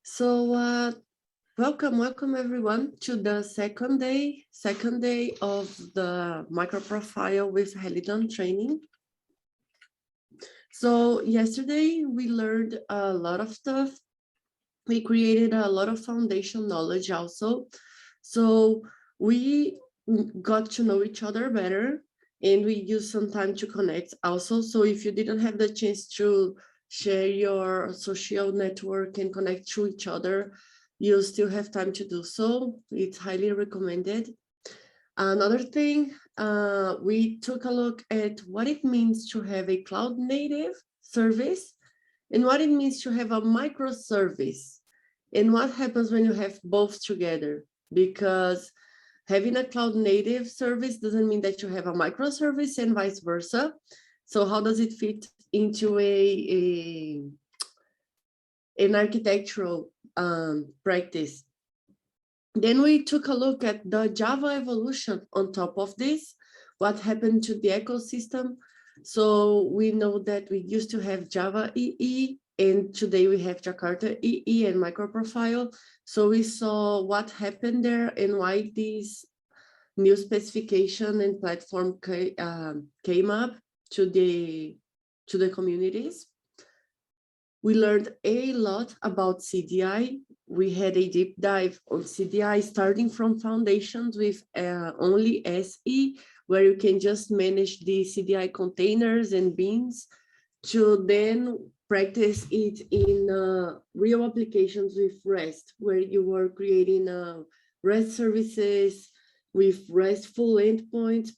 So welcome everyone to the second day of the microprofile with Helidon training. So yesterday we learned a lot of stuff. We created a lot of foundation knowledge also. So we got to know each other better, and we used some time to connect also. So if you didn't have the chance to share your social network and connect to each other, you still have time to do so. It's highly recommended. Another thing, we took a look at what it means to have a cloud native service and what it means to have a microservice and what happens when you have both together, because having a cloud native service doesn't mean that you have a microservice and vice versa. So how does it fit into an architectural practice? Then we took a look at the Java evolution on top of this, what happened to the ecosystem. So we know that we used to have Java EE, and today we have Jakarta EE and MicroProfile. So we saw what happened there and why these new specification and platform came up to the communities. We learned a lot about CDI. We had a deep dive on CDI, starting from foundations with only SE, where you can just manage the CDI containers and beans, to then practice it in real applications with REST, where you were creating REST services with RESTful endpoints,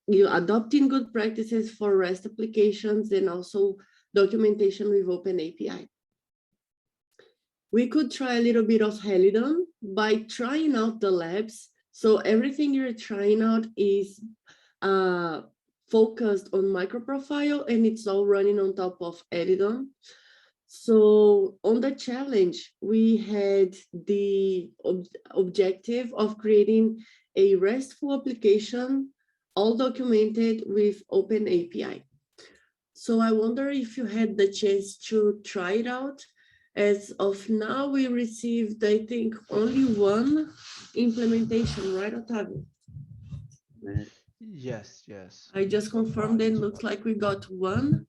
you adopting good practices for REST applications, and also documentation with OpenAPI. We could try a little bit of Helidon by trying out the labs. So everything you're trying out is focused on microprofile, and it's all running on top of Helidon. So on the challenge, we had the objective of creating a RESTful application, all documented with OpenAPI. So I wonder if you had the chance to try it out. As of now, we received, I think, only one implementation, right, Otavio? Yes. I just confirmed, and looks like we got one.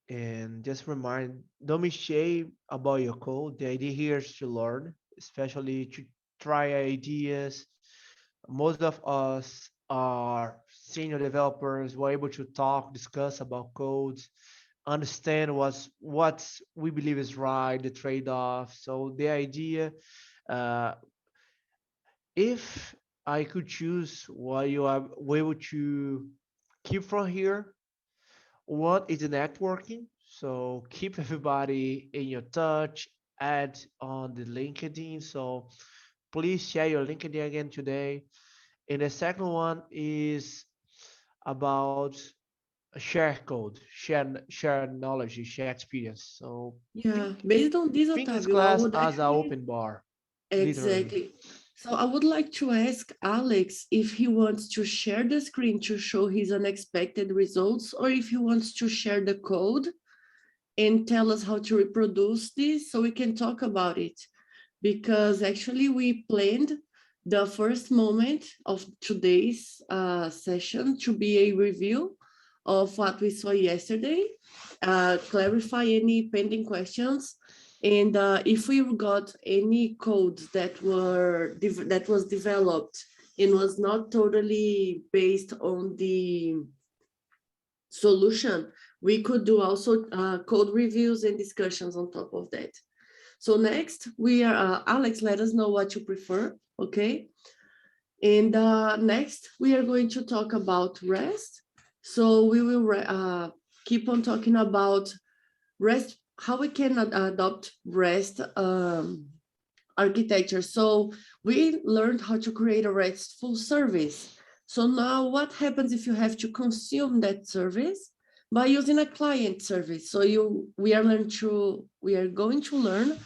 And just remind, don't be shy about your code. The idea here is to learn, especially to try ideas. Most of us are senior developers. We're able to talk, discuss about codes, understand what we believe is right, the trade-off. So the idea, uh, if I could choose what you are able to keep from here, one is the networking. So keep everybody in your touch, add on the LinkedIn. So please share your LinkedIn again today. And the second one is about share code, share knowledge, share experience. So Yeah, based on this, think this Otavio, I class would as an actually, open bar, literally. exactly. So I would like to ask Alex if he wants to share the screen to show his unexpected results, or if he wants to share the code and tell us how to reproduce this so we can talk about it. Because actually we planned the first moment of today's session to be a review of what we saw yesterday, clarify any pending questions, and if we got any codes that was developed and was not totally based on the solution, we could do also code reviews and discussions on top of that. So next, we are, Alex, let us know what you prefer, okay? And next, we are going to talk about REST. So we will keep on talking about REST, how we can adopt REST architecture. So we learned how to create a RESTful service. So now what happens if you have to consume that service by using a client service? So we are going to learn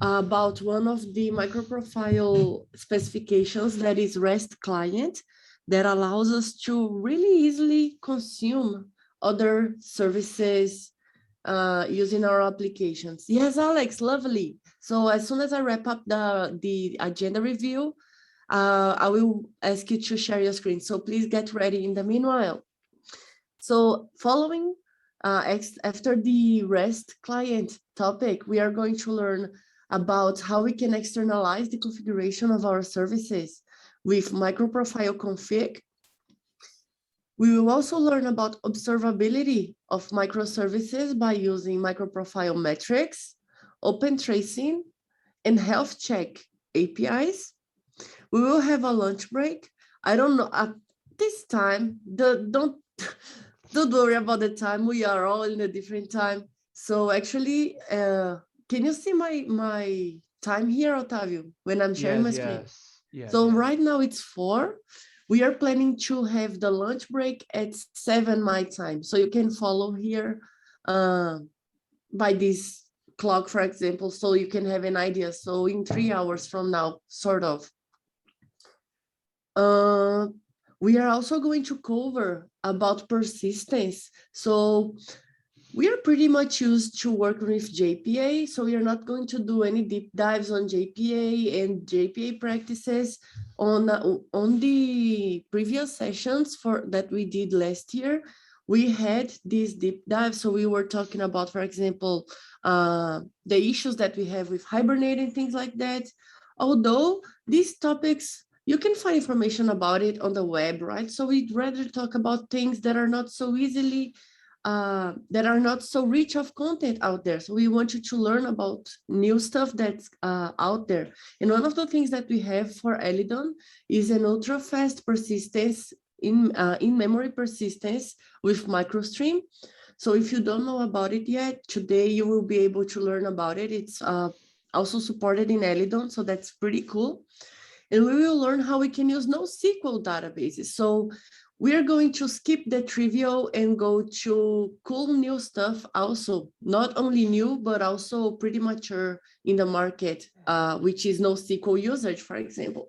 about one of the microprofile specifications, that is REST client, that allows us to really easily consume other services using our applications. Yes, Alex, lovely. So as soon as I wrap up the agenda review, I will ask you to share your screen. So please get ready in the meanwhile. So following, after the REST client topic, we are going to learn about how we can externalize the configuration of our services with microprofile config. We will also learn about observability of microservices by using microprofile metrics, open tracing, and health check APIs. We will have a lunch break. I don't know at this time. Don't worry about the time. We are all in a different time. So actually, can you see my time here, Otavio, when I'm sharing my screen? So right now it's 4. We are planning to have the lunch break at 7 my time. So you can follow here by this clock, for example, so you can have an idea. So in 3 hours from now, sort of. We are also going to cover about persistence. So we are pretty much used to work with JPA, so we are not going to do any deep dives on JPA and JPA practices on the previous sessions that we did last year. We had this deep dive, so we were talking about, for example, the issues that we have with Hibernate and things like that. Although these topics, you can find information about it on the web, right? So we'd rather talk about things that are not so easily that are not so rich of content out there. So we want you to learn about new stuff that's out there. And one of the things that we have for Helidon is an ultra fast persistence in memory persistence with MicroStream. So if you don't know about it yet, today you will be able to learn about it. It's also supported in Helidon, so that's pretty cool. And we will learn how we can use NoSQL databases. So we're going to skip the trivial and go to cool new stuff also, not only new, but also pretty mature in the market, which is NoSQL usage, for example.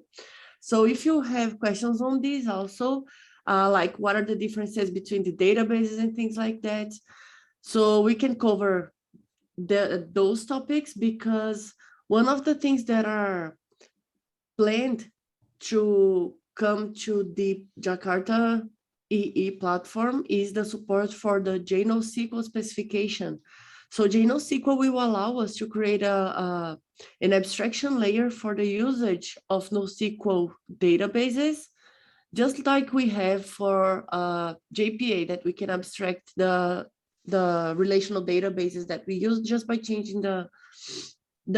So if you have questions on this also, like what are the differences between the databases and things like that, so we can cover those topics, because one of the things that are planned to come to the Jakarta EE platform is the support for the JNoSQL specification. So JNoSQL will allow us to create an abstraction layer for the usage of NoSQL databases, just like we have for JPA, that we can abstract the relational databases that we use just by changing the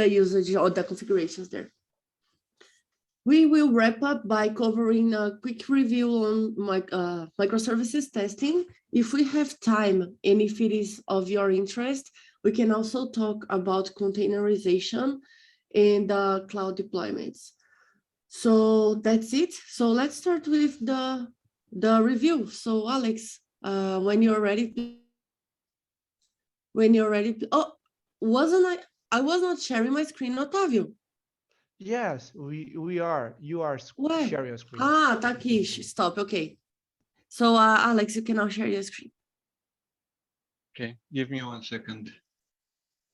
usage or the configurations there. We will wrap up by covering a quick review on microservices testing. If we have time and if it is of your interest, we can also talk about containerization and cloud deployments. So that's it. So let's start with the review. So Alex, when you're ready, oh, I was not sharing my screen, Otavio. Yes, we are. You are sharing your screen. Ah, tá aqui. Stop. Okay. So, Alex, you can now share your screen. Okay, give me 1 second.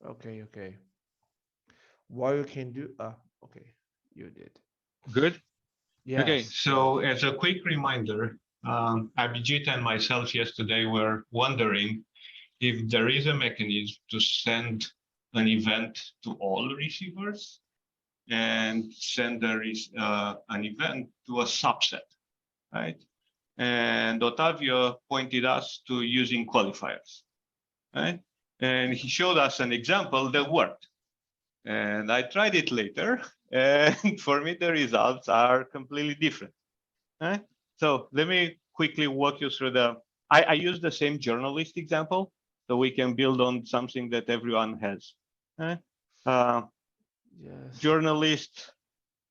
Okay. What you can do? Okay, you did. Good. Yes. Okay, so as a quick reminder, Abhijit and myself yesterday were wondering if there is a mechanism to send an event to all receivers and send an event to a subset, right? And Otavio pointed us to using qualifiers, right? And he showed us an example that worked. And I tried it later, and for me, the results are completely different, right? So let me quickly walk you through I use the same journalist example, so we can build on something that everyone has, right? Yes. Journalist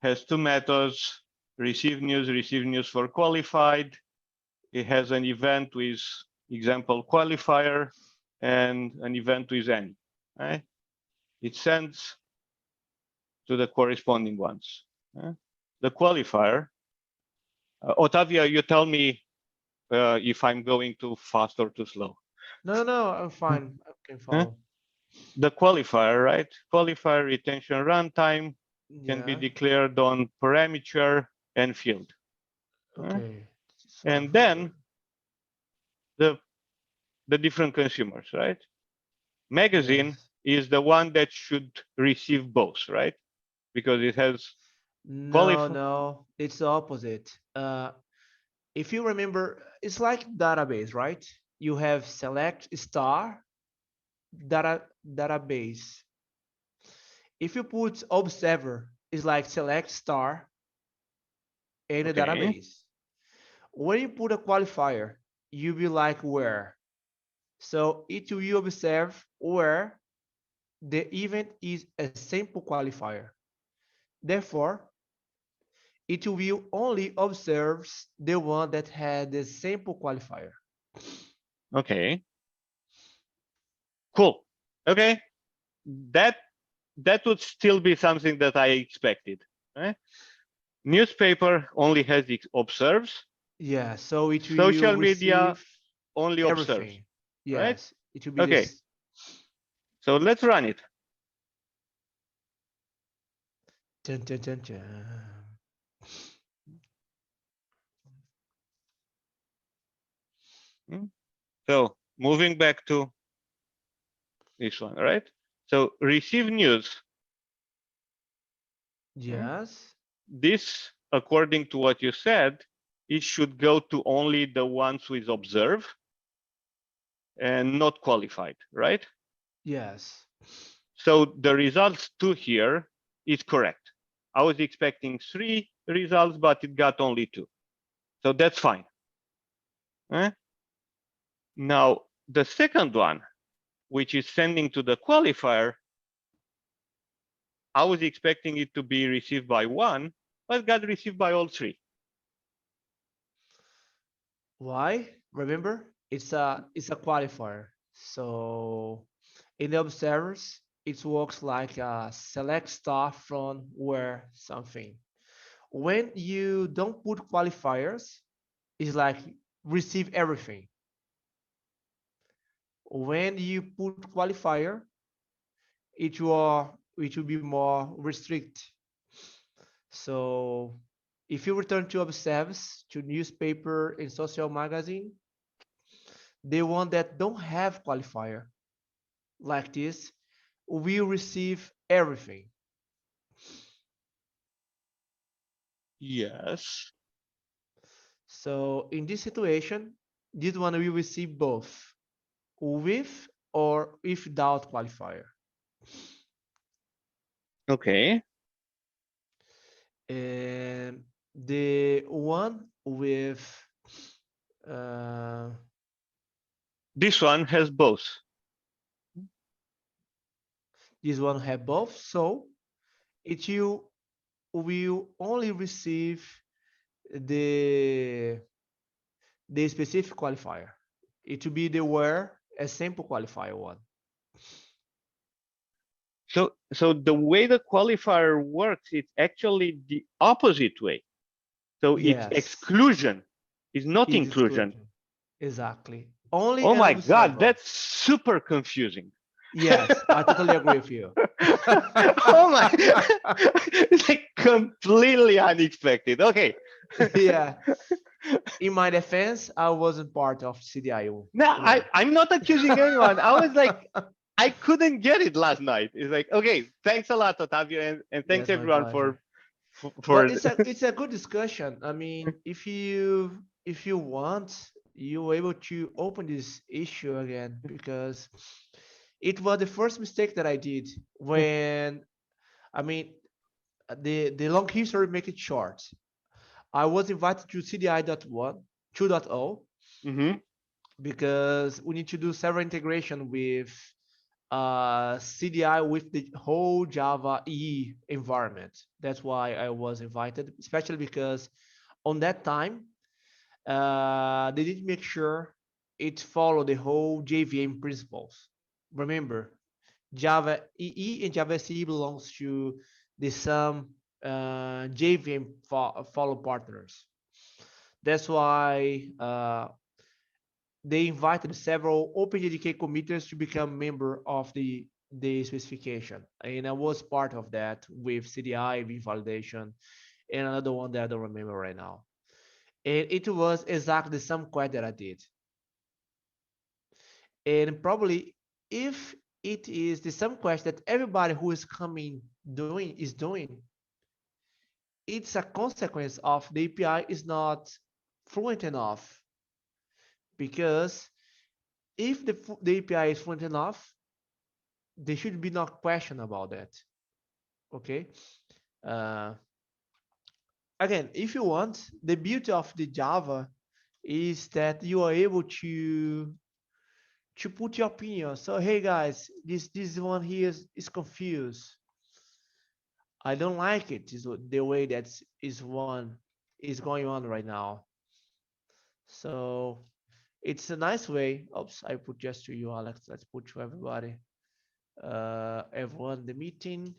has 2 methods: receive news for qualified. It has an event with example qualifier and an event with any, right? It sends to the corresponding ones. The qualifier, Otavio, you tell me if I'm going too fast or too slow. No, I'm fine. Can follow. the qualifier, right? Qualifier retention runtime can be Yeah. declared on parameter and field. Okay. And then the different consumers, right? Magazine is the one that should receive both, right? Because it has No, it's the opposite. If you remember, it's like database, right? You have select star database. If you put observer, it's like select star in a database. When you put a qualifier, you be like where. So it will observe where the event is a sample qualifier. Therefore, it will only observe the one that had the sample qualifier. Okay. Cool. Okay. That would still be something that I expected. Right? Newspaper only has the observes. Yeah, so it will Social media receive only observes. everything. Right? Yes, it will be Okay. this. So let's run it. Dun, dun, dun, dun. So moving back to this one, right? So receive news. Yes. This, according to what you said, it should go to only the ones with observe and not qualified, right? Yes. So the results 2 here is correct. I was expecting 3 results, but it got only 2. So that's fine. Now, the second one, which is sending to the qualifier, I was expecting it to be received by 1, but got received by all 3. Why? Remember, it's a qualifier. So in the observers, it works like a select star from where something. When you don't put qualifiers, it's like receive everything. When you put qualifier, it will be more restrict. So if you return to observes, to newspaper and social magazine, the one that don't have qualifier like this will receive everything. Yes. So in this situation, this one will receive both with or without qualifier. Okay. And the one with This one has both. this one have both, so it will only receive the specific qualifier. It will be the where a sample qualifier one. So the way the qualifier works, it's actually the opposite way. So it's Yes. exclusion, it's not It is inclusion. exclusion. Exactly. Only Oh an my God, observer. that's super confusing. Yes, I totally agree with you. Oh my, it's like completely unexpected. Okay. Yeah. In my defense, I wasn't part of CDIO. No, I'm not accusing anyone. I was like, I couldn't get it last night. It's like, okay, thanks a lot, Otavio, and thanks Yes, my everyone pleasure. for But it's a good discussion. I mean, if you want, you're able to open this issue again, because it was the first mistake that I did when, I mean, the long history, make it short. I was invited to CDI.1, 2.0, Mhm. because we need to do several integration with CDI with the whole Java EE environment. That's why I was invited, especially because on that time, they did make sure it followed the whole JVM principles. Remember, Java EE and Java SE belongs to the some JVM follow partners. That's why they invited several OpenJDK committers to become member of the specification. And I was part of that with CDI, with validation, and another one that I don't remember right now. And it was exactly the same quest that I did. And probably if it is the same quest that everybody who is coming is doing, it's a consequence of the API is not fluent enough. Because if the API is fluent enough, there should be no question about that. Okay. Uh, Again, if you want, the beauty of the Java is that you are able to put your opinion. So hey guys, this one here is confused. I don't like it. Is the way that is going on right now. So it's a nice way. Oops, I put just to you, Alex. Let's put to everybody. Everyone, the meeting.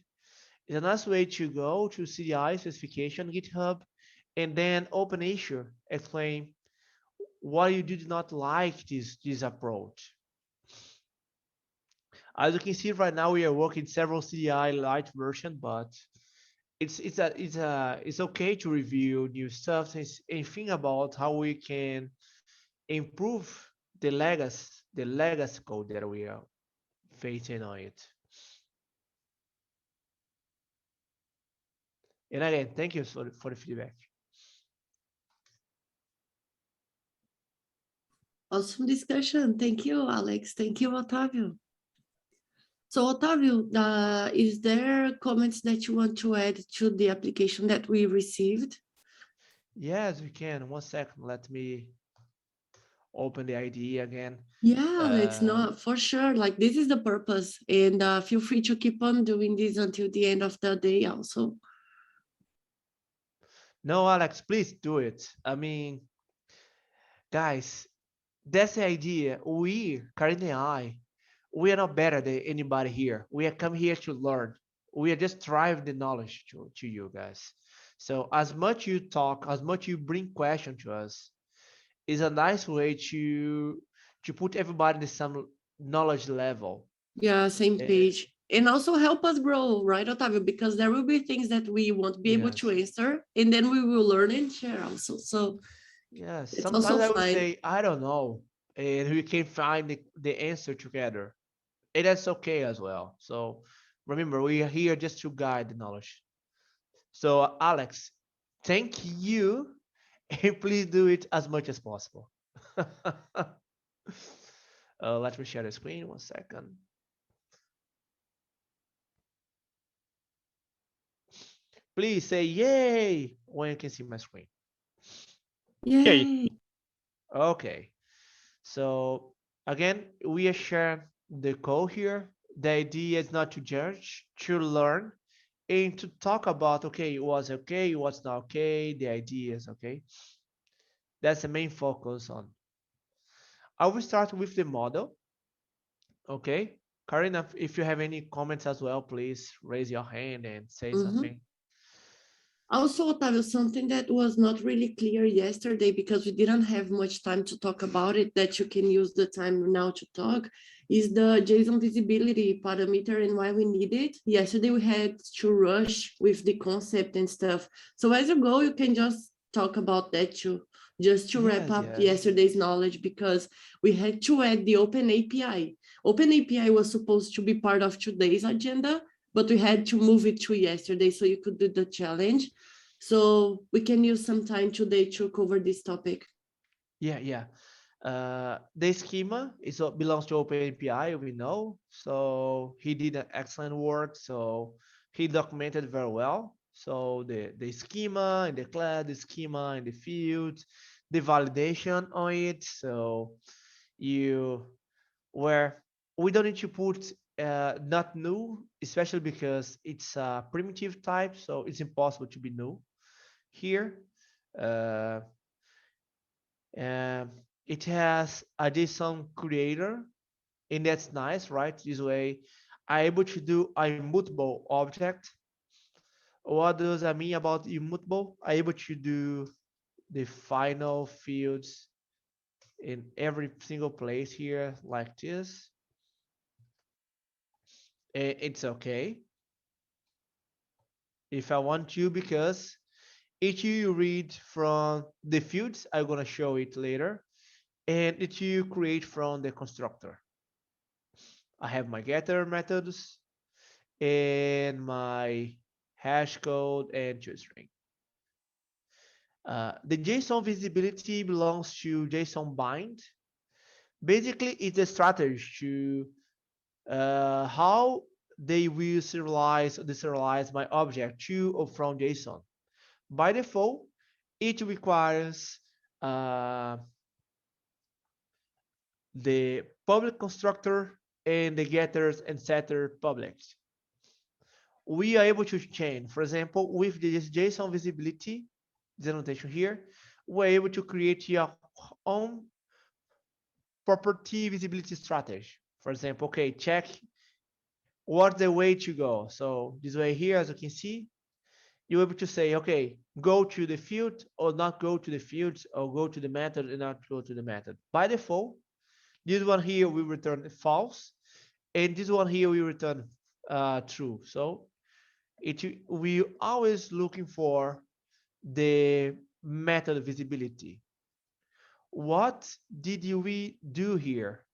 It's a nice way to go to CDI specification, GitHub, and then open issue, explain why you did not like this approach. As you can see right now, we are working several CDI light version, but it's okay to review new stuff and think about how we can improve the legacy code that we are facing on it. And again, thank you for the feedback. Awesome discussion. Thank you, Alex. Thank you, Otávio. So, Otávio, is there comments that you want to add to the application that we received? Yes, we can. 1 second. Let me open the IDE again. Yeah, Alex, no, for sure. Like, this is the purpose. And feel free to keep on doing this until the end of the day also. No, Alex, please do it. I mean, guys, that's the idea. We, Karin and I, we are not better than anybody here. We are come here to learn. We are just driving the knowledge to you guys. So as much you talk, as much you bring question to us, is a nice way to put everybody in the same knowledge level. Yeah, same page. And also help us grow, right, Otávio? Because there will be things that we won't be able to answer, and then we will learn and share also. So yes, it's sometimes also I would fine. say, I don't know, and we can find the answer together. And that's okay as well. So remember, we are here just to guide the knowledge. So Alex, thank you, and please do it as much as possible. Let me share the screen 1 second. Please say yay when you can see my screen. Yay. Okay. So again, we are sharing the code here. The idea is not to judge, to learn, and to talk about, okay, what's not okay, the idea is okay. That's the main focus on. I will start with the model. Okay. Karina, if you have any comments as well, please raise your hand and say something. Also, Otávio, something that was not really clear yesterday because we didn't have much time to talk about it, that you can use the time now to talk, is the JSON visibility parameter and why we need it. Yesterday, we had to rush with the concept and stuff. So as you go, you can just talk about that too, just to wrap up yesterday's knowledge, because we had to add the Open API. Open API was supposed to be part of today's agenda, but we had to move it to yesterday so you could do the challenge. So we can use some time today to cover this topic. Yeah. The schema belongs to OpenAPI, we know. So he did an excellent work. So he documented very well. So the schema and the class, the schema and the fields, the validation on it. So we don't need to put not new, especially because it's a primitive type, so it's impossible to be new here. It has a JSON creator, and that's nice, right? This way, I'm able to do a immutable object. What does that mean about immutable? I'm able to do the final fields in every single place here like this. It's okay if I want to, because if you read from the fields, I'm gonna show it later, and if you create from the constructor. I have my getter methods and my hash code and toString. The JSON visibility belongs to JSON bind. Basically, it's a strategy to how they will serialize or deserialize my object to or from JSON. By default, it requires the public constructor and the getters and setter publics. We are able to change, for example, with this JSON visibility, the annotation here, we're able to create your own property visibility strategy. For example, okay, check what's the way to go. So this way here, as you can see, you're able to say, okay, go to the field or not go to the fields, or go to the method and not go to the method. By default, this one here will return false, and this one here will return true. So we always looking for the method visibility. What did we do here?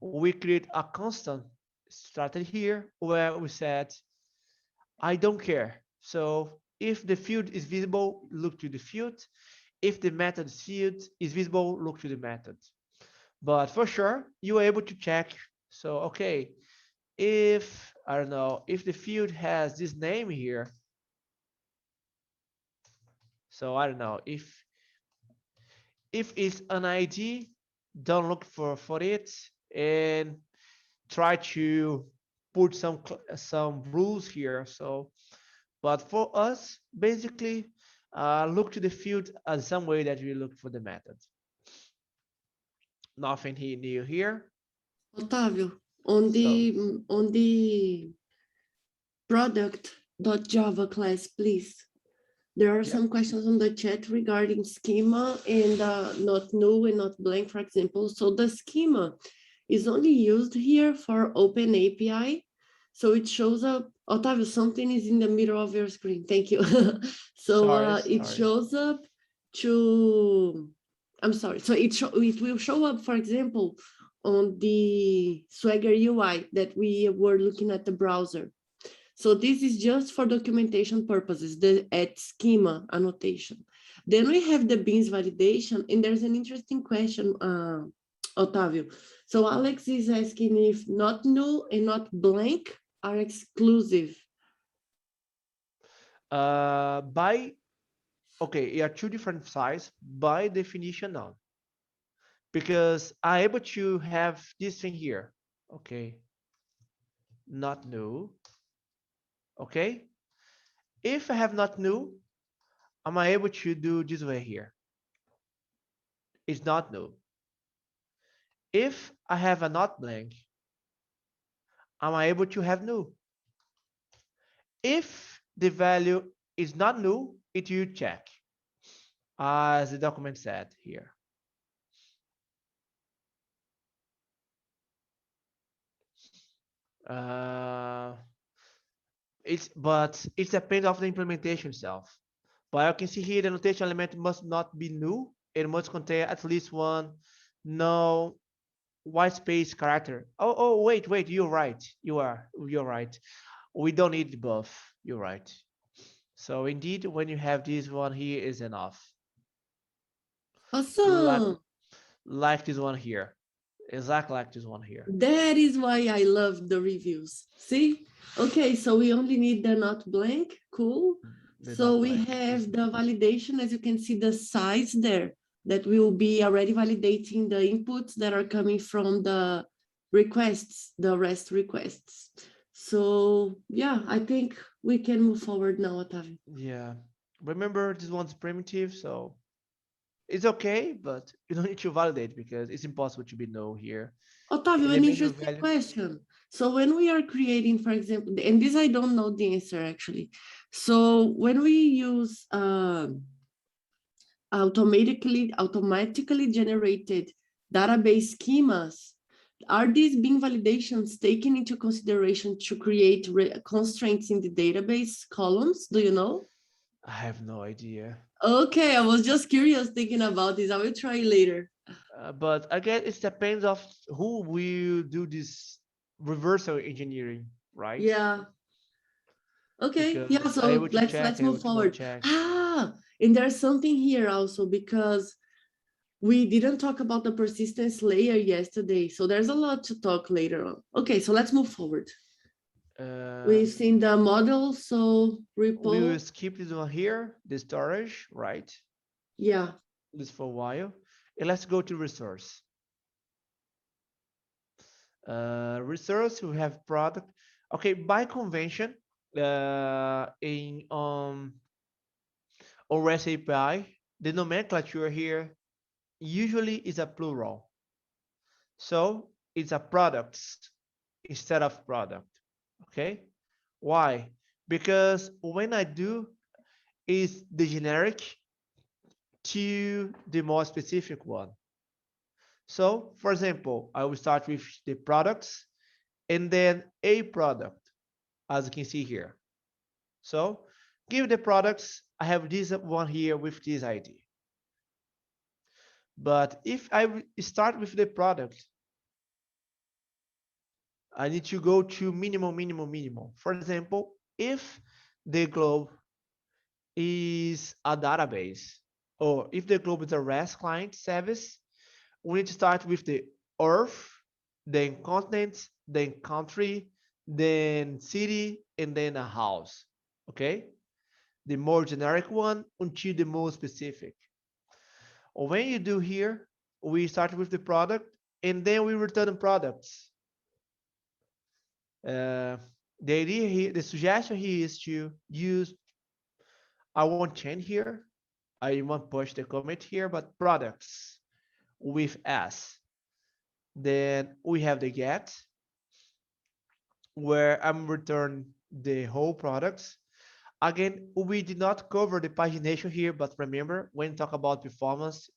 We create a constant strategy here where we said, I don't care. So if the field is visible, look to the field. If the method field is visible, look to the method. But for sure, you are able to check. So, okay, if, I don't know, if the field has this name here, so I don't know, if it's an ID, don't look for it, and try to put some rules here. So, but for us, basically, look to the field as some way that we look for the method. Nothing new here. Otávio, on the product.java class, please. There are some questions on the chat regarding schema and not null and not blank, for example. So the schema is only used here for open API. So it shows up, Otávio, something is in the middle of your screen. Thank you. So it shows up to, I'm sorry. So it will show up, for example, on the Swagger UI that we were looking at the browser. So this is just for documentation purposes, the at schema annotation. Then we have the beans validation, and there's an interesting question, Otávio. So Alex is asking if not null and not blank are exclusive. Okay, yeah, two different sizes by definition now. Because I'm able to have this thing here, okay, not null. Okay, if I have not null, am I able to do this way here? It's not null. If I have a not blank, am I able to have null? If the value is not null, it will check, as the document said here. But it depends on the implementation itself. But you can see here the annotation element must not be null. It must contain at least one no white space character. Oh, wait, you're right. You're right. We don't need both. You're right. So indeed, when you have this one here is enough. Awesome. Like this one here. Exactly like this one here. That is why I love the reviews. See? Okay, so we only need the not blank. Cool. So we have the validation, as you can see, the size there that will be already validating the inputs that are coming from the requests, the REST requests. So yeah, I think we can move forward now, Otávio. Yeah. Remember, this one's primitive, so it's okay, but you don't need to validate because it's impossible to be null here. Otávio, an interesting question. So when we are creating, for example, and this I don't know the answer actually. So when we use automatically generated database schemas, are these being validations taken into consideration to create constraints in the database columns? Do you know? I have no idea. Okay, I was just curious thinking about this. I will try later. But again, it depends of who will do this reversal engineering, right? Yeah. Okay. Yeah. Because So able to let's check, move able to double forward. check. Ah, and there's something here also because we didn't talk about the persistence layer yesterday. So there's a lot to talk later on. Okay, so let's move forward. We've seen the model, so repo. We will skip this one here, the storage, right? Yeah. This for a while. And let's go to resource. Resource, we have product. Okay, by convention, in on REST API, the nomenclature here usually is a plural. So it's a products instead of product. Okay, why? Because when I do is the generic to the more specific one. So for example, I will start with the products and then a product, as you can see here. So give the products, I have this one here with this ID. But if I start with the product, I need to go to minimum, minimum, minimum. For example, if the globe is a database, or if the globe is a REST client service, we need to start with the earth, then continent, then country, then city, and then a house. Okay? The more generic one until the more specific. When you do here, we start with the product and then we return products. The idea here, the suggestion here is to use, I won't change here, I won't push the commit here, but products with S. Then we have the get, where I'm returning the whole products. Again, we did not cover the pagination here, but remember, when talk about performance,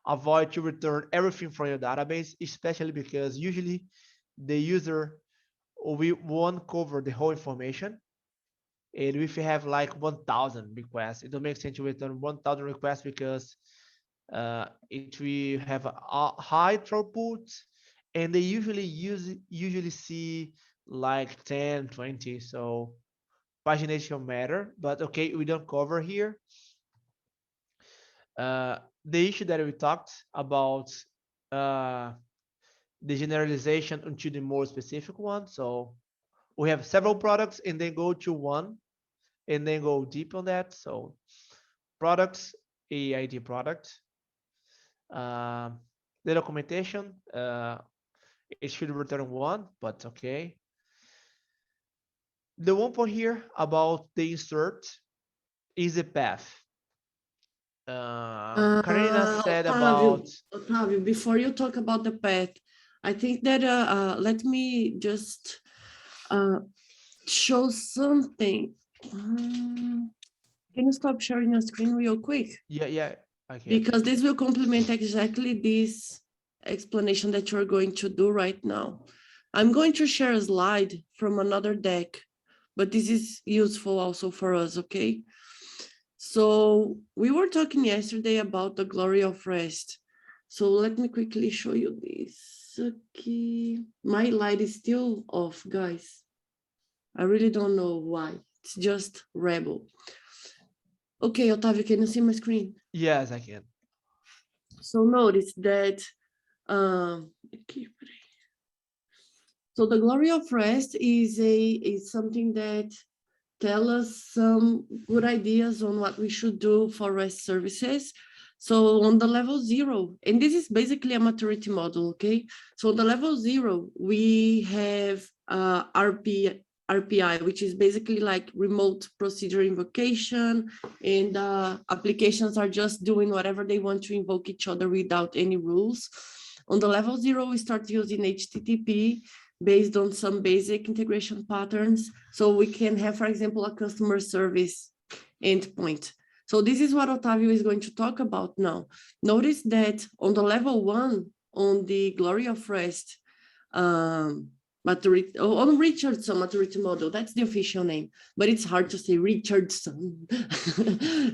avoid to return everything from your database, especially because usually the user we won't cover the whole information. And if you have like 1,000 requests, it don't make sense to return 1,000 requests because it will have a high throughput, and they usually see like 10, 20. So pagination matter, but okay, we don't cover here. The issue that we talked about, the generalization into the more specific one. So we have several products and then go to one and then go deep on that. So products, AID product. The documentation, it should return one, but okay. The one point here about the insert is the path. Karina said about Otávio, before you talk about the path, I think that let me just show something. Can you stop sharing your screen real quick? Yeah, okay. Because this will complement exactly this explanation that you're going to do right now. I'm going to share a slide from another deck, but this is useful also for us, okay? So we were talking yesterday about the glory of rest. So let me quickly show you this. Okay, my light is still off, guys. I really don't know why. It's just rebel. Okay, Otávio, can you see my screen? Yes, I can. So notice that, so the glory of rest is something that tell us some good ideas on what we should do for REST services. So on the level 0, and this is basically a maturity model, okay? So on the level 0, we have RPI, which is basically like remote procedure invocation, and applications are just doing whatever they want to invoke each other without any rules. On the level 0, we start using HTTP based on some basic integration patterns. So we can have, for example, a customer service endpoint. So this is what Otávio is going to talk about now. Notice that on the level 1, on the Glory of Rest maturity, on Richardson maturity model. That's the official name, but it's hard to say Richardson.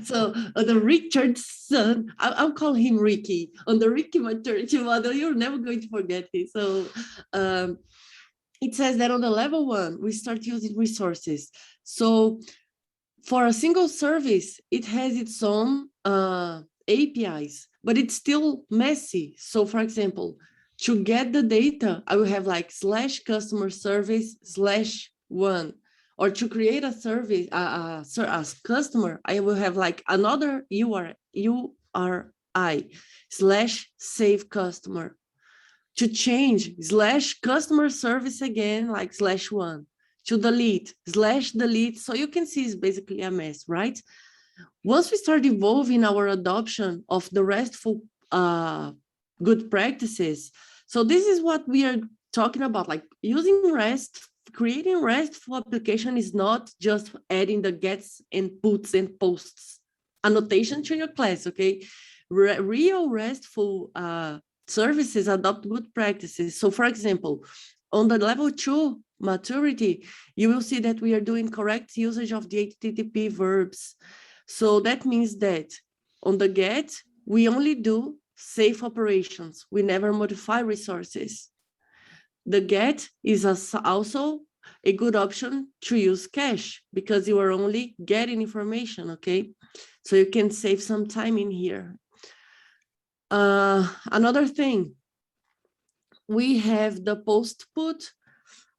So on the Richardson, I'll call him Ricky. On the Ricky maturity model, you're never going to forget it. So it says that on the level 1, we start using resources. So for a single service, it has its own APIs, but it's still messy. So for example, to get the data, I will have like /customer service /1, or to create a service, a customer, I will have like another URI /save customer. To change /customer service again, like /1. To delete /delete. So you can see it's basically a mess, right? Once we start evolving our adoption of the RESTful good practices, so this is what we are talking about, like using REST, creating RESTful application is not just adding the gets and puts and posts annotation to your class, okay? Real RESTful services adopt good practices. So for example, on the level 2 maturity, you will see that we are doing correct usage of the HTTP verbs. So that means that on the get, we only do safe operations. We never modify resources. The get is also a good option to use cache because you are only getting information, okay? So you can save some time in here. Another thing, we have the post put,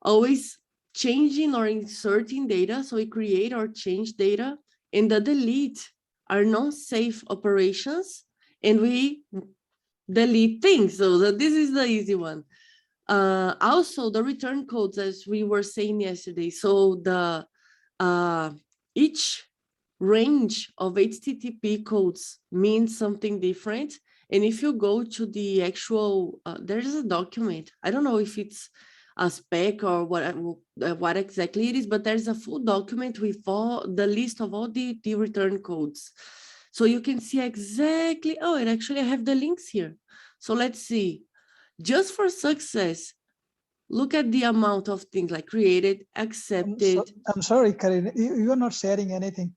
always changing or inserting data. So we create or change data, and the delete are non-safe operations, and we delete things. So this is the easy one. Also the return codes, as we were saying yesterday. So the each range of HTTP codes means something different. And if you go to the actual, there's a document, I don't know if it's a spec or what exactly it is, but there's a full document with all the list of all the return codes. So you can see exactly, oh, and actually I have the links here. So let's see, just for success, look at the amount of things like created, accepted. I'm sorry, Karin, you are not sharing anything.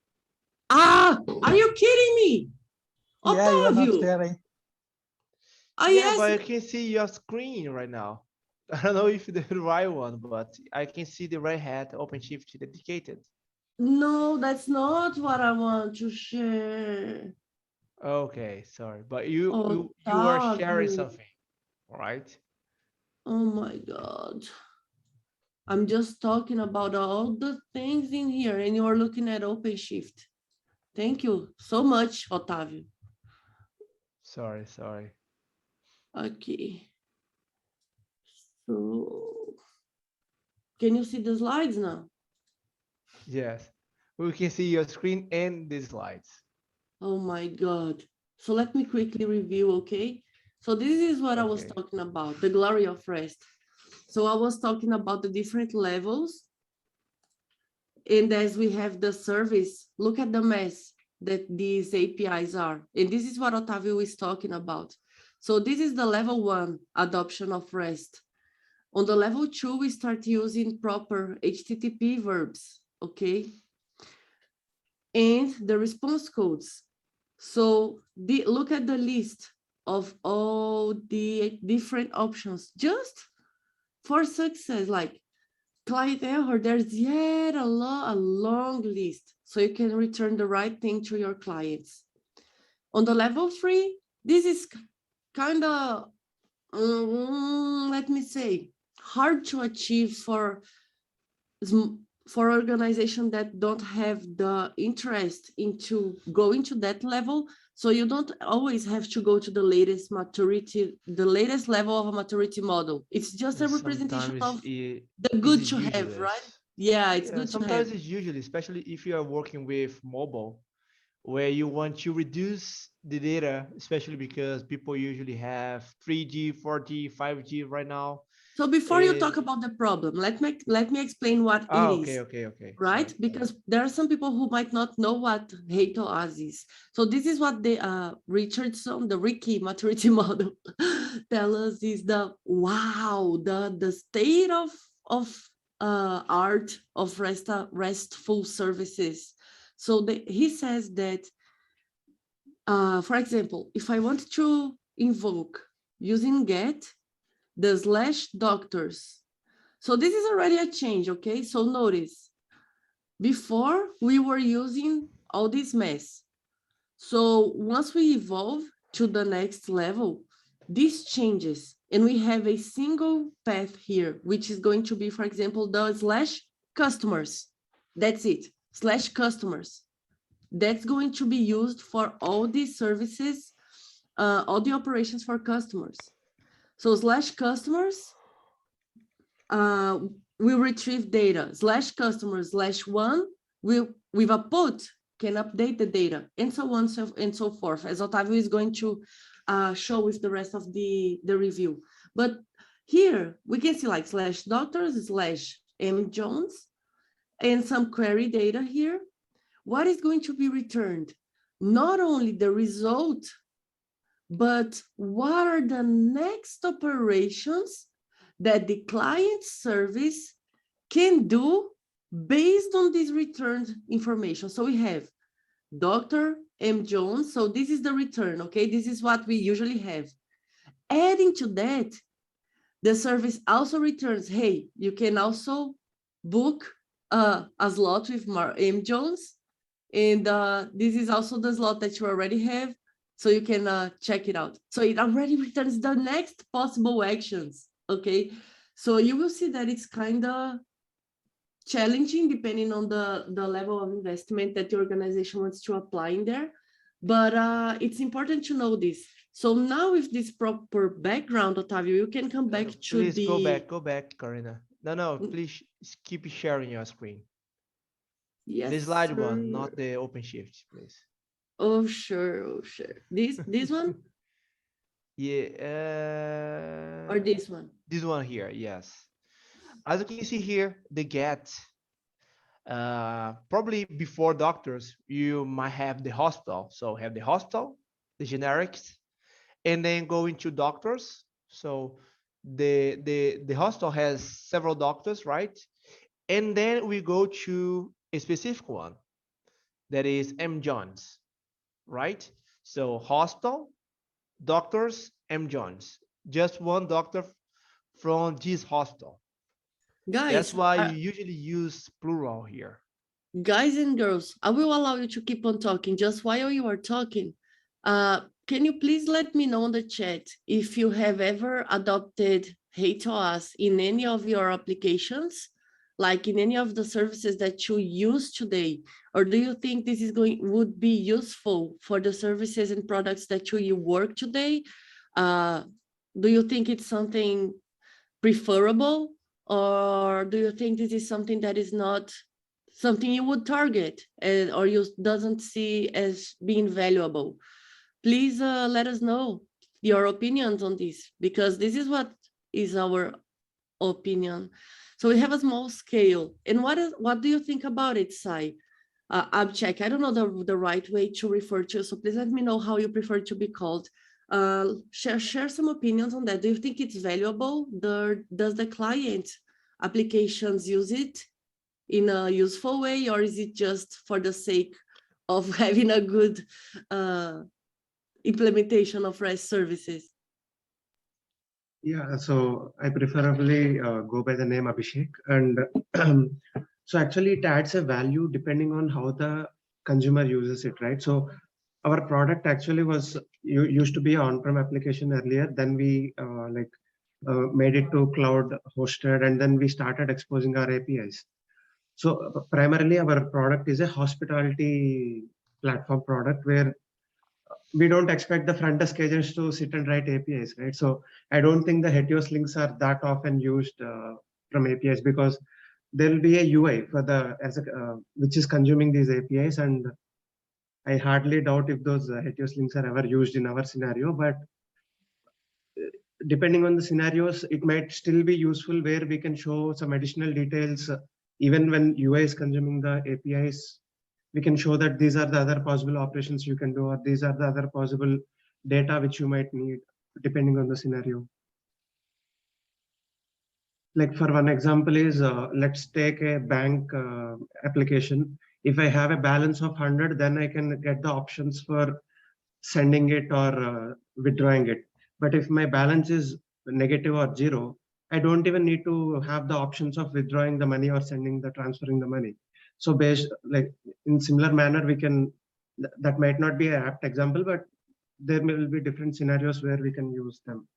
Ah, are you kidding me? Yeah, you are not Otávio, sharing. Yeah, but I yes, can see your screen right now. I don't know if the right one, but I can see the right hat, OpenShift dedicated. no, that's not what I want to share. Okay, sorry, but you are sharing Otávio, something, right? oh my God. I'm just talking about all the things in here and you are looking at OpenShift. Thank you so much, Otávio. Sorry. Okay. So, can you see the slides now? Yes, we can see your screen and the slides. Oh my God. So let me quickly review, okay? So this is what I was Okay. talking about, the glory of REST. So I was talking about the different levels. And as we have the service, look at the mess that these APIs are. And this is what Otávio is talking about. So this is the level 1 adoption of REST. On the level 2, we start using proper HTTP verbs, okay? And the response codes. So look at the list of all the different options just for success, like client error, there's yet a long list. So you can return the right thing to your clients. On the level 3, this is kind of, let me say, hard to achieve for organizations that don't have the interest into going to that level. So you don't always have to go to the latest maturity, the latest level of a maturity model. It's just a representation of the good to have, right? Yeah, it's good to have. Sometimes it's usually, especially if you are working with mobile, where you want to reduce the data, especially because people usually have 3G, 4G, 5G right now. So before you And- talk about the problem, let me explain what Ah, it okay, is. okay. Right? Sorry. Because there are some people who might not know what HATOAS is. So this is what the Richardson, the Ricky maturity model tell us is the wow, the state of art of RESTful services. So he says that, for example, if I want to invoke using get the /doctors. So this is already a change, okay? So notice, before we were using all this mess. So once we evolve to the next level, this changes and we have a single path here, which is going to be, for example, the /customers. That's it, /customers. That's going to be used for all these services, all the operations for customers. So /customers, will retrieve data, /customers/1 will, with a put, can update the data, and so on and so forth, as Otávio is going to show with the rest of the review. But here we can see like /doctors/mjones and some query data here. What is going to be returned? Not only the result, but what are the next operations that the client service can do based on this returned information. So we have Dr. M. Jones. So this is the return, okay? This is what we usually have. Adding to that, the service also returns, hey, you can also book a slot with M. Jones. And this is also the slot that you already have. So you can check it out. So it already returns the next possible actions, okay? So you will see that it's kind of challenging depending on the level of investment that the organization wants to apply in there. But it's important to know this. So now with this proper background, Otávio, you can come back to Please the... go back, Karina. No, please keep sharing your screen. Yes, The slide sir. one, not the OpenShift, please. Oh, sure. This one? Yeah. Or this one? This one here, yes. As you can see here, the get, probably before doctors, you might have the hospital. So have the hospital, the generics, and then go into doctors. So the hospital has several doctors, right? And then we go to a specific one that is M. Jones, right? So hospital, doctors, M. Jones, just one doctor from this hospital. That's Guys, why you usually use plural here. guys and girls, I will allow you to keep on talking. Just while you are talking, can you please let me know in the chat if you have ever adopted HATOAS in any of your applications, like in any of the services that you use today? Or do you think this is would be useful for the services and products that you work today? Do you think it's something preferable? Or do you think this is something that is not something you would target or you doesn't see as being valuable? Please let us know your opinions on this, because this is what is our opinion. So we have a small scale. And what do you think about it, Sai? Abcheck, I don't know the right way to refer to, so please let me know how you prefer to be called. Share some opinions on that. Do you think it's valuable? Does the client applications use it in a useful way, or is it just for the sake of having a good implementation of REST services? Yeah, so I preferably go by the name Abhishek, and so actually it adds a value depending on how the consumer uses it, right? So our product actually was used to be an on-prem application earlier. Then we made it to cloud hosted, and then we started exposing our APIs. So primarily our product is a hospitality platform product where we don't expect the front desk agents to sit and write APIs, right? So I don't think the heteros links are that often used from APIs, because there'll be a UI for the which is consuming these APIs, and I hardly doubt if those heteros links are ever used in our scenario. But depending on the scenarios, it might still be useful where we can show some additional details. Even when UI is consuming the APIs, we can show that these are the other possible operations you can do, or these are the other possible data which you might need depending on the scenario. Like for one example is, let's take a bank application. If I have a balance of 100, then I can get the options for sending it or withdrawing it. But if my balance is negative or 0, I don't even need to have the options of withdrawing the money or transferring the money. So based like in similar manner, we can, that might not be an apt example, but there will be different scenarios where we can use them.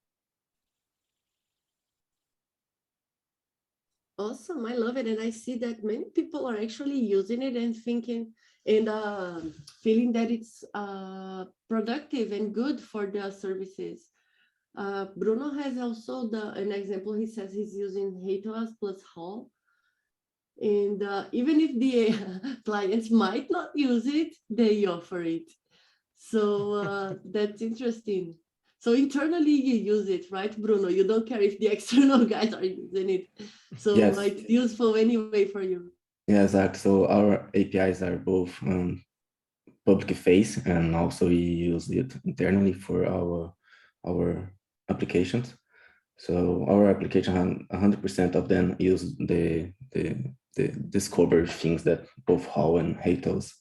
Awesome, I love it. And I see that many people are actually using it and thinking and feeling that it's productive and good for their services. Bruno has also an example. He says he's using Helidon plus Hall. And even if the clients might not use it, they offer it. So that's interesting. So internally you use it, right, Bruno? You don't care if the external guys are using it. So Yes. it's useful anyway for you. Yeah, exactly. So our APIs are both public face, and also we use it internally for our applications. So our application, 100% of them use the discover things that both Hall and Hatos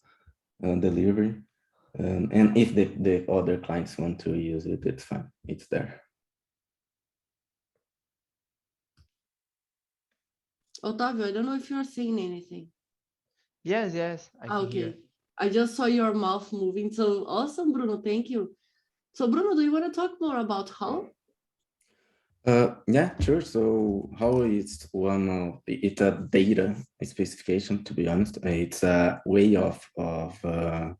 deliver. And if the other clients want to use it, it's fine. It's there. Otávio, I don't know if you're saying anything. Yes, I can hear. Okay, I just saw your mouth moving. So awesome, Bruno, thank you. So Bruno, do you want to talk more about how? Yeah, sure. So how it's it's a data specification, to be honest. It's a way of how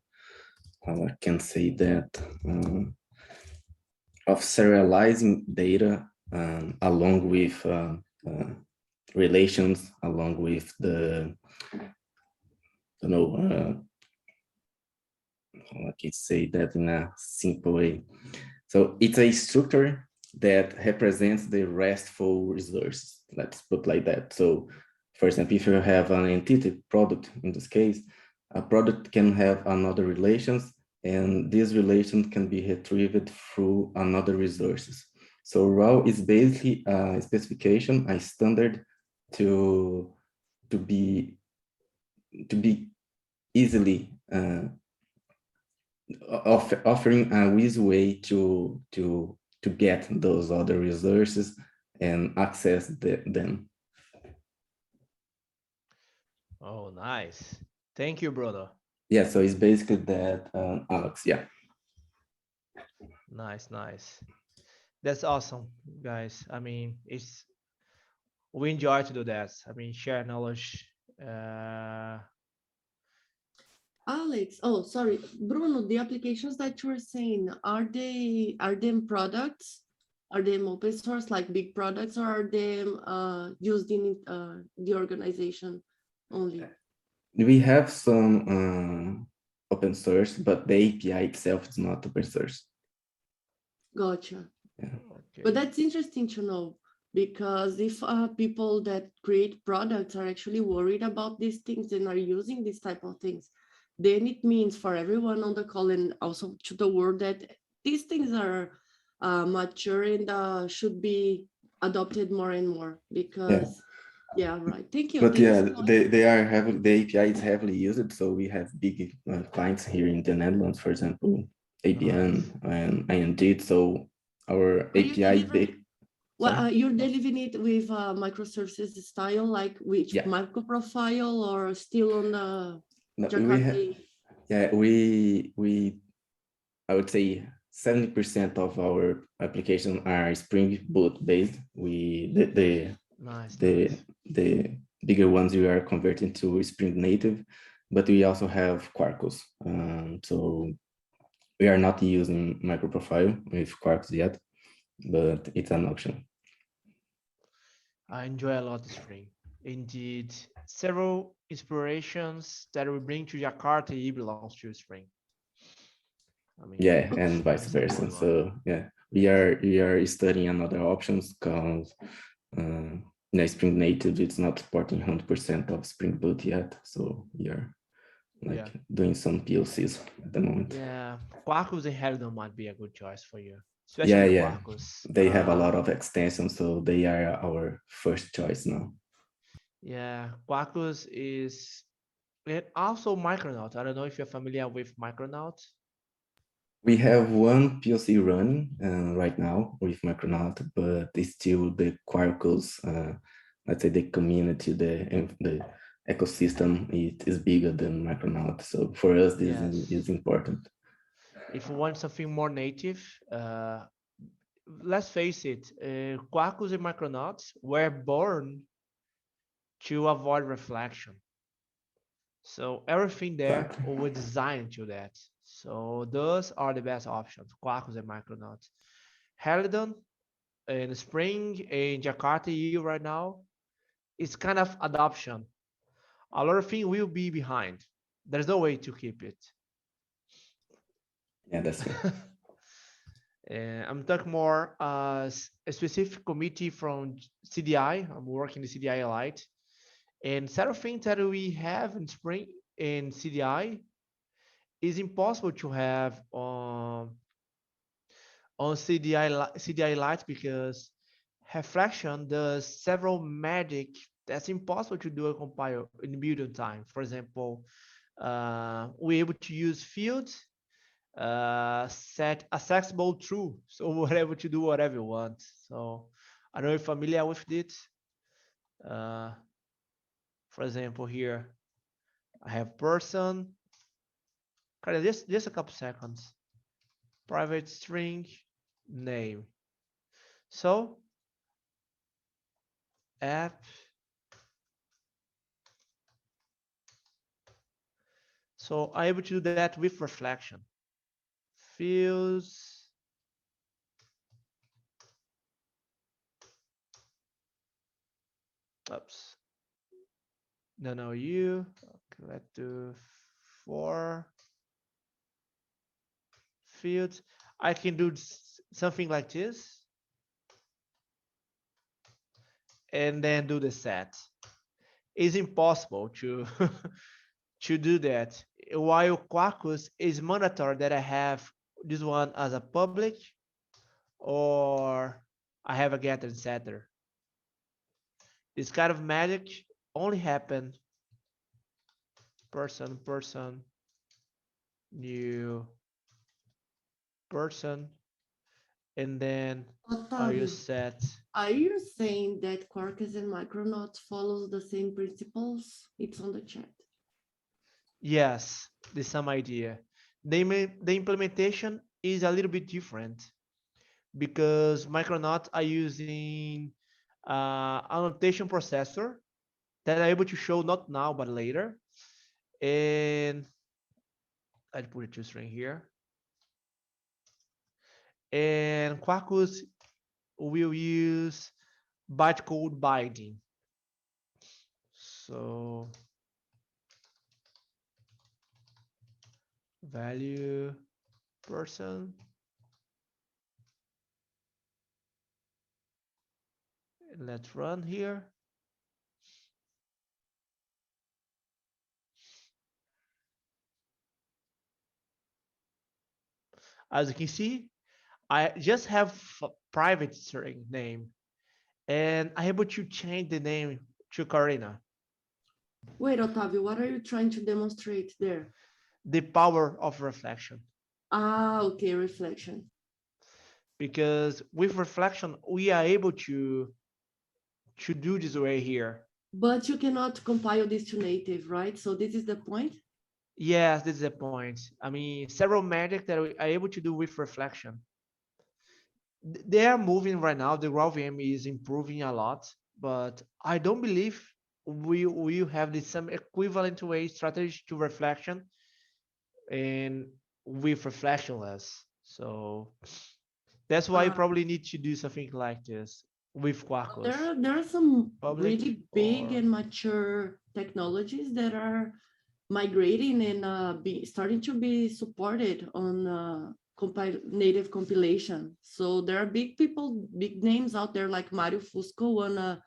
I can say that, of serializing data along with relations, along with the, how I can say that in a simple way. So it's a structure that represents the RESTful resources, let's put like that. So for example, if you have an entity product, in this case, a product can have another relations, and this relation can be retrieved through another resources. So raw is basically a specification, a standard to be easily offering a easy way to get those other resources and access them. Oh, nice. Thank you, brother. Yeah, so it's basically that, Alex. Yeah. Nice. That's awesome, guys. I mean, we enjoy to do that. I mean, share knowledge. Alex, oh, sorry, Bruno, the applications that you were saying, are them products? Are them open source, like big products, or are them used in the organization only? We have some open source, but the API itself is not open source. Gotcha. Yeah. Okay. But that's interesting to know, because if people that create products are actually worried about these things and are using these type of things, then it means for everyone on the call and also to the world that these things are mature and should be adopted more and more, because yeah, right. Thank you. But Thank you yeah, so much. the API is heavily used. So we have big clients here in the Netherlands, for example, ABN and ING. So our API, well, you're delivering it with microservices style, like which MicroProfile, or still on the Jakarta EE? Yeah, I would say 70% of our applications are Spring Boot based. The bigger ones we are converting to Spring Native, but we also have Quarkus. So we are not using MicroProfile with Quarkus yet, but it's an option. I enjoy a lot the Spring. Indeed, several inspirations that we bring to Jakarta EE belongs to Spring. I mean, yeah, and vice versa. So yeah, we are studying another options because Spring Native it's not supporting 100% of Spring Boot yet, so we are like doing some POCs at the moment. Yeah, Quarkus and Helidon might be a good choice for you, Yeah, especially yeah. Quarkus. They have a lot of extensions, so they are our first choice now. Yeah, Quarkus is, and also Micronaut. I don't know if you're familiar with Micronaut. We have one POC running right now with Micronaut, but it's still the Quarkus, let's say the community, the ecosystem, it is bigger than Micronaut. So for us, this is important. If you want something more native, let's face it, Quarkus and Micronauts were born to avoid reflection. So everything there was designed to that. So those are the best options, Quarkus and Micronauts. Helidon in Spring in Jakarta EE right now, it's kind of adoption. A lot of things will be behind. There's no way to keep it. Yeah, that's right. I'm talking more a specific committee from CDI. I'm working the CDI Elite. And set of things that we have in Spring in CDI is impossible to have on CDI Lite because reflection does several magic that's impossible to do a compile in building time. For example, we're able to use fields, set accessible true, so we're able to do whatever you want. So I don't know if you're familiar with it. For example, here I have person. Just a couple seconds. Private string name. So app. So I'm able to do that with reflection. Fields. Oops. No, you. Okay, let's do 4 fields. I can do something like this. And then do the set. It's impossible to to do that. While Quarkus is mandatory that I have this one as a public or I have a getter and setter. This kind of magic only happen person, new person, and then you set. Are you saying that Quarkus and Micronauts follows the same principles? It's on the chat. Yes, there's some idea. The implementation is a little bit different because Micronauts are using annotation processor that are able to show not now but later. And I'd put a toString here. And Quarkus will use bytecode binding. So value person. Let's run here. As you can see, I just have a private string name and I'm able to change the name to Karina. Wait, Otávio, what are you trying to demonstrate there? The power of reflection. Ah, okay, reflection. Because with reflection, we are able to do this way here. But you cannot compile this to native, right? So this is the point? Yes, this is the point. I mean, several magic that we are able to do with reflection. They are moving right now. The GraalVM is improving a lot, but I don't believe we will have some equivalent way strategy to reflection and with reflectionless. So that's why you probably need to do something like this with Quarkus. There are some Public really big or... and mature technologies that are migrating and starting to be supported on native compilation. So there are big people, big names out there like Mario Fusco, one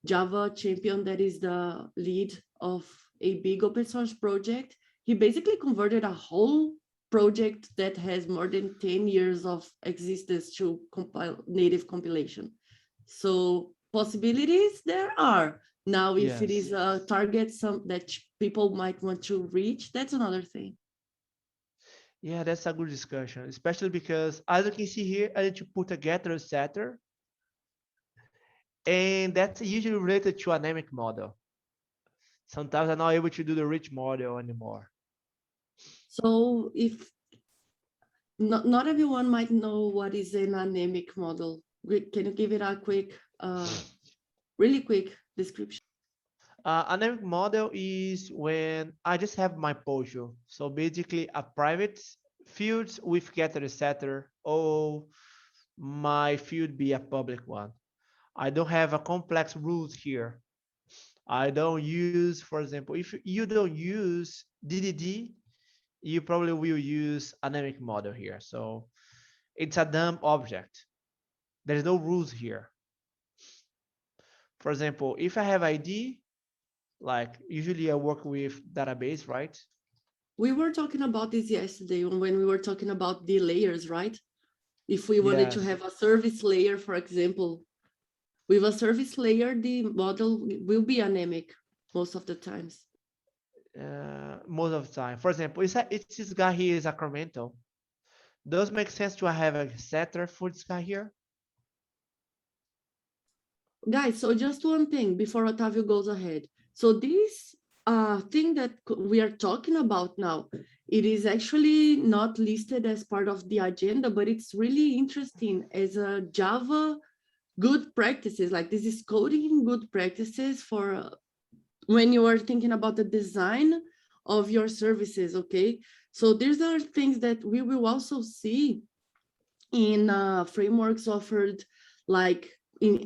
Java champion that is the lead of a big open source project. He basically converted a whole project that has more than 10 years of existence to compile native compilation. So possibilities there are. Now, if it is a target that people might want to reach, that's another thing. Yeah, that's a good discussion, especially because as you can see here, I need to put a getter setter, and that's usually related to a dynamic model. Sometimes I'm not able to do the rich model anymore. So if not everyone might know what is an anemic model. Can you give it a quick, really quick description? Dynamic model is when I just have my Pojo. So basically a private fields with getter setter, or my field be a public one. I don't have a complex rules here. I don't use, for example, if you don't use DDD, you probably will use dynamic model here. So it's a dumb object. There's no rules here. For example, if I have ID, like usually I work with database, right? We were talking about this yesterday when we were talking about the layers, right? If we wanted to have a service layer, for example, with a service layer, the model will be anemic most of the times. Most of the time. For example, it's this guy here is Sacramento. Does it make sense to have a setter for this guy here? Guys, so just one thing before Otavio goes ahead. So this thing that we are talking about now, it is actually not listed as part of the agenda, but it's really interesting as a Java good practices. Like this is coding good practices for when you are thinking about the design of your services, okay? So these are things that we will also see in frameworks offered like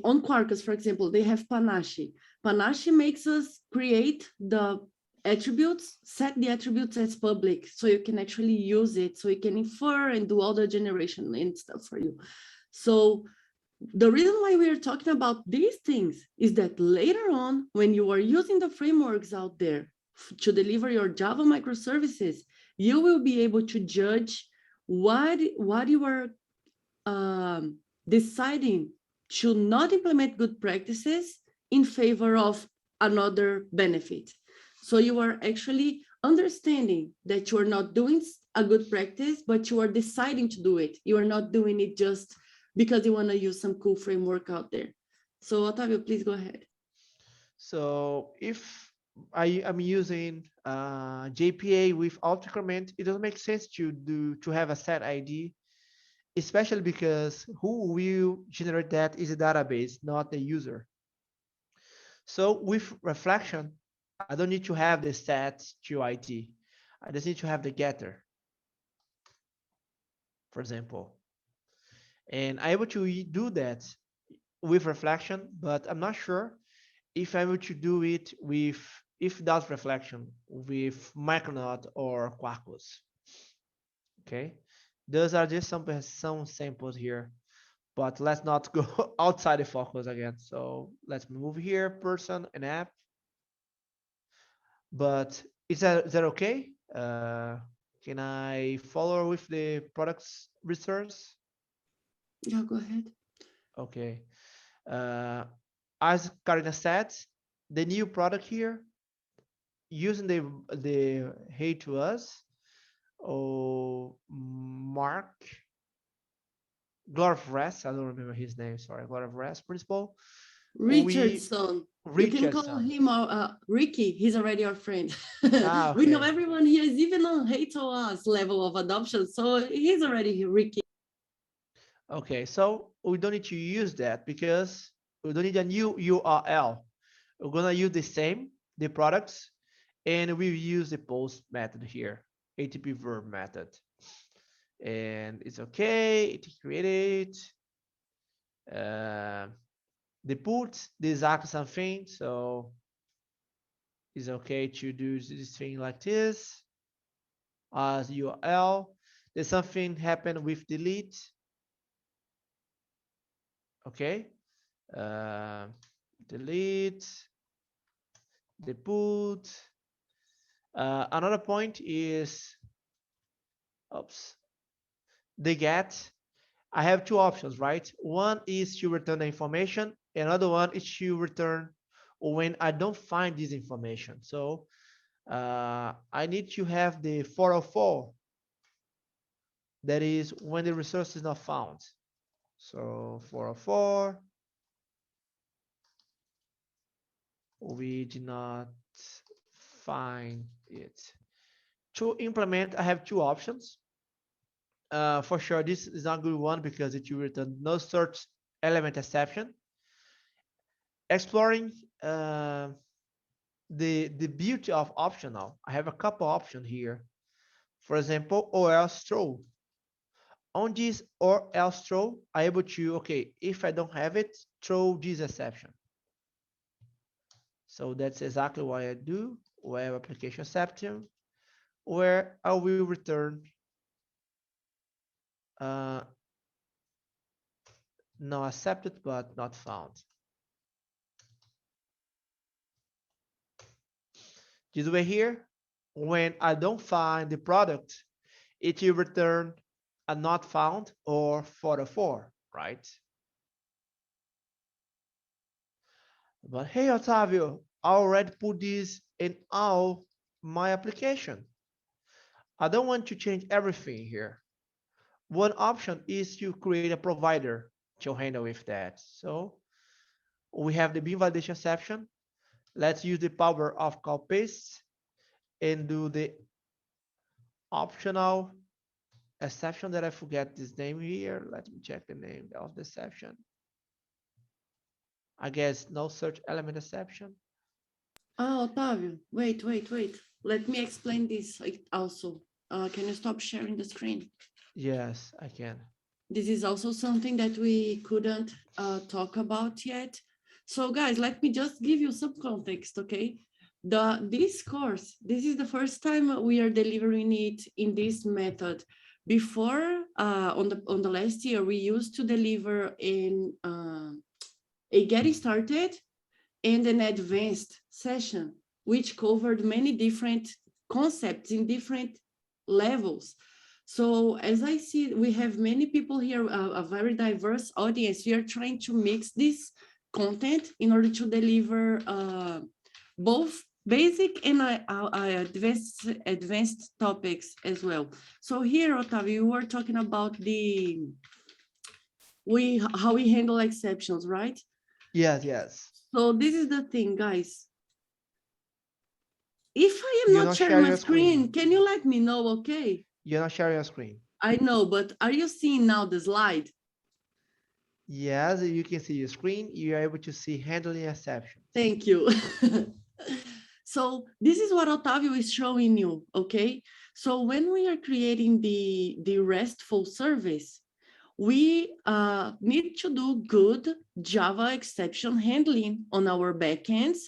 on Quarkus, for example, they have Panache. Panache makes us create the attributes, set the attributes as public, so you can actually use it, so you can infer and do all the generation and stuff for you. So the reason why we are talking about these things is that later on, when you are using the frameworks out there to deliver your Java microservices, you will be able to judge what you are deciding to not implement good practices in favor of another benefit. So you are actually understanding that you are not doing a good practice, but you are deciding to do it. You are not doing it just because you want to use some cool framework out there. So Otavio, please go ahead. So if I am using JPA with auto increment, it doesn't make sense to have a set ID, especially because who will generate that is a database, not the user. So with reflection, I don't need to have the set to ID. I just need to have the getter, for example. And I'm able to do that with reflection, but I'm not sure if I'm able to do it with, if that's reflection, with Micronaut or Quarkus. Okay, those are just some samples here, but let's not go outside the focus again. So let's move here, person and app. But is that okay? Can I follow with the products resource? Yeah, go ahead. Okay. As Karina said, the new product here, using the hey to us, or Mark GraalVM, I don't remember his name, sorry, GraalVM principal. Richardson. You can call him Ricky. He's already our friend. Okay. We know everyone here is even on HOA's level of adoption, so he's already here, Ricky. Okay, so we don't need to use that because we don't need a new URL. We're gonna use the products, and we use the post method here, ATP verb method. And it's okay, it created the put, the exact something, so it's okay to do this thing like this as URL. Did something happen with delete? Okay. Delete, the put. Another point is, oops, the get. I have two options, right? One is to return the information, another one is to return when I don't find this information. So I need to have the 404, that is when the resource is not found. So 404, we did not find it. To implement, I have two options. For sure, this is not a good one because it will return no search element exception. Exploring the beauty of optional. I have a couple options here. For example, or else throw. On this or else throw, I'm able to, okay, if I don't have it, throw this exception. So that's exactly what I do. Web application exception, where I will return not accepted but not found. This way here, when I don't find the product, it will return a not found or 404, right? But hey, Otavio, I already put this in all my application. I don't want to change everything here. One option is to create a provider to handle with that. So we have the bin validation exception. Let's use the power of call paste and do the optional exception that I forget this name here. Let me check the name of the exception. I guess no search element exception. Oh, Otávio, wait. Let me explain this also. Can you stop sharing the screen? Yes, I can. This is also something that we couldn't talk about yet. So guys, let me just give you some context, okay? This course, this is the first time we are delivering it in this method. Before, on the last year, we used to deliver in a getting started and an advanced session, which covered many different concepts in different levels. So as I see, we have many people here, a very diverse audience. We are trying to mix this content in order to deliver both basic and advanced topics as well. So here, Otávio, you were talking about how we handle exceptions, right? Yes. So this is the thing, guys. If I am You're not sharing my screen, can you let me know, okay? You're not sharing your screen. I know, but are you seeing now the slide? Yes, you can see your screen. You're able to see handling exceptions. Thank you. So this is what Otávio is showing you, okay? So when we are creating the RESTful service, we need to do good Java exception handling on our backends,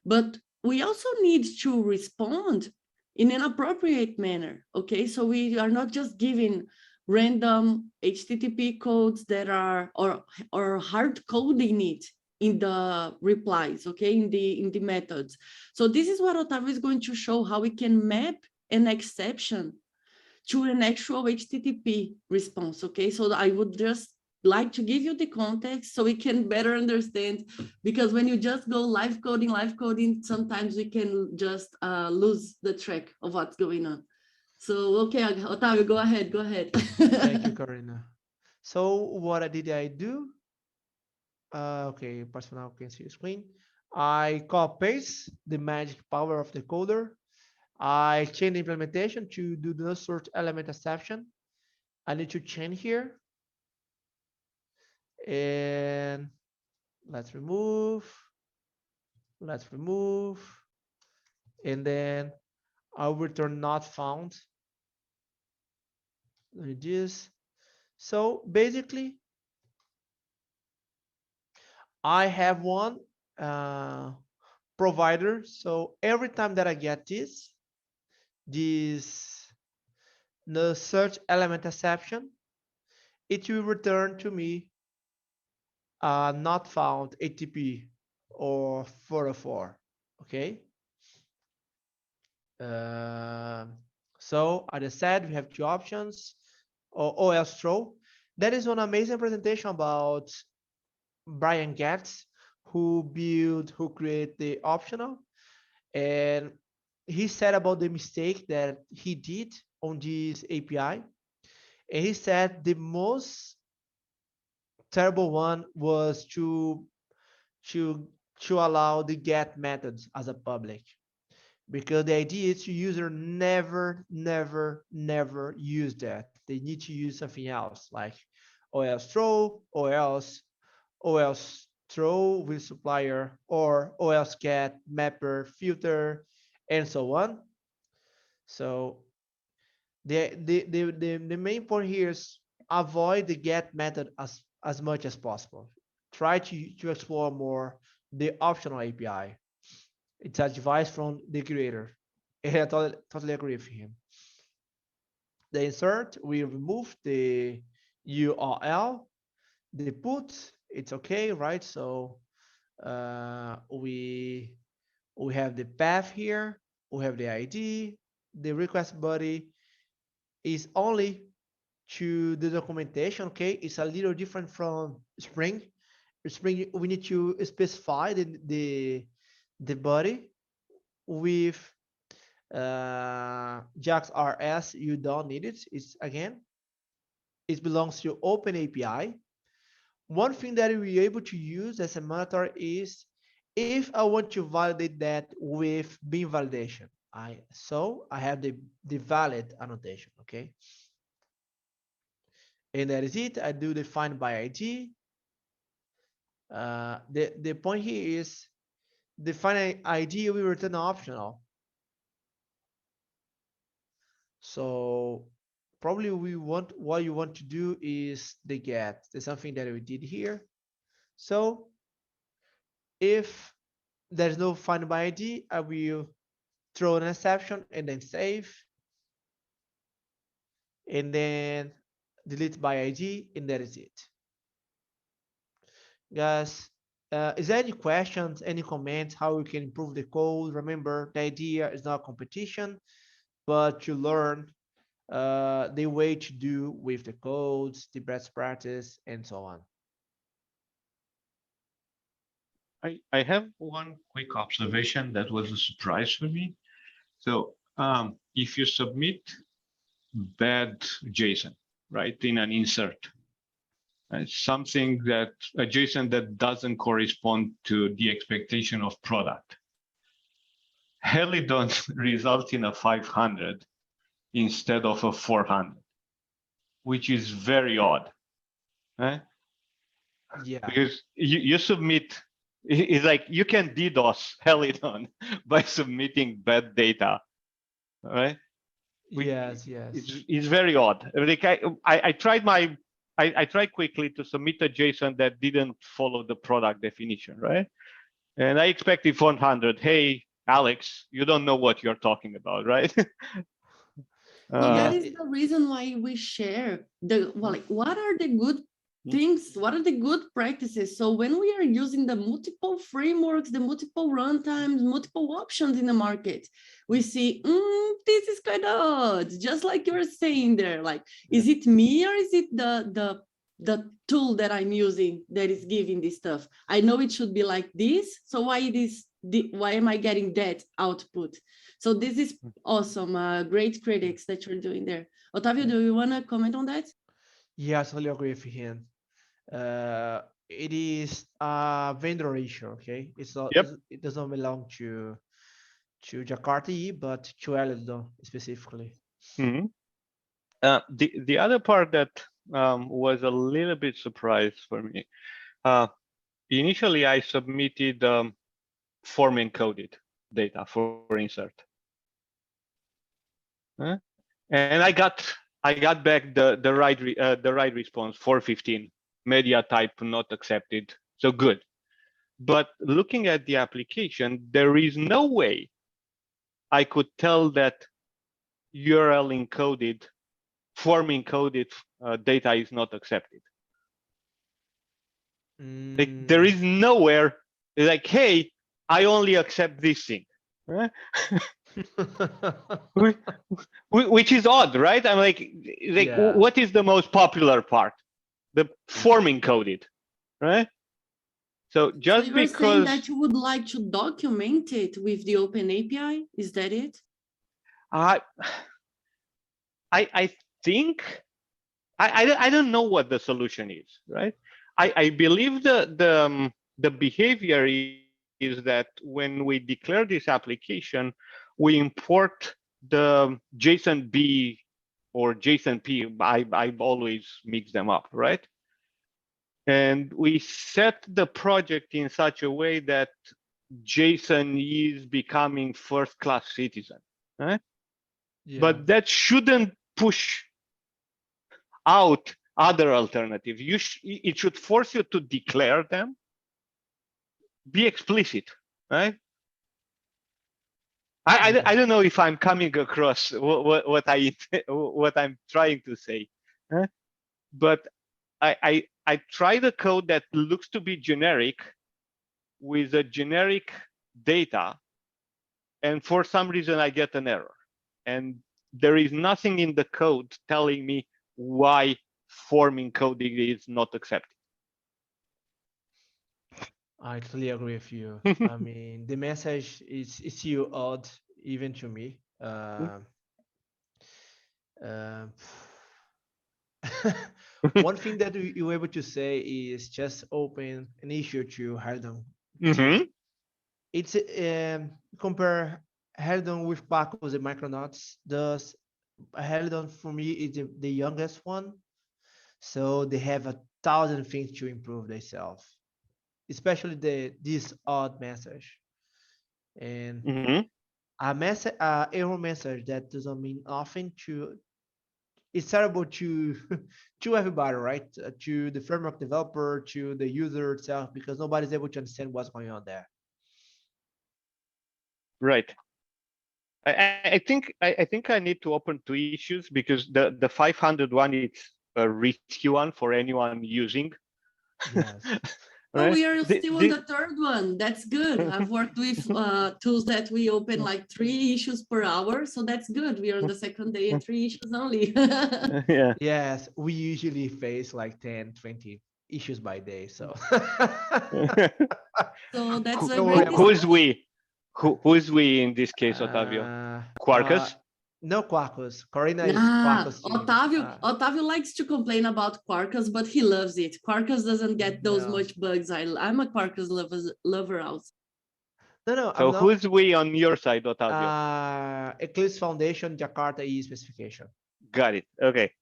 but we also need to respond in an appropriate manner, okay? So we are not just giving random HTTP codes that are, or hard coding it in the replies, okay, in the methods. So this is what Otávio is going to show, how we can map an exception to an actual HTTP response, okay? So I would just like to give you the context so we can better understand, because when you just go live coding, sometimes we can just lose the track of what's going on. So, okay, Otávio, go ahead. Thank you, Karina. So what did I do? Okay, personal can see the screen. I copy paste the magic power of the coder. I change the implementation to do the sort element exception. I need to change here. And let's remove. And then I'll return not found. Like this. So basically, I have one provider. So every time that I get this the search element exception, it will return to me not found ATP or 404. Okay. So as I said, we have two options, or OS throw. That is one amazing presentation about Brian Getz, who create the optional, and he said about the mistake that he did on this API, and he said the most terrible one was to allow the get methods as a public, because the idea is the user never use that. They need to use something else like OS throw, or else OS throw with supplier, or OS get mapper filter, and so on. So the main point here is avoid the get method as much as possible. Try to explore more the optional API. It's advice from the creator. And I totally agree with him. The insert, we remove the URL. The put, it's okay, right? So we have the path here, we have the ID, the request body is only to the documentation. Okay, it's a little different from Spring. Spring, we need to specify the body. With JAX RS, you don't need it. It's again, it belongs to Open API. One thing that we're able to use as a mandatory is if I want to validate that with bin validation. I have the valid annotation, okay? And that is it. I do the find by ID. The point here is the find ID will return optional. So probably what you want to do is the get. There's something that we did here. So if there's no find by ID, I will throw an exception and then save, and then delete by ID, and that is it. Guys, is there any questions, any comments, how we can improve the code? Remember, the idea is not competition, but to learn the way to do with the codes, the best practice, and so on. I have one quick observation that was a surprise for me. So if you submit bad JSON, right, in an insert, something that a JSON that doesn't correspond to the expectation of product, Helidon results in a 500 instead of a 400, which is very odd. Yeah. Because you submit, it's like you can DDoS Helidon by submitting bad data, right? Yes. It's very odd. Like I tried quickly to submit a JSON that didn't follow the product definition, right? And I expected 400. Hey, Alex, you don't know what you're talking about, right? No, that is the reason why we share what are the good things, what are the good practices. So when we are using the multiple frameworks, the multiple runtimes, multiple options in the market, we see, this is kind of odd, just like you were saying there, like, is it me or is it the tool that I'm using that is giving this stuff? I know it should be like this, so why am I getting that output? So this is awesome, great critics that you're doing there. Otavio, do you want to comment on that? Yes, I totally agree with him. It is a vendor issue, okay? It's not. Yep. It doesn't belong to Jakarta EE, but to Helidon specifically. Mm-hmm. The other part that was a little bit surprise for me. Initially, I submitted form encoded data for insert, and I got back the right response 415 media type not accepted. So good. But looking at the application, there is no way I could tell that URL encoded form encoded data is not accepted. Like, there is nowhere like, hey, I only accept this thing. Right? Which is odd, right? I'm like Yeah. what is the most popular part? The form encoded, right? So just So you're saying because that you would like to document it with the Open API, is that it? I think I don't know what the solution is, right? I believe the behavior is that when we declare this application, we import the JSON B or JSON P. I always mix them up, right? And we set the project in such a way that JSON is becoming first-class citizen, right? Yeah. But that shouldn't push out other alternatives. It should force you to declare them, be explicit, right? I don't know if I'm coming across what I'm trying to say, huh? But I try the code that looks to be generic with a generic data, and for some reason I get an error, and there is nothing in the code telling me why form encoding is not accepted. I totally agree with you. I mean, the message is still odd, even to me. One thing that you were able to say is just open an issue to Helidon. It's compare Helidon with Quarkus and Micronauts. Thus, Helidon for me is the youngest one, so they have 1,000 things to improve themselves, especially this odd message and a message, error message that doesn't mean nothing to. It's terrible to to everybody, right? To the framework developer, to the user itself, because nobody's able to understand what's going on there. Right. I think I need to open 2 issues because the 500 one is a risky one for anyone using. Yes. Oh, Right? we are still on the third one. That's good. I've worked with tools that we open like 3 issues per hour. So that's good. We are on the second day and 3 issues only. Yeah. Yes, we usually face like 10, 20 issues by day. So, So that's a Don't great worry Who is discussion. we? Who is we in this case, Otavio? Quarkus? No Quarkus. Corina is Quarkus team. Otavio likes to complain about Quarkus, but he loves it. Quarkus doesn't get those No. much bugs. I'm a Quarkus lover also. No, So I'm who not. is we on your side, Otavio? Eclipse Foundation, Jakarta EE specification. Got it. Okay.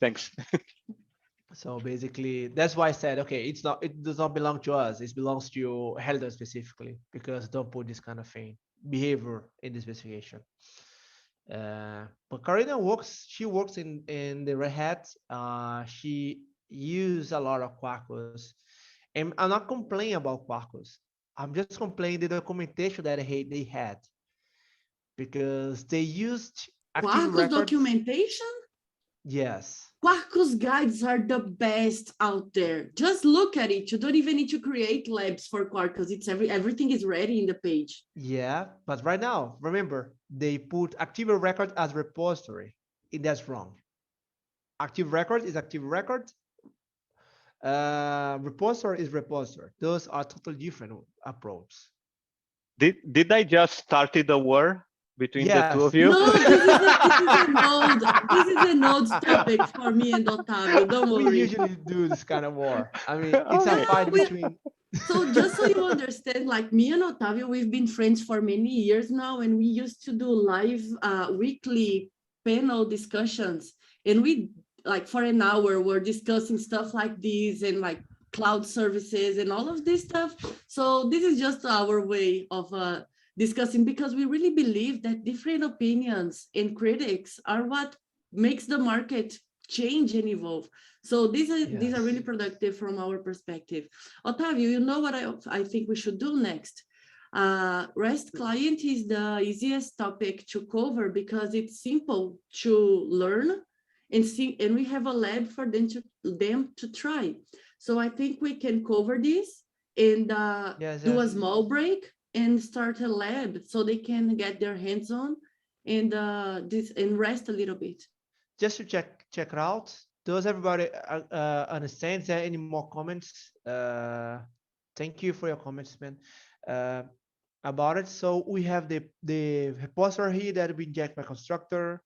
Thanks. So basically, that's why I said, okay, it does not belong to us. It belongs to Helidon specifically, because don't put this kind of thing, behavior in the specification. But Karina she works in the Red Hat. She used a lot of Quarkus. And I'm not complaining about Quarkus. I'm just complaining the documentation that they had. Because they used active Quarkus records. documentation? Yes. Quarkus guides are the best out there. Just look at it. You don't even need to create labs for Quarkus. It's everything is ready in the page. Yeah, but right now, remember, they put active record as repository. That's wrong. Active record is active record. Repository is repository. Those are totally different approaches. Did I just started a war between the 2 of you? No, this is a node topic for me and Otavio. Don't worry. We usually do this kind of war. I mean, it's a fight between. So just so you understand, like me and Otavio, we've been friends for many years now, and we used to do live weekly panel discussions, and we like for an hour we're discussing stuff like this and like cloud services and all of this stuff. So this is just our way of discussing, because we really believe that different opinions and critics are what makes the market change and evolve. So these are really productive from our perspective. Otavio, you know what I think we should do next? REST client is the easiest topic to cover because it's simple to learn and see, and we have a lab for them to try. So I think we can cover this and Yes, do a yes. small break and start a lab so they can get their hands on and rest a little bit. Just to check it out. Does everybody understand? Is there any more comments? Thank you for your comments, man. About it. So we have the repository here that we inject by constructor.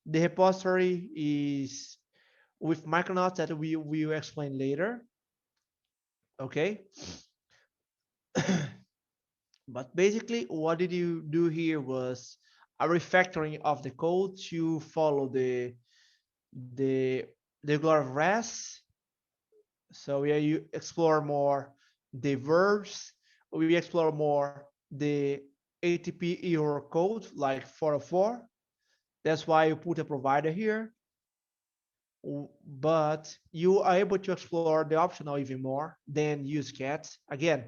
The repository is with Micronauts that we will explain later. Okay. But basically, what did you do here was a refactoring of the code to follow the regular REST. So you explore more the verbs. We explore more the ATP error code like 404. That's why you put a provider here. But you are able to explore the optional even more than use get. Again,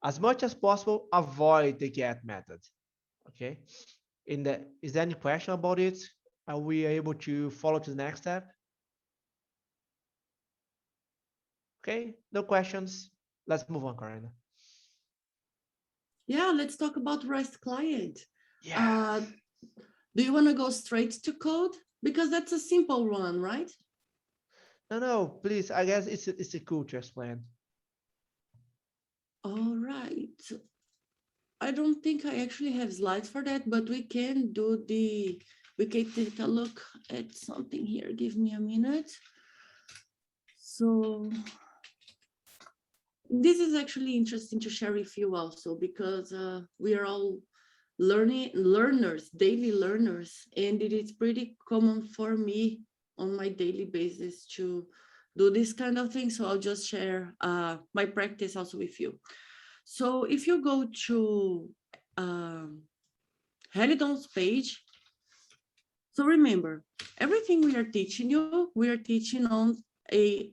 as much as possible, avoid the get method. Okay. Is there any question about it? Are we able to follow to the next step? Okay, no questions. Let's move on, Karina. Yeah, let's talk about REST client. Yeah. Do you want to go straight to code? Because that's a simple one, right? No, please. I guess it's a cool to explain. All right. I don't think I actually have slides for that, but we can take a look at something here. Give me a minute. So this is actually interesting to share with you also, because we are all daily learners, and it is pretty common for me on my daily basis to do this kind of thing. So I'll just share my practice also with you. So if you go to Helidon's page, so remember, everything we are teaching you, we are teaching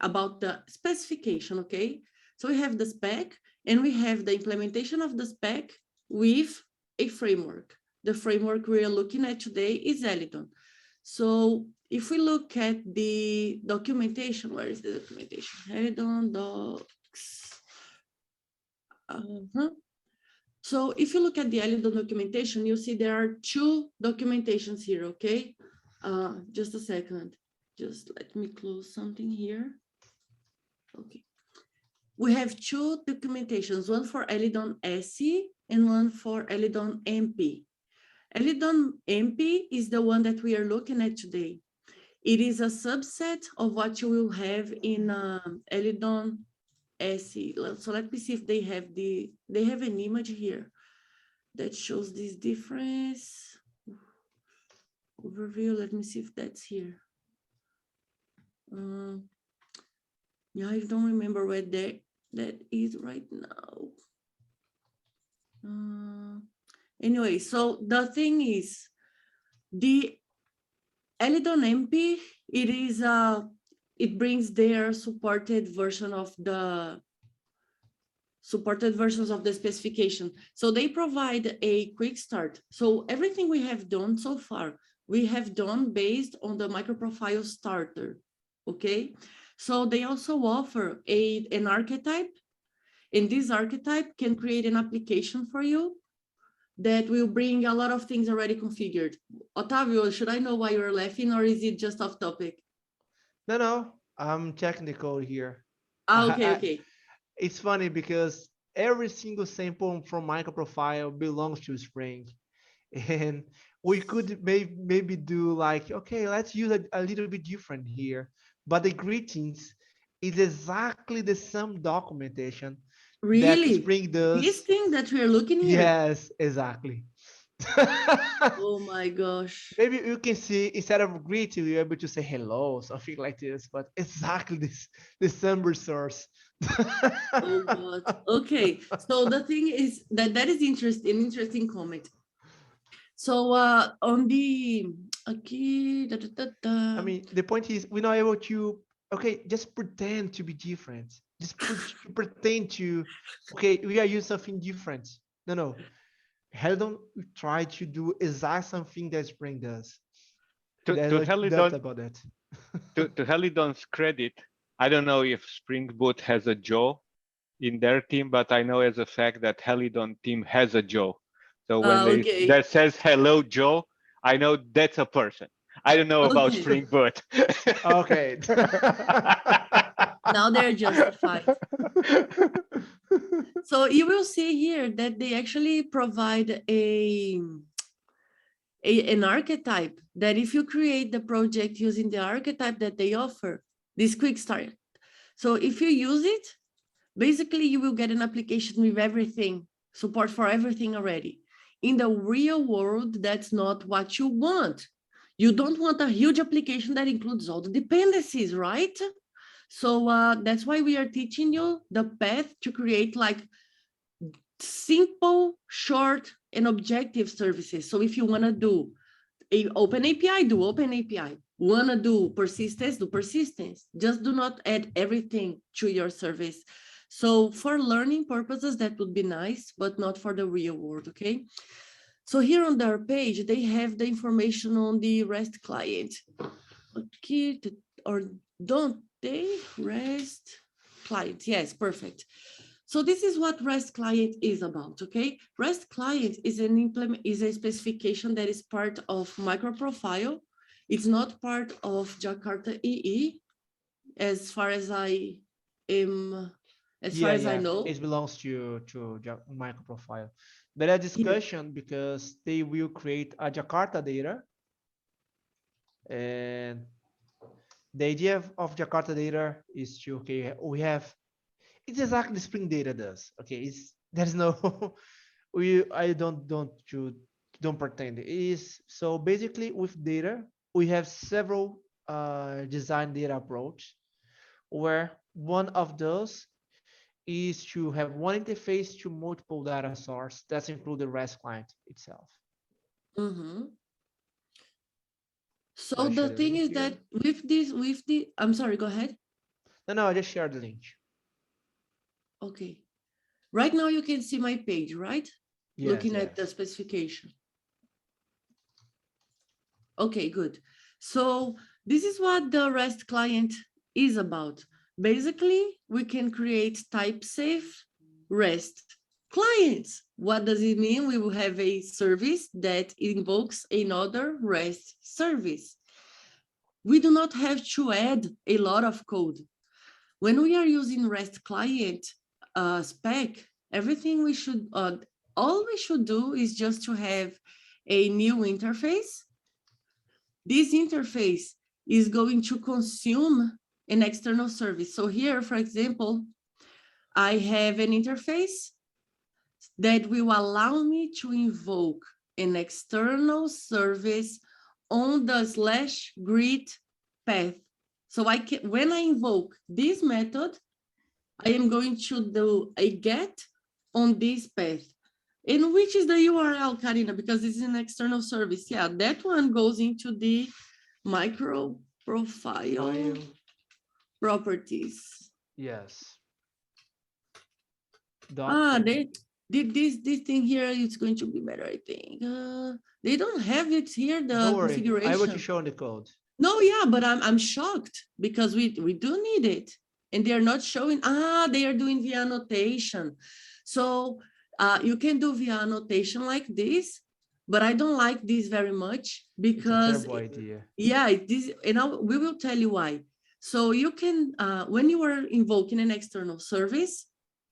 about the specification, okay? So we have the spec, and we have the implementation of the spec with a framework. The framework we are looking at today is Helidon. So if we look at the documentation, where is the documentation? Helidon docs. So if you look at the Helidon documentation, you'll see there are two documentations here, okay? Just a second. Just let me close something here. Okay. We have two documentations, one for Helidon SE and one for Helidon MP. Helidon MP is the one that we are looking at today. It is a subset of what you will have in Helidon SE. So let me see if they have an image here that shows this difference. Overview, let me see if that's here. Yeah, I don't remember where that is right now. Anyway, so the thing is, the Helidon MP, it brings their supported versions of the specification. So they provide a quick start. So everything we have done so far, we have done based on the microprofile starter, okay? So they also offer an archetype, and this archetype can create an application for you that will bring a lot of things already configured. Otavio, should I know why you're laughing, or is it just off topic? No, I'm checking the code here. Okay. It's funny because every single sample from microprofile belongs to Spring. And we could maybe do like, okay, let's use a little bit different here. But the greetings is exactly the same documentation that Really? Spring does. This thing that we're looking here? Yes, exactly. Oh my gosh. Maybe you can see, instead of greeting, you're able to say hello, something like this, but exactly the same resource. Oh God. Okay. So the thing is that is interesting comment. So on the okay, I mean, the point is we're not able to, okay, just pretend to be different. Just pretend to, okay, we are using something different. No. Helidon try to do exact something that Spring does. To There's no doubt Helidon, about that. to Helidon's credit, I don't know if Spring Boot has a Joe in their team, but I know as a fact that Helidon team has a Joe. So when Okay. that says hello Joe, I know that's a person. I don't know about Okay. Spring Boot. Okay. Now they're justified. So you will see here that they actually provide an archetype that if you create the project using the archetype that they offer, this quick start. So if you use it, basically you will get an application with everything, support for everything already. In the real world, that's not what you want. You don't want a huge application that includes all the dependencies, right? So that's why we are teaching you the path to create like simple, short, and objective services. So if you want to do an open API, do open API. Want to do persistence, do persistence. Just do not add everything to your service. So for learning purposes, that would be nice, but not for the real world, okay? So here on their page, they have the information on the REST client. Okay, or don't they? REST client, yes, perfect. So this is what REST client is about, okay? REST client is a specification that is part of MicroProfile. It's not part of Jakarta EE, as far as I am, as far as I know. It belongs to MicroProfile. There are discussion because they will create a Jakarta data, and the idea of Jakarta data is to, okay, we have, it's exactly Spring Data does. Okay, there's no I don't pretend it is. So basically with data, we have several design data approach, where one of those is to have one interface to multiple data source. That's include the REST client itself. So the thing is that I'm sorry, go ahead. No, I just shared the link. Okay. Right now you can see my page, right? Yes, Looking at the specification. Okay, good. So this is what the REST client is about. Basically, we can create type-safe REST clients. What does it mean? We will have a service that invokes another REST service. We do not have to add a lot of code. When we are using REST client spec, everything we should, all we should do is just to have a new interface. This interface is going to consume an external service. So here, for example, I have an interface that will allow me to invoke an external service on the /greet path. So I can, when I invoke this method, I am going to do a get on this path. And which is the URL, Karina? Because this is an external service. Yeah, that one goes into the MicroProfile properties. Yes. They did this thing here. It's going to be better, I think. They don't have it here, the configuration. I want to show the code. No, yeah, but I'm shocked because we do need it. And they're not showing, they are doing via annotation. So you can do via annotation like this, but I don't like this very much because, it's a terrible idea. Yeah, we will tell you why. So you can, when you are invoking an external service,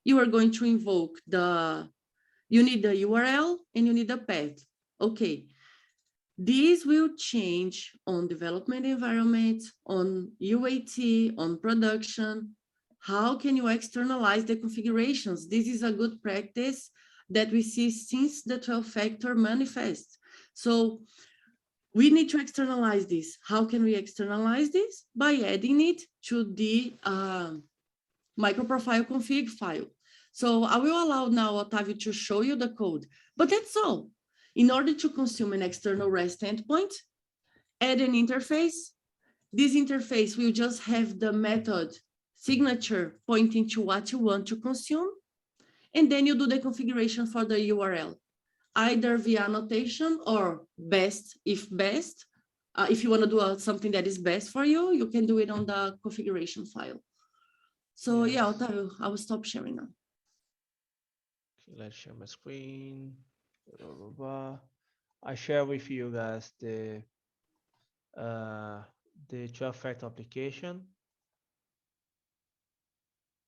you are going to invoke you need the URL and you need the path. Okay. These will change on development environment, on UAT, on production. How can you externalize the configurations? This is a good practice that we see since the 12-factor manifest. So we need to externalize this. How can we externalize this? By adding it to the MicroProfile config file. So I will allow now Otávio to show you the code, but that's all. In order to consume an external REST endpoint, add an interface. This interface will just have the method signature pointing to what you want to consume. And then you do the configuration for the URL, either via annotation or best, if best, if you want to do something that is best for you, you can do it on the configuration file. So yeah, Yes. Otávio, I will stop sharing now. Okay, let's share my screen. Blah, blah, blah. I share with you guys the 12-factor application.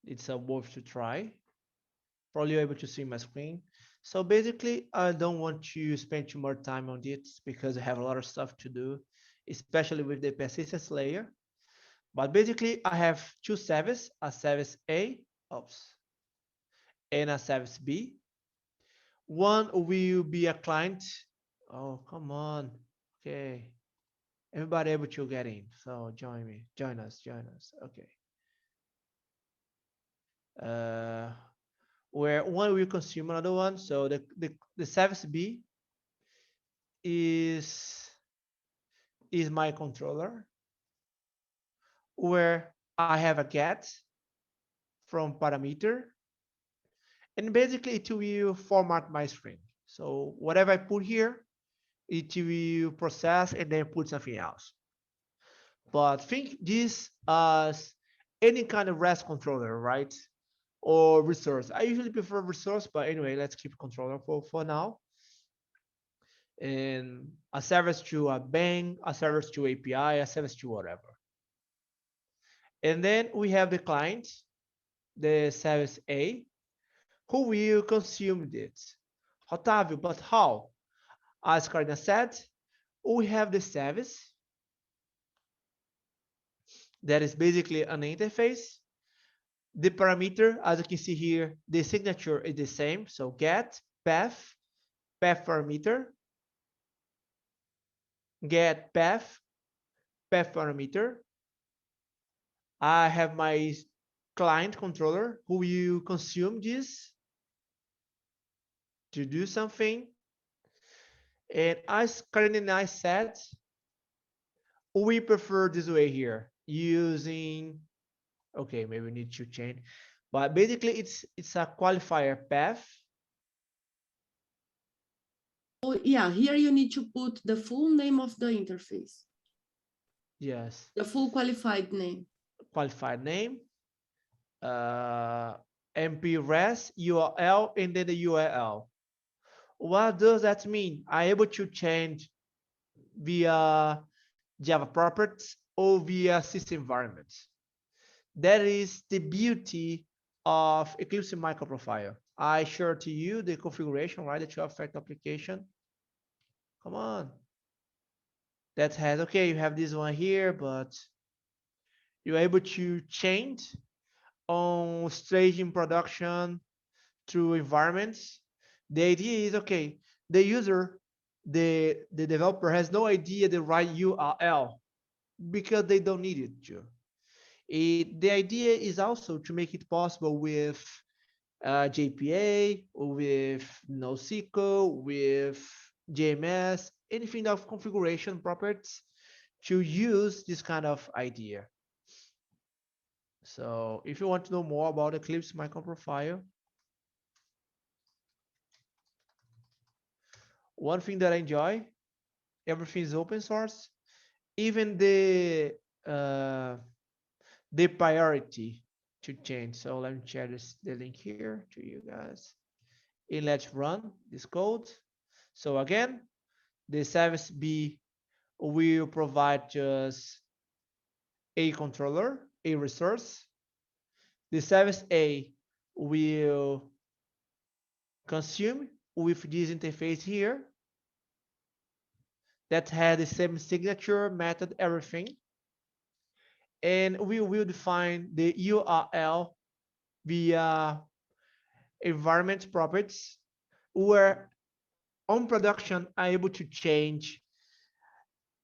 It's a worth to try. Probably you're able to see my screen. So basically, I don't want to spend too much time on this because I have a lot of stuff to do, especially with the persistence layer. But basically, I have two services, a service A, and a service B. One will be a client. Oh, come on. Okay. Everybody able to get in. So join me. Join us. Okay. Where one will consume another one. So the service B is my controller, where I have a get from parameter, and basically it will format my string. So whatever I put here, it will process and then put something else. But think this as any kind of REST controller, right? Or resource. I usually prefer resource, but anyway, let's keep controller for now. And a service to a bank, a service to API, a service to whatever. And then we have the client, the service A, who will consume this. Otávio, but how? As Karina said, we have the service that is basically an interface. The parameter, as you can see here, the signature is the same. So get path parameter, get path parameter. I have my client controller who will consume this to do something. And as Karin and I said, we prefer this way here using, okay, maybe we need to change, but basically it's a qualifier path. Oh yeah, here you need to put the full name of the interface. Yes. The full qualified name. Qualified name, MP res URL, and then the URL. What does that mean? I'm able to change via Java properties or via system environments. That is the beauty of Eclipse MicroProfile. I share to you the configuration, right? The 12-factor application. Come on. That has, okay, you have this one here, but you're able to change on staging production through environments. The idea is, okay, the user, the developer has no idea the right URL because they don't need it to. The idea is also to make it possible with JPA, with NoSQL, with JMS, anything of configuration properties to use this kind of idea. So if you want to know more about Eclipse MicroProfile, one thing that I enjoy, everything is open source, even the priority to change. So let me share the link here to you guys. And let's run this code. So again, the service B will provide just a controller, a resource. The service A will consume with this interface here that has the same signature, method, everything. And we will define the URL via environment properties, where on production I'm able to change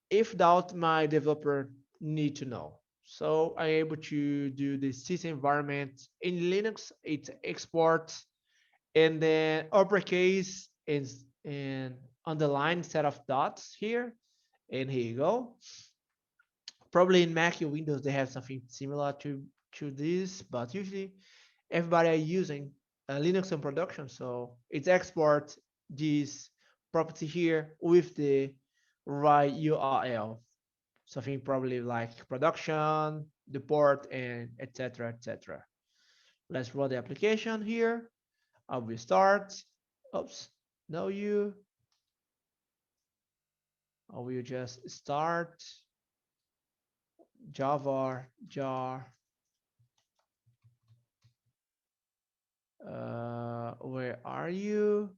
if doubt my developer need to know. So I'm able to do the system environment in Linux. It's export and then uppercase and underline set of dots here. And here you go. Probably in Mac or Windows they have something similar to this, but usually everybody are using Linux in production, so it's export this property here with the right URL. something probably like production, the port, and etc. etc. Let's run the application here. I will start. Oops, no you. I will just start Java jar. Where are you?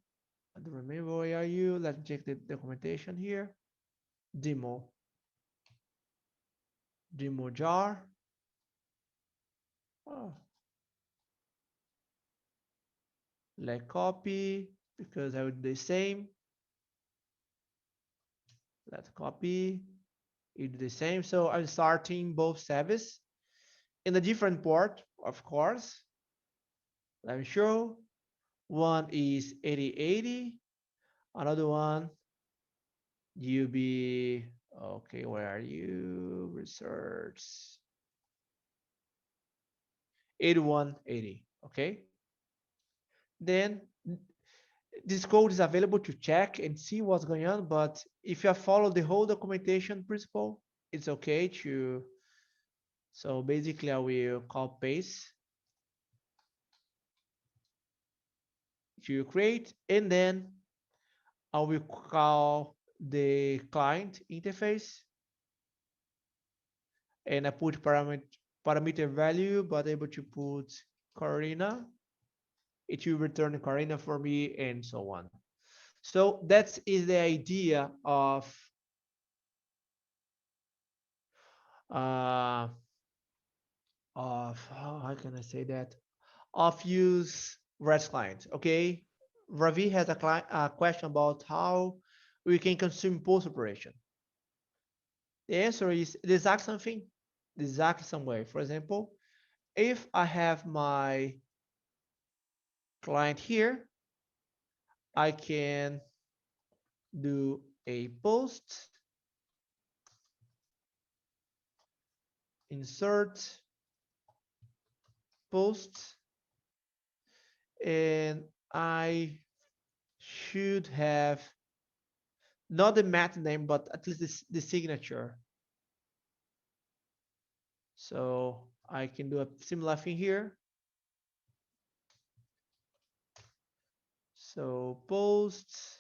I don't remember where are you. Let's check the documentation here. Demo jar. Oh. Let copy because I would do the same. Let's copy. You do the same. So I'm starting both services in a different port, of course. Let me show. One is 8080. Another one, UB. Okay, where are you? Research. 8180. Okay. Then this code is available to check and see what's going on. But if you follow the whole documentation principle, it's okay to. So basically, I will copy paste to create, and then I will call the client interface, and I put parameter value, but able to put Karina. It will return Karina for me, and so on. So that is the idea of how can I say that? Of use REST client. Okay, Ravi has a question about how we can consume post operation. The answer is the exact same thing, the exact same way. For example, if I have my client here, I can do a post, insert post, and I should have not the method name, but at least the signature. So I can do a similar thing here. So post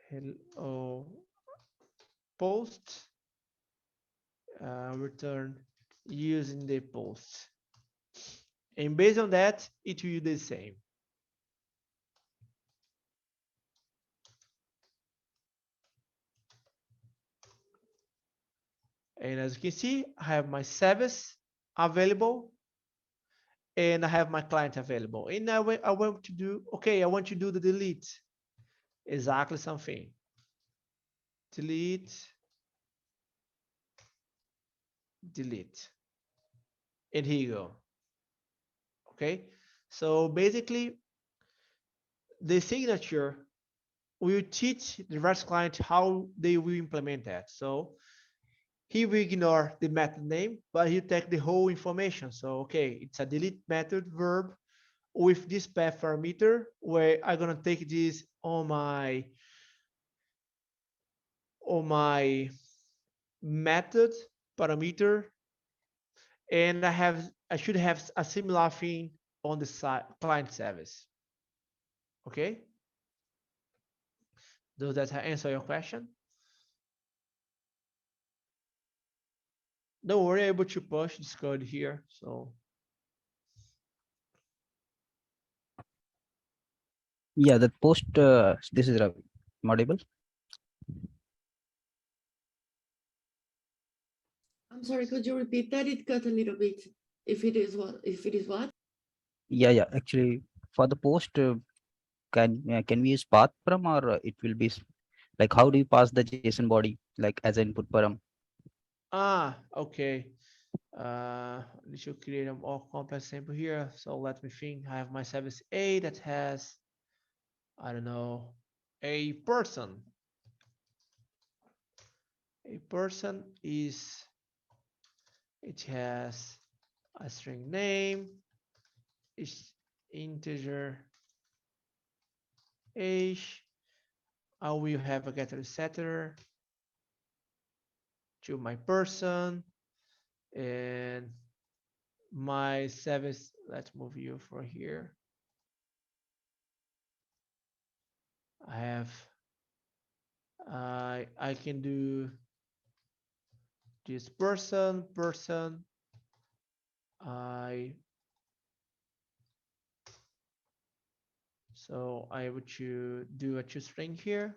hello post return using the post, and based on that it will do the same. And as you can see, I have my service available and I have my client available. And I want to do, okay, I want to do the delete. Exactly something. Delete. And here you go. Okay. So basically, the signature will teach the REST client how they will implement that. So he will ignore the method name, but he'll take the whole information. So, okay, it's a delete method verb with this path parameter where I'm gonna take this on my method parameter, and I should have a similar thing on the client service. Okay. Does that answer your question? Don't worry, I'm able to push this code here. So yeah, that post, this is Ravi. Audible? I'm sorry, could you repeat that? It cut a little bit. If it is what? Yeah. Actually, for the post, can we use path param, or it will be like, how do you pass the JSON body like as an input param? Okay. We should create a more complex sample here. So let me think. I have my service A that has, I don't know, a person. A person is, it has a string name, is integer age. I will have a getter setter to my person and my service. Let's move you for here. I have I can do this person. So I would do a toString here.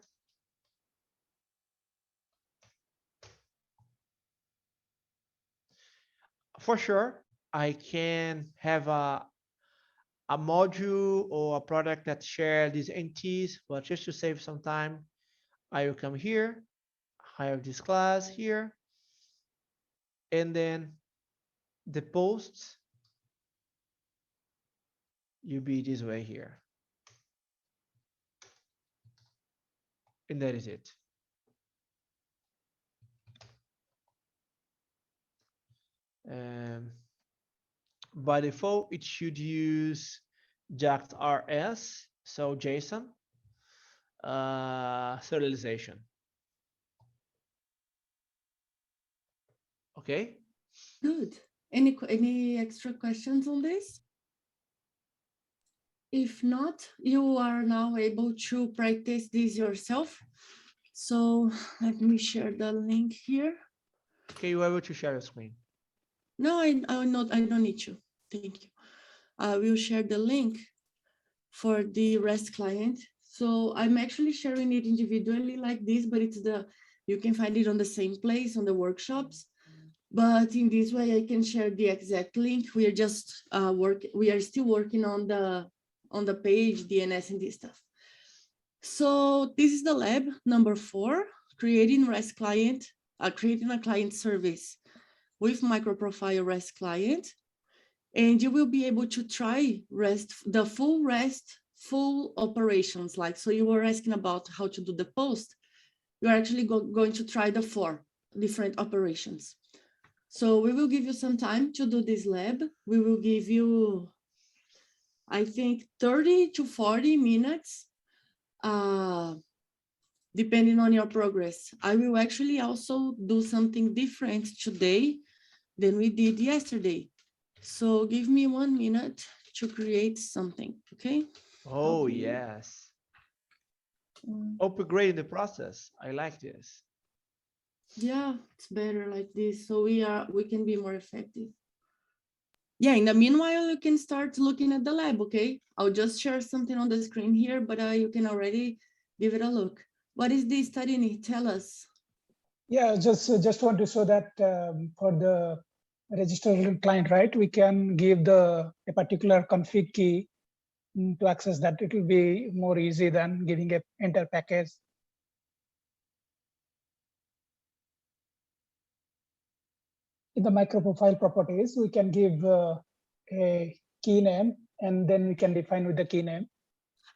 For sure, I can have a module or a product that share these entities, but just to save some time, I will come here, hire this class here, and then the posts will be this way here. And that is it. By default, it should use JAX-RS, so JSON serialization. Okay. Good. Any extra questions on this? If not, you are now able to practice this yourself. So let me share the link here. Okay, you are able to share your screen. No, I don't need to. Thank you. I will share the link for the REST client. So I'm actually sharing it individually like this, but you can find it on the same place on the workshops. But in this way, I can share the exact link. We are just we are still working on the page, DNS and this stuff. So this is the lab number 4, creating REST client, creating a client service with MicroProfile REST client. And you will be able to try the full operations. Like, so you were asking about how to do the post. You're actually going to try the 4 different operations. So we will give you some time to do this lab. We will give you, I think, 30 to 40 minutes, depending on your progress. I will actually also do something different today than we did yesterday. So give me 1 minute to create something, okay? Oh, yes. Upgrade the process. I like this. Yeah, it's better like this. So we can be more effective. Yeah, in the meanwhile, you can start looking at the lab, okay? I'll just share something on the screen here, but you can already give it a look. What is this study need? Tell us. Yeah, just want to show that for the registered client, right? We can give a particular config key to access that. It will be more easy than giving a enter package. In the microprofile properties, we can give a key name, and then we can define with the key name.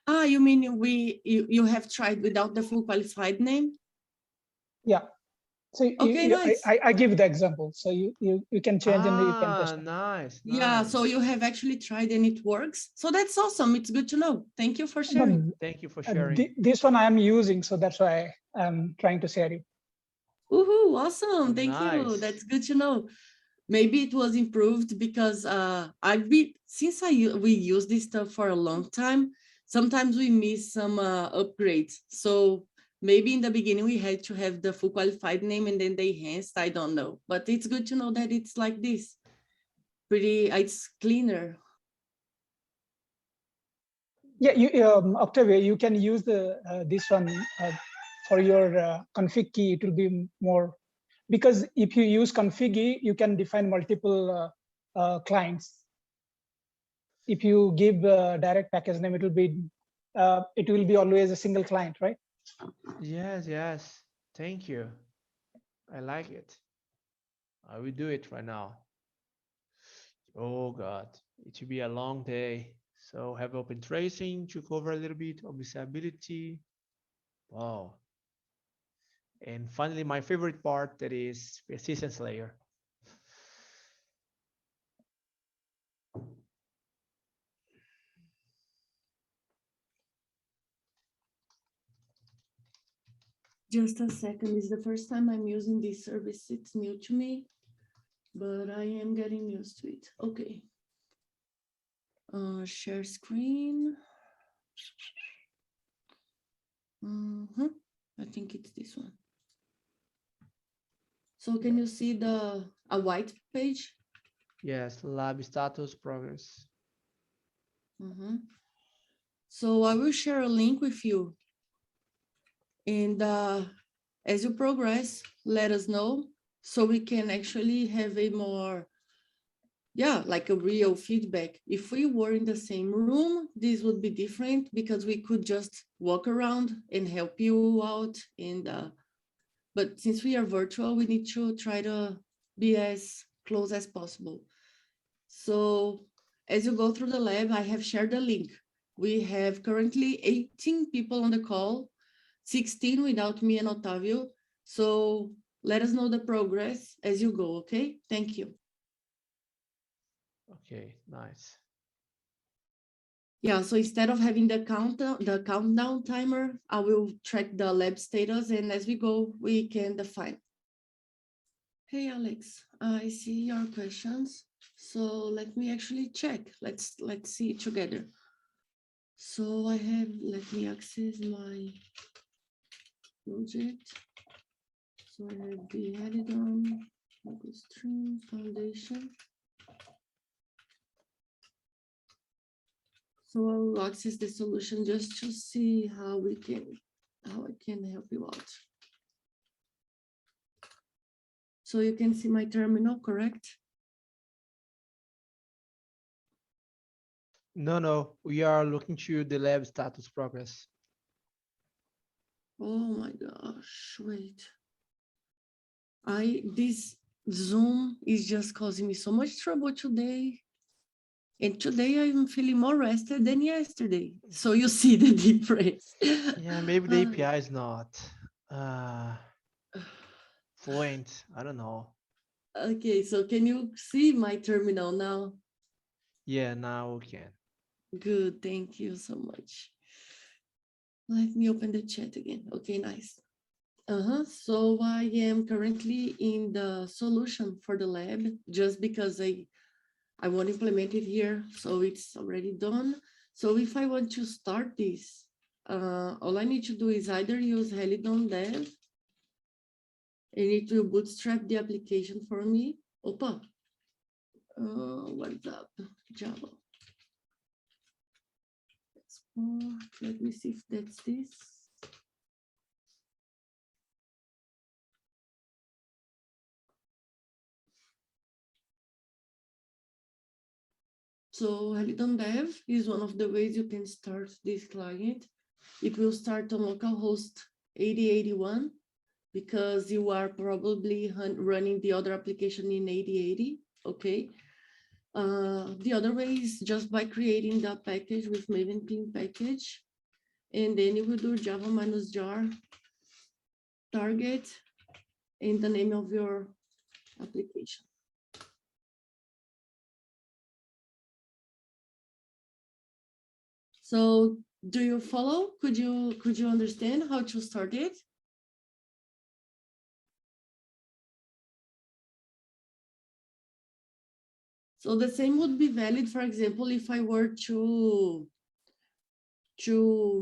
Ah, you mean you have tried without the full qualified name? Yeah. So okay, nice. I give the example. So you can change and you can test. Nice. Yeah, so you have actually tried and it works. So that's awesome. It's good to know. Thank you for sharing. Thank you for sharing. This one I am using, so that's why I'm trying to share it. Woohoo, awesome. Thank you. Nice. That's good to know. Maybe it was improved because we use this stuff for a long time, sometimes we miss some upgrades. So maybe in the beginning we had to have the full qualified name and then they enhanced, I don't know. But it's good to know that it's like this. It's cleaner. Yeah, Octavia, you can use this one for your config key. It will be more, because if you use config key, you can define multiple clients. If you give direct package name, it will be always a single client, right? Yes. Thank you. I like it. I will do it right now. Oh God, it will be a long day. So have open tracing to cover a little bit, observability. Wow. And finally, my favorite part, that is persistence layer. Just a second. It's the first time I'm using this service. It's new to me, but I am getting used to it. Okay. Share screen. I think it's this one. So can you see a white page? Yes, lab status progress. So I will share a link with you. And as you progress, let us know so we can actually have a more, like a real feedback. If we were in the same room, this would be different because we could just walk around and help you out. And but since we are virtual, we need to try to be as close as possible. So as you go through the lab, I have shared the link. We have currently 18 people on the call, 16 without me and Otavio. So let us know the progress as you go, okay? Thank you. Okay, nice. Yeah, so instead of having the countdown timer, I will track the lab status, and as we go, we can define. Hey, Alex, I see your questions. So let me actually check. Let's see it together. So let me access my project. So I have the Helidon, Stream Foundation. So I will access the solution just to see how I can help you out. So you can see my terminal, correct? No, we are looking to the lab status progress. Oh my gosh, wait. This Zoom is just causing me so much trouble today. And today I'm feeling more rested than yesterday. So you see the difference. Yeah, maybe the API is not fluent. I don't know. Okay, so can you see my terminal now? Yeah, now we can. Good, thank you so much. Let me open the chat again. Okay, nice. So I am currently in the solution for the lab just because I want to implement it here, so it's already done. So if I want to start this, all I need to do is either use Helidon Dev, and it will bootstrap the application for me. Opa, what's up, Java? Let me see if that's this. So Helidon Dev is one of the ways you can start this client. It will start on localhost 8081 because you are probably running the other application in 8080, okay? The other way is just by creating that package with Maven pin package, and then you will do java -jar target and the name of your application. So do you follow? Could you understand how to start it? So the same would be valid, for example, if I were to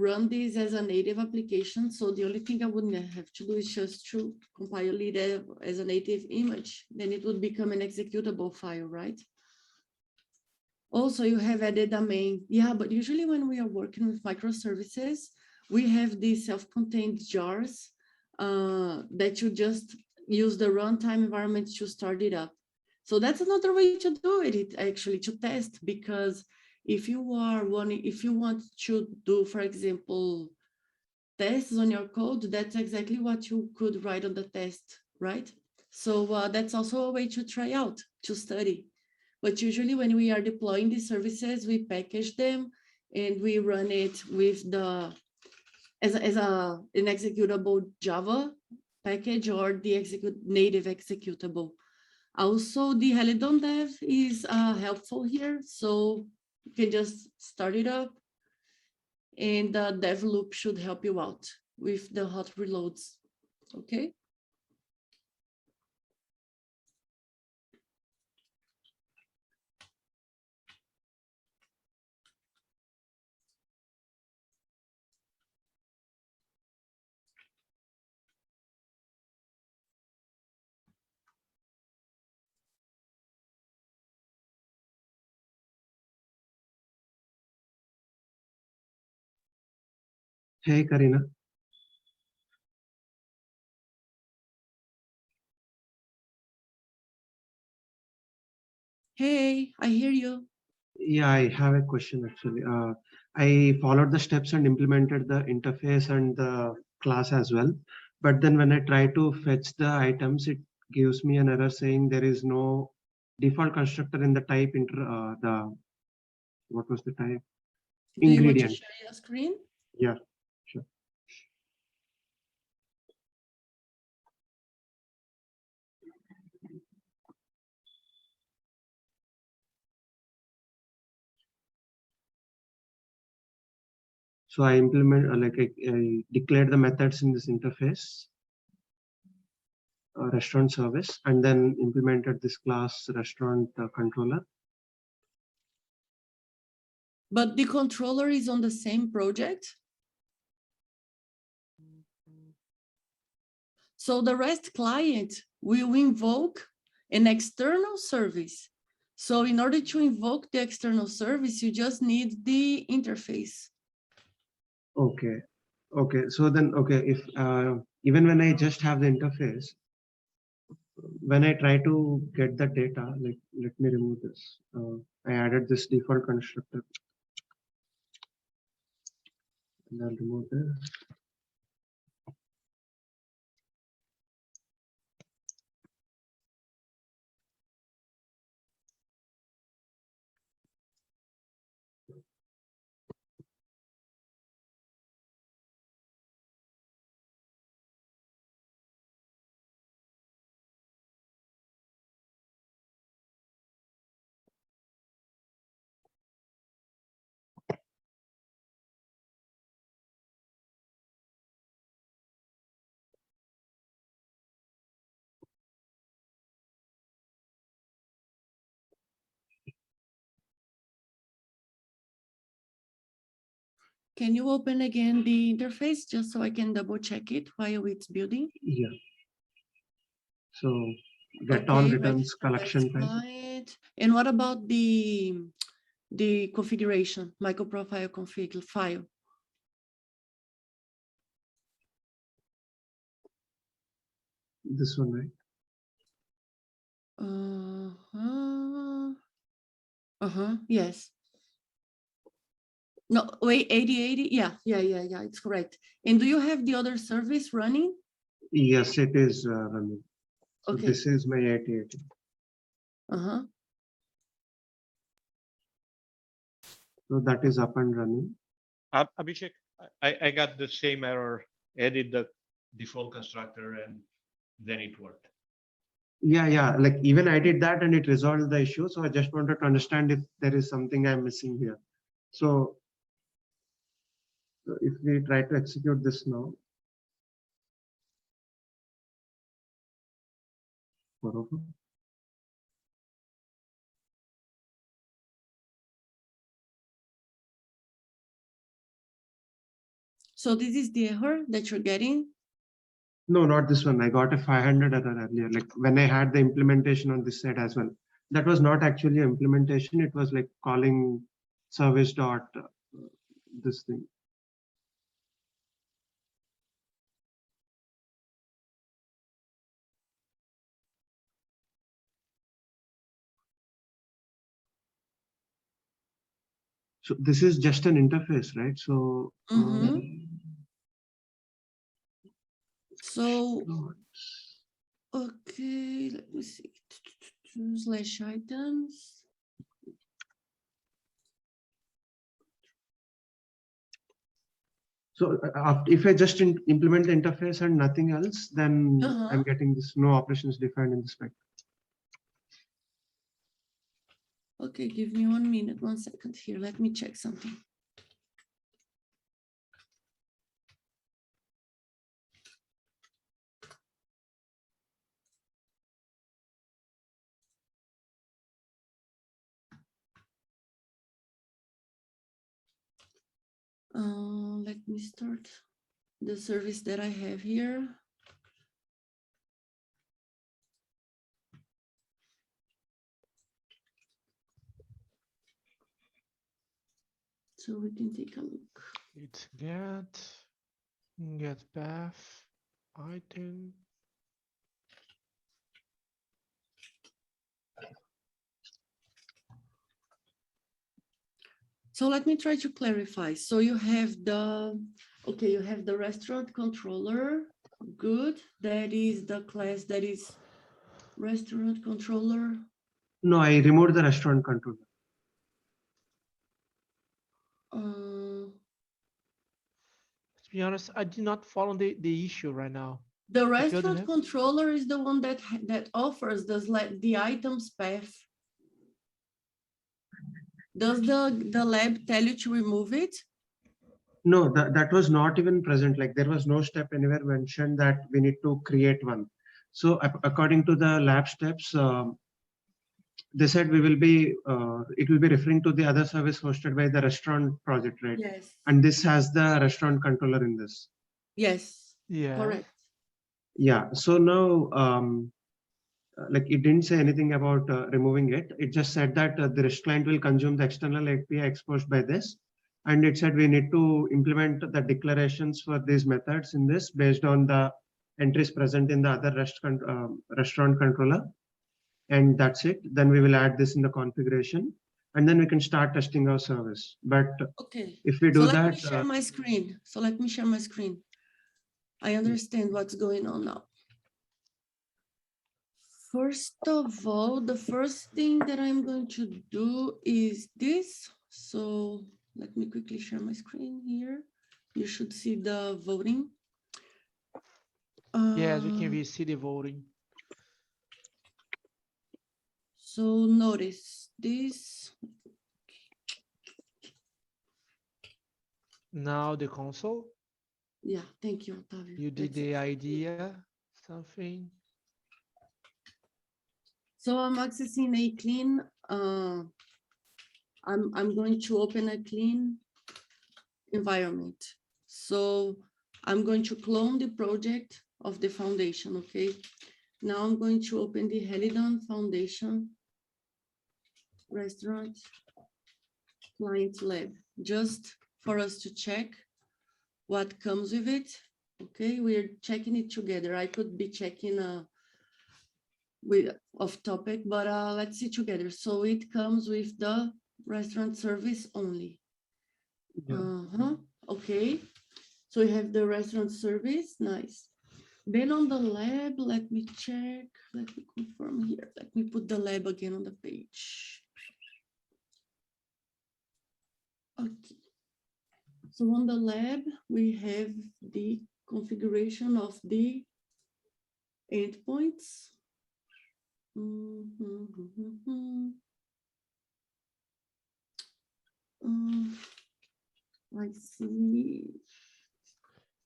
run this as a native application. So the only thing I wouldn't have to do is just to compile it as a native image. Then it would become an executable file, right? Also, you have added a main. Yeah, but usually when we are working with microservices, we have these self-contained jars that you just use the runtime environment to start it up. So that's another way to do it actually to test, because if you want to do, for example, tests on your code, that's exactly what you could write on the test, right? So that's also a way to try out, to study. But usually when we are deploying these services, we package them and we run it with as an executable Java package or the native executable. Also, the Helidon Dev is helpful here. So you can just start it up and the dev loop should help you out with the hot reloads Okay. Hey, Karina. Hey, I hear you. Yeah, I have a question actually. I followed the steps and implemented the interface and the class as well. But then when I try to fetch the items, it gives me an error saying there is no default constructor in the type what was the type? Do you want to Ingredient. share your screen? Yeah, sure. So I implement I declared the methods in this interface, restaurant service, and then implemented this class restaurant controller. But the controller is on the same project. So the REST client will invoke an external service. So in order to invoke the external service, you just need the interface. Okay. Okay. So then, okay, if even when I just have the interface, when I try to get the data, like, let me remove this. I added this default constructor. And I'll remove this. Can you open again the interface just so I can double check it while it's building? Yeah. So get all Okay, returns REST collection type. client. And what about the configuration, microprofile config file? This one, right? Yes. No, wait, 8080. Yeah, it's correct. And do you have the other service running? Yes, it is running. So Okay. this is my 8080. So that is up and running. Abhishek, I got the same error. Edit the default constructor and then it worked. Yeah. Like even I did that and it resolved the issue. So I just wanted to understand if there is something I'm missing here. So if we try to execute this now. So this is the error that you're getting? No, not this one. I got a 500 error earlier, like when I had the implementation on this side as well. That was not actually an implementation. It was like calling service dot this thing. So this is just an interface, right? So, So, okay, let me see. Slash items. So if I just implement the interface and nothing else, then I'm getting this no operations defined in the spec. Okay, give me 1 minute, 1 second here. Let me check something. Let me start the service that I have here. So we can take a look. It's get path item. So let me try to clarify. So you have the, okay, you have the restaurant controller. Good. That is the class that is restaurant controller. No, I removed the restaurant controller. To be honest, I did not follow the issue right now. The you restaurant have- controller is the one that offers the items path. Does the lab tell you to remove it? No, that was not even present. Like there was no step anywhere mentioned that we need to create one. So according to the lab steps, they said we will be, it will be referring to the other service hosted by the restaurant project, right? Yes. And this has the restaurant controller in this. Yes. Yeah. Correct. Yeah. So now, like it didn't say anything about removing it. It just said that the REST client will consume the external API exposed by this. And it said we need to implement the declarations for these methods in this based on the entries present in the other restaurant controller. And that's it. Then we will add this in the configuration and then we can start testing our service. But Okay. if we So do let me that, share my screen. So let me share my screen. I understand what's going on now. First of all, the first thing that I'm going to do is this. So let me quickly share my screen here. You should see the voting. Yes, we can see the voting. So notice this. Now the console. Yeah, thank you, Otavio. You did That's it. the idea, something. So I'm accessing a clean. I'm going to open a clean environment. So I'm going to clone the project of the foundation. Okay. Now I'm going to open the Helidon Foundation Restaurant Client Lab, just for us to check what comes with it. Okay, we're checking it together. I could be checking with off topic, but let's see together. So it comes with the restaurant service only. yeah. Okay, so we have the restaurant service. Nice. Then on the lab, let me check. Let me confirm here. Let me put the lab again on the page. Okay. So on the lab, we have the configuration of the endpoints. I see.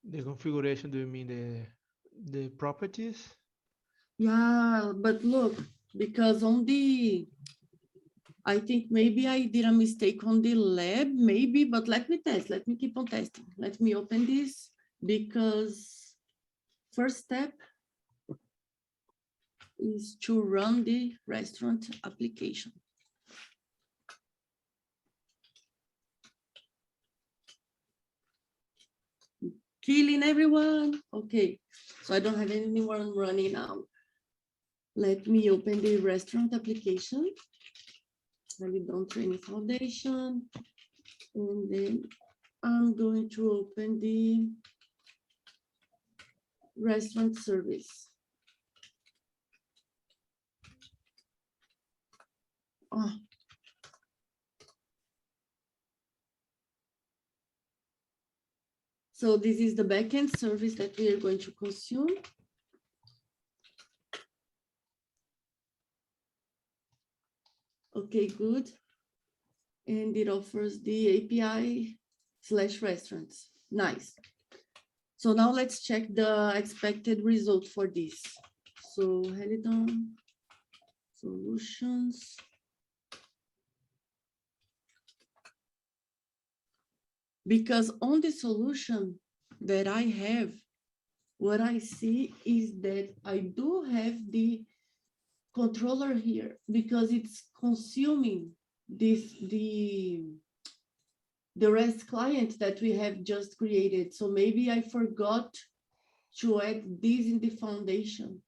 The configuration, do you mean the properties? Yeah, but look, because on the, I think maybe I did a mistake on the lab, maybe, but let me test. Let me keep on testing. Let me open this because first step is to run the restaurant application. Killing everyone. Okay, so I don't have anyone running now. Let me open the restaurant application. Helidon Training Foundation. And then I'm going to open the restaurant service. Oh. So this is the backend service that we are going to consume. Okay, good. And it offers the API/restaurants. Nice. So now let's check the expected result for this. So Helidon solutions. because on the solution that I have, what I see is that I do have the controller here because it's consuming the REST client that we have just created. So maybe I forgot to add this in the foundation.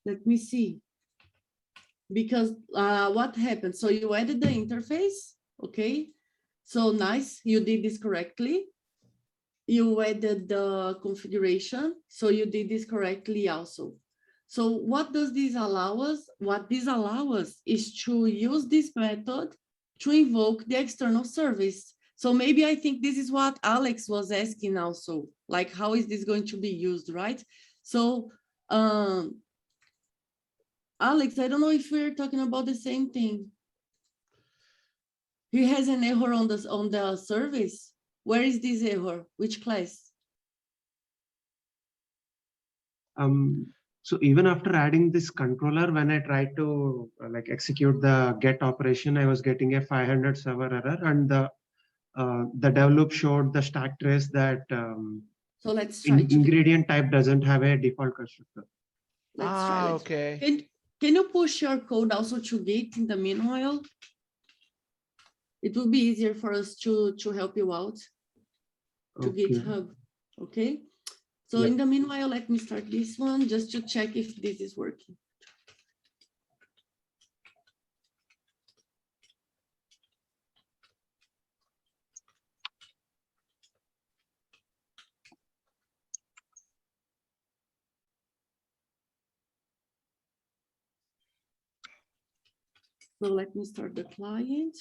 Let me see. Because what happened? So you added the interface, okay? So nice, you did this correctly. You added the configuration, so you did this correctly also. So what does this allow us? What this allows us is to use this method to invoke the external service. So maybe I think this is what Alex was asking also, like how is this going to be used, right? So Alex, I don't know if we're talking about the same thing. He has an error on the service. Where is this error? Which class? So even after adding this controller, when I tried to like execute the get operation, I was getting a 500 server error, and the dev loop showed the stack trace that So let's try ingredient type doesn't have a default constructor. Let's try. Okay. Can you push your code also to Git in the meanwhile? It will be easier for us to help you out to Okay. GitHub. Okay. So in the meanwhile, let me start this one just to check if this is working. So let me start the client.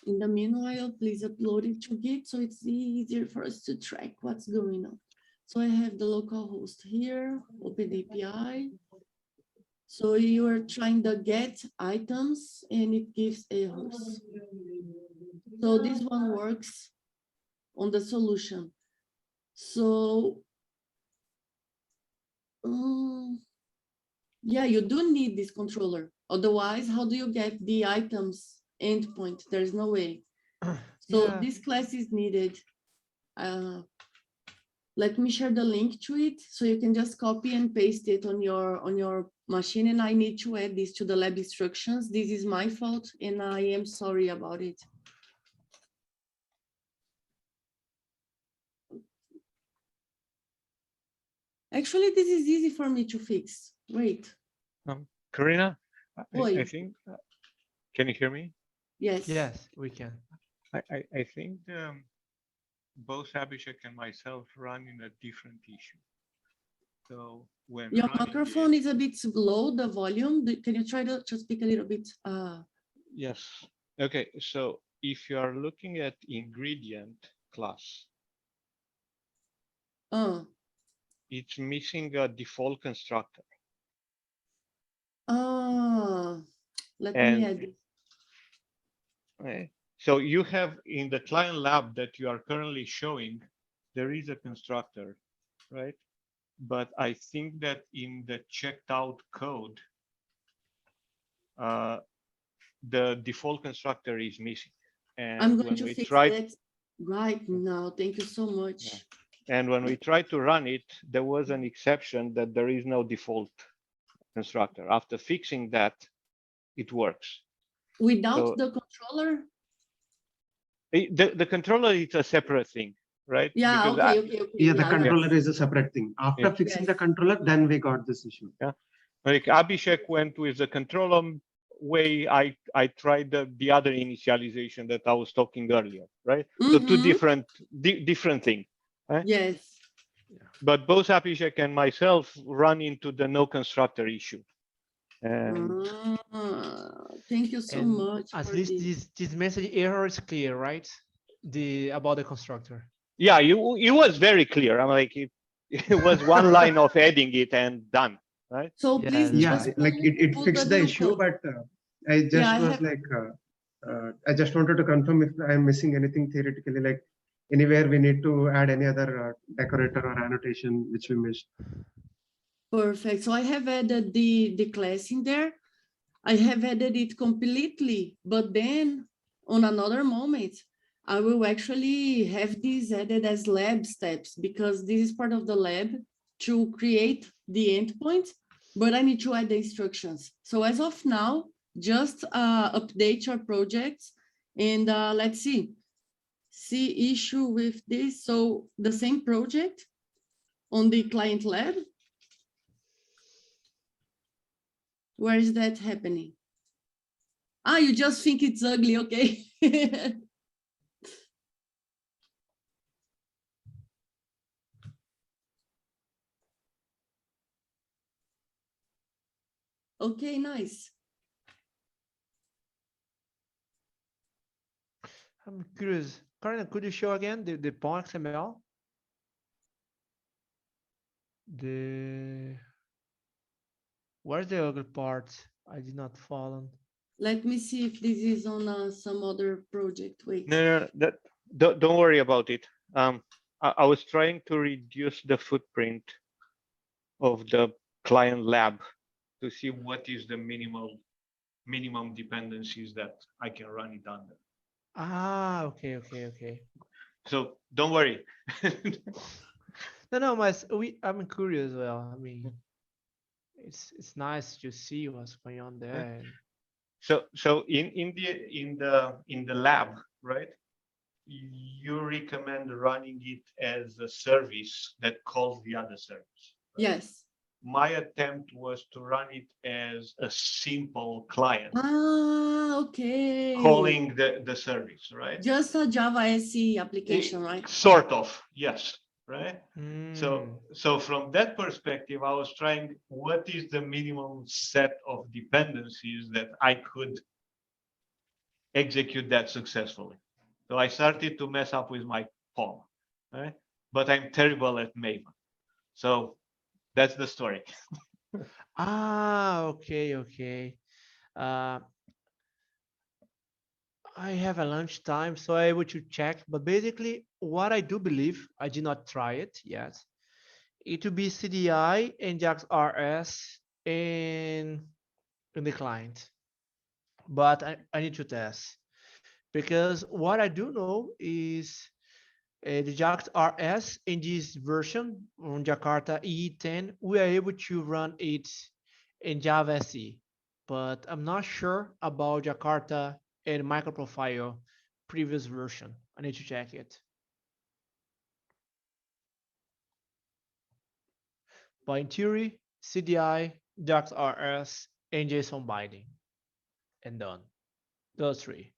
In the meanwhile, please upload it to Git so it's easier for us to track what's going on. So I have the local host here, open API. So you are trying to get items and it gives errors. So this one works on the solution. So yeah, you do need this controller. Otherwise, how do you get the items endpoint? There's no way. So this class is needed. Let me share the link to it so you can just copy and paste it on your machine, and I need to add this to the lab instructions. This is my fault and I am sorry about it. Actually, this is easy for me to fix. Wait. Karina, Oi. I think, can you hear me? Yes. Yes, we can. I think both Abhishek and myself run in a different issue. So when Your microphone is a bit low, the volume. Can you try to speak a little bit? Yes. Okay. So if you are looking at ingredient class, it's missing a default constructor. Let me add it. Okay. So you have in the client lab that you are currently showing, there is a constructor, right? But I think that in the checked out code, the default constructor is missing. And I'm going when to we fix tried that right now. Thank you so much. Yeah. And when we tried to run it, there was an exception that there is no default constructor. After fixing that, it works. Without the controller? The controller is a separate thing, right? Yeah, because okay. Yeah, the controller is a separate thing. After fixing the controller, then we got this issue. Yeah, like Abhishek went with the controller way. I tried the other initialization that I was talking earlier, right? So two different things. Right? Yes. But both Abhishek and myself run into the no constructor issue. And thank you so much. At least this message error is clear, right? About the constructor. Yeah, it was very clear. I'm like it was one line of adding it and done, right? So please, like it fixed the issue, but I just was like, I just wanted to confirm if I'm missing anything theoretically, like anywhere we need to add any other decorator or annotation which we missed. Perfect. So I have added the class in there. I have added it completely, but then on another moment, I will actually have this added as lab steps because this is part of the lab to create the endpoint, but I need to add the instructions. So as of now, just update your projects and let's see issue with this. So the same project on the client lab. Where is that happening? Ah, you just think it's ugly, okay. Okay, nice. I'm curious. Karen, could you show again the POM XML? Where's the ugly part? I did not follow. Let me see if this is on some other project. Wait. No, don't worry about it. I was trying to reduce the footprint of the client lab to see what is the minimum dependencies that I can run it under. Ah, okay. So don't worry. No, I'm curious. Well, I mean, it's nice to see what's going on there. So in the lab, right? You recommend running it as a service that calls the other service. Right? Yes. My attempt was to run it as a simple client Ah, okay. calling the service, right? Just a Java SE application, right? Sort of, yes, right? Mm. So from that perspective, I was trying what is the minimum set of dependencies that I could execute that successfully. So I started to mess up with my POM, right? But I'm terrible at Maven. So that's the story. Ah, okay. I have a lunchtime, so I'm able to check. But basically, what I do believe, I did not try it yet. It will be CDI and JAX-RS in the client. But I need to test. Because what I do know is the JAX-RS in this version on Jakarta EE10, we are able to run it in Java SE. But I'm not sure about Jakarta and MicroProfile previous version. I need to check it. But in theory, CDI, JAX-RS, and JSON binding. And done. Those three.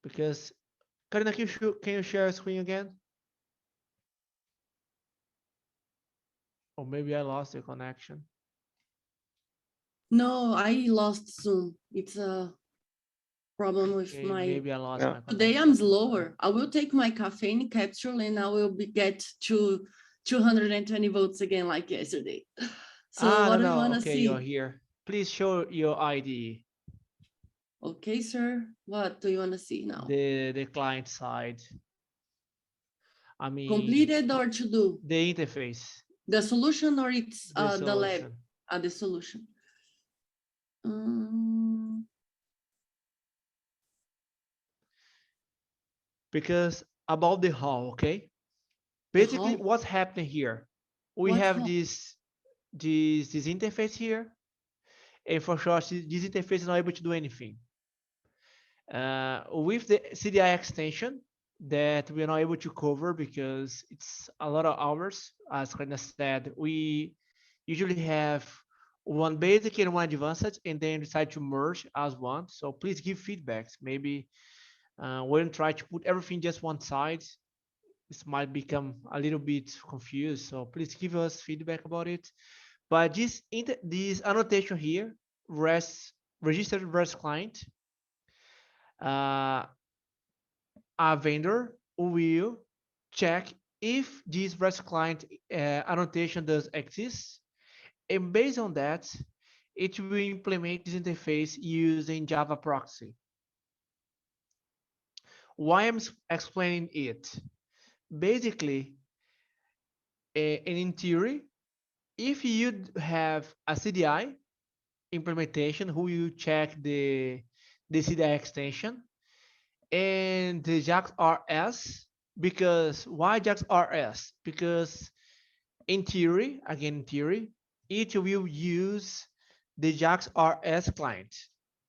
Because Karina, can you share a screen again? Or maybe I lost the connection. No, I lost Zoom. It's a problem with Okay, my. maybe I lost Yeah. my connection. Today I'm slower. I will take my caffeine capsule and I will get to 220 volts again like yesterday. So what do you want to Okay, see? you're here. Please show your ID. Okay, sir. What do you want to see now? The client side. I mean, Completed or to do? the interface. The solution or it's The the lab? solution. The solution. Because about the how, okay? Basically, what's happening here? We have this interface here, and for sure, this interface is not able to do anything. With the CDI extension that we are not able to cover because it's a lot of hours, as Karina said, we usually have one basic and one advanced, and then decide to merge as one. So please give feedbacks. Maybe when try to put everything just one side, this might become a little bit confused. So please give us feedback about it. But this annotation here, registered REST client, a vendor will check if this REST client annotation does exist, and based on that, it will implement this interface using Java proxy. Why I'm explaining it? Basically, and in theory, if you have a CDI implementation who you check the CDI extension and the JAX RS. Because why JAX RS? Because in theory, again in theory, it will use the JAX RS client.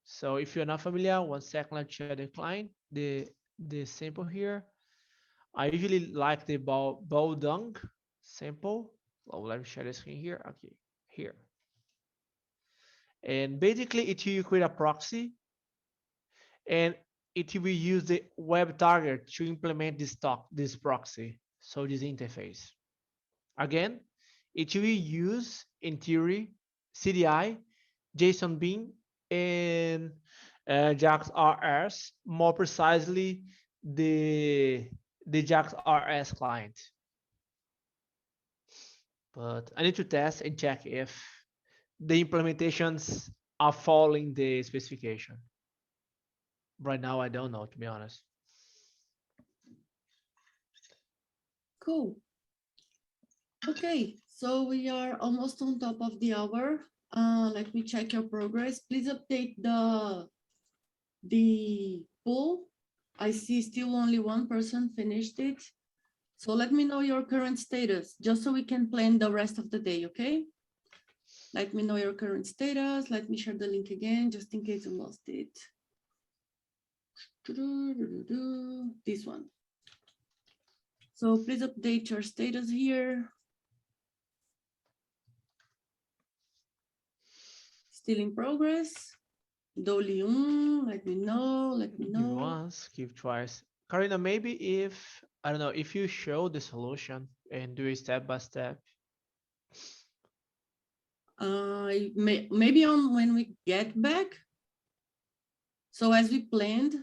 So if you're not familiar, 1 second, let's share the client, the sample here. I usually like the Baodong sample. Oh, let me share the screen here. Okay, here. And basically it will create a proxy and it will use the web target to implement this proxy. So this interface. Again, it will use in theory CDI, JSON Bean, and JAX RS, more precisely the JAX RS client. But I need to test and check if the implementations are following the specification. Right now, I don't know, to be honest. Cool. Okay, so we are almost on top of the hour. Let me check your progress. Please update the poll. I see still only one person finished it. So let me know your current status, just so we can plan the rest of the day, okay? Let me know your current status. Let me share the link again, just in case you lost it. This one. So please update your status here. Still in progress. Dolium, let me know, Give once, give twice. Karina, maybe if, I don't know, if you show the solution and do it step by step. Maybe on when we get back. So as we planned,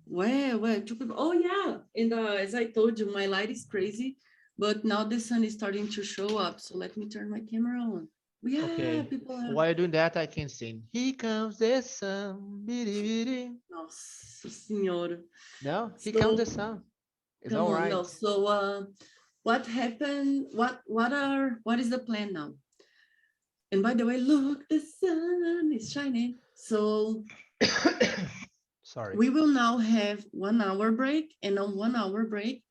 where two people, oh yeah, and as I told you, my light is crazy, but now the sun is starting to show up. So let me turn my camera on. Yeah, Okay. people are... While you're doing that, I can sing. Here comes the sun. Nossa Senhora. No, here So, comes the sun. It's all right. No. So what happened? What is the plan now? And by the way, look, the sun is shining. So Sorry. we will now have 1 hour break, and on 1 hour break,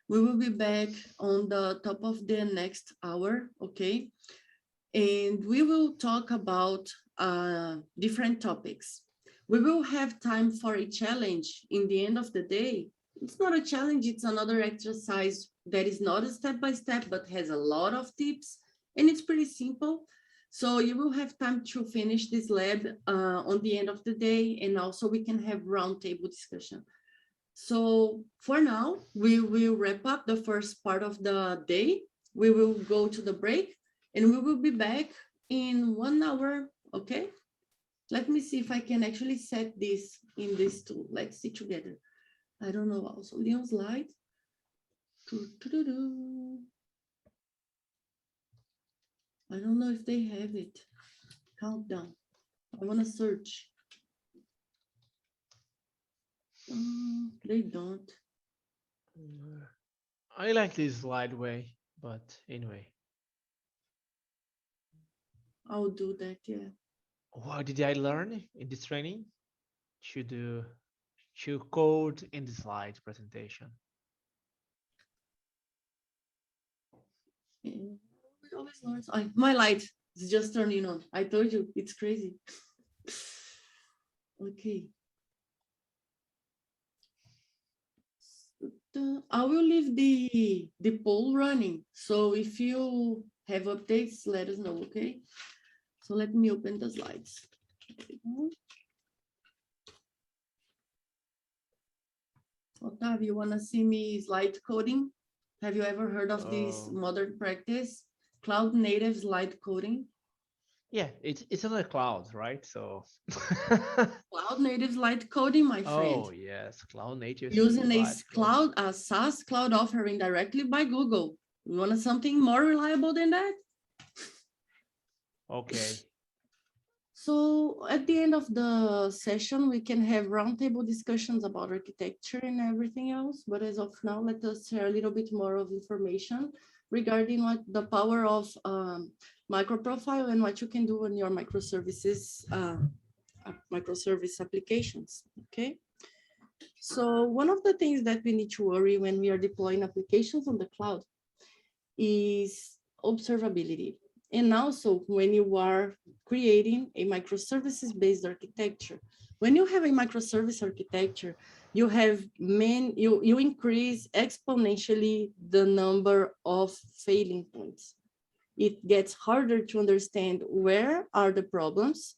we will be back on the top of the next hour, okay? And we will talk about different topics. We will have time for a challenge in the end of the day. It's not a challenge, it's another exercise that is not a step-by-step, but has a lot of tips, and it's pretty simple. So you will have time to finish this lab on the end of the day, and also we can have roundtable discussion. So for now, we will wrap up the first part of the day. We will go to the break, and we will be back in 1 hour, okay? Let me see if I can actually set this in this tool. Let's see together. I don't know, also Leon's slide. I don't know if they have it. Countdown. I want to search. They don't. I like this slide way, but anyway. I'll do that, yeah. What did I learn in this training? To code in the slide presentation. Yeah, we always learn. My light is just turning on. I told you, it's crazy. Okay. I will leave the poll running. So if you have updates, let us know, okay? So let me open the slides. Otávio, you wanna see me slide coding? Have you ever heard of this modern practice? Cloud native slide coding? Yeah, it's on the cloud, right? So Cloud native slide coding, my friend. oh yes, cloud native. Using a slide code. SaaS cloud offering directly by Google. You want something more reliable than that? Okay. So at the end of the session, we can have roundtable discussions about architecture and everything else. But as of now, let us share a little bit more of information regarding what the power of MicroProfile and what you can do on your microservices, microservice applications, okay? So one of the things that we need to worry when we are deploying applications on the cloud is observability. And also when you are creating a microservices-based architecture. When you have a microservice architecture, you have you increase exponentially the number of failing points. It gets harder to understand where are the problems.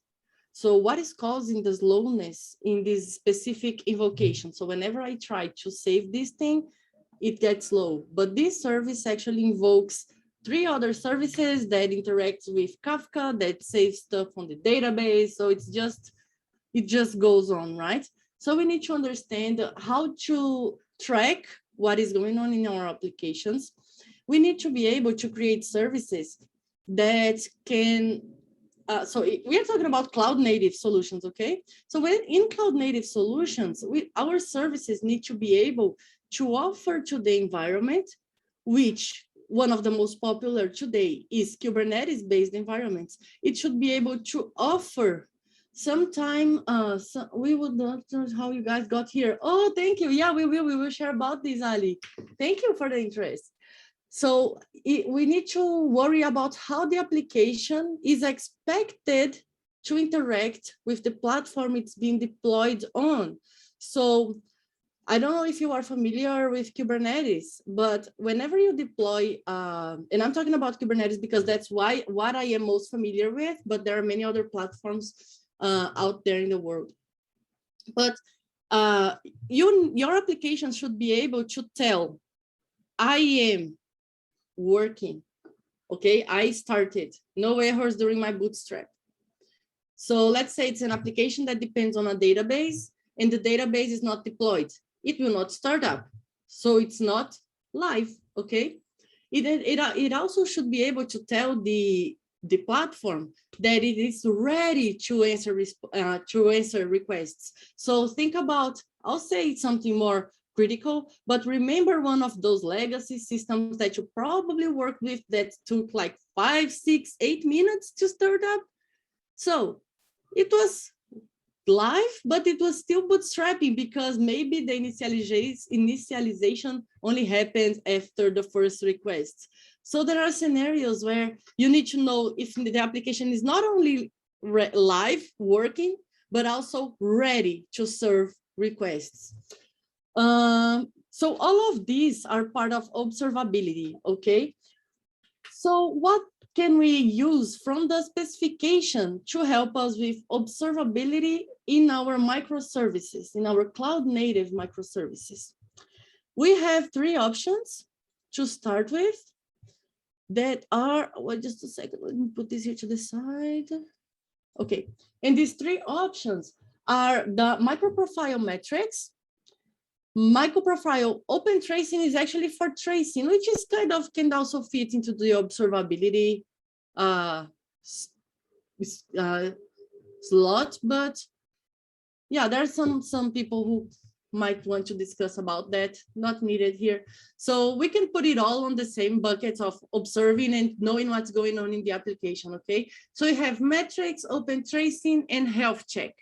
So what is causing the slowness in this specific invocation? So whenever I try to save this thing, it gets slow. But this service actually invokes 3 other services that interacts with Kafka, that saves stuff on the database. So it just goes on, right? So we need to understand how to track what is going on in our applications. We need to be able to create services that can, we are talking about cloud native solutions, okay? So when in cloud native solutions, our services need to be able to offer to the environment, which one of the most popular today is Kubernetes-based environments. It should be able to offer sometime, we would not know how you guys got here. Oh, thank you. Yeah, we will share about this, Ali. Thank you for the interest. So we need to worry about how the application is expected to interact with the platform it's being deployed on. So I don't know if you are familiar with Kubernetes, but whenever you deploy, and I'm talking about Kubernetes because that's what I am most familiar with, but there are many other platforms out there in the world. But your application should be able to tell, I am working, okay? I started, no errors during my bootstrap. So let's say it's an application that depends on a database and the database is not deployed. It will not start up, so it's not live, okay? It also should be able to tell the platform that it is ready to answer requests. So think about, I'll say something more critical, but remember one of those legacy systems that you probably worked with that took like 5, 6, 8 minutes to start up. So it was live, but it was still bootstrapping because maybe the initialization only happens after the first request. So there are scenarios where you need to know if the application is not only live working, but also ready to serve requests. So all of these are part of observability, okay? So what can we use from the specification to help us with observability in our microservices, in our cloud native microservices? We have 3 options to start with that are, well, just a second, let me put this here to the side. Okay, and these 3 options are the microprofile metrics. MicroProfile open tracing is actually for tracing, which is kind of can also fit into the observability slot, but yeah, there are some people who might want to discuss about that, not needed here. So we can put it all on the same bucket of observing and knowing what's going on in the application, okay? So you have metrics, open tracing, and health check.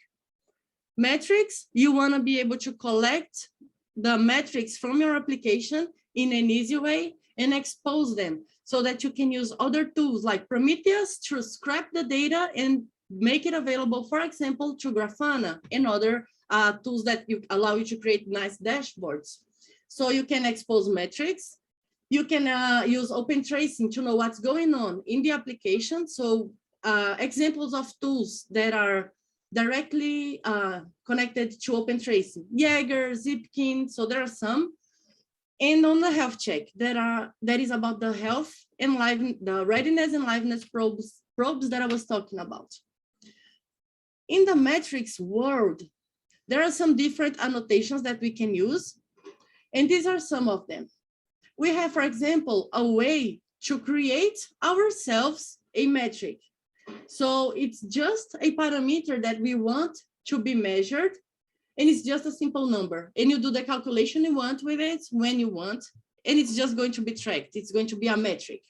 Metrics, you want to be able to collect the metrics from your application in an easy way and expose them so that you can use other tools like Prometheus to scrap the data and make it available, for example, to Grafana and other tools that allow you to create nice dashboards. So you can expose metrics. You can use open tracing to know what's going on in the application. So examples of tools that are directly connected to open tracing, Jaeger, Zipkin, so there are some. And on the health check, that is about the health and the readiness and liveness probes that I was talking about. In the metrics world, there are some different annotations that we can use, and these are some of them. We have, for example, a way to create ourselves a metric. So it's just a parameter that we want to be measured, and it's just a simple number. And you do the calculation you want with it when you want, and it's just going to be tracked. It's going to be a metric.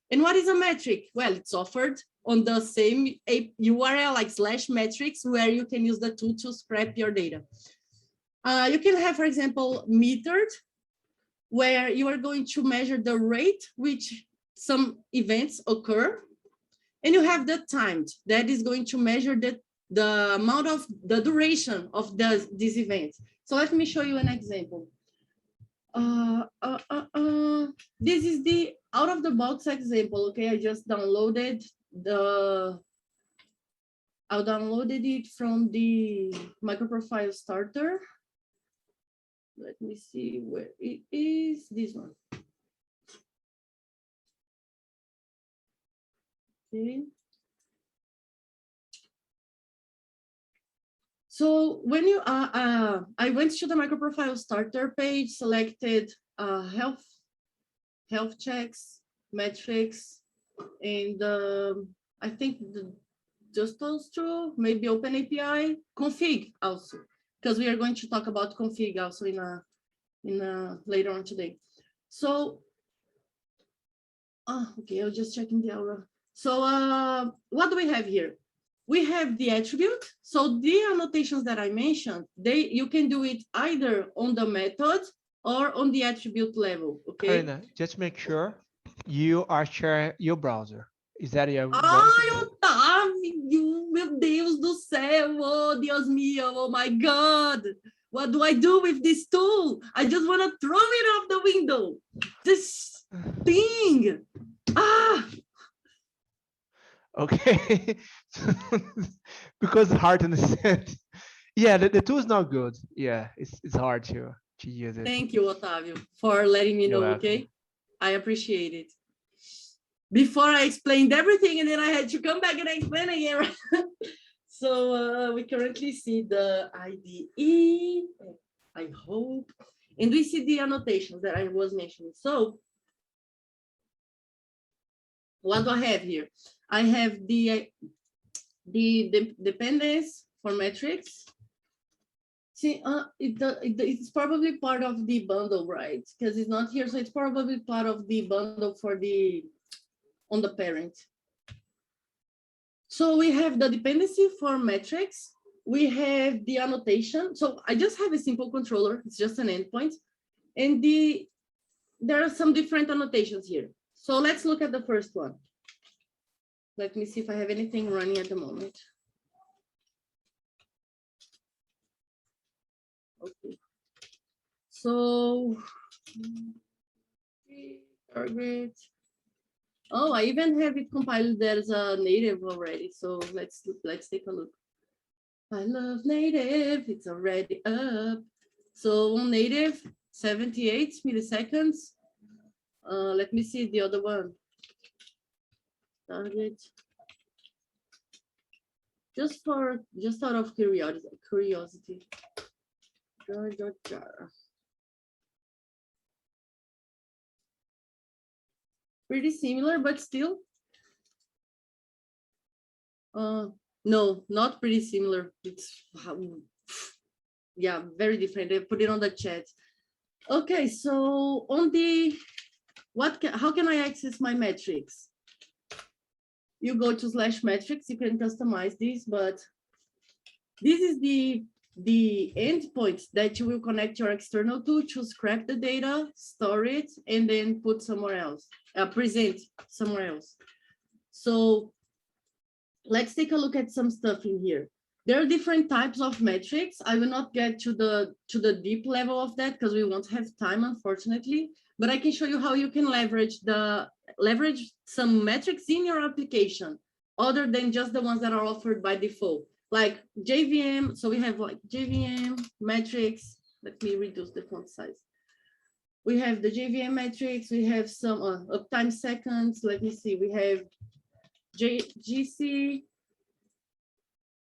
And what is a metric? Well, it's offered on the same URL like /metrics, where you can use the tool to scrap your data. You can have, for example, metered, where you are going to measure the rate which some events occur. And you have the timed, that is going to measure the amount of the duration of this event. So let me show you an example. This is the out of the box example. Okay, I just downloaded I downloaded it from the MicroProfile starter. Let me see where it is. This one. Okay. So when you I went to the MicroProfile starter page, selected health checks, metrics, and I think just those two, maybe Open API, config also, because we are going to talk about config also in later on today. So okay, I'll just check in the Aura. So what do we have here? We have the attribute. So the annotations that I mentioned, you can do it either on the method or on the attribute level. Okay. Karina, just make sure you are sharing your browser. Is that your Ai, Otávio, meu Deus do céu, oh Deus mío, oh my God. What do I do with this tool? I just want to throw it off the window. This thing. Okay, because it's hard to understand. Yeah, the tool is not good. Yeah, it's hard to use it. Thank you, Otávio, for letting me know. Okay, I appreciate it. Before I explained everything, and then I had to come back and explain again. So we currently see the IDE, I hope, and we see the annotations that I was mentioning. So what do I have here? I have the dependence for metrics. See, it's probably part of the bundle, right? Because it's not here, so it's probably part of the bundle for on the parent. So we have the dependency for metrics. We have the annotation. So I just have a simple controller. It's just an endpoint, and there are some different annotations here. So let's look at the first one. Let me see if I have anything running at the moment. Okay. So, target. Oh, I even have it compiled. There's a native already. So let's take a look. I love native. It's already up. So on native, 78 milliseconds. Let me see the other one. Target. Just out of curiosity. Pretty similar, but still. No, not pretty similar. It's yeah, very different. I put it on the chat. Okay, so on the how can I access my metrics? You go to /metrics, you can customize this, but this is the endpoint that you will connect your external tool to scrap the data, store it, and then put somewhere else, present somewhere else. So let's take a look at some stuff in here. There are different types of metrics. I will not get to the deep level of that because we won't have time, unfortunately, but I can show you how you can leverage some metrics in your application other than just the ones that are offered by default, like JVM. So we have like JVM metrics. Let me reduce the font size. We have the JVM metrics. We have some uptime seconds. Let me see. We have GC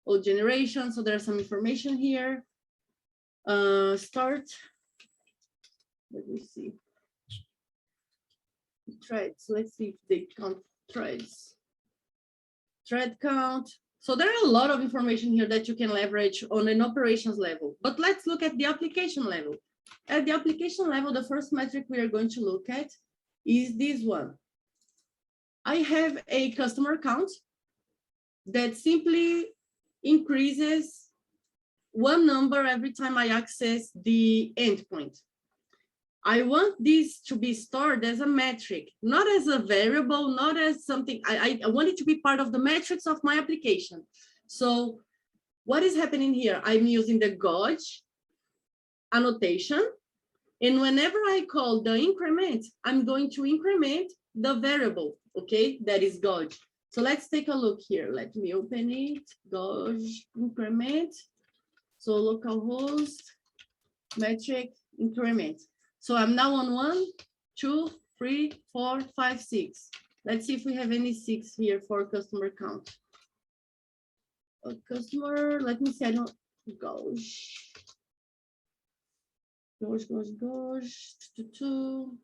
or generation. So there's some information here. Start. Let me see. Threads. Let's see if they count threads. Thread count. So there are a lot of information here that you can leverage on an operations level. But let's look at the application level. At the application level, the first metric we are going to look at is this one. I have a customer account that simply increases one number every time I access the endpoint. I want this to be stored as a metric, not as a variable, not as something. I want it to be part of the metrics of my application. So what is happening here? I'm using the gauge annotation. And whenever I call the increment, I'm going to increment the variable, okay? That is gauge. So let's take a look here. Let me open it, gauge increment. So localhost, metric, increment. So I'm now on 1, 2, 3, 4, 5, 6. Let's see if we have any 6 here for customer count. A customer, let me see, I don't, gauge. Gauge, 2.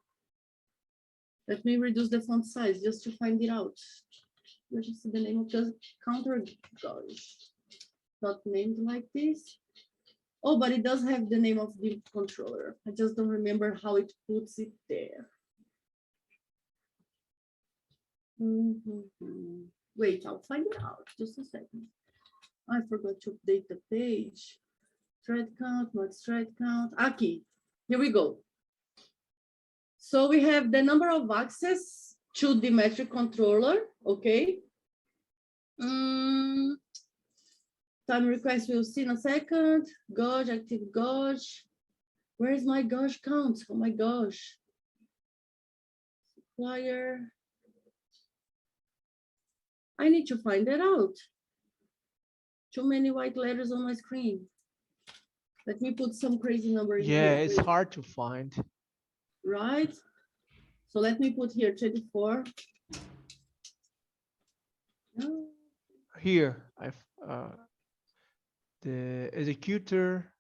Let me reduce the font size just to find it out. What is the name of the counter? Gauge. Not named like this. Oh, but it does have the name of the controller. I just don't remember how it puts it there. Wait, I'll find it out. Just a second. I forgot to update the page. Thread count, not thread count. Okay, here we go. So we have the number of access to the metric controller. Okay. Time request we'll see in a second. Gauge, active gauge. Where is my gauge count? Oh my gosh. Supplier. I need to find that out. Too many white letters on my screen. Let me put some crazy number in Yeah, here. it's hard to find. Right? So let me put here 24. No. Here, the executor.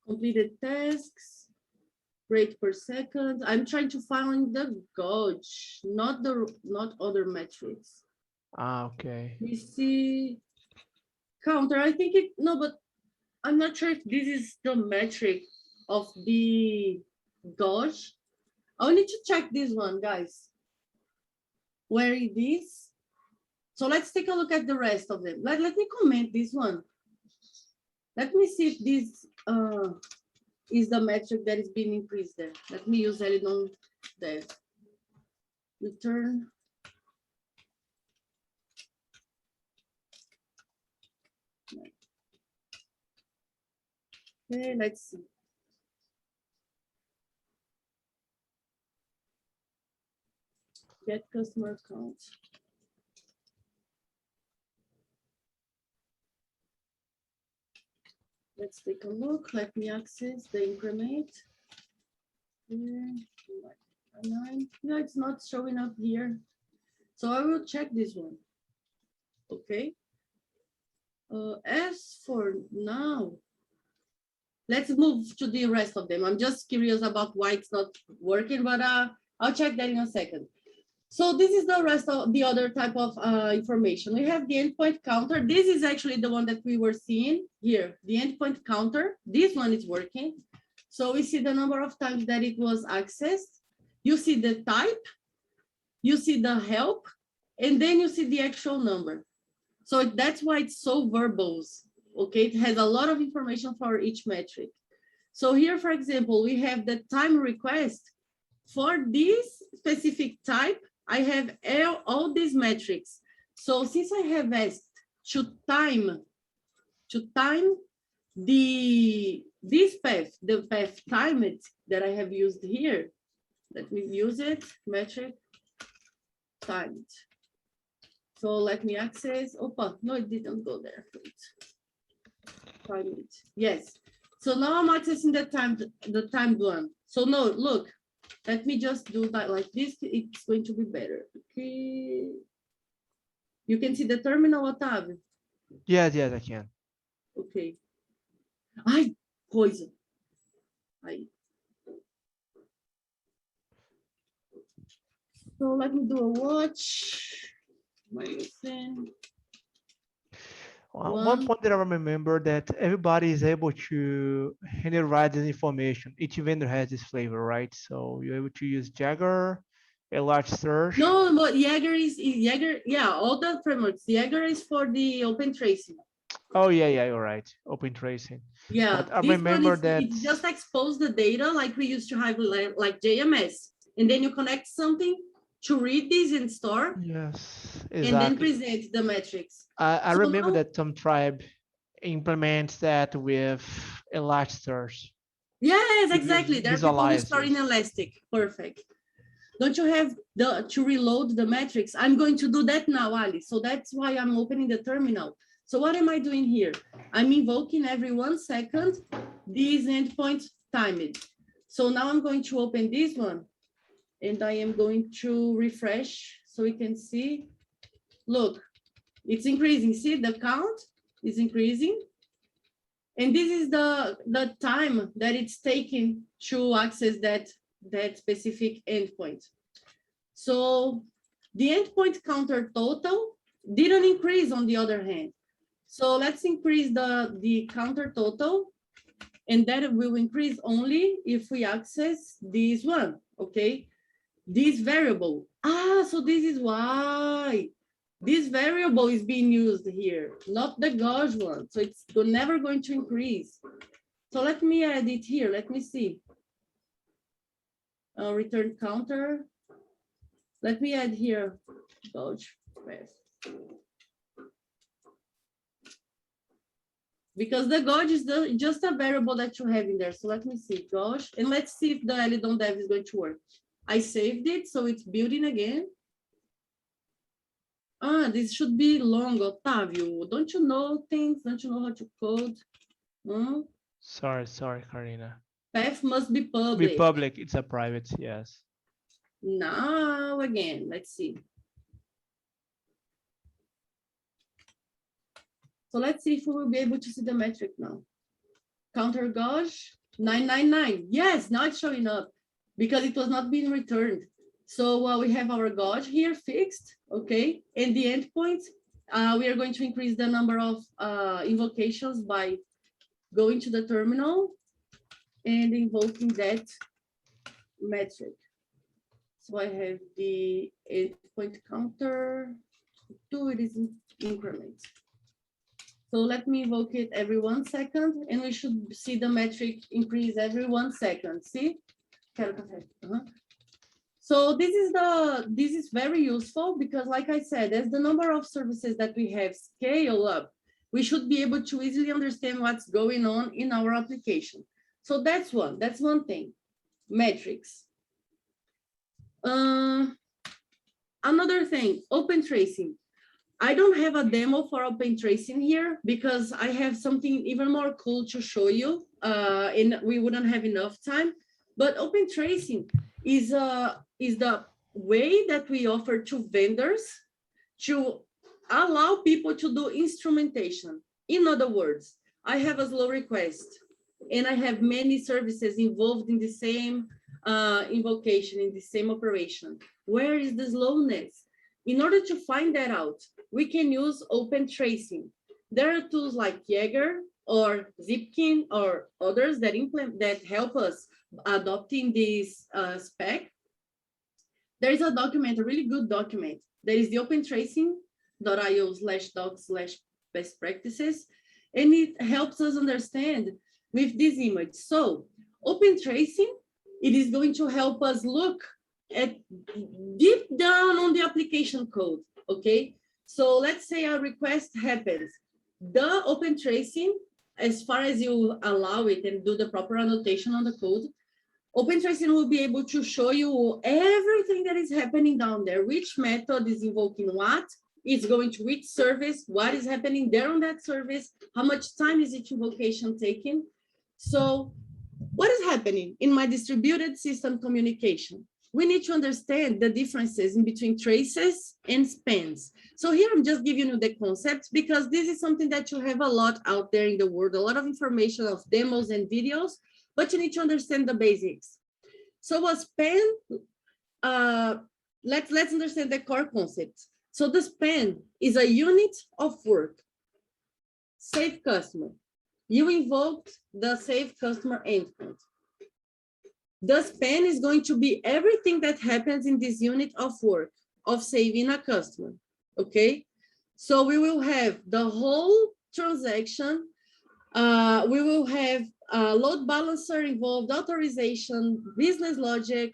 Completed tasks, rate per second. I'm trying to find the gauge, not other metrics. Ah, okay. We see counter. I think it, no, but I'm not sure if this is the metric of the gauge. I need to check this one, guys. Where it is. So let's take a look at the rest of them. Let me comment this one. Let me see if this is the metric that is being increased there. Let me use Helidon there. Return. Okay, let's see. Get customer account. Let's take a look. Let me access the increment. No, it's not showing up here. So I will check this one. Okay. As for now, let's move to the rest of them. I'm just curious about why it's not working, but I'll check that in a second. So this is the rest of the other type of information. We have the endpoint counter. This is actually the one that we were seeing here, the endpoint counter. This one is working. So we see the number of times that it was accessed. You see the type, you see the help, and then you see the actual number. So that's why it's so verbose, okay? It has a lot of information for each metric. So here, for example, we have the time request. For this specific type, I have all these metrics. So since I have asked to time this path, the path timed that I have used here, let me use it, metric timed. So let me access, opa, no, it didn't go there. Time it, yes. So now I'm accessing the timed one. So no, look, let me just do that like this. It's going to be better. Okay. You can see the terminal, Otávio? Yes, I can. Okay. Ai, coisa. Aí. So let me do a watch. One point that I remember that everybody is able to handle write this information. Each vendor has this flavor, right? So you're able to use Jagger, a large search. No, but Jaeger is Jaeger. Yeah, all the frameworks. Jaeger is for the open tracing. Oh yeah, you're right. Open tracing. Yeah, But I this remember one is, that it just expose the data like we used to have like JMS, and then you connect something to read this and store, yes, and then exactly. present the metrics. I So remember now- that some tribe implements that with Elasticsearch. Yes, to exactly. There are people who visualize store in this. Elastic. Perfect. Don't you have to reload the metrics? I'm going to do that now, Ali. So that's why I'm opening the terminal. So what am I doing here? I'm invoking every 1 second these endpoints timed. So now I'm going to open this one, and I am going to refresh so we can see. Look, it's increasing. See, the count is increasing. And this is the time that it's taking to access that specific endpoint. So the endpoint counter total didn't increase on the other hand. So let's increase the counter total, and that will increase only if we access this one, okay? This variable. So this is why this variable is being used here, not the gauge one. So it's never going to increase. So let me add it here. Let me see. Return counter. Let me add here gauge path. Because the gauge is just a variable that you have in there. So let me see gauge, and let's see if the Helidon dev is going to work. I saved it, so it's building again. This should be long, Otávio. Don't you know things? Don't you know how to code? Sorry, Karina. Path must be public. Be public, it's a private, yes. Now again, let's see. So let's see if we will be able to see the metric now. Counter gauge 999. Yes, now it's showing up because it was not being returned. So we have our gauge here fixed, okay? And the endpoints, we are going to increase the number of invocations by going to the terminal and invoking that metric. So I have the endpoint counter, 2, it is increment. So let me invoke it every 1 second, and we should see the metric increase every 1 second. See? So this is very useful because, like I said, as the number of services that we have scale up, we should be able to easily understand what's going on in our application. So that's one thing. Metrics. Another thing, open tracing. I don't have a demo for open tracing here because I have something even more cool to show you, and we wouldn't have enough time. But open tracing is the way that we offer to vendors to allow people to do instrumentation. In other words, I have a slow request, and I have many services involved in the same invocation, in the same operation. Where is the slowness? In order to find that out, we can use open tracing. There are tools like Jaeger or Zipkin or others that help us adopting this spec. There is a document, a really good document. There is the opentracing.io/docs/best practices, and it helps us understand with this image. So open tracing, it is going to help us look at deep down on the application code, okay? So let's say a request happens. The open tracing, as far as you allow it and do the proper annotation on the code, open tracing will be able to show you everything that is happening down there, which method is invoking what, it's going to which service, what is happening there on that service, how much time is each invocation taking. So what is happening in my distributed system communication? We need to understand the differences in between traces and spans. So here I'm just giving you the concepts because this is something that you have a lot out there in the world, a lot of information of demos and videos, but you need to understand the basics. So a span, let's understand the core concept. So the span is a unit of work. Save customer. You invoked the save customer endpoint. The span is going to be everything that happens in this unit of work of saving a customer, okay? So we will have the whole transaction. We will have load balancer involved, authorization, business logic.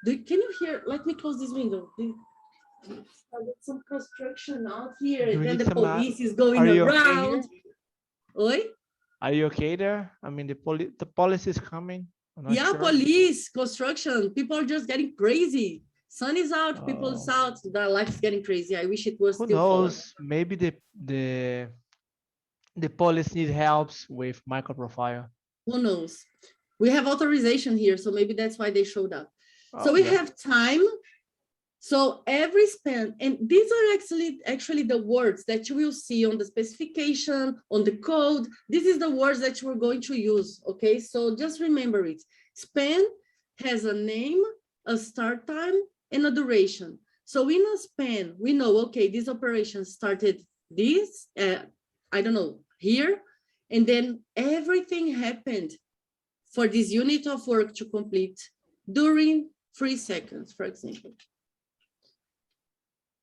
Can you hear? Let me close this window. There's some construction out here, Do and we then need the some, police is going are you okay around. Oi? Are you okay there? I mean, the policy is coming. I'm not Yeah, sure. police, construction. People are just getting crazy. Sun is out, people is Oh. out. Their life is getting crazy. I wish it was Who still falling. knows? Maybe the police need helps with microprofile. Who knows? We have authorization here, so maybe that's why they showed up. So Oh, we yeah. have time. So every span, and these are actually the words that you will see on the specification, on the code. This is the words that we're going to use, okay? So just remember it. Span has a name, a start time, and a duration. So in a span, we know, okay, this operation started this, I don't know, here, and then everything happened for this unit of work to complete during 3 seconds, for example.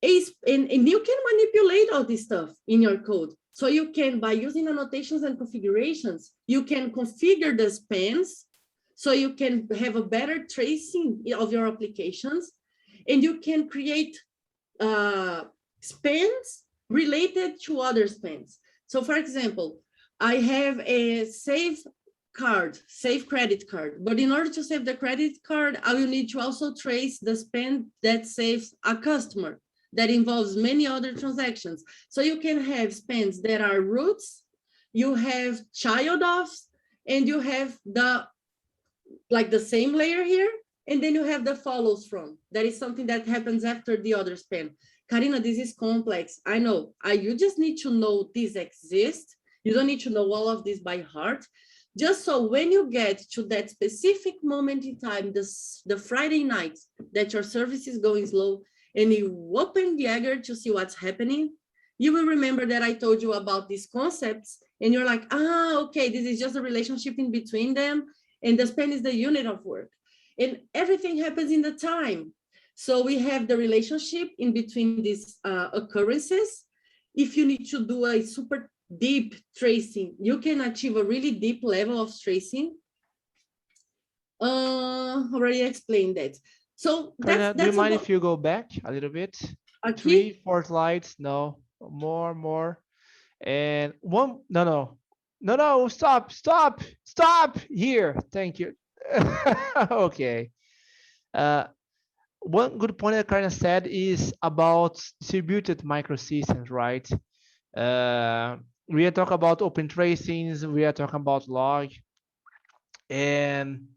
And you can manipulate all this stuff in your code. So you can, by using annotations and configurations, you can configure the spans so you can have a better tracing of your applications, and you can create spans related to other spans. So for example, I have a save credit card, but in order to save the credit card, I will need to also trace the span that saves a customer. That involves many other transactions. So you can have spans that are roots, you have child offs, and you have the same layer here, and then you have the follows from. That is something that happens after the other span. Karina, this is complex. I know. You just need to know this exists. You don't need to know all of this by heart. Just so when you get to that specific moment in time, the Friday night that your service is going slow, and you open Jagger to see what's happening, you will remember that I told you about these concepts, and you're like, okay, this is just a relationship in between them, and the span is the unit of work. And everything happens in the time. So we have the relationship in between these occurrences. If you need to do a super deep tracing, you can achieve a really deep level of tracing. Already explained that. So that's Do you mind about, if you go back a little bit? okay. 3, 4 slides? No, more. And one, no, stop here. Thank you. Okay. One good point that Karina said is about distributed microsystems, right? We are talking about open tracings, we are talking about log, and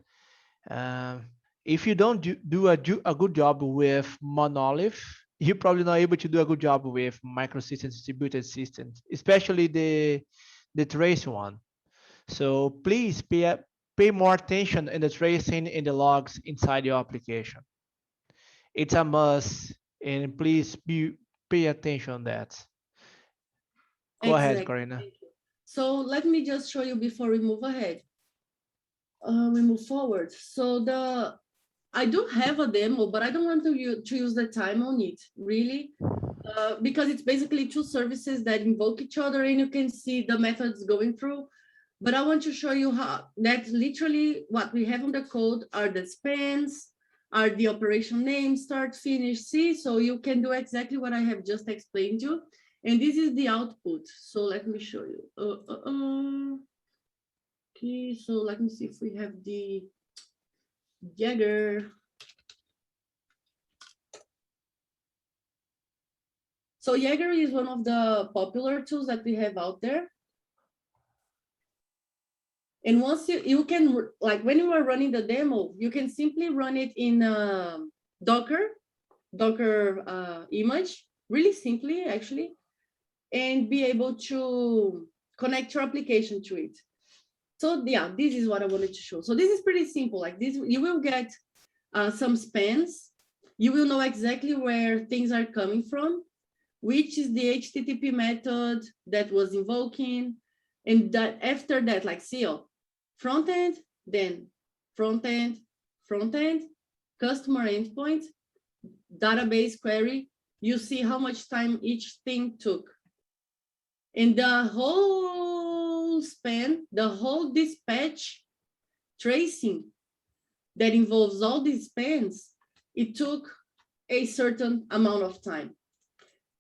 if you don't do a good job with monolith, you're probably not able to do a good job with microsystems, distributed systems, especially the trace one. So please pay more attention in the tracing in the logs inside your application. It's a must, and please pay attention on that. Go ahead, Karina. So let me just show you before we move ahead. We move forward. So I do have a demo, but I don't want to use the time on it, really, because it's basically 2 services that invoke each other, and you can see the methods going through. But I want to show you how that literally what we have on the code are the spans, are the operation name, start, finish, see. So you can do exactly what I have just explained to you. And this is the output. So let me show you. Okay, so let me see if we have the Jagger. So Jagger is one of the popular tools that we have out there. And once you can, like when you are running the demo, you can simply run it in Docker image, really simply actually, and be able to connect your application to it. So yeah, this is what I wanted to show. So this is pretty simple. Like this, you will get some spans. You will know exactly where things are coming from, which is the HTTP method that was invoking. And that after that, like see, front end, then front end, front end, customer endpoint, database query, you see how much time each thing took. And the whole span, the whole dispatch tracing that involves all these spans, it took a certain amount of time.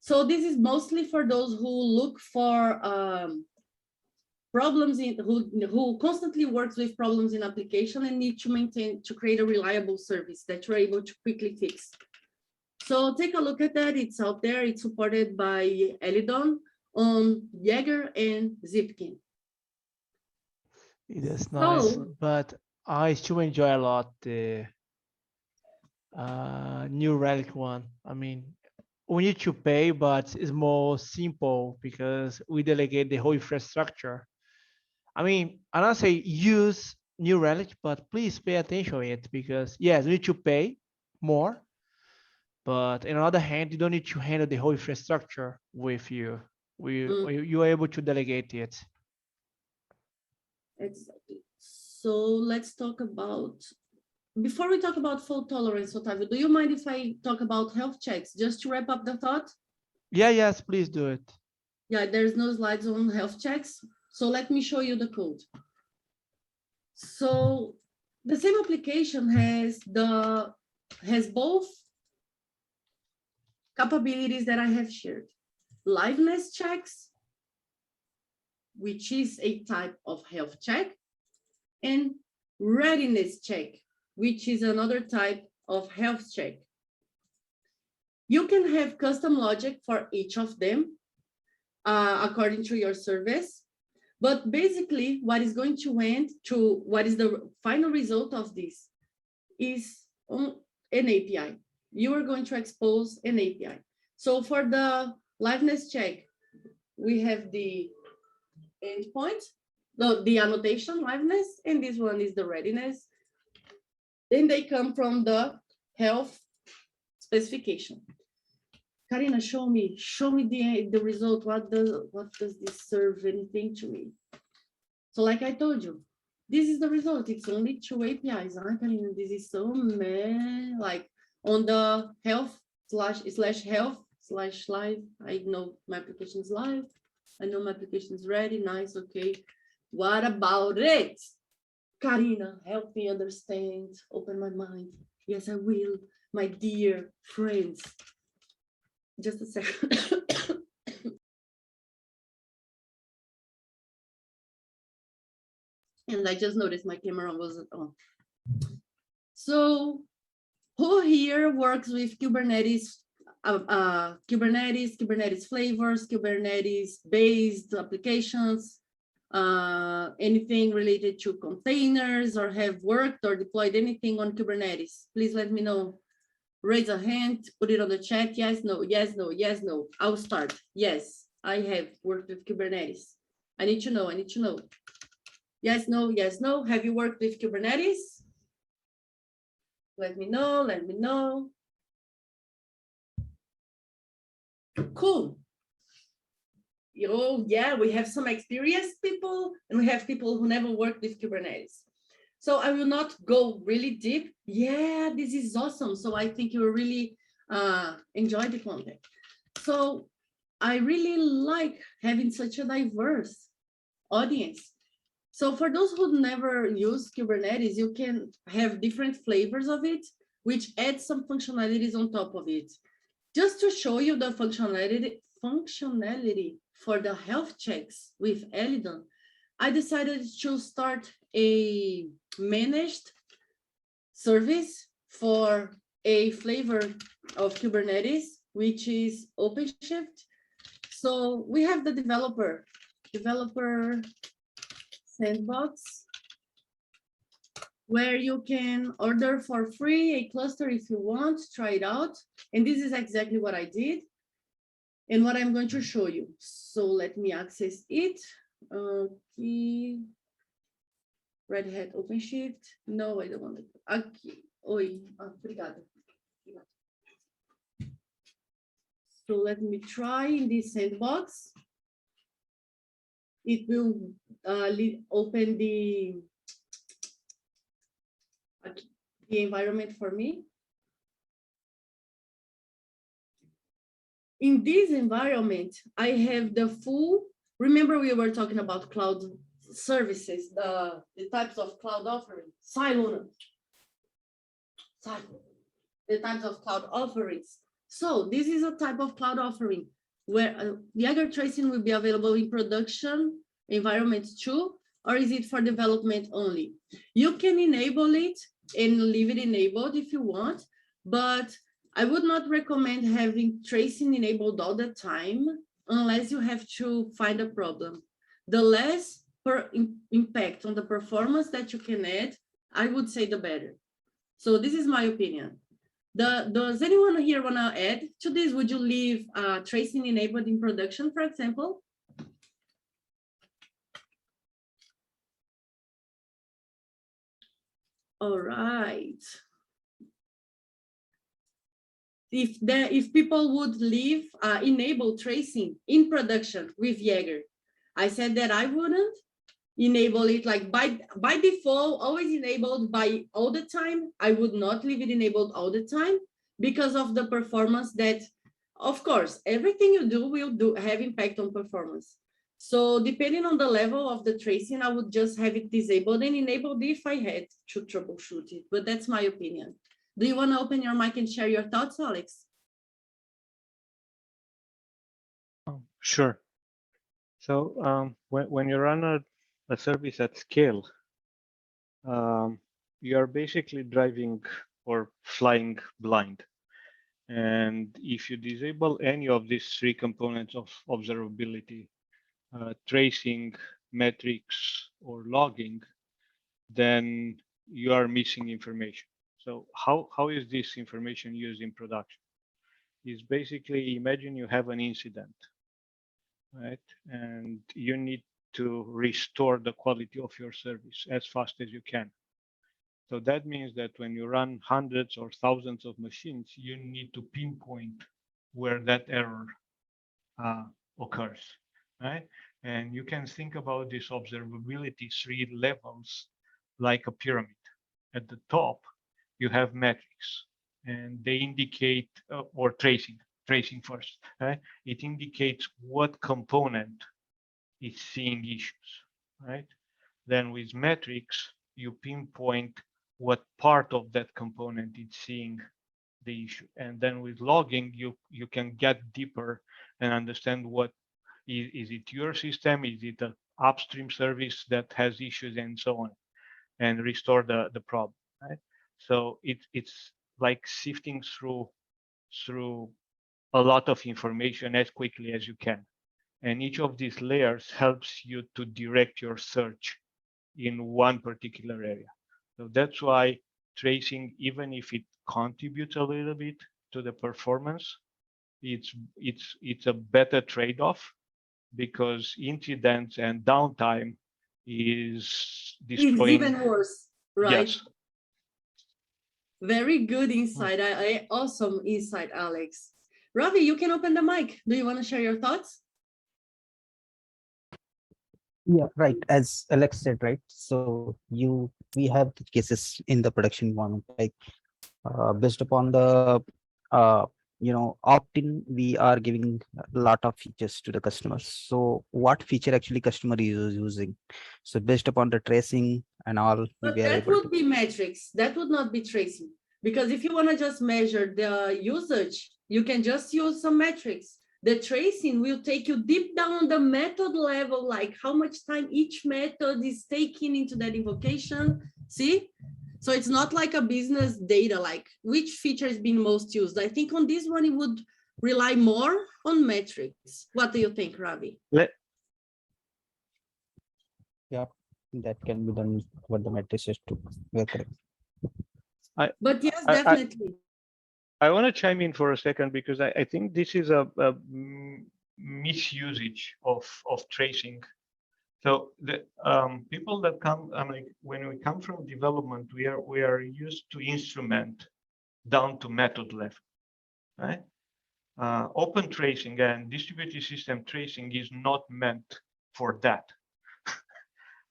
So this is mostly for those who look for problems in who constantly works with problems in application and need to create a reliable service that you're able to quickly fix. So take a look at that. It's out there. It's supported by Helidon on Jaeger and Zipkin. That's nice, So, but I still enjoy a lot the New Relic one. I mean, we need to pay, but it's more simple because we delegate the whole infrastructure. I mean, I don't say use New Relic, but please pay attention to it because yes, we need to pay more, but on the other hand, you don't need to handle the whole infrastructure with you. You're able to delegate it. exactly. So let's talk about, before we talk about fault tolerance, Otávio, do you mind if I talk about health checks, just to wrap up the thought? Yeah, yes, please do it. Yeah, there's no slides on health checks. So let me show you the code. So the same application has both capabilities that I have shared. Liveness checks, which is a type of health check, and readiness check, which is another type of health check. You can have custom logic for each of them according to your service, but basically what is going to end to what is the final result of this is on an API. You are going to expose an API. So for the liveness check, we have the endpoint, the annotation liveness, and this one is the readiness. Then they come from the health specification. Karina, show me the result. What does this serve anything to me? So like I told you, this is the result. It's only 2 APIs. Karina, this is so meh. Like on the health /health/live, I know my application is live. I know my application is ready. Nice, okay. What about it? Karina, help me understand. Open my mind. Yes, I will, my dear friends. Just a second. And I just noticed my camera wasn't on. So who here works with Kubernetes, Kubernetes flavors, Kubernetes-based applications, anything related to containers, or have worked or deployed anything on Kubernetes? Please let me know. Raise a hand, put it on the chat. Yes, no, yes, no, yes, no. I'll start. Yes, I have worked with Kubernetes. I need to know. Yes, no, yes, no. Have you worked with Kubernetes? Let me know. Cool. Oh, yeah, we have some experienced people and we have people who never worked with Kubernetes. So I will not go really deep. Yeah, this is awesome. So I think you will really enjoy the content. So I really like having such a diverse audience. So for those who never use Kubernetes, you can have different flavors of it, which add some functionalities on top of it. Just to show you the functionality for the health checks with Helidon, I decided to start a managed service for a flavor of Kubernetes, which is OpenShift. So we have the developer sandbox, where you can order for free a cluster if you want, try it out. And this is exactly what I did and what I'm going to show you. So let me access it. Okay. Red Hat OpenShift. No, I don't want it. Aqui. Oi. Obrigada. So let me try in this sandbox. It will open the. the environment for me. In this environment, I have the full, remember we were talking about cloud services, the types of cloud offerings, the types of cloud offerings. So this is a type of cloud offering where Jaeger tracing will be available in production environments too, or is it for development only? You can enable it and leave it enabled if you want, but I would not recommend having tracing enabled all the time unless you have to find a problem. The less impact on the performance that you can add, I would say the better. So this is my opinion. Does anyone here want to add to this? Would you leave tracing enabled in production, for example? All right. If people would leave enable tracing in production with Jaeger, I said that I wouldn't enable it like by default, always enabled by all the time. I would not leave it enabled all the time because of the performance that, of course, everything you do will have impact on performance. So depending on the level of the tracing, I would just have it disabled and enabled if I had to troubleshoot it, but that's my opinion. Do you want to open your mic and share your thoughts, Alex? Sure. So when you run a service at scale, you are basically driving or flying blind. And if you disable any of these three components of observability, tracing, metrics, or logging, then you are missing information. So how is this information used in production? Is basically, imagine you have an incident, right? And you need to restore the quality of your service as fast as you can. So that means that when you run hundreds or thousands of machines, you need to pinpoint where that error occurs, right? And you can think about this observability three levels like a pyramid. At the top, you have metrics, and they indicate, or tracing first, right? It indicates what component is seeing issues, right? Then with metrics, you pinpoint what part of that component is seeing the issue. And then with logging, you can get deeper and understand what is it your system? Is it an upstream service that has issues and so on, and restore the problem, right? So it's like sifting through a lot of information as quickly as you can. And each of these layers helps you to direct your search in one particular area. So that's why tracing, even if it contributes a little bit to the performance, it's a better trade-off, because incidents and downtime is destroying. It's even worse, right? Yes. Very good insight. Awesome insight, Alex. Ravi, you can open the mic. Do you want to share your thoughts? Yeah, right. As Alex said, right. So we have the cases in the production environment, like based upon the opt-in, we are giving a lot of features to the customers. So what feature actually customer is using? So based upon the tracing and all, But we are that able would to. be metrics. That would not be tracing. Because if you want to just measure the usage, you can just use some metrics. The tracing will take you deep down the method level, like how much time each method is taking into that invocation. See? So it's not like a business data, like which feature is being most used. I think on this one, it would rely more on metrics. What do you think, Ravi? Yeah, that can be done for the matrices too. We're correct. But yes, definitely. I want to chime in for a second, because I think this is a misusage of tracing. So the people that come, when we come from development, we are used to instrument down to method level, right? Open tracing and distributed system tracing is not meant for that.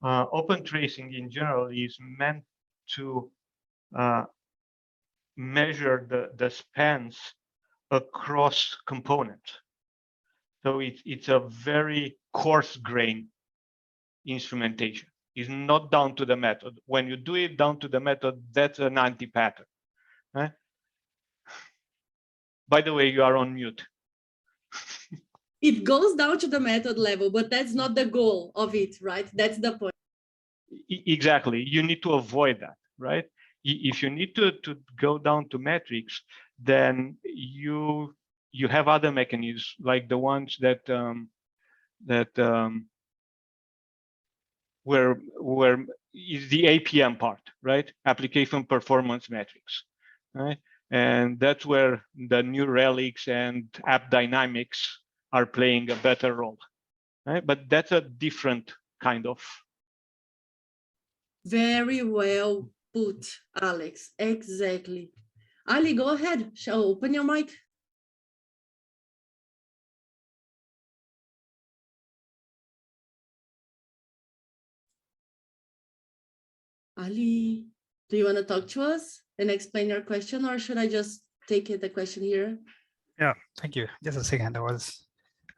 Open tracing in general is meant to measure the spans across components. So it's a very coarse grain instrumentation. It's not down to the method. When you do it down to the method, that's an anti-pattern. Right? By the way, you are on mute. It goes down to the method level, but that's not the goal of it, right? That's the point. Exactly. You need to avoid that, right? If you need to go down to metrics, then you have other mechanisms like the ones that where is the APM part, right? Application performance metrics, right? And that's where the New Relics and App Dynamics are playing a better role, right? But that's a different kind of. Very well put, Alex. Exactly. Ali, go ahead. Shall open your mic? Ali, do you want to talk to us and explain your question, or should I just take the question here? Yeah, thank you. Just a second.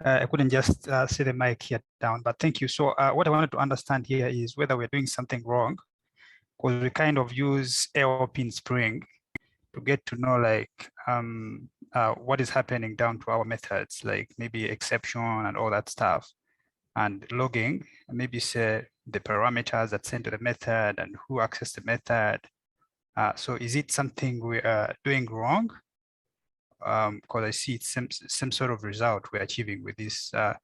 I couldn't just see the mic here down, but thank you. So what I wanted to understand here is whether we're doing something wrong, because we kind of use AOP in Spring to get to know like what is happening down to our methods, like maybe exception and all that stuff, and logging, and maybe say the parameters that sent to the method and who accessed the method. So is it something we are doing wrong? Because I see it's some sort of result we're achieving with this. I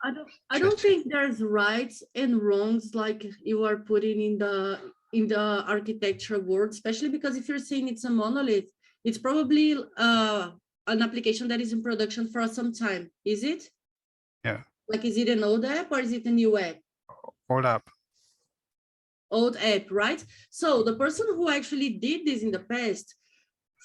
don't think there's rights and wrongs like you are putting in the architecture word, especially because if you're saying it's a monolith, it's probably an application that is in production for some time. Is it? Yeah. Like, is it an old app or is it a new app? Old app. Old app, right? So the person who actually did this in the past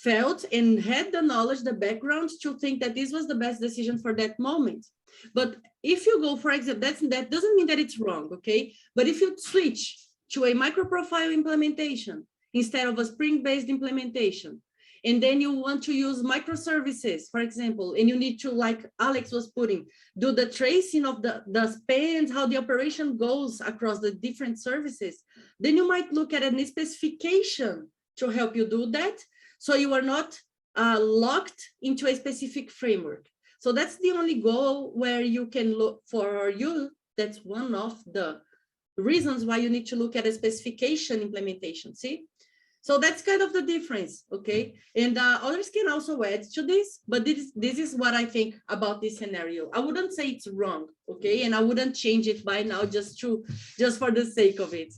felt and had the knowledge, the background to think that this was the best decision for that moment. But if you go, for example, that doesn't mean that it's wrong, okay? But if you switch to a microprofile implementation instead of a Spring-based implementation, and then you want to use microservices, for example, and you need to, like Alex was putting, do the tracing of the spans, how the operation goes across the different services, then you might look at a specification to help you do that. So you are not locked into a specific framework. So that's the only goal where you can look for you. That's one of the reasons why you need to look at a specification implementation, see? So that's kind of the difference, okay? And others can also add to this, but this is what I think about this scenario. I wouldn't say it's wrong, okay? And I wouldn't change it by now just for the sake of it.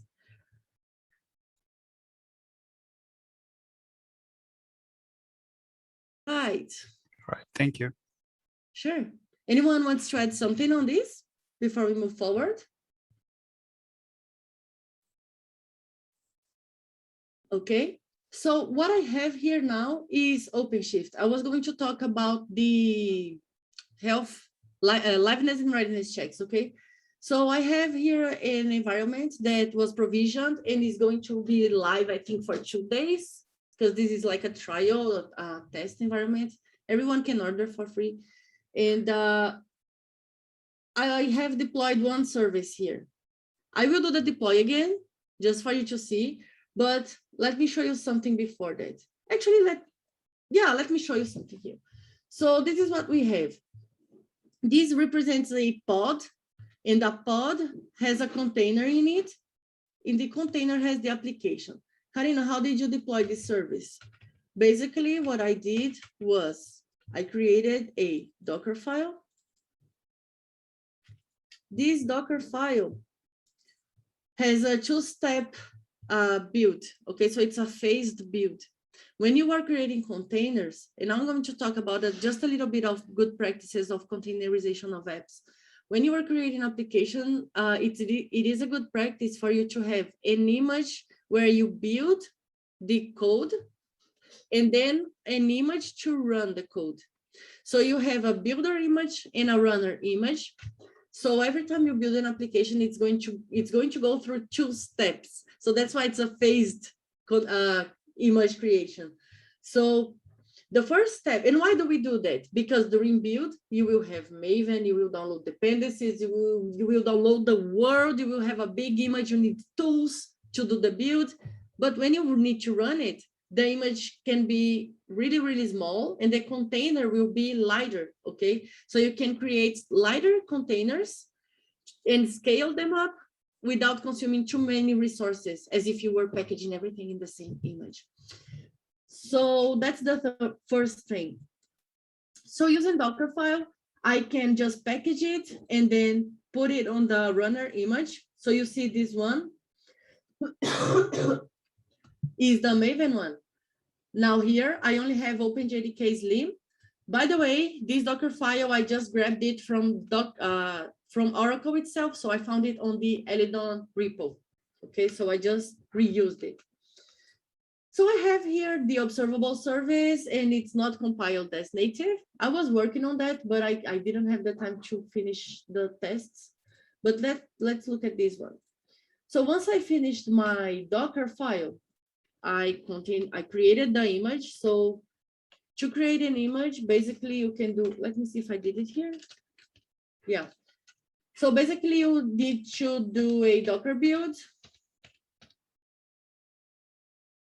Right. Right, thank you. Sure. Anyone wants to add something on this before we move forward? Okay, so what I have here now is OpenShift. I was going to talk about the health, liveness and readiness checks, okay? So I have here an environment that was provisioned and is going to be live, I think, for 2 days, because this is like a trial test environment. Everyone can order for free. And I have deployed one service here. I will do the deploy again, just for you to see, but let me show you something before that. Actually, let me show you something here. So this is what we have. This represents a pod, and the pod has a container in it. In the container has the application. Karina, how did you deploy this service? Basically, what I did was I created a Docker file. This Docker file has a two-step build, okay? So it's a phased build. When you are creating containers, and I'm going to talk about just a little bit of good practices of containerization of apps. When you are creating an application, it is a good practice for you to have an image where you build the code and then an image to run the code. So you have a builder image and a runner image. So every time you build an application, it's going to go through 2 steps. So that's why it's a phased image creation. So the first step, and why do we do that? Because during build, you will have Maven, you will download dependencies, you will download the world, you will have a big image, you need tools to do the build. But when you need to run it, the image can be really, really small and the container will be lighter, okay? So you can create lighter containers and scale them up without consuming too many resources, as if you were packaging everything in the same image. So that's the first thing. So using Dockerfile, I can just package it and then put it on the runner image. So you see this one is the Maven one. Now here, I only have OpenJDK Slim. By the way, this Dockerfile, I just grabbed it from Oracle itself. So I found it on the Helidon repo. Okay, so I just reused it. So I have here the observable service and it's not compiled as native. I was working on that, but I didn't have the time to finish the tests. But let's look at this one. So once I finished my Docker file, I created the image. So to create an image, basically you can do, let me see if I did it here. Yeah. So basically you need to do a Docker build.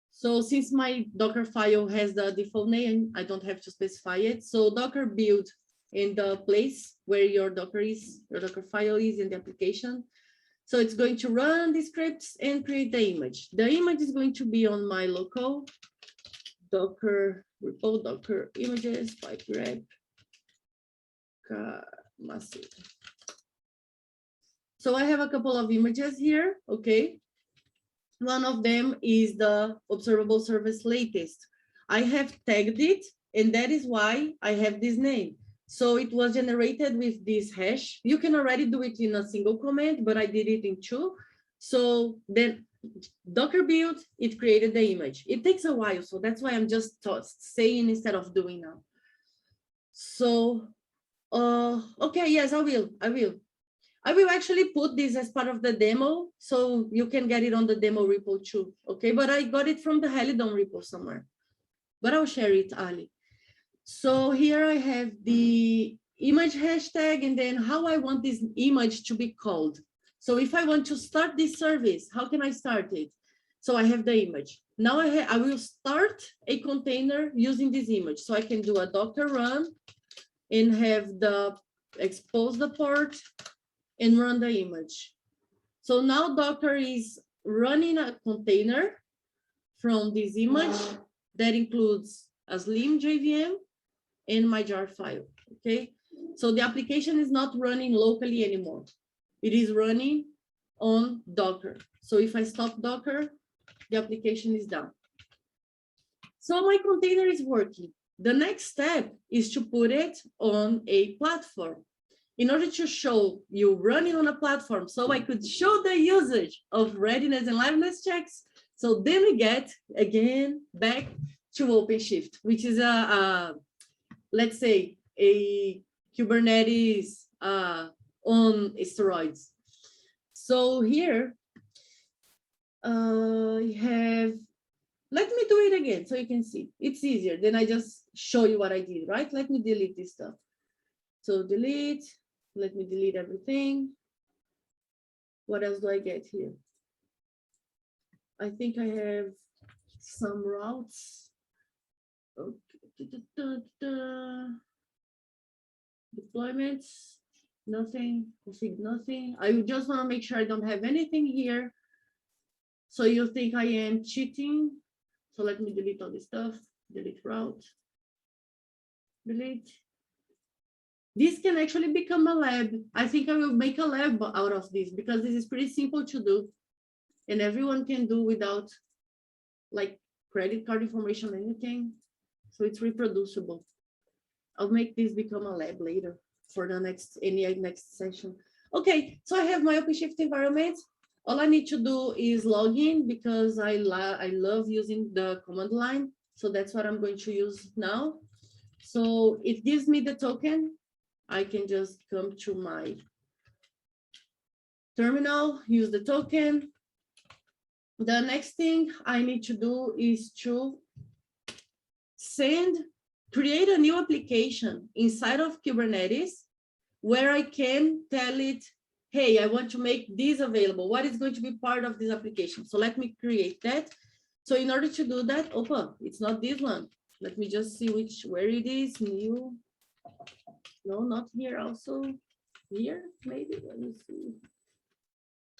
So since my Docker file has the default name, I don't have to specify it. So Docker build in the place where your Docker file is in the application. So it's going to run the scripts and create the image. The image is going to be on my local Docker repo, Docker images, pipe grep, massive. So I have a couple of images here, okay? One of them is the observable service latest. I have tagged it, and that is why I have this name. So it was generated with this hash. You can already do it in a single command, but I did it in two. So then Docker build, it created the image. It takes a while, so that's why I'm just saying instead of doing now. So, okay, yes, I will. I will actually put this as part of the demo, so you can get it on the demo repo too, okay? But I got it from the Helidon repo somewhere, but I'll share it, Ali. So here I have the image hashtag and then how I want this image to be called. So if I want to start this service, how can I start it? So I have the image. Now I will start a container using this image. So I can do a Docker run and have expose the port and run the image. So now Docker is running a container from this image that includes a Slim JVM and my jar file, okay? So the application is not running locally anymore. It is running on Docker. So if I stop Docker, the application is down. So my container is working. The next step is to put it on a platform. In order to show you running on a platform, so I could show the usage of readiness and liveness checks. So then we get, again, back to OpenShift, which is let's say, a Kubernetes on steroids. So here, I have, let me do it again so you can see. It's easier, then I just show you what I did, right? Let me delete this stuff. So delete. Let me delete everything. What else do I get here? I think I have some routes. Okay. Deployments, nothing, config, nothing. I just want to make sure I don't have anything here. So you think I am cheating. So let me delete all this stuff. Delete route. Delete. This can actually become a lab. I think I will make a lab out of this because this is pretty simple to do. And everyone can do without like credit card information, anything. So it's reproducible. I'll make this become a lab later for the next session. Okay, so I have my OpenShift environment. All I need to do is log in because I love using the command line. So that's what I'm going to use now. So it gives me the token. I can just come to my terminal, use the token. The next thing I need to do is to send create a new application inside of Kubernetes where I can tell it, hey, I want to make this available. What is going to be part of this application? So let me create that. So in order to do that, it's not this one. Let me just see where it is, new. No, not here, also here, maybe, let me see.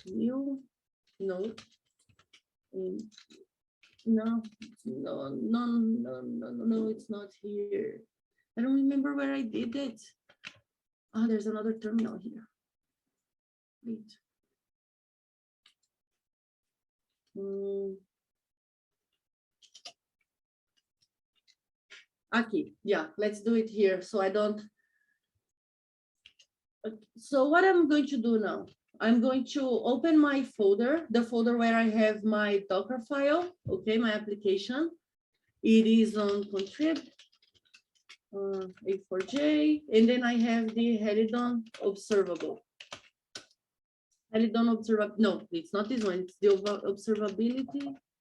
New, no. No, it's not here. I don't remember where I did it. Oh, there's another terminal here. Wait. Okay, yeah, let's do it here so I don't. So what I'm going to do now, I'm going to open my folder, the folder where I have my Docker file, okay, my application. It is on contrib, A4J, and then I have the Helidon observable. Helidon observable, no, it's not this one, it's the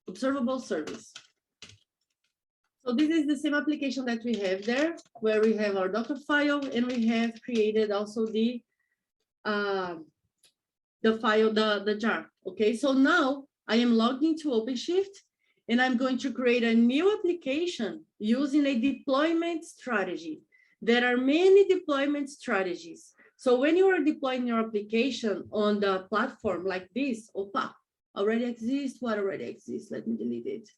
observable service. So this is the same application that we have there, where we have our Docker file, and we have created also the file, the jar. Okay, so now I am logged into OpenShift, and I'm going to create a new application using a deployment strategy. There are many deployment strategies. So when you are deploying your application on the platform like this, already exists. What already exists? Let me delete it.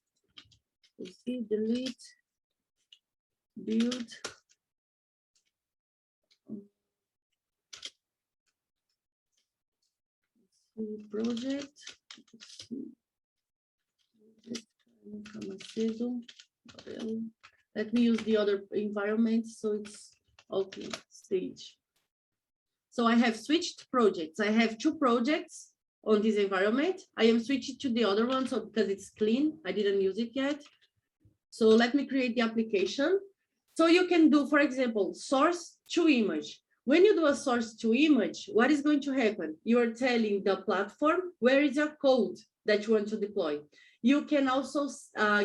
Let's see, delete, build. Project. Let me use the other environment so it's okay. Stage. So I have switched projects. I have 2 projects on this environment. I am switching to the other one so because it's clean. I didn't use it yet. So let me create the application. So you can do, for example, source to image. When you do a source to image, what is going to happen? You are telling the platform where is your code that you want to deploy. You can also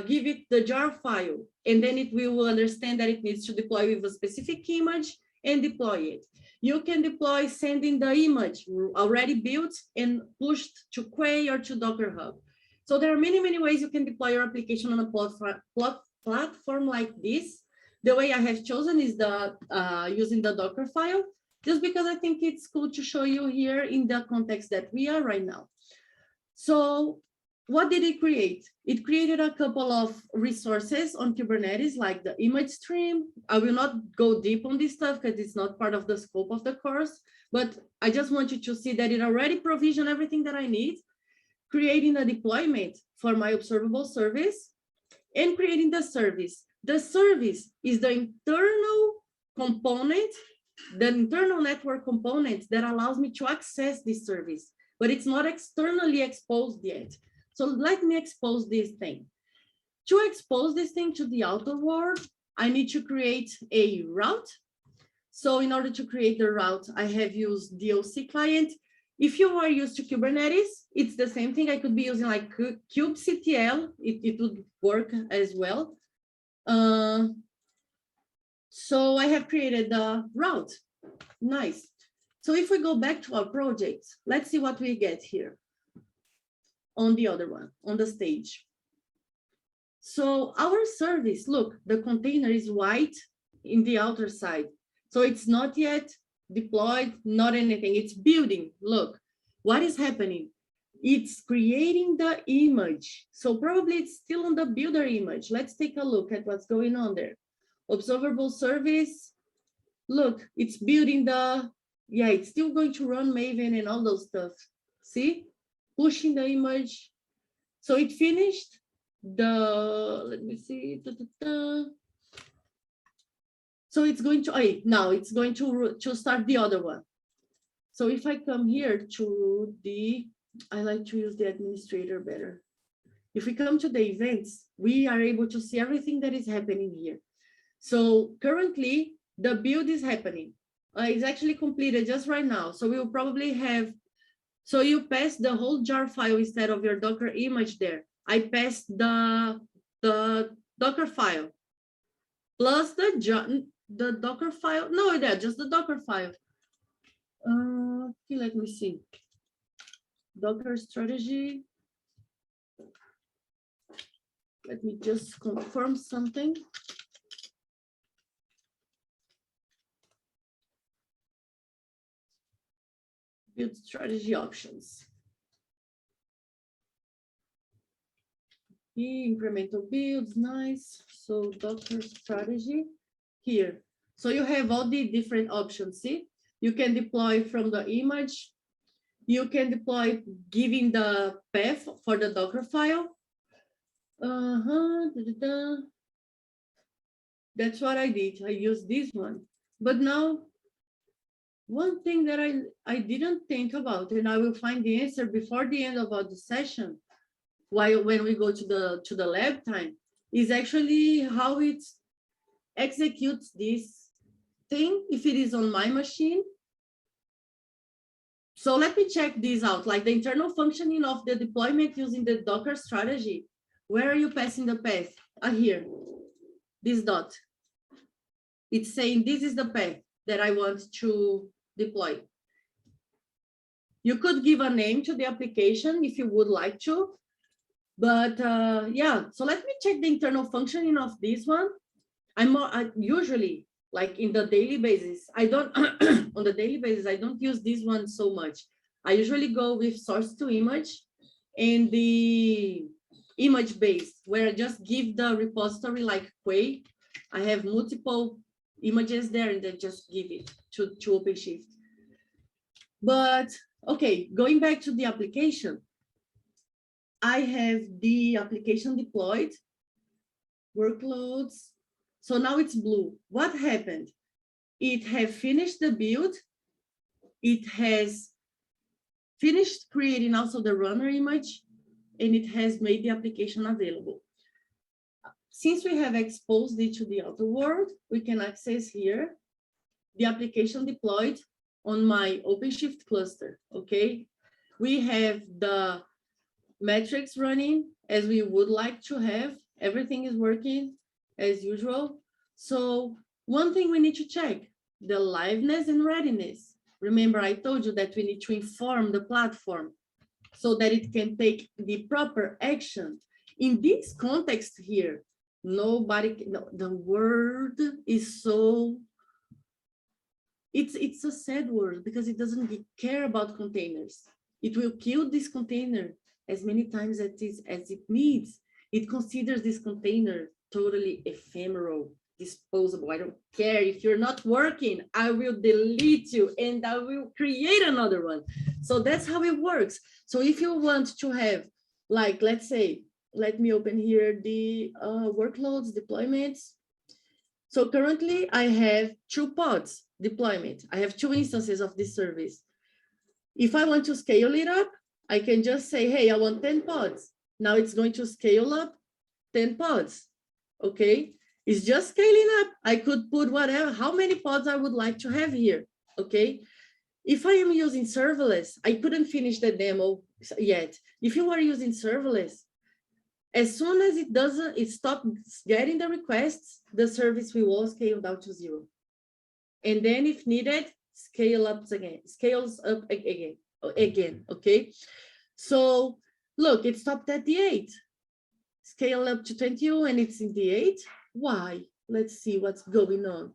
give it the jar file, and then it will understand that it needs to deploy with a specific image and deploy it. You can deploy sending the image already built and pushed to Quay or to Docker Hub. So there are many, many ways you can deploy your application on a platform like this. The way I have chosen is using the Docker file, just because I think it's cool to show you here in the context that we are right now. So what did it create? It created a couple of resources on Kubernetes, like the image stream. I will not go deep on this stuff because it's not part of the scope of the course, but I just want you to see that it already provisioned everything that I need, creating a deployment for my observable service, and creating the service. The service is the internal component, the internal network component that allows me to access this service, but it's not externally exposed yet. So let me expose this thing. To expose this thing to the outer world, I need to create a route. So in order to create the route, I have used DOC client. If you are used to Kubernetes, it's the same thing. I could be using like kubectl, it would work as well. So I have created the route. Nice. So if we go back to our project, let's see what we get here on the other one, on the stage. So our service, look, the container is white in the outer side. So it's not yet deployed, not anything, it's building. Look, what is happening? It's creating the image. So probably it's still on the builder image. Let's take a look at what's going on there. Observable service. Look, it's building the, yeah, it's still going to run Maven and all those stuff. See, pushing the image. So it finished the, let me see. So it's going to, now it's going to start the other one. So if I come here to the, I like to use the administrator better. If we come to the events, we are able to see everything that is happening here. So currently the build is happening. It's actually completed just right now. So we will probably have, so you pass the whole jar file instead of your Docker image there. I passed the Docker file. plus the Docker file. No, yeah, just the Docker file. Okay, let me see. Docker strategy. Let me just confirm something. Build strategy options. Incremental builds, nice. So Docker strategy here. So you have all the different options. See, you can deploy from the image. You can deploy giving the path for the Docker file. That's what I did. I used this one. But now, one thing that I didn't think about, and I will find the answer before the end of the session, when we go to the lab time, is actually how it executes this thing if it is on my machine. So let me check this out, like the internal functioning of the deployment using the Docker strategy. Where are you passing the path? Here, this dot. It's saying this is the path that I want to deploy. You could give a name to the application if you would like to, but yeah, so let me check the internal functioning of this one. I usually, like in the daily basis, I don't, on the daily basis, I don't use this one so much. I usually go with source to image and the image based, where I just give the repository like Quay. I have multiple images there and then just give it to OpenShift. But okay, going back to the application, I have the application deployed, workloads. So now it's blue. What happened? It has finished the build. It has finished creating also the runner image, and it has made the application available. Since we have exposed it to the outer world, we can access here the application deployed on my OpenShift cluster, okay? We have the metrics running as we would like to have. Everything is working as usual. So one thing we need to check, the liveness and readiness. Remember, I told you that we need to inform the platform so that it can take the proper action. In this context here, nobody, no, the word is so, it's a sad word because it doesn't care about containers. It will kill this container as many times as it needs. It considers this container totally ephemeral, disposable. I don't care if you're not working, I will delete you and I will create another one. So that's how it works. So if you want to have, like, let's say, let me open here the workloads deployments. So currently I have 2 pods deployment. I have 2 instances of this service. If I want to scale it up, I can just say, hey, I want 10 pods. Now it's going to scale up 10 pods, okay? It's just scaling up. I could put whatever, how many pods I would like to have here, okay? If I am using serverless, I couldn't finish the demo yet. If you are using serverless, as soon as it stops getting the requests, the service will all scale down to 0. And then if needed, scales up again, okay? So look, it stopped at the 8. Scale up to 22 and it's in the 8. Why? Let's see what's going on.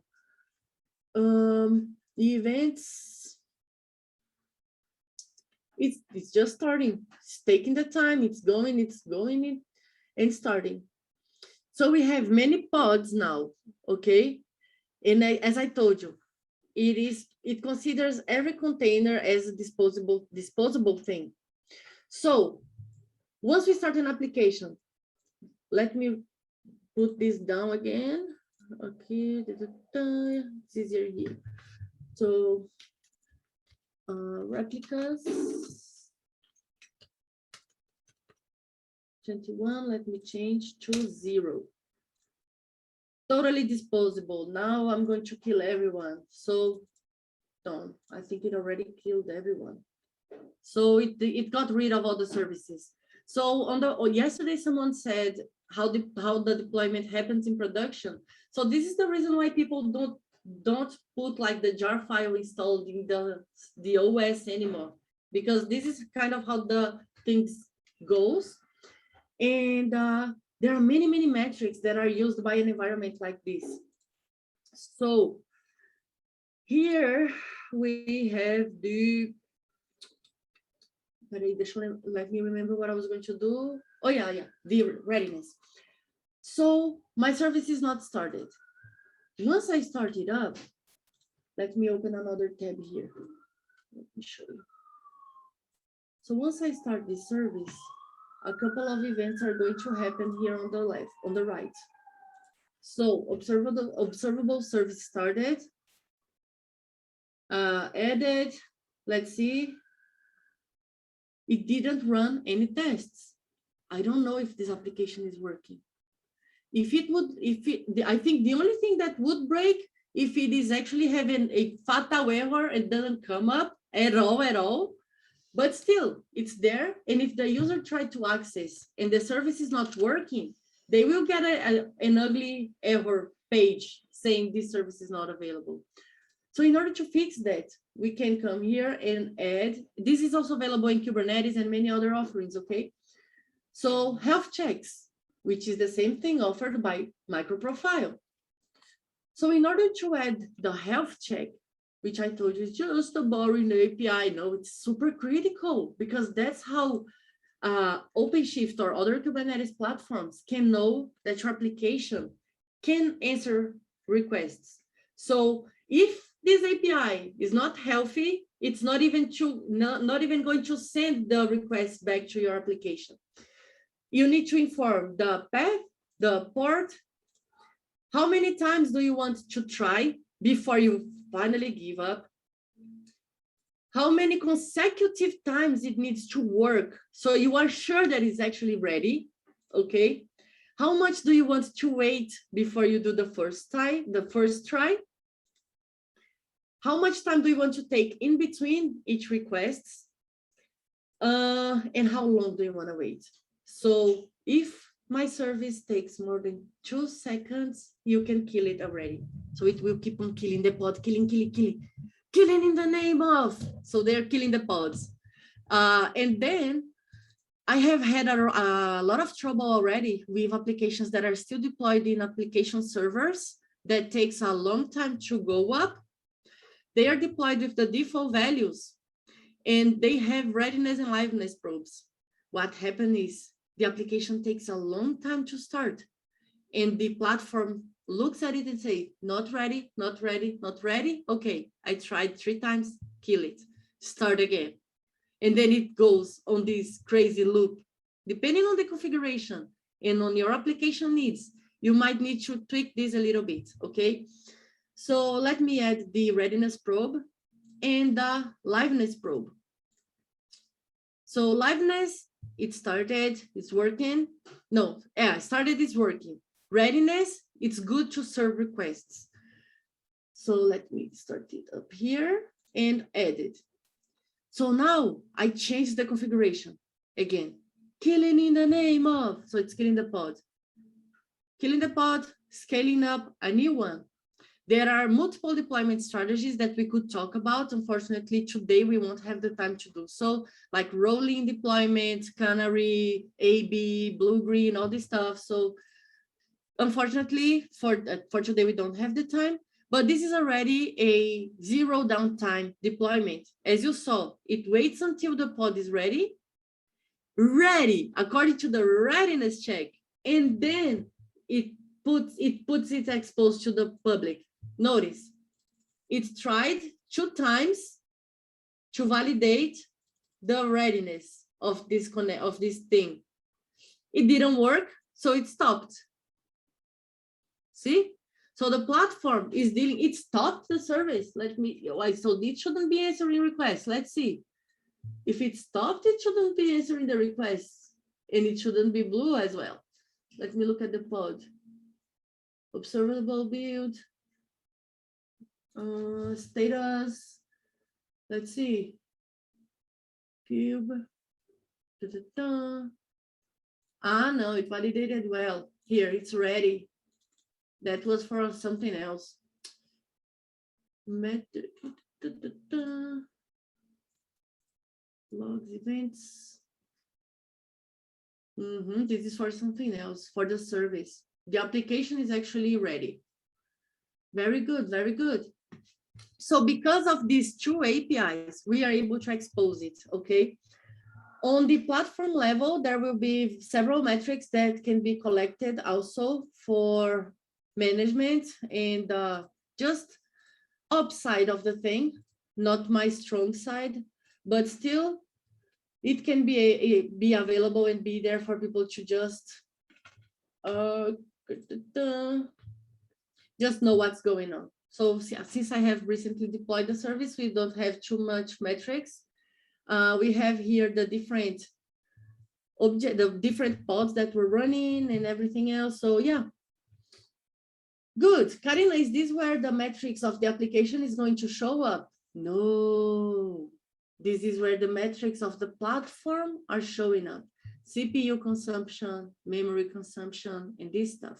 The events, it's just starting. It's taking the time, it's going in and starting. So we have many pods now, okay? And as I told you, it considers every container as a disposable thing. So once we start an application, let me put this down again. Okay, it's easier here. So replicas 21, let me change to 0. Totally disposable. Now I'm going to kill everyone. So done. I think it already killed everyone. So it got rid of all the services. So yesterday, someone said how the deployment happens in production. So this is the reason why people don't put like the jar file installed in the OS anymore, because this is kind of how the things goes. And there are many metrics that are used by an environment like this. So here we have the, let me remember what I was going to do. Oh yeah, the readiness. So my service is not started. Once I start it up, let me open another tab here. Let me show you. So once I start this service, a couple of events are going to happen here on the left, on the right. So observable service started, added, let's see. It didn't run any tests. I don't know if this application is working. If it would, I think the only thing that would break if it is actually having a fatal error, it doesn't come up at all. But still, it's there. And if the user tried to access and the service is not working, they will get an ugly error page saying this service is not available. So in order to fix that, we can come here and add, this is also available in Kubernetes and many other offerings, okay? So health checks, which is the same thing offered by MicroProfile. So in order to add the health check, which I told you is just a boring API, no, it's super critical, because that's how OpenShift or other Kubernetes platforms can know that your application can answer requests. So if this API is not healthy, it's not even going to send the request back to your application. You need to inform the path, the port. How many times do you want to try before you finally give up? How many consecutive times it needs to work so you are sure that it's actually ready, okay? How much do you want to wait before you do the first try? How much time do you want to take in between each request? And how long do you want to wait? So if my service takes more than 2 seconds, you can kill it already. So it will keep on killing the pod, killing in the name of. So they're killing the pods. And then I have had a lot of trouble already with applications that are still deployed in application servers that takes a long time to go up. They are deployed with the default values and they have readiness and liveness probes. What happened is the application takes a long time to start and the platform looks at it and say, not ready, not ready, not ready. Okay, I tried 3 times, kill it, start again. And then it goes on this crazy loop. Depending on the configuration and on your application needs, you might need to tweak this a little bit, okay? So let me add the readiness probe and the liveness probe. So liveness, it started, it's working. No, started, it's working. Readiness, it's good to serve requests. So let me start it up here and add it. So now I changed the configuration again. Killing in the name of, so it's killing the pod. Killing the pod, scaling up a new one. There are multiple deployment strategies that we could talk about. Unfortunately, today we won't have the time to do so, like rolling deployment, canary, AB, blue-green, all this stuff. So unfortunately, for today, we don't have the time, but this is already a 0 downtime deployment. As you saw, it waits until the pod is ready, according to the readiness check, and then it puts it exposed to the public. Notice, it tried 2 times to validate the readiness of this thing. It didn't work, so it stopped. See? So the platform is dealing, it stopped the service. So it shouldn't be answering requests. Let's see. If it stopped, it shouldn't be answering the requests, and it shouldn't be blue as well. Let me look at the pod. Observable build. Status, let's see, cube, Ah, no, it validated well. Here, it's ready. That was for something else. Method. Logs, events. This is for something else, for the service. The application is actually ready. Very good, very good. So because of these two APIs, we are able to expose it, okay? On the platform level, there will be several metrics that can be collected also for management and just upside of the thing, not my strong side, but still it can be available and be there for people to just know what's going on. So since I have recently deployed the service, we don't have too much metrics. We have here the different the different pods that we're running and everything else. So yeah, good. Karina, is this where the metrics of the application is going to show up? No, this is where the metrics of the platform are showing up. CPU consumption, memory consumption, and this stuff.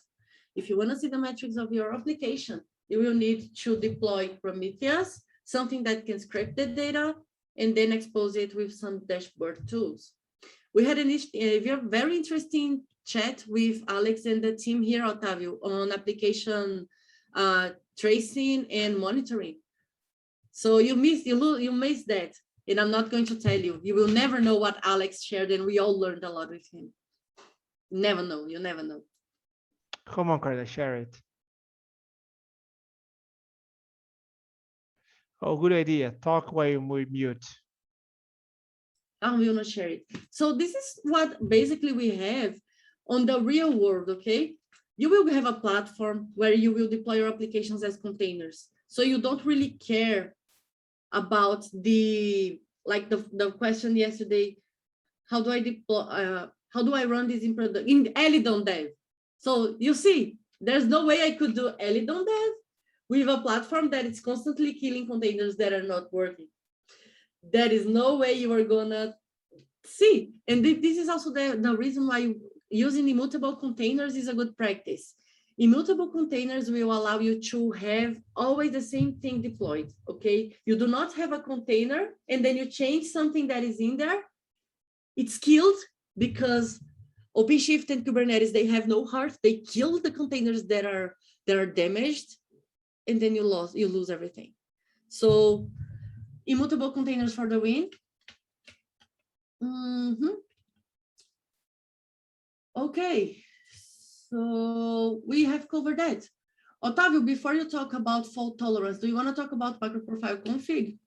If you want to see the metrics of your application, you will need to deploy Prometheus, something that can scrape the data and then expose it with some dashboard tools. We had a very interesting chat with Alex and the team here, Otávio, on application tracing and monitoring. So you missed that, and I'm not going to tell you. You will never know what Alex shared, and we all learned a lot with him. Never know, you never know. Come on, Carla, share it. Oh, good idea. Talk while you mute. I will not share it. So this is what basically we have on the real world, okay? You will have a platform where you will deploy your applications as containers. So you don't really care about the question yesterday, how do I deploy, how do I run this in Helidon Dev? So you see, there's no way I could do Helidon Dev with a platform that is constantly killing containers that are not working. There is no way you are gonna see. And this is also the reason why using immutable containers is a good practice. Immutable containers will allow you to have always the same thing deployed, okay? You do not have a container and then you change something that is in there. It's killed because OpenShift and Kubernetes, they have no heart. They kill the containers that are damaged, and then you lose everything. So immutable containers for the win. Okay, so we have covered that. Otávio, before you talk about fault tolerance, do you want to talk about microprofile config?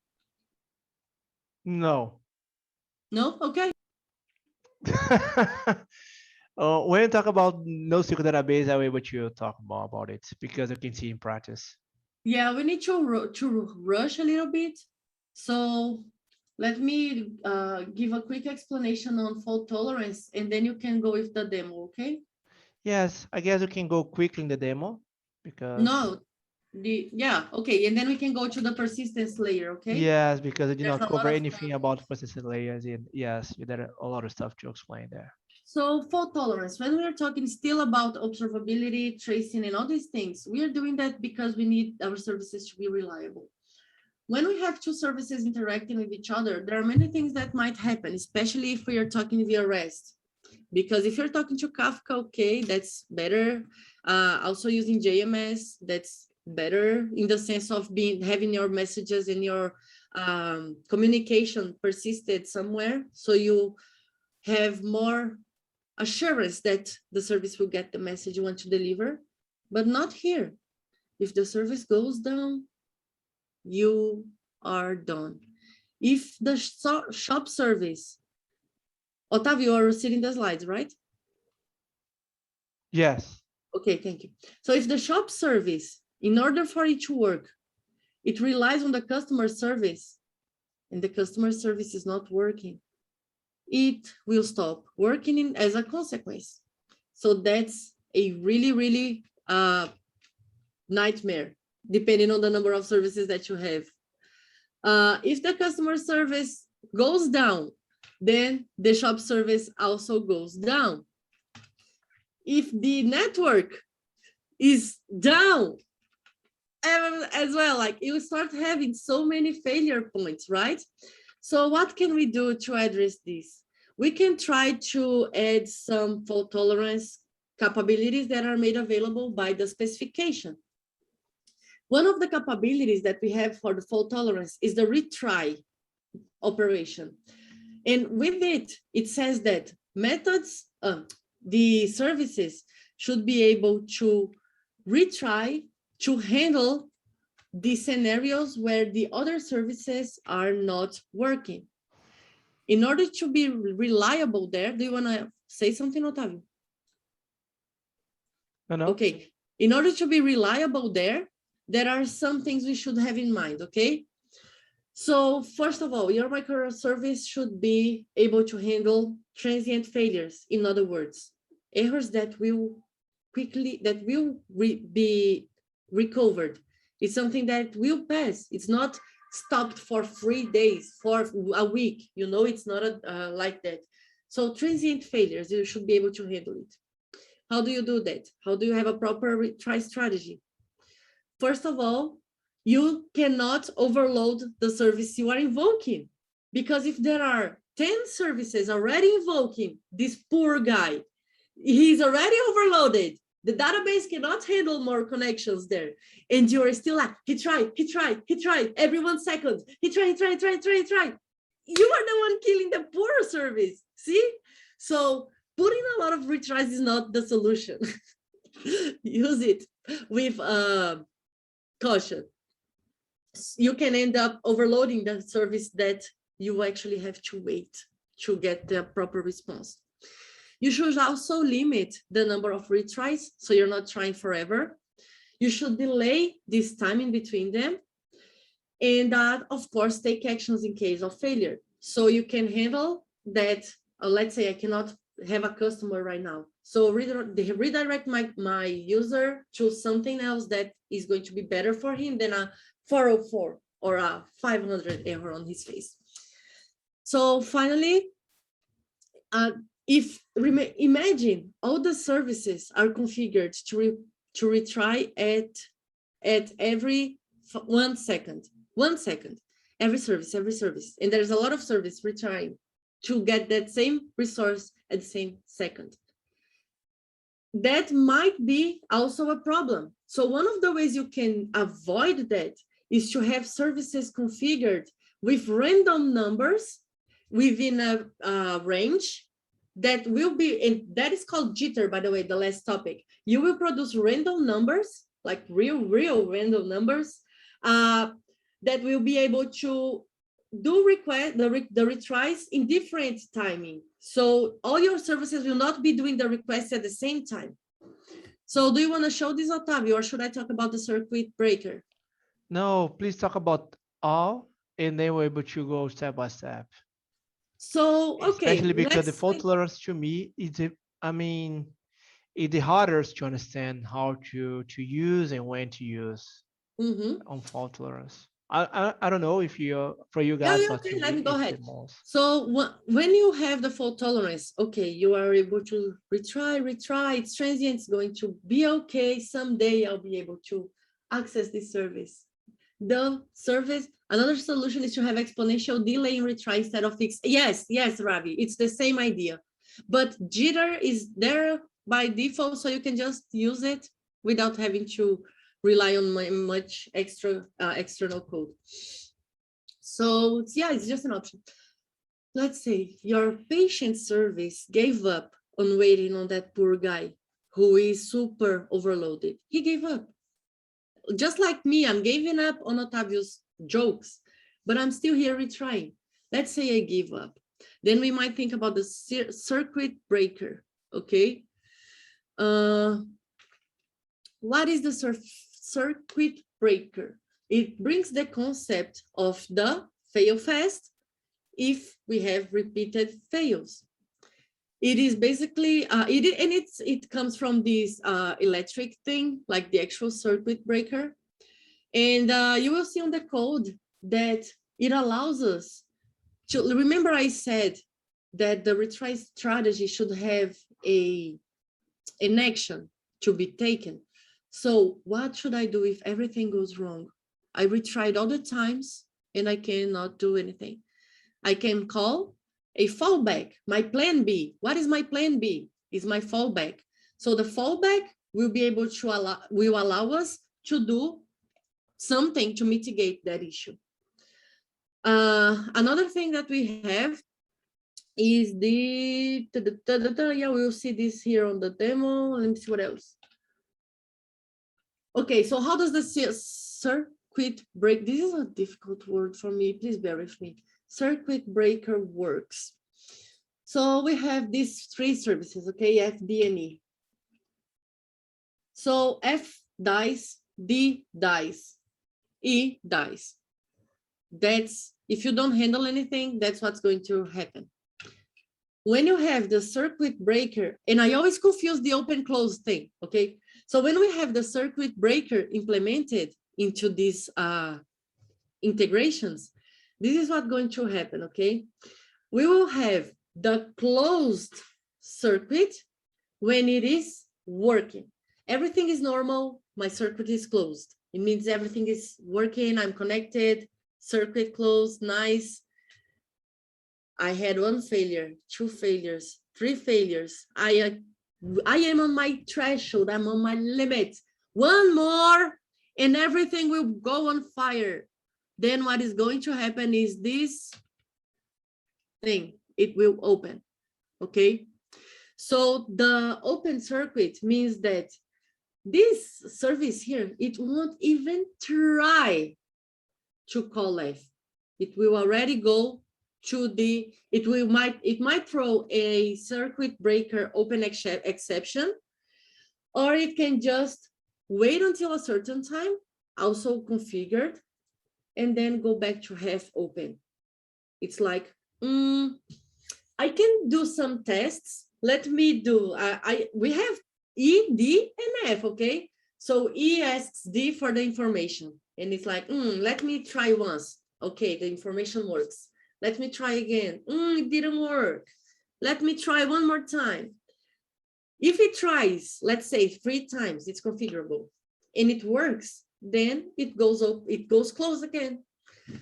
No. No? Okay. When you talk about NoSQL database, I'm able to talk more about it because you can see in practice. Yeah, we need to rush a little bit. So let me give a quick explanation on fault tolerance, and then you can go with the demo, okay? Yes, I guess we can go quickly in the demo because... No, yeah, okay, and then we can go to the persistence layer, okay? Yes, because I did There's not a lot cover of anything about persistent layers. And yes, there are a lot of stuff to explain there. So fault tolerance, when we are talking still about observability, tracing, and all these things, we are doing that because we need our services to be reliable. When we have two services interacting with each other, there are many things that might happen, especially if we are talking via REST. Because if you're talking to Kafka, okay, that's better. Also using JMS, that's better in the sense of having your messages and your communication persisted somewhere. So you have more assurance that the service will get the message you want to deliver, but not here. If the service goes down, you are done. If the shop service, Otávio, you are receiving the slides, right? Yes. Okay, thank you. So if the shop service, in order for it to work, it relies on the customer service, and the customer service is not working, it will stop working as a consequence. So that's a really, really nightmare, depending on the number of services that you have. If the customer service goes down, then the shop service also goes down. if the network is down as well, like you start having so many failure points, right? So what can we do to address this? We can try to add some fault tolerance capabilities that are made available by the specification. One of the capabilities that we have for the fault tolerance is the retry operation. And with it, it says that methods, the services should be able to retry to handle the scenarios where the other services are not working. In order to be reliable there, do you want to say something, Otávio? No. Okay, in order to be reliable there are some things we should have in mind, okay? So first of all, your microservice should be able to handle transient failures. In other words, errors that will be recovered. It's something that will pass. It's not stopped for 3 days, for a week. You know, it's not like that. So transient failures, you should be able to handle it. How do you do that? How do you have a proper retry strategy? First of all, you cannot overload the service you are invoking, because if there are 10 services already invoking this poor guy, he's already overloaded. The database cannot handle more connections there. And you're still like, he tried, every 1 second. He tried. You are the one killing the poor service, see? So putting a lot of retries is not the solution. Use it with caution. You can end up overloading the service that you actually have to wait to get the proper response. You should also limit the number of retries, so you're not trying forever. You should delay this time in between them. And of course, take actions in case of failure. So you can handle that. Let's say I cannot have a customer right now. So redirect my user to something else that is going to be better for him than a 404 or a 500 error on his face. So finally, imagine all the services are configured to retry at every 1 second. 1 second, every service, and there's a lot of service retrying to get that same resource at the same second. That might be also a problem. So one of the ways you can avoid that is to have services configured with random numbers within a range that will be, and that is called jitter, by the way, the last topic. You will produce random numbers, like real random numbers, that will be able to do the retries in different timing. So all your services will not be doing the requests at the same time. So do you want to show this, Otávio, or should I talk about the circuit breaker? No, please talk about all, and then we're able to go step by step. So, okay. Especially because the fault tolerance to me is, it's the hardest to understand how to use and when to use on fault tolerance. I don't know if for you guys, yeah, but okay, let me go ahead. Most. So when you have the fault tolerance, okay, you are able to retry, it's transient, it's going to be okay. Someday I'll be able to access this service. The service, another solution is to have exponential delay in retry instead of fixed. Yes, Ravi, it's the same idea. But jitter is there by default, so you can just use it without having to rely on much external code. So yeah, it's just an option. Let's say your patient service gave up on waiting on that poor guy who is super overloaded. He gave up. Just like me, I'm giving up on Otávio's jokes, but I'm still here retrying. Let's say I give up. Then we might think about the circuit breaker, okay? What is the circuit breaker? It brings the concept of the fail fast if we have repeated fails. It is basically, it comes from this electric thing, like the actual circuit breaker. And you will see on the code that it allows us to, remember I said that the retry strategy should have a an action to be taken. So what should I do if everything goes wrong? I retried all the times and I cannot do anything. I can call a fallback, my plan B. What is my plan B? Is my fallback. So the fallback will be able to allow us to do something to mitigate that issue. Another thing that we have is the, yeah, we'll see this here on the demo. Let me see what else. Okay, so how does the circuit break? This is a difficult word for me. Please bear with me. Circuit breaker works. So we have these three services, okay, F, D, and E. So F dies, D dies, E dies. That's, if you don't handle anything, that's what's going to happen. When you have the circuit breaker, and I always confuse the open close thing, okay? So when we have the circuit breaker implemented into these integrations, this is what's going to happen, okay? We will have the closed circuit when it is working. Everything is normal, my circuit is closed. It means everything is working, I'm connected, circuit closed, nice. I had 1 failure, 2 failures, 3 failures. I am on my threshold, I'm on my limit. 1 more and everything will go on fire. Then what is going to happen is this thing, it will open, okay? So the open circuit means that this service here, it won't even try to call F. It will already go to the, it might throw a circuit breaker open exception, or it can just wait until a certain time, also configured, and then go back to half open. It's like, I can do some tests. Let me do, we have E, D, and F, okay? So E asks D for the information, and it's like, let me try once. Okay, the information works. Let me try again. It didn't work. Let me try 1 more time. If it tries, let's say 3 times, it's configurable, and it works, then it goes up, it goes close again.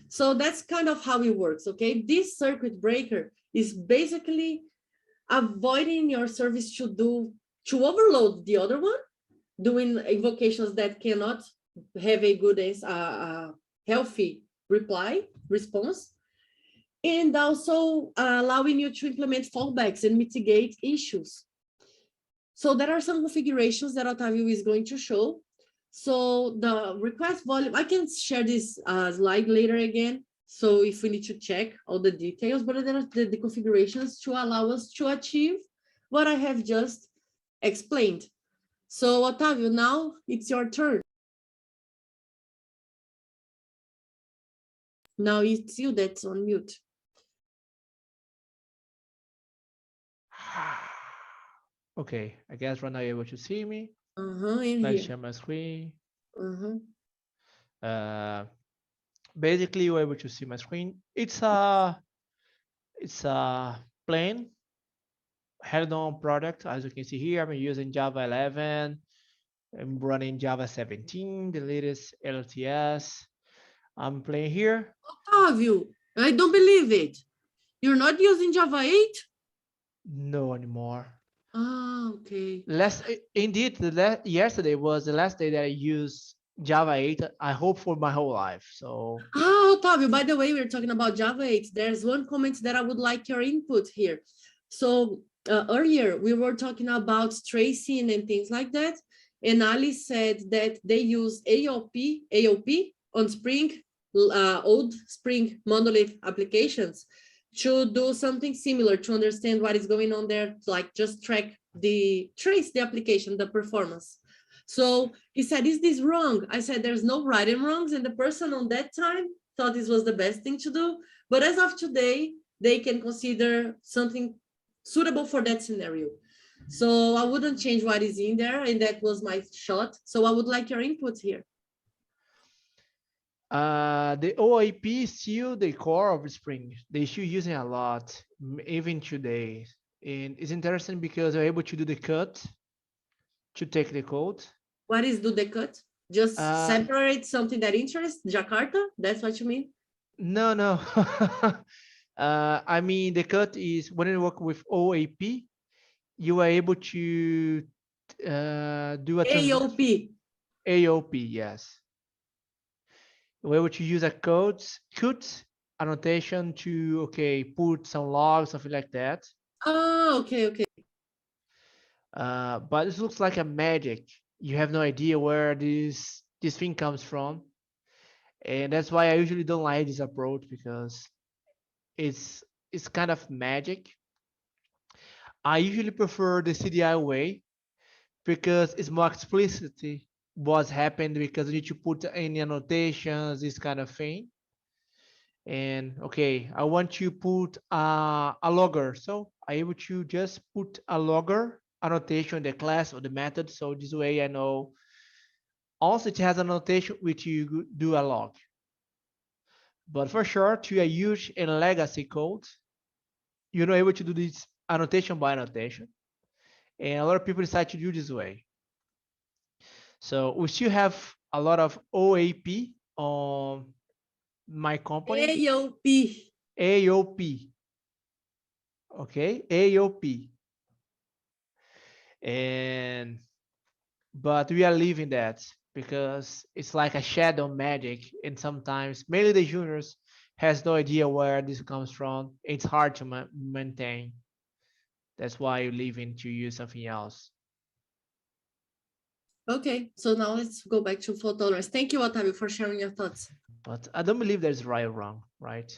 So that's kind of how it works, okay? This circuit breaker is basically avoiding your service to overload the other one, doing invocations that cannot have a good, healthy response, and also allowing you to implement fallbacks and mitigate issues. So there are some configurations that Otávio is going to show. So the request volume, I can share this slide later again. So if we need to check all the details, but there are the configurations to allow us to achieve what I have just explained. So Otávio, now it's your turn. Now it's you that's on mute. Okay, I guess right now you're able to see me. In Let's here. share my screen. Uh-huh. Basically, you're able to see my screen. It's a plain Helidon product. As you can see here, I'm using Java 11. I'm running Java 17, the latest LTS. I'm playing here. Otávio, I don't believe it. You're not using Java 8? No anymore. Ah, okay. Yesterday was the last day that I used Java 8. I hope for my whole life. So. Otávio, by the way, we're talking about Java 8. There's one comment that I would like your input here. So earlier we were talking about tracing and things like that. And Ali said that they use AOP on Spring, old Spring monolith applications to do something similar, to understand what is going on there, like just trace the application, the performance. So he said, is this wrong? I said, there's no right and wrongs. And the person on that time thought this was the best thing to do. But as of today, they can consider something suitable for that scenario. So I wouldn't change what is in there. And that was my shot. So I would like your input here. The OIP is still the core of Spring. They still using a lot, even today. And it's interesting because they're able to do the cut to take the code. What is do the cut? Just Uh, separate something that interests Jakarta? That's what you mean? No, no. I mean, the cut is when you work with OAP, you are able to do a transition. AOP. AOP, yes. You're able to use a code annotation to, okay, put some logs, something like that. Oh, okay, okay. But this looks like a magic. You have no idea where this thing comes from. And that's why I usually don't like this approach, because it's kind of magic. I usually prefer the CDI way because it's more explicit what's happened, because you need to put any annotations, this kind of thing. And okay, I want to put a logger, so I'm able to just put a logger annotation in the class or the method. So this way I know also it has an annotation which you do a log. But for sure, to a huge and legacy code, you're not able to do this annotation by annotation. And a lot of people decide to do this way. So we still have a lot of OAP on my company. AOP. AOP. Okay, AOP. But we are leaving that because it's like a shadow magic, and sometimes mainly the juniors has no idea where this comes from. It's hard to maintain. That's why you're leaving to use something else. Okay, so now let's go back to fault tolerance. Thank you, Otávio, for sharing your thoughts. But I don't believe there's right or wrong, right?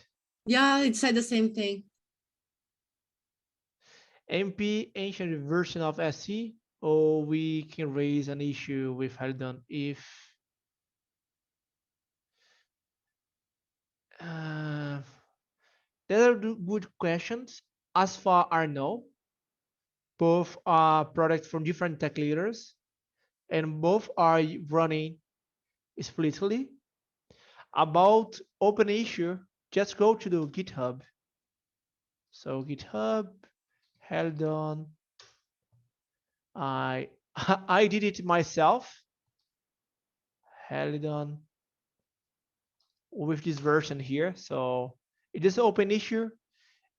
Yeah, it said the same thing. MP ancient version of SE, or we can raise an issue with Helidon if there are good questions. As far I know, both are products from different tech leaders, and both are running splittedly. About open issue, just go to the GitHub. So GitHub, Helidon. I I did it myself. Helidon with this version here. So it is open issue,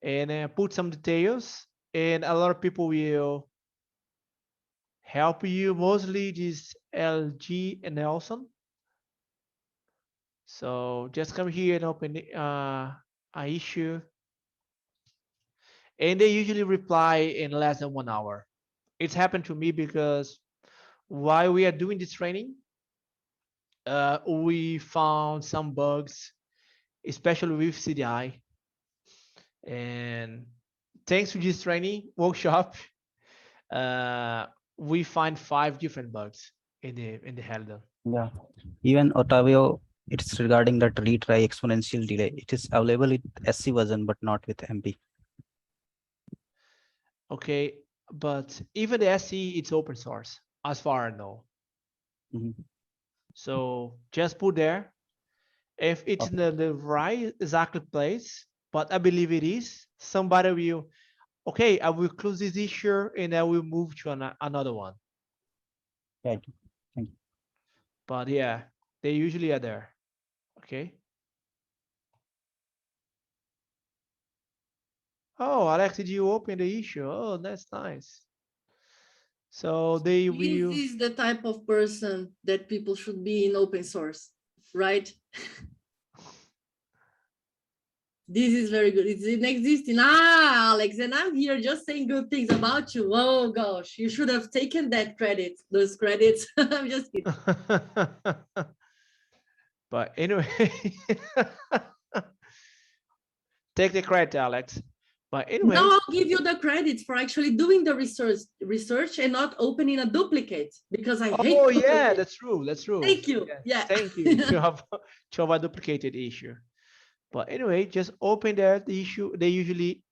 and put some details, and a lot of people will help you, mostly this LG and Nelson. So just come here and open a issue, and they usually reply in less than 1 hour. It's happened to me because while we are doing this training, we found some bugs, especially with CDI. And thanks to this training workshop, we find 5 different bugs in the Helidon. Yeah, even Otavio, it's regarding that retry exponential delay. It is available with SC version, but not with MP. Okay, but even the SE, it's open source, as far as I know. So just put there. If it's in the right exactly place, but I believe it is, somebody will, okay, I will close this issue and I will move to another one. Thank you. Thank you. But yeah, they usually are there. Okay. Oh, Alex, did you open the issue? Oh, that's nice. So they will. This is the type of person that people should be in open source, right? This is very good. It's existing. Ah, Alex, and I'm here just saying good things about you. Oh gosh, you should have taken that credit, those credits. I'm just kidding. But anyway, take the credit, Alex. But anyway, now I'll give you the credit for actually doing the research and not opening a duplicate, because I hate. Oh yeah, that's true. That's true. Thank you. Yeah. Thank you to have a duplicated issue. But anyway, just open there the issue. They usually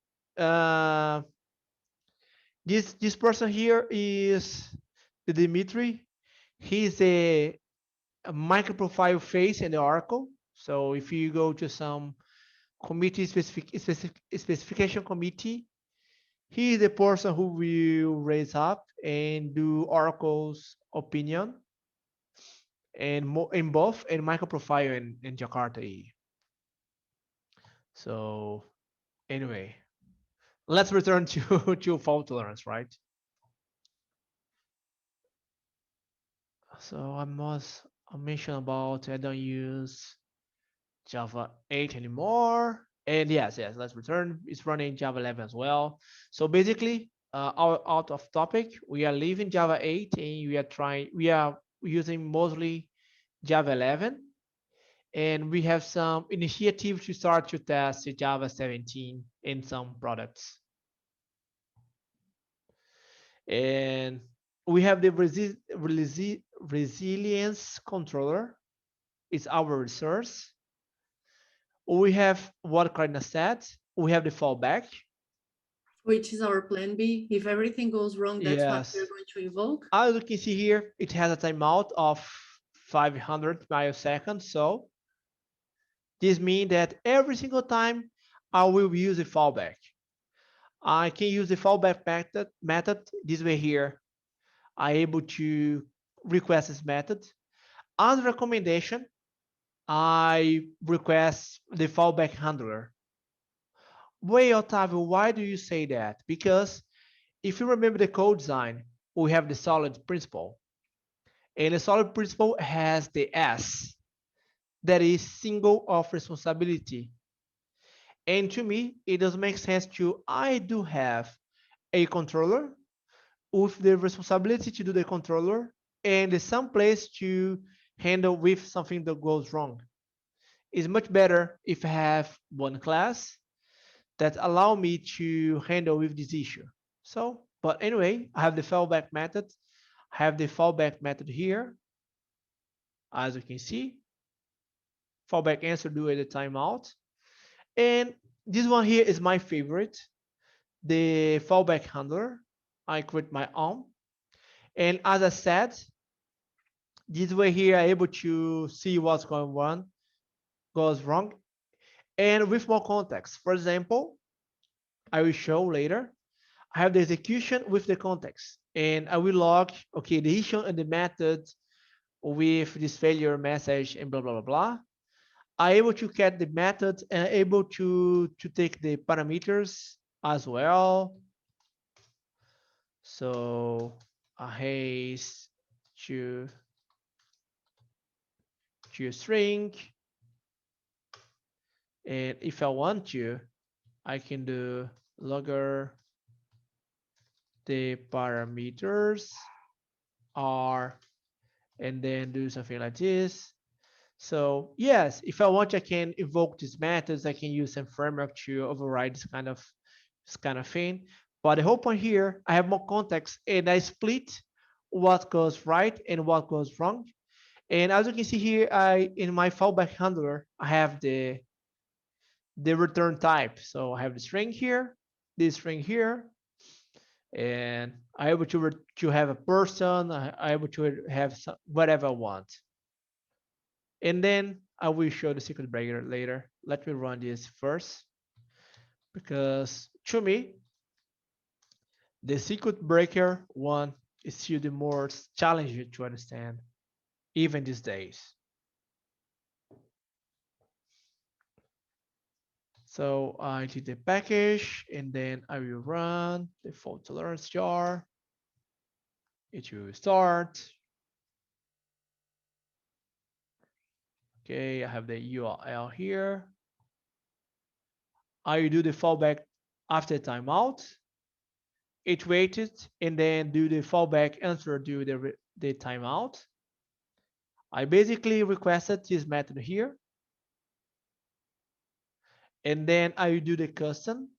this person here is the Dimitri. He's a microprofile face in the Oracle. So if you go to some committee specification committee, He is the person who will raise up and do Oracle's opinion and in both in MicroProfile and Jakarta EE. So anyway, let's return to to fault tolerance, right? So I mentioned about I don't use Java 8 anymore. And yes, let's return. It's running Java 11 as well. So basically, out of topic, we are leaving Java 8 and we are using mostly Java 11. And we have some initiative to start to test Java 17 in some products. And we have the resilience controller. It's our resource. We have what kind of set? We have the fallback. Which is our plan B. If everything goes wrong, that's what Yes. we're going to invoke. As you can see here, it has a timeout of 500 milliseconds. So this means that every single time I will use a fallback. I can use the fallback method this way here. I'm able to request this method. As recommendation, I request the fallback handler. Wait, Otavio, why do you say that? Because if you remember the code design, we have the solid principle. And the solid principle has the S, that is single of responsibility. And to me, it does make sense I do have a controller with the responsibility to do the controller and some place to handle with something that goes wrong. It's much better if I have one class that allow me to handle with this issue. So, but anyway, I have the fallback method. I have the fallback method here. As you can see, fallback answer due at the timeout. And this one here is my favorite, the fallback handler. I create my own. And as I said, this way here I'm able to see what's goes wrong. And with more context. For example, I will show later. I have the execution with the context. And I will log, okay, the issue and the method with this failure message and blah, blah, blah, blah. I'm able to get the method and able to take the parameters as well. So I haste to string. And if I want to, I can do logger the parameters are, and then do something like this. So yes, if I want, I can invoke these methods. I can use some framework to override this kind of thing. But the whole point here, I have more context and I split what goes right and what goes wrong. And as you can see here, in my fallback handler, I have the return type. So I have the string here, this string here, and I'm able to have a person. I'm able to have whatever I want. And then I will show the circuit breaker later. Let me run this first, because to me, the circuit breaker one is still the most challenging to understand, even these days. So I did the package, and then I will run the fault tolerance jar. It will start. Okay, I have the URL here. I will do the fallback after timeout. It waited, and then do the fallback answer due the timeout. I basically requested this method here. And then I will do the custom.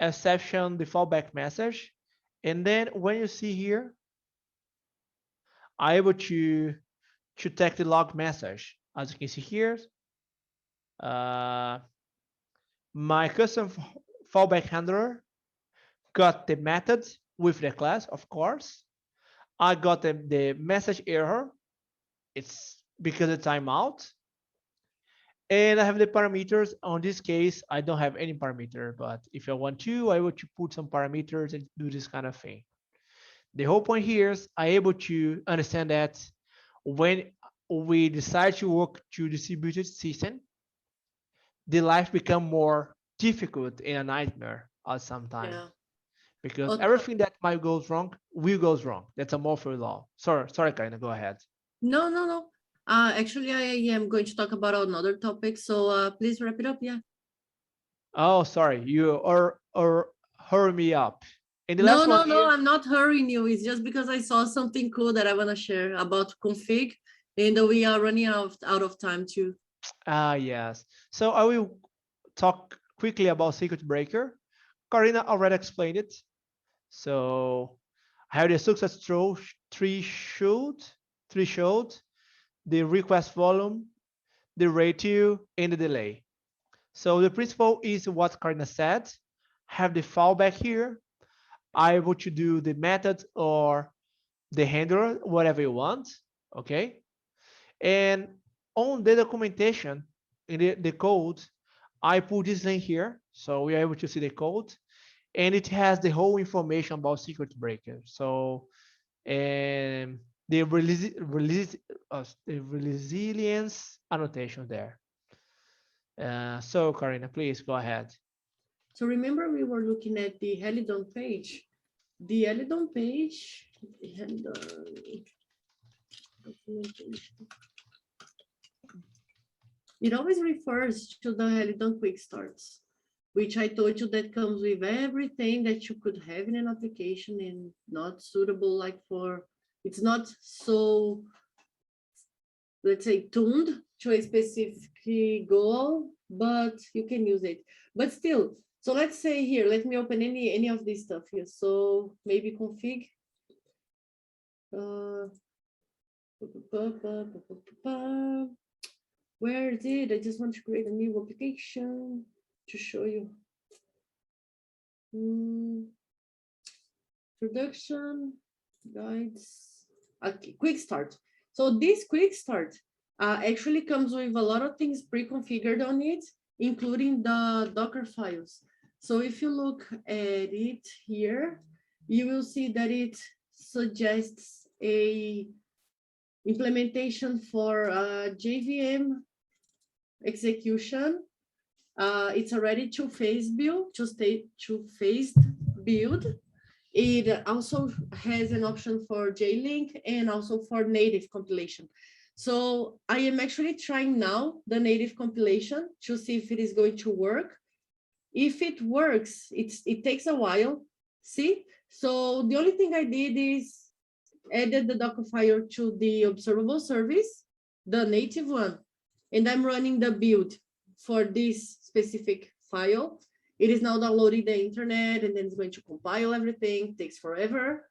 Exception the fallback message. And then when you see here, I'm able to take the log message. As you can see here, my custom fallback handler got the method with the class, of course. I got the message error. It's because of timeout. And I have the parameters. On this case, I don't have any parameter, but if I want to, I want to put some parameters and do this kind of thing. The whole point here is I'm able to understand that when we decide to work to distributed system, the life become more difficult and a nightmare at some time. Yeah. Because Okay. everything that might goes wrong will goes wrong. That's a Murphy law. Sorry, Karina, go ahead. No. Actually, I am going to talk about another topic. So please wrap it up. Yeah. Oh, sorry, you are hurry me up. And the last one No, is, I'm not hurrying you. It's just because I saw something cool that I want to share about config, and we are running out of time too. yes. So I will talk quickly about circuit breaker. Karina already explained it. So I have the success threshold, the request volume, the ratio, and the delay. So the principle is what Karina said. Have the fallback here. I want to do the method or the handler, whatever you want. Okay. And on the documentation in the code, I put this link here. So we are able to see the code. And it has the whole information about circuit breaker. So and the resilience annotation there. So Karina, please go ahead. So remember we were looking at the Helidon page. The Helidon page, Helidon documentation. It always refers to the Helidon quick starts, which I told you that comes with everything that you could have in an application and not suitable like for, it's not so, let's say, tuned to a specific goal, but you can use it. But still, so let's say here, let me open any of this stuff here. So maybe config. Where is it? I just want to create a new application to show you. Production guides. Okay, quick start. So this quick start actually comes with a lot of things pre-configured on it, including the Docker files. So if you look at it here, you will see that it suggests a implementation for JVM execution. It's already two-phase build, two-phased build. It also has an option for JLink and also for native compilation. So I am actually trying now the native compilation to see if it is going to work. If it works, it takes a while. See, so the only thing I did is added the Docker file to the observable service, the native one, and I'm running the build for this specific file. It is now downloading the internet and then it's going to compile everything, it takes forever.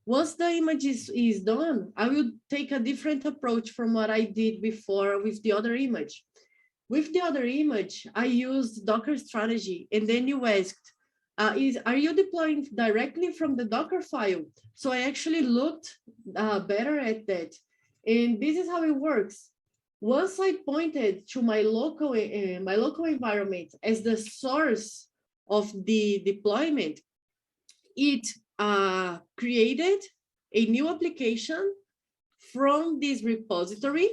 Once the image is done, I will take a different approach from what I did before with the other image. With the other image, I used Docker strategy, and then you asked, are you deploying directly from the Docker file? So I actually looked better at that. And this is how it works. Once I pointed to my local environment as the source of the deployment, it created a new application from this repository.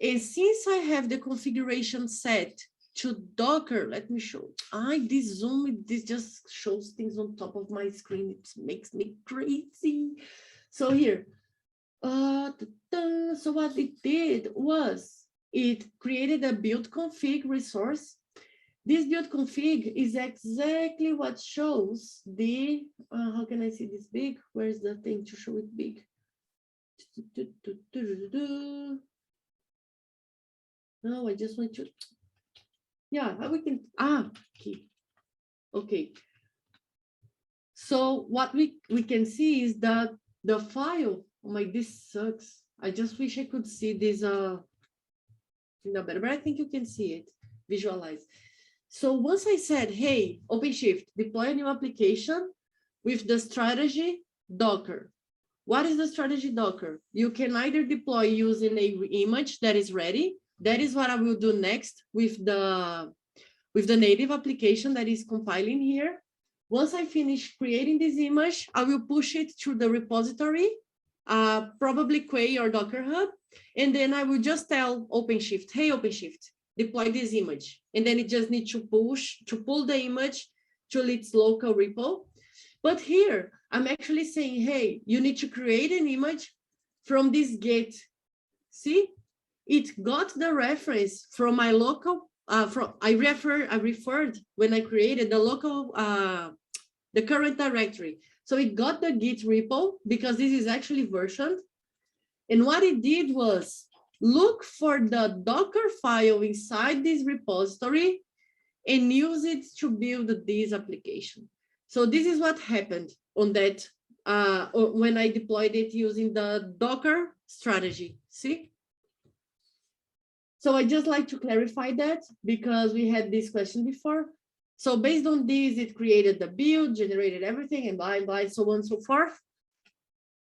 And since I have the configuration set to Docker, let me show. This Zoom, this just shows things on top of my screen. It makes me crazy. So here, so what it did was it created a build config resource. This build config is exactly what shows the, how can I see this big? Where's the thing to show it big? No, I just want to, yeah, we can, okay. So what we can see is that the file, oh my, this sucks. I just wish I could see this, better, but I think you can see it, visualize. So once I said, hey, OpenShift, deploy a new application with the strategy Docker. What is the strategy Docker? You can either deploy using an image that is ready, That is what I will do next with the native application that is compiling here. Once I finish creating this image, I will push it through the repository, probably Quay or Docker Hub, and then I will just tell OpenShift, hey, OpenShift, deploy this image. And then it just needs to pull the image to its local repo. But here, I'm actually saying, hey, you need to create an image from this Git. See, it got the reference from my local, I referred when I created the local, the current directory. So it got the Git repo because this is actually versioned. And what it did was look for the Docker file inside this repository and use it to build this application. So this is what happened on that, when I deployed it using the Docker strategy, see? So I just like to clarify that because we had this question before. So based on this, it created the build, generated everything, and blah, blah, so on and so forth.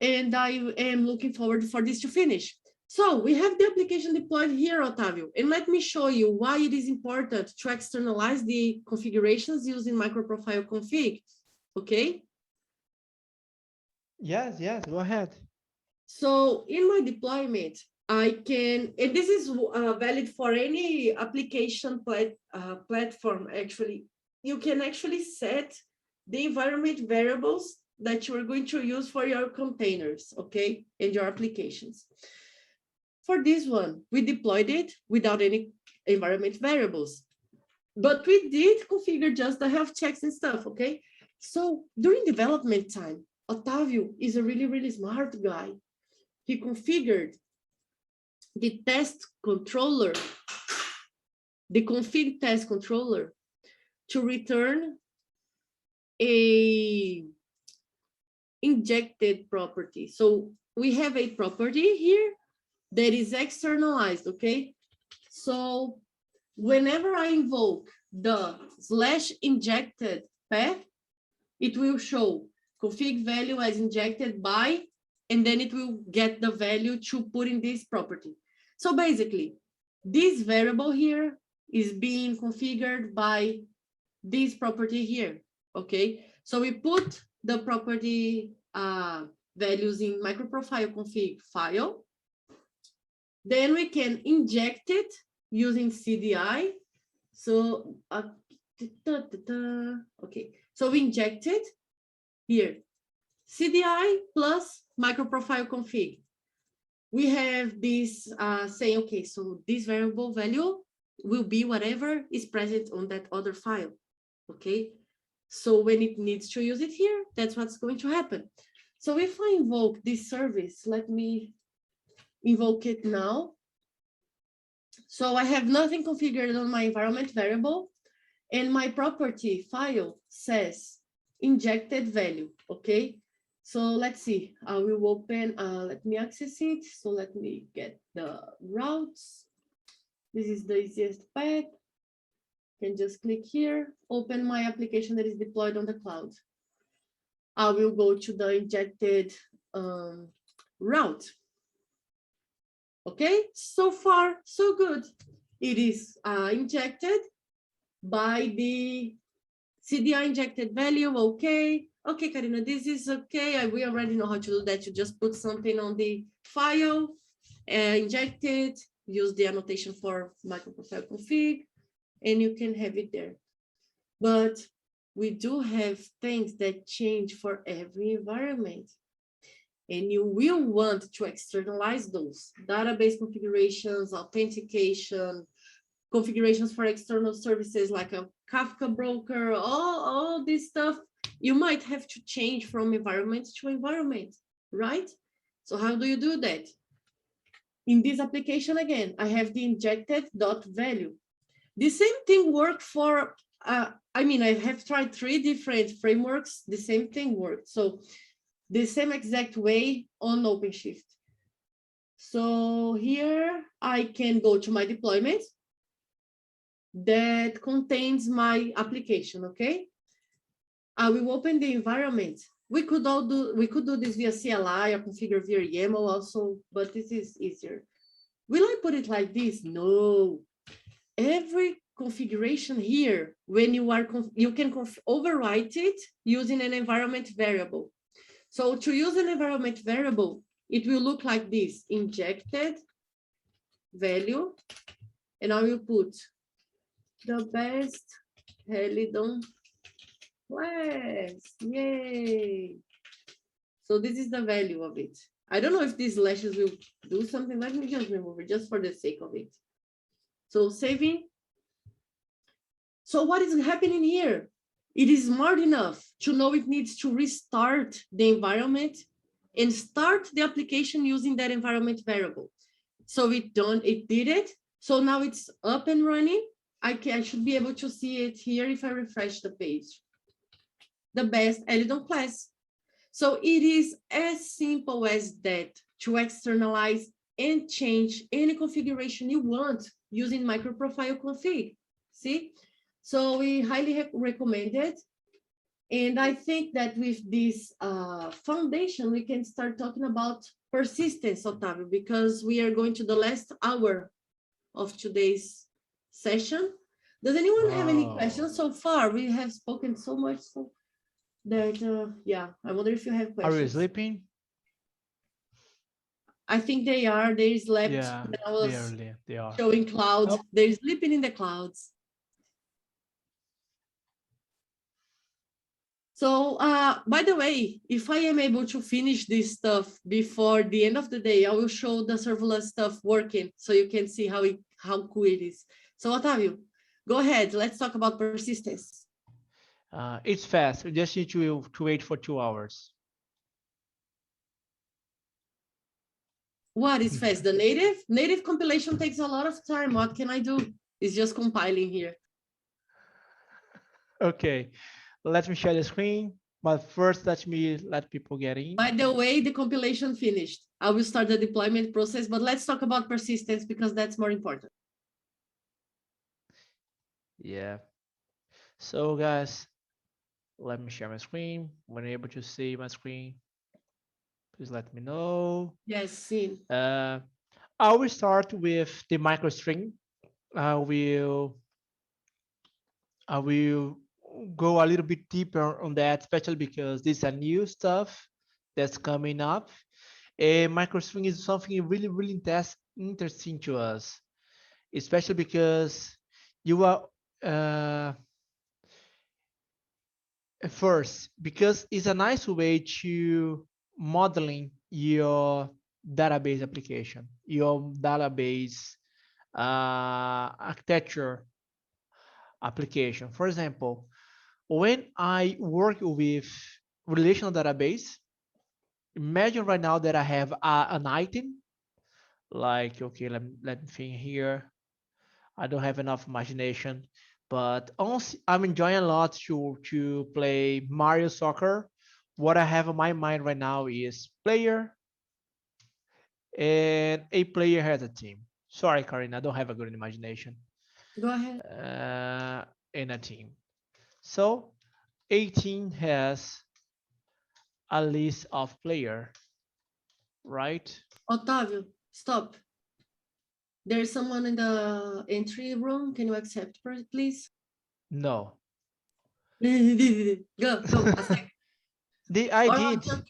And I am looking forward for this to finish. So we have the application deployed here, Otávio, and let me show you why it is important to externalize the configurations using MicroProfile config, okay? Yes, go ahead. So in my deployment, I can, and this is valid for any application platform, actually. You can actually set the environment variables that you are going to use for your containers, okay, and your applications. For this one, we deployed it without any environment variables, but we did configure just the health checks and stuff, okay? So during development time, Otávio is a really, really smart guy. He configured the test controller, the config test controller, to return a injected property. So we have a property here that is externalized, okay? So whenever I invoke the /injected path, it will show config value as injected by, and then it will get the value to put in this property. So basically, this variable here is being configured by this property here, okay? So we put the property values in MicroProfile config file. Then we can inject it using CDI. So, okay, so we inject it here, CDI plus MicroProfile config. We have this saying, okay, so this variable value will be whatever is present on that other file, okay? So when it needs to use it here, that's what's going to happen. So if I invoke this service, let me invoke it now. So I have nothing configured on my environment variable, and my property file says injected value, okay? So let's see, I will open, let me access it. So let me get the routes. This is the easiest path. Can just click here, open my application that is deployed on the cloud. I will go to the injected route. Okay, so far, so good. It is injected by the CDI injected value, okay. Okay, Karina, this is okay. We already know how to do that. You just put something on the file, inject it, use the annotation for MicroProfile config, and you can have it there. But we do have things that change for every environment. And you will want to externalize those database configurations, authentication, configurations for external services like a Kafka broker, all this stuff. You might have to change from environment to environment, right? So how do you do that? In this application, again, I have the injected .value. The same thing worked for, I mean, I have tried 3 different frameworks, the same thing worked. So the same exact way on OpenShift. So here I can go to my deployment that contains my application, okay? I will open the environment. We could do this via CLI or configure via YAML also, but this is easier. Will I put it like this? No. Every configuration here, when you are, you can overwrite it using an environment variable. So to use an environment variable, it will look like this: injected value, and I will put the best Helidon class. Yay! So this is the value of it. I don't know if these lashes will do something. Let me just remove it just for the sake of it. So saving. So what is happening here? It is smart enough to know it needs to restart the environment and start the application using that environment variable. So it did it. So now it's up and running. I should be able to see it here if I refresh the page. The best Helidon class. So it is as simple as that to externalize and change any configuration you want using microprofile config. See? So we highly recommend it. And I think that with this foundation, we can start talking about persistence, Otávio, because we are going to the last hour of today's session. Does anyone have any questions so far? We have spoken so much so that, yeah, I wonder if you have questions. Are you sleeping? I think they are. They slept. Yeah, when I was they are. showing clouds. Oh. They're sleeping in the clouds. So, by the way, if I am able to finish this stuff before the end of the day, I will show the serverless stuff working so you can see how cool it is. So, Otávio, go ahead. Let's talk about persistence. It's fast. We just need to wait for 2 hours. What is fast? The native? Native compilation takes a lot of time. What can I do? It's just compiling here. Okay, let me share the screen. But first, let people get in. By the way, the compilation finished. I will start the deployment process, but let's talk about persistence because that's more important. Yeah. So guys, let me share my screen. When you're able to see my screen, please let me know. Yes, seen. I will start with the microstring. I will go a little bit deeper on that, especially because this is a new stuff that's coming up. A microstring is something really, really interesting to us, especially because you are first, because it's a nice way to modeling your database application, your database architecture application. For example, when I work with relational database, imagine right now that I have an item, like, okay, let me think here. I don't have enough imagination, but also I'm enjoying a lot to play Mario Soccer. What I have in my mind right now is player, and a player has a team. Sorry, Karin, I don't have a good imagination. Go ahead. In a team. So a team has a list of player, right? Otávio, stop. There's someone in the entry room. Can you accept, please? No. Go. I Or did. just,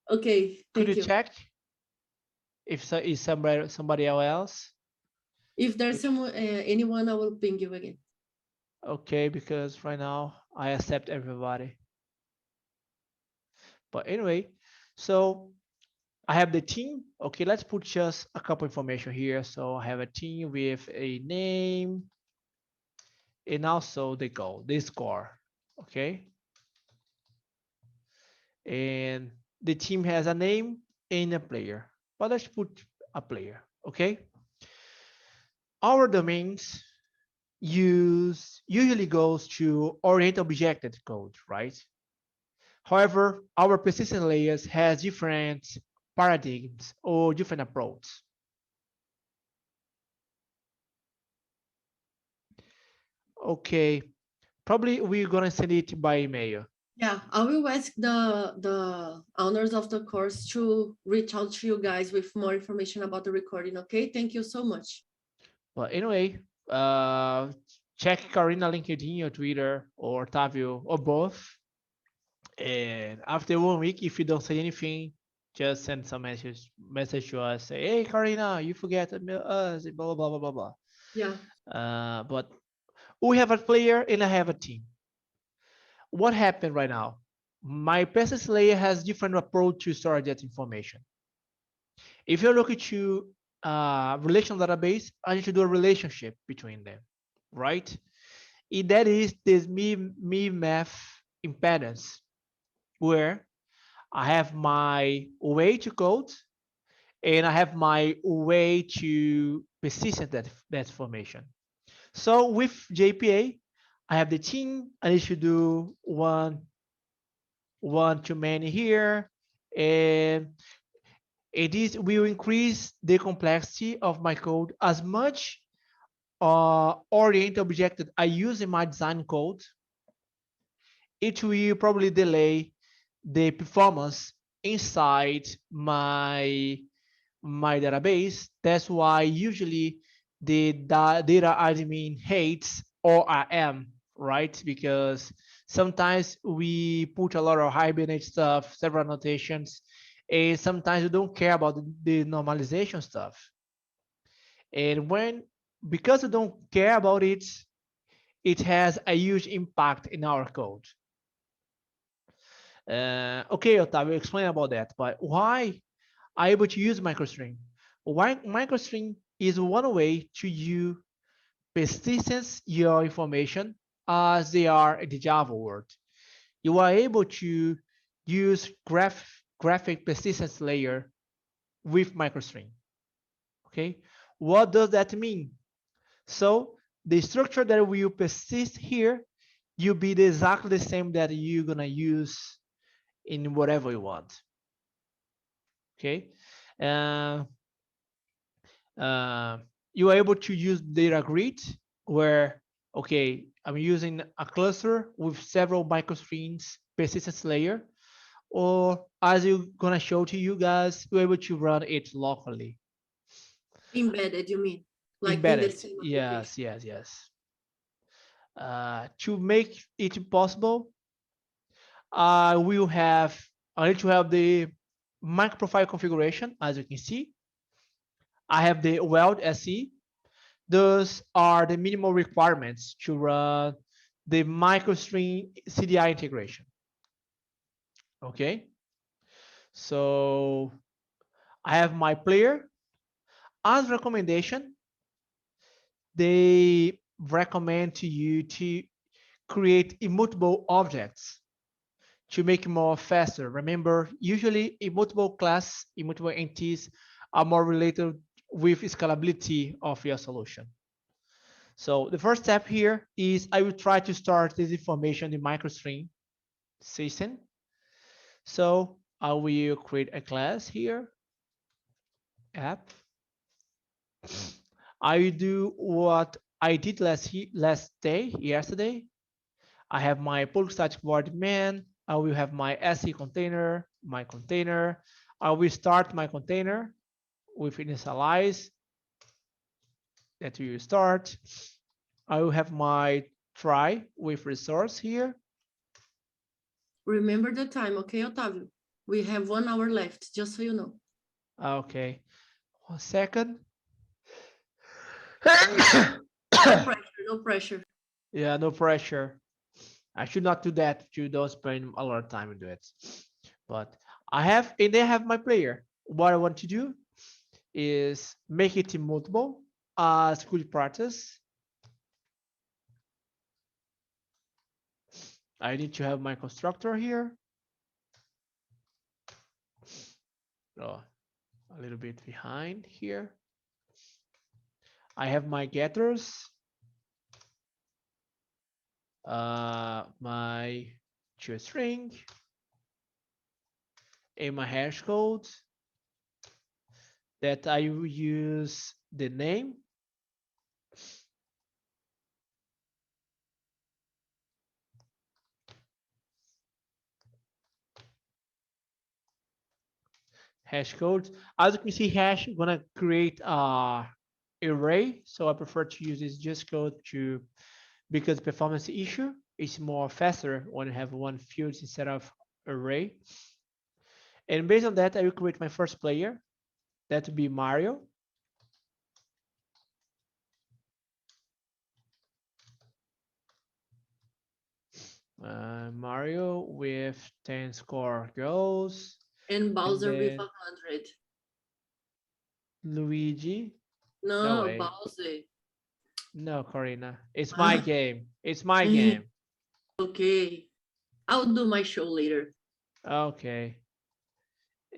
okay, Could thank you you. check if is somebody else? If there's someone, anyone, I will ping you again. Okay, because right now I accept everybody. But anyway, so I have the team. Okay, let's put just a couple information here. So I have a team with a name and also the goal, the score. Okay. And the team has a name and a player. But let's put a player. Okay. Our domains usually goes to oriented-objected code, right? However, our persistent layers has different paradigms or different approach. Okay, probably we're gonna send it by email. Yeah, I will ask the owners of the course to reach out to you guys with more information about the recording. Okay, thank you so much. But anyway, check Karina LinkedIn or Twitter or Tavio or both. And after 1 week, if you don't say anything, just send some message to us. Say, hey, Karina, you forget us, blah, blah, blah, blah, blah. Yeah. But we have a player and I have a team. What happened right now? My persistence layer has different approach to store that information. If you're looking to relational database, I need to do a relationship between them, right? And that is this me math impedance, where I have my way to code and I have my way to persist that information. So with JPA, I have the team. I need to do one to many here, and it will increase the complexity of my code as much orient object that I use in my design code. It will probably delay the performance inside my database. That's why usually the data admin hates ORM, right? Because sometimes we put a lot of hibernate stuff, several annotations, and sometimes we don't care about the normalization stuff. And because we don't care about it, it has a huge impact in our code. Okay, Otavio, explain about that. But why are able to use microstring? Why microstring is one way to you persistence your information as they are in the Java world. You are able to use graphic persistence layer with microstring. Okay, what does that mean? So the structure that will persist here, you'll be exactly the same that you're gonna use in whatever you want. Okay, you are able to use data grid where, okay, I'm using a cluster with several microstrings persistence layer, or as you're gonna show to you guys, you're able to run it locally. Embedded, you mean? Like Embedded. in the same application. Yes. To make it possible, I need to have the MicroProfile configuration, as you can see. I have the Weld SE. Those are the minimal requirements to run the microstring CDI integration. Okay. So I have my player. As recommendation, they recommend to you to create immutable objects to make it more faster. Remember, usually immutable class, immutable entities are more related with scalability of your solution. So the first step here is I will try to start this information in microstring system. So I will create a class here, app. I will do what I did yesterday. I have my public static void main. I will have my SE container, my container. I will start my container with initialize. That will start. I will have my try with resource here. Remember the time, okay, Otavio? We have 1 hour left, just so you know. Okay, 1 second. No pressure, no pressure. Yeah, no pressure. I should not do that. You don't spend a lot of time to do it. But I have, and they have my player. What I want to do is make it immutable as good practice. I need to have my constructor here. Oh, a little bit behind here. I have my getters. My toString and my hash code that I will use the name. hash code. As you can see, hash gonna create a array. So I prefer to use this just code to because performance issue is more faster when you have one field instead of array. And based on that, I will create my first player. That would be Mario. Mario with 10 score goals. And Bowser with then 100. Luigi. No, way. Bowser. No, Corina. It's my Ah. game. It's my game. Okay. I'll do my show later. Okay.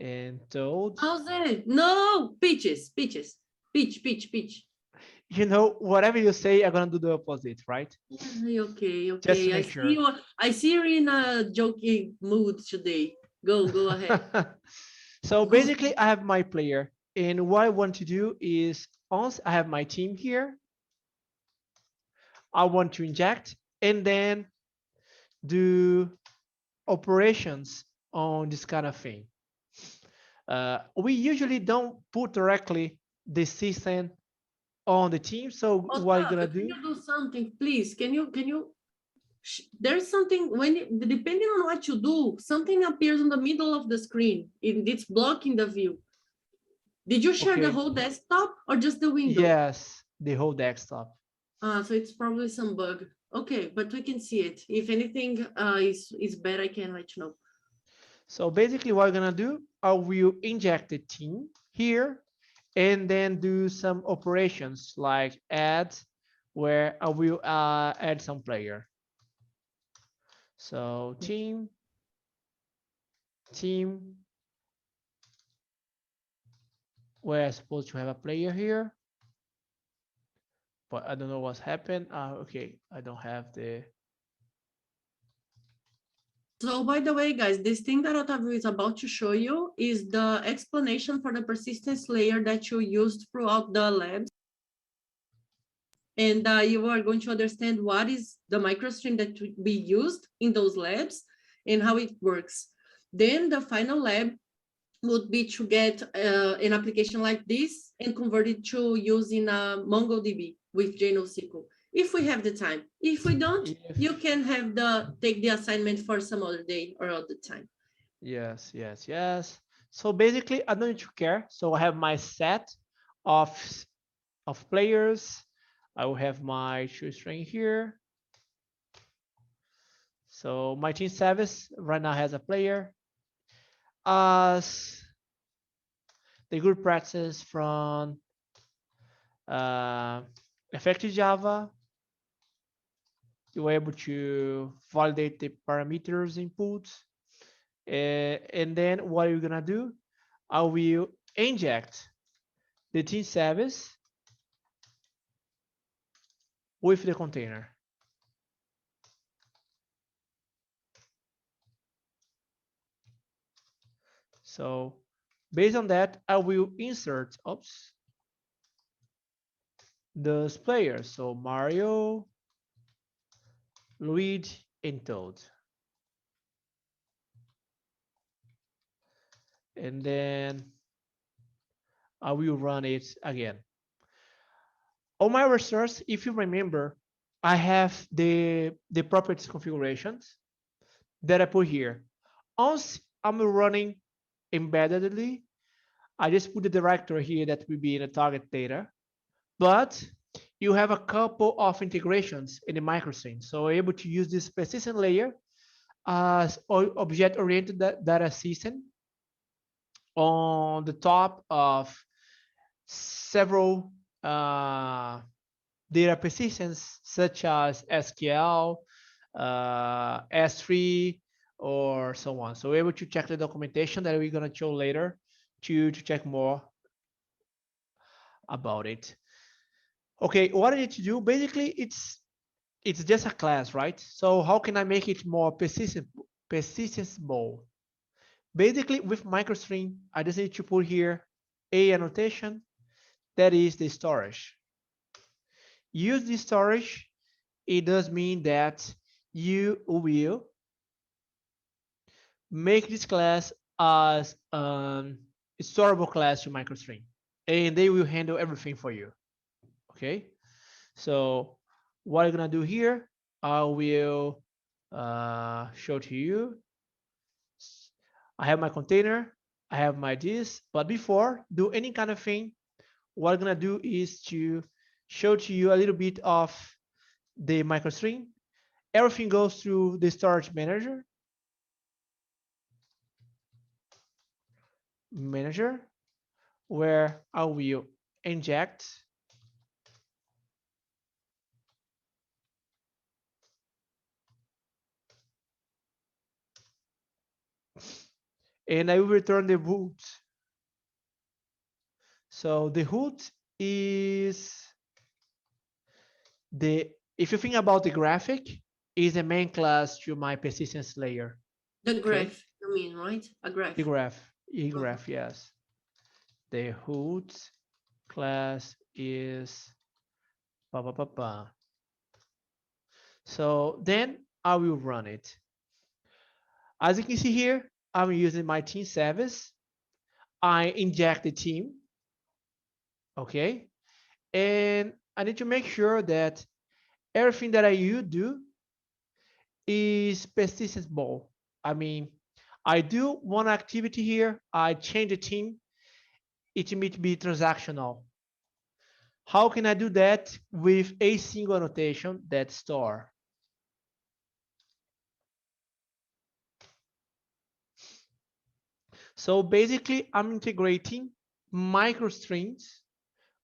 And Toad. Bowser. No, Peaches. Peaches. Peach. You know, whatever you say, I'm gonna do the opposite, right? Okay. Just to I make see sure. you. I see you in a joking mood today. Go ahead. So basically, I have my player, and what I want to do is once I have my team here, I want to inject and then do operations on this kind of thing. We usually don't put directly the system on the team. So what are you gonna Can do? you do something, please? Can you? There's something depending on what you do, something appears in the middle of the screen. It's blocking the view. Did you share the Okay. whole desktop or just the window? Yes, the whole desktop. So it's probably some bug. Okay, but we can see it. If anything is bad, I can let you know. So basically what I'm gonna do, I will inject the team here and then do some operations like add, where I will add some player. So team, we're supposed to have a player here, but I don't know what's happened. Okay, I don't have the. So by the way, guys, this thing that Otavio is about to show you is the explanation for the persistence layer that you used throughout the labs. And you are going to understand what is the microstring that we used in those labs and how it works. Then the final lab would be to get an application like this and convert it to using MongoDB with JNoSQL. If we have the time. If we don't, you can have take the assignment for some other day or other time. Yes. So basically, I don't need to care. So I have my set of players. I will have my toString here. So my team service right now has a player. As the good practice from effective Java, you were able to validate the parameters inputs. And then what are you gonna do? I will inject the team service with the container. So based on that, I will insert those players. So Mario, Luigi, and Toad. And then I will run it again. On my resource, if you remember, I have the properties configurations that I put here. Once I'm running embeddedly, I just put the directory here that will be in the target data. But you have a couple of integrations in the microstring. So we're able to use this persistent layer as object-oriented data system on the top of several data persistence such as SQL, S3, or so on. So we're able to check the documentation that we're going to show later to check more about it. Okay, what I need to do, basically, it's just a class, right? So how can I make it more persistable? Basically, with microstring, I just need to put here a annotation, that is the storage. Use the storage, it does mean that you will make this class as storable class to microstring, and they will handle everything for you. Okay, so what I'm gonna do here, I will show to you. I have my container, I have my this, but before do any kind of thing, what I'm gonna do is to show to you a little bit of the microstring. Everything goes through the storage manager. Where I will inject and I will return the root. So the root is if you think about the graphic, is the main class to my persistence layer. The graph, you mean, right? A graph. The graph, yes. The root class is So then I will run it. As you can see here, I'm using my team service. I inject the team, okay? And I need to make sure that everything that I do is persistable. I mean, I do one activity here, I change the team, it needs to be transactional. How can I do that with a single annotation that store? So basically, I'm integrating microstrings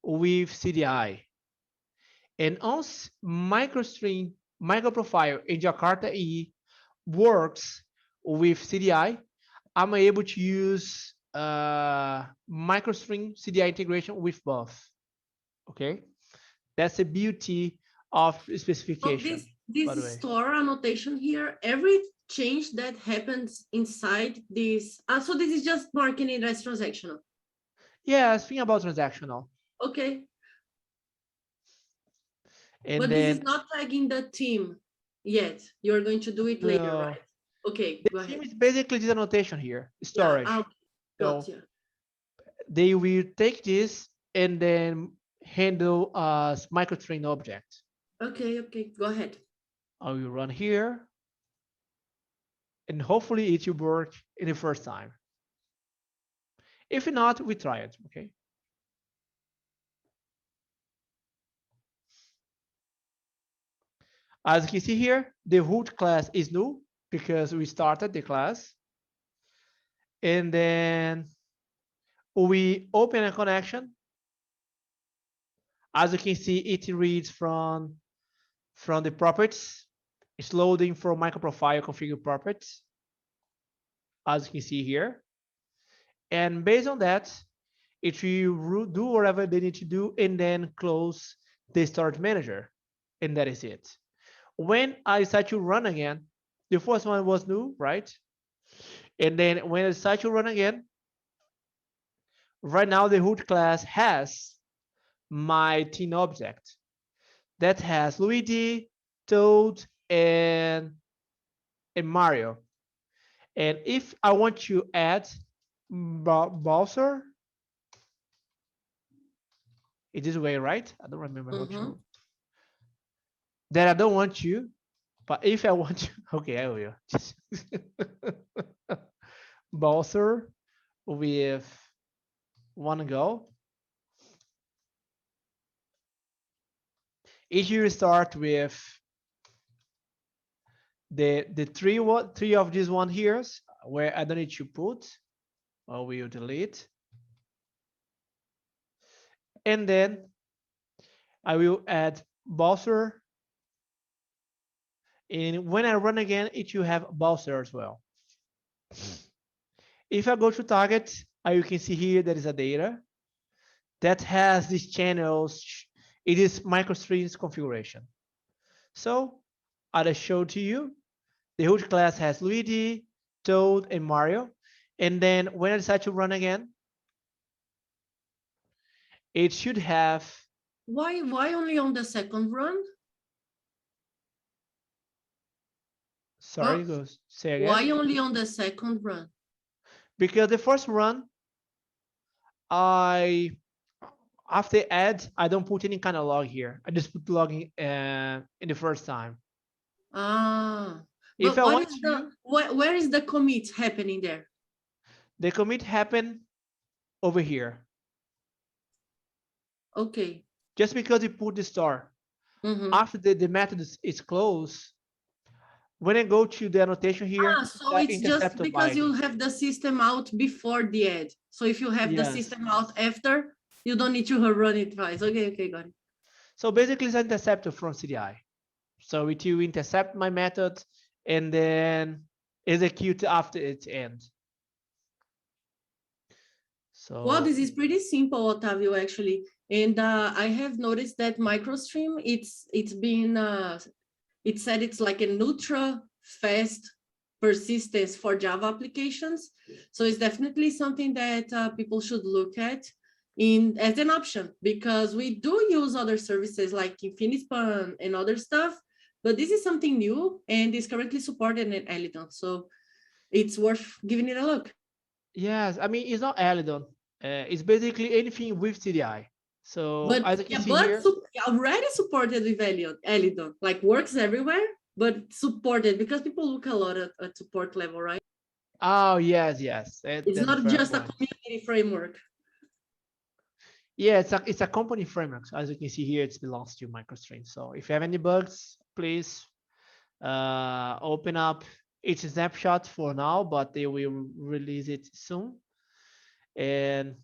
with CDI. And once microstring microprofile in Jakarta EE works with CDI, I'm able to use microstring CDI integration with both. Okay, that's the beauty of specification. So this store annotation here, every change that happens inside this, so this is just marking it as transactional. Yeah, think about transactional. Okay. And but then, this is not tagging the team yet. You're going to do it later, right? Okay, go ahead. It's basically this annotation here, storage. Yeah, so they will take this and then handle as microstring object. Okay, go ahead. I will run here, and hopefully it will work in the first time. If not, we try it, okay? As you can see here, the root class is null because we started the class. And then we open a connection. As you can see, it reads from the properties. It's loading from microprofile configure properties, as you can see here. And based on that, it will do whatever they need to do and then close the storage manager. And that is it. When I start to run again, the first one was new, right? And then when I start to run again, right now the root class has my team object that has Luigi, Toad, and Mario. And if I want to add Bowser, it is way, right? I don't remember how to. That I don't want you, but if I want to, okay, I will. Bowser with one go. If you start with the three of these one here, where I don't need to put, I will delete. And then I will add Bowser. And when I run again, it will have Bowser as well. If I go to target, you can see here there is a data that has these channels. It is microstrings configuration. So I'll show to you. The root class has Luigi, Toad, and Mario. And then when I decide to run again, it should have. Why only on the second run? Sorry, go say again. Why only on the second run? Because the first run, after add, I don't put any kind of log here. I just put logging in the first time. Ah, If but I what want is to, the where is the commit happening there? the commit happen over here. Okay. Just because you put the star Mhm. after the method is closed, when I go to the annotation here, So it's just because you byte. have the system out before the add. So if you have the Yes. system out after, you don't need to run it twice. Okay, okay, got it. So basically, it's an interceptor from CDI. So it will intercept my method and then execute after its end. So Well, this is pretty simple, Otavio, actually. And I have noticed that MicroStream, it's been it said it's like an ultra fast persistence for Java applications. So it's definitely something that people should look at as an option, because we do use other services like Infinispan and other stuff, but this is something new and is currently supported in Helidon. So it's worth giving it a look. yes, I mean, it's not Helidon. It's basically anything with CDI. So But as you can yeah, see but here, already supported with Helidon, like works everywhere, but supported because people look a lot at support level, right? oh yes, yes, It's that's a not fair just a point. community framework. Yeah, it's a company framework. As you can see here, it belongs to MicroStream. So if you have any bugs, please open up each snapshot for now, but they will release it soon. And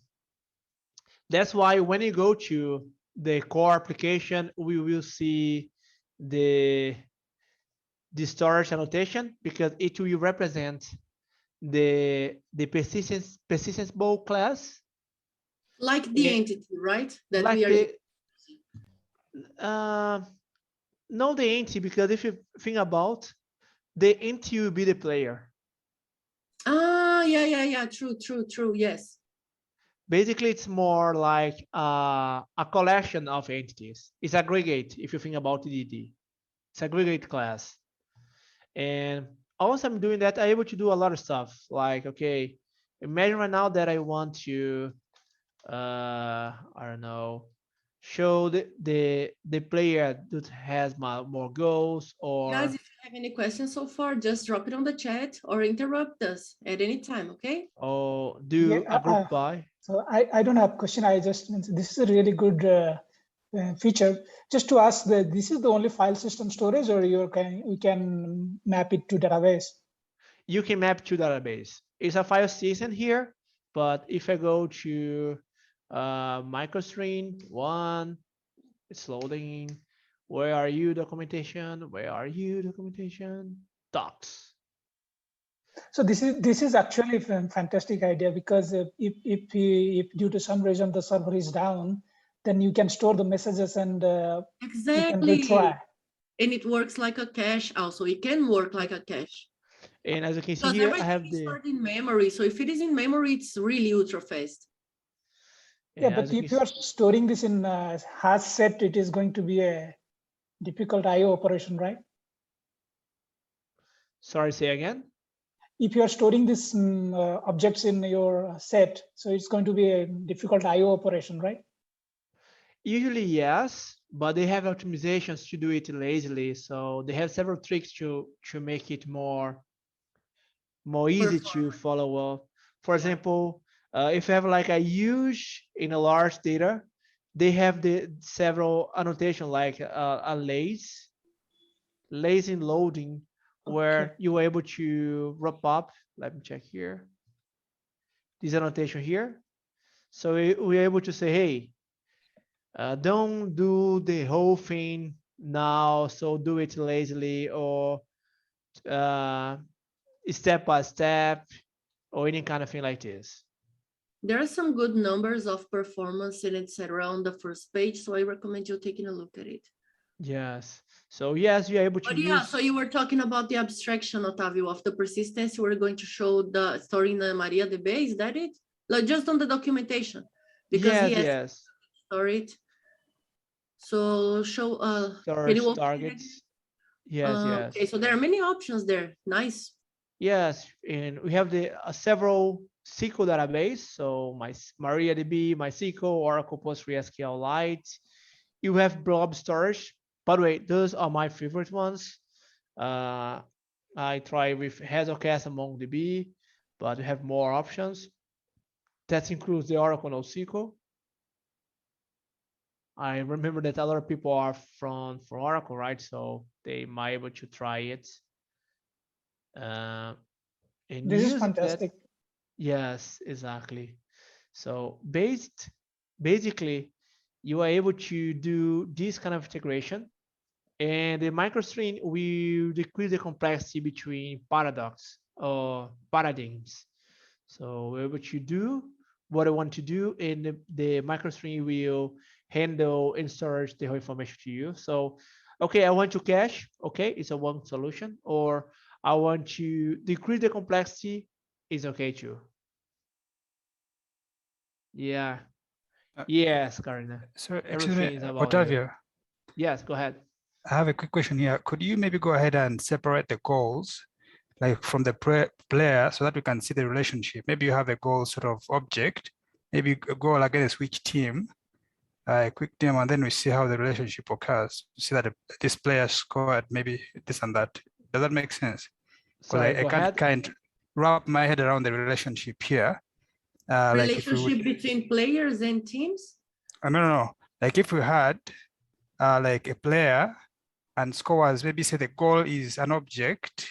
that's why when you go to the core application, we will see the storage annotation, because it will represent the persistence bow class, Like the and entity, right? That like we are. no, the entity, because if you think about, the entity will be the player. Yeah. True. Yes. Basically, it's more like a collection of entities. It's aggregate. If you think about DD, it's aggregate class. And once I'm doing that, I'm able to do a lot of stuff. Like, okay, imagine right now that I want to, I don't know, show the player that has more goals, Guys, or if you have any questions so far, just drop it on the chat or interrupt us at any time, okay? do Yeah, a group by. So I don't have a question. I just, this is a really good feature. Just to ask, this is the only file system storage, or you can map it to database? You can map to database. It's a file system here, but if I go to MicroStream 1, it's loading. Where are you, documentation? Where are you, documentation? Docs. So this is actually a fantastic idea, because if due to some reason the server is down, then you can store the messages and you can Exactly. retry. And it works like a cache also. It can work like a cache. And as you can see Because here, I everything have is the, stored in memory. So if it is in memory, it's really ultra fast. Yeah, but if you are storing this in hash set, it is going to be a difficult IO operation, right? sorry, say again. If you are storing this objects in your set, so it's going to be a difficult IO operation, right? Usually yes, but they have optimizations to do it lazily. So they have several tricks to make it more easy to follow up. For example, if you have like a huge in a large data, they have the several annotation like a lazy loading, where you're able to wrap up. Let me check here. This annotation here. So we're able to say, hey, don't do the whole thing now, so do it lazily, or step by step, or any kind of thing like this. There are some good numbers of performance and etc. on the first page, so I recommend you taking a look at it. Yes. So yes, you're able to But use. yeah, so you were talking about the abstraction, Otavio, of the persistence. You were going to show the story in the MariaDB. Is that it? Like just on the documentation, because Yes, he has yes. store it. So show. Can you Storage walk me targets. Yes, yes. Okay, so there are many options there. Nice. Yes, and we have the several SQL database. So my MariaDB, MySQL, Oracle PostgreSQLite. You have blob storage. By the way, those are my favorite ones. I try with Hazelcast and MongoDB, but you have more options. That includes the Oracle NoSQL. I remember that a lot of people are from Oracle, right? So they might be able to try it. And This is use fantastic. that. Yes, exactly. So basically, you are able to do this kind of integration, and the microstring will decrease the complexity between paradox or paradigms. So we're able to do what I want to do, and the microstring will handle and storage the whole information to you. So, okay, I want to cache. Okay, it's a one solution. Or I want to decrease the complexity. Is okay too. Yeah. Uh, Yes, Karina. So Everything actually, is about you. Otavio, Yes, go ahead. I have a quick question here. Could you maybe go ahead and separate the goals, like from the player, so that we can see the relationship? Maybe you have a goal sort of object, maybe a goal against which team, a quick team, and then we see how the relationship occurs. See that this player scored maybe this and that. Does that make sense? Because Sorry, I go can't ahead. kind of wrap my head around the relationship here. Like if we Relationship would, between players and teams? no. Like if we had like a player and scores, maybe say the goal is an object,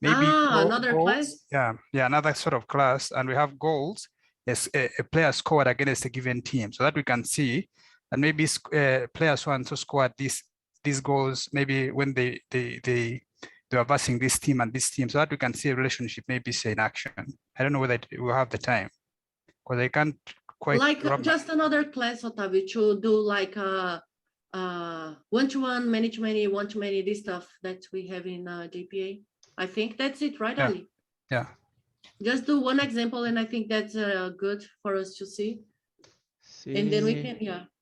maybe Another goals, class? yeah, another sort of class, and we have goals as a player scored against a given team, so that we can see, and maybe players so and so scored these goals maybe when they are versing this team and this team, so that we can see a relationship, maybe say in action. I don't know whether we'll have the time because I can't quite Like wrap my- just another class, Otavio, to do like a one-to-one, many-to-many, one-to-many, this stuff that we have in JPA. I think that's it, right, Yeah. Ali? Yeah. Just do one example, and I think that's good for us to see. And then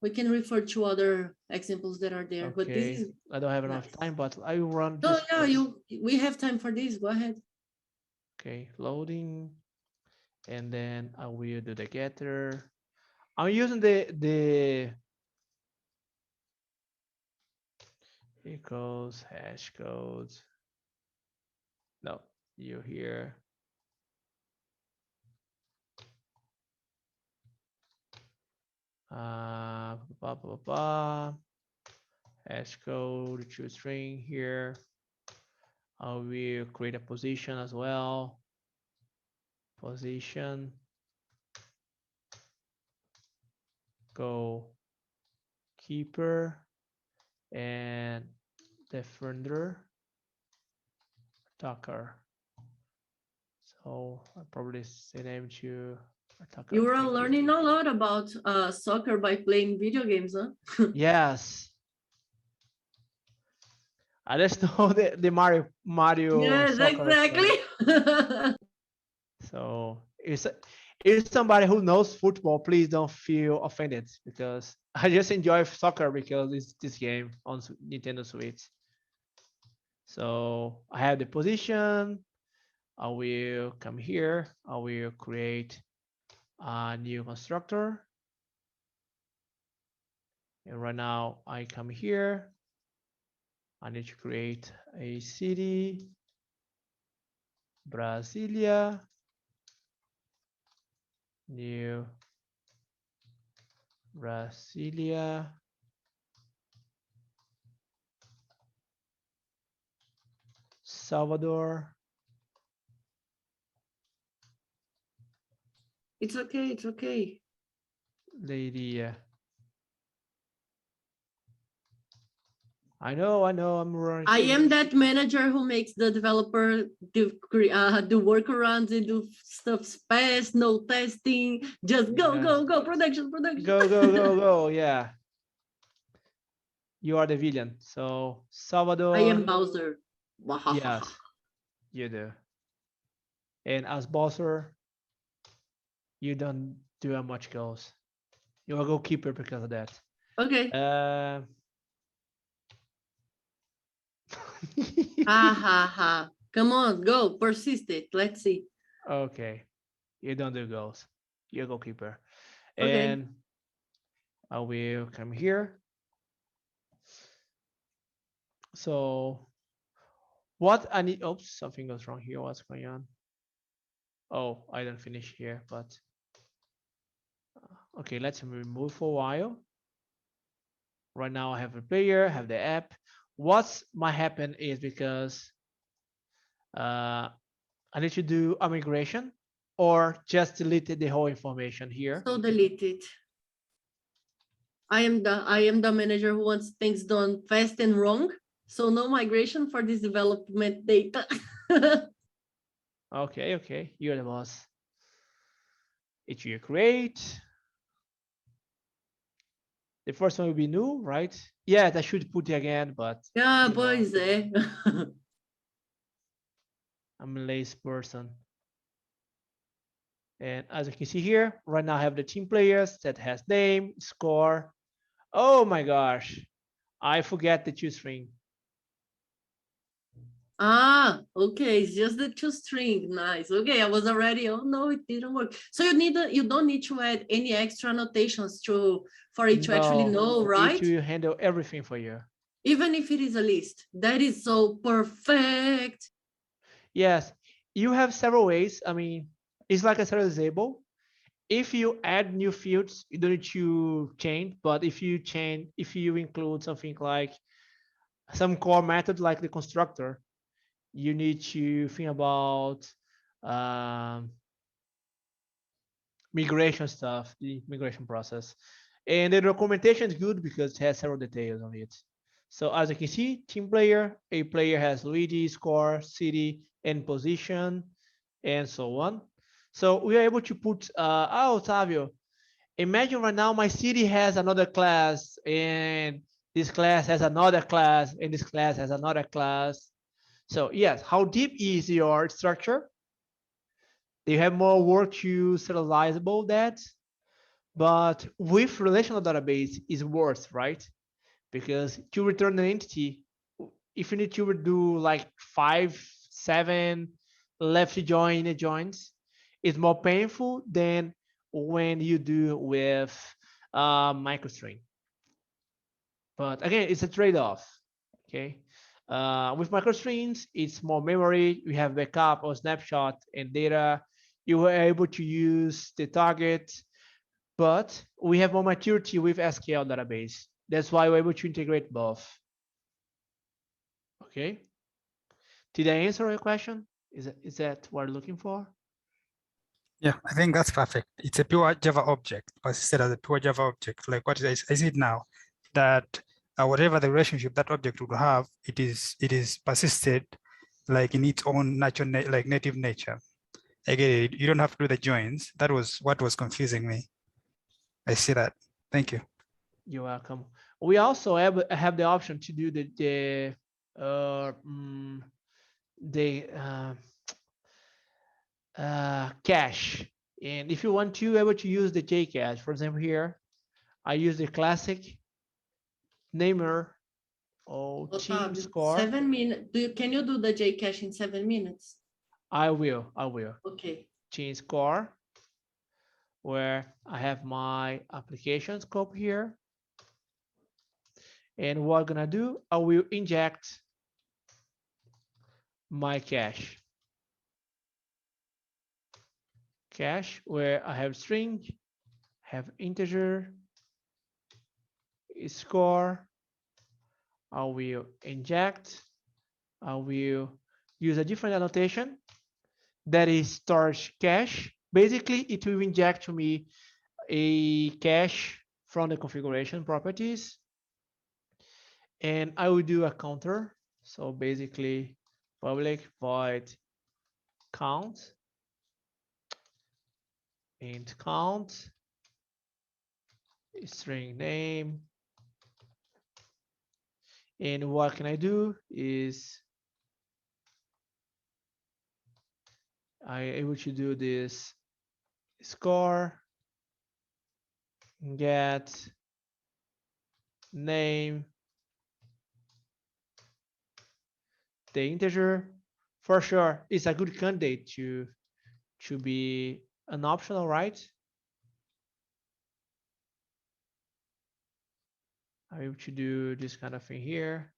we can refer to other examples that are there. But this Okay, is I don't have enough time, but I will run no, this. yeah, we have time for this. Go ahead. Okay, loading, and then I will do the getter. I'm using the equals hash codes. No, you here. Hash code to string here. I will create a position as well. Position. Go keeper and defender attacker. So I'll probably say name to attacker. You are learning a lot about soccer by playing video games, huh? Yes. I just know the Mario Yes, soccer. exactly. So if somebody who knows football, please don't feel offended because I just enjoy soccer because it's this game on Nintendo Switch. So I have the position. I will come here. I will create a new constructor. And right now I come here. I need to create a city, Brasilia, new Brasilia, Salvador. It's okay. It's okay. Leiria. I know, I'm running. I am that manager who makes the developer do workarounds and do stuff fast, no testing, just go, production. Go, yeah. You are the villain. So Salvador. I am Bowser. Yes, you do. And as Bowser, you don't do much goals. You're a goalkeeper because of that. Okay. Ha. Come on, go, persist it. Let's see. Okay. You don't do goals. You're a goalkeeper. Okay. And I will come here. So what I need, oops, something goes wrong here. What's going on? Oh, I don't finish here, but okay, let's remove for a while. Right now I have a player, have the app. What's might happen is because I need to do a migration or just delete the whole information here. So delete it. I am the manager who wants things done fast and wrong. So no migration for this development data. Okay, okay, you're the boss. It will create. The first one will be new, right? Yeah, I should put it again, but Yeah, you know, pois é. I'm a lazy person. And as you can see here, right now I have the team players that has name, score. Oh my gosh, I forget the toString. Ah, okay, it's just the toString. Nice. Okay, I was already. Oh no, it didn't work. So you don't need to add any extra annotations for it to actually know, right? It will handle everything for you. Even if it is a list. That is so perfect. Yes, you have several ways. I mean, it's like a serializable. If you add new fields, you don't need to change. But if you include something like some core method like the constructor, you need to think about migration stuff, the migration process. And the documentation is good because it has several details on it. So as you can see, team player, a player has Luigi, score, city, and position, and so on. So we are able to put, Otavio, imagine right now my city has another class, and this class has another class, and this class has another class. So yes, how deep is your structure? They have more work to serializable that, but with relational database is worse, right? Because to return an entity, if you need to do like 5, 7 left join joins, it's more painful than when you do with microstring. But again, it's a trade-off. Okay. With microstrings, it's more memory. We have backup or snapshot and data. You were able to use the target, but we have more maturity with SQL database. That's why we're able to integrate both. Okay. Did I answer your question? Is that what we're looking for? Yeah, I think that's perfect. It's a pure Java object, persisted as a pure Java object. Like what I see it now, that whatever the relationship that object would have, it is persisted like in its own natural like native nature. Again, you don't have to do the joins. That was what was confusing me. I see that. Thank you. You're welcome. We also have the option to do cache. And if you want to able to use the JCache, for example, here, I use the classic namer or team score. 7 minutes. Can you do the JCache in 7 minutes? I will. Okay. Team score, where I have my application scope here. And what I'm gonna do, I will inject my cache. Cache where I have string, have integer, score. I will inject. I will use a different annotation that is storage cache. Basically, it will inject to me a cache from the configuration properties. And I will do a counter. So basically, public void count, int count, string name. And what can I do is I able to do this score, get name, the integer. For sure, it's a good candidate to be an optional, right? I'm able to do this kind of thing here.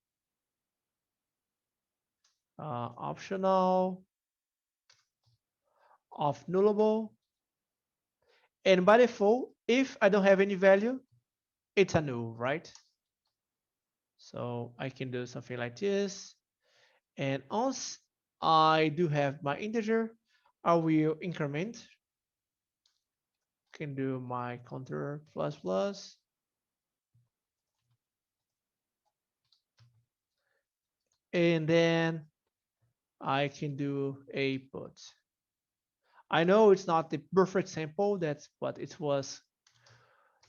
Optional, off nullable. And by default, if I don't have any value, it's a null, right? So I can do something like this. And once I do have my integer, I will increment. Can do my counter plus plus. And then I can do a put. I know it's not the perfect sample, that's what it was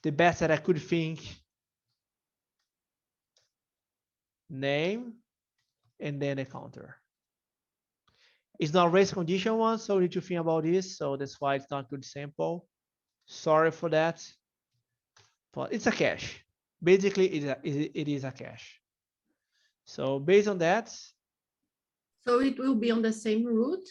the best that I could think. Name and then a counter. It's not race condition one, so we need to think about this. So that's why it's not good sample. Sorry for that, but it's a cache. Basically, it is a cache. So based on that, So it will be on the same route.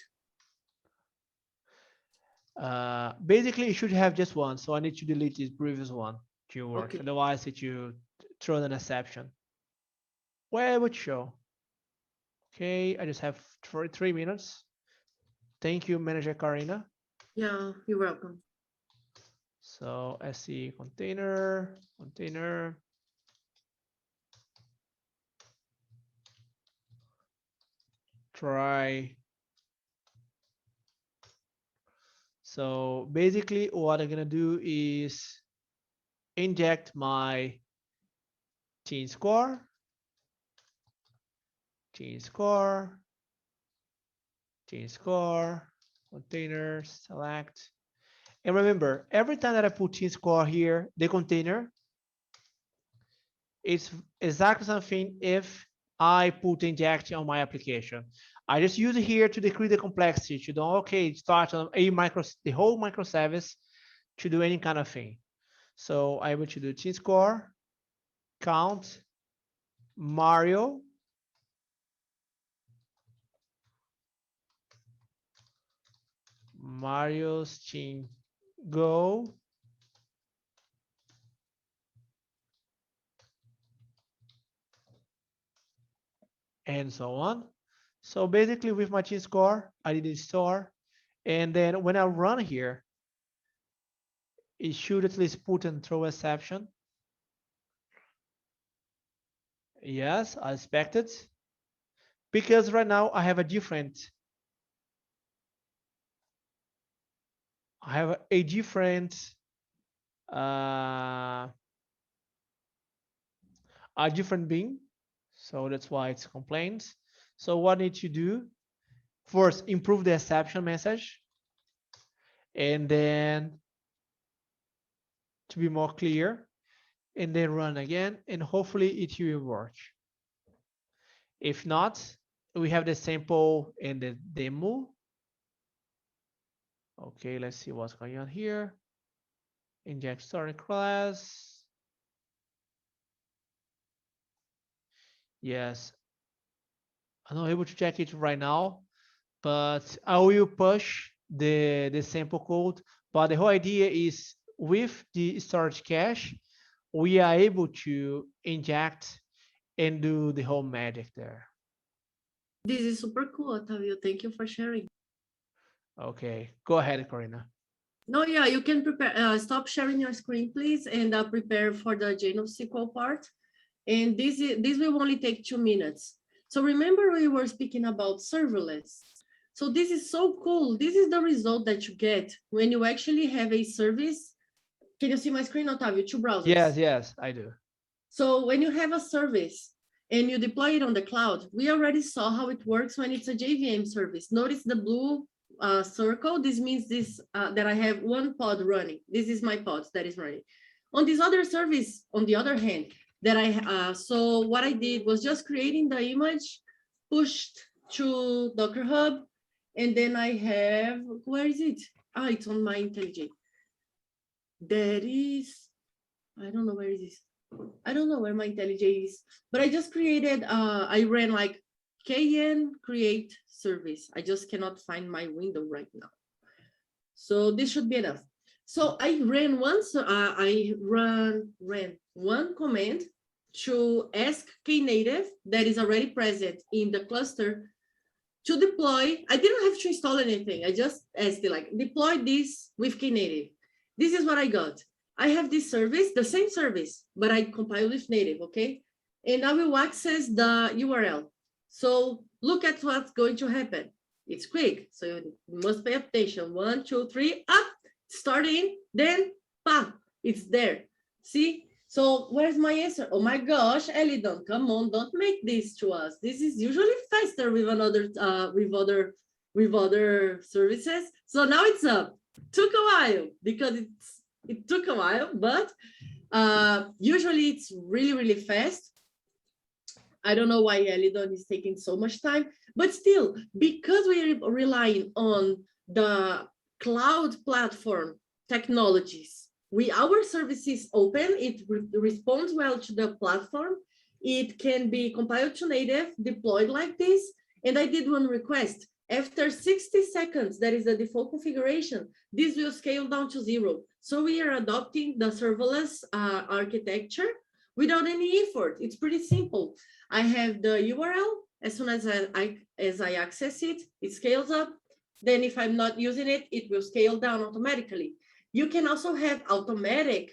basically it should have just one. So I need to delete this previous one to work. Okay. Otherwise, it will throw an exception. Where would show? Okay, I just have 3 minutes. Thank you, Manager Karina. Yeah, you're welcome. So SE container. Try. So basically what I'm gonna do is inject my team score, container, select. And remember, every time that I put team score here, the container, it's exactly something if I put inject on my application. I just use it here to decrease the complexity to don't, okay, start on the whole microservice to do any kind of thing. So I will to do team score, count, Mario's team go. And so on. So basically with my team score, I did it store. And then when I run here, it should at least put and throw exception. Yes, I expected. Because right now I have a different bin. So that's why it's complaints. So what I need to do? First, improve the exception message. And then to be more clear, and then run again, and hopefully it will work. If not, we have the sample in the demo. Okay, let's see what's going on here. Inject starting class. Yes, I'm not able to check it right now, but I will push the sample code. But the whole idea is with the storage cache, we are able to inject and do the whole magic there. This is super cool, Otavio. Thank you for sharing. Okay, go ahead, Corina. No, yeah, you can prepare. Stop sharing your screen, please, and prepare for the Jane of SQL part. And this will only take 2 minutes. So remember we were speaking about serverless. So this is so cool. This is the result that you get when you actually have a service. Can you see my screen, Otavio? 2 browsers. Yes, I do. So when you have a service and you deploy it on the cloud, we already saw how it works when it's a JVM service. Notice the blue circle. This means that I have one pod running. This is my pod that is running. On this other service, on the other hand, so what I did was just creating the image, pushed to Docker Hub, and then I have, where is it? It's on my IntelliJ. There is, I don't know where it is. I don't know where my IntelliJ is, but I just created, I ran like kn create service. I just cannot find my window right now. So this should be enough. So I ran once, I ran one command to ask Knative that is already present in the cluster to deploy. I didn't have to install anything. I just asked it like, deploy this with Knative. This is what I got. I have this service, the same service, but I compiled with native, okay? And I will access the URL. So look at what's going to happen. It's quick, so you must pay attention. 1, 2, 3, up, starting, then, pa, it's there. See? So where's my answer? Oh my gosh, Helidon, come on, don't make this to us. This is usually faster with another, with other services. So now it's up. Took a while because it took a while, but usually it's really, really fast. I don't know why Helidon is taking so much time, but still, because we're relying on the cloud platform technologies, our service is open, it responds well to the platform, it can be compiled to native, deployed like this, and I did one request. After 60 seconds, that is the default configuration, this will scale down to 0. So we are adopting the serverless architecture without any effort. It's pretty simple. I have the URL. As soon as I access it, it scales up. Then if I'm not using it, it will scale down automatically. You can also have automatic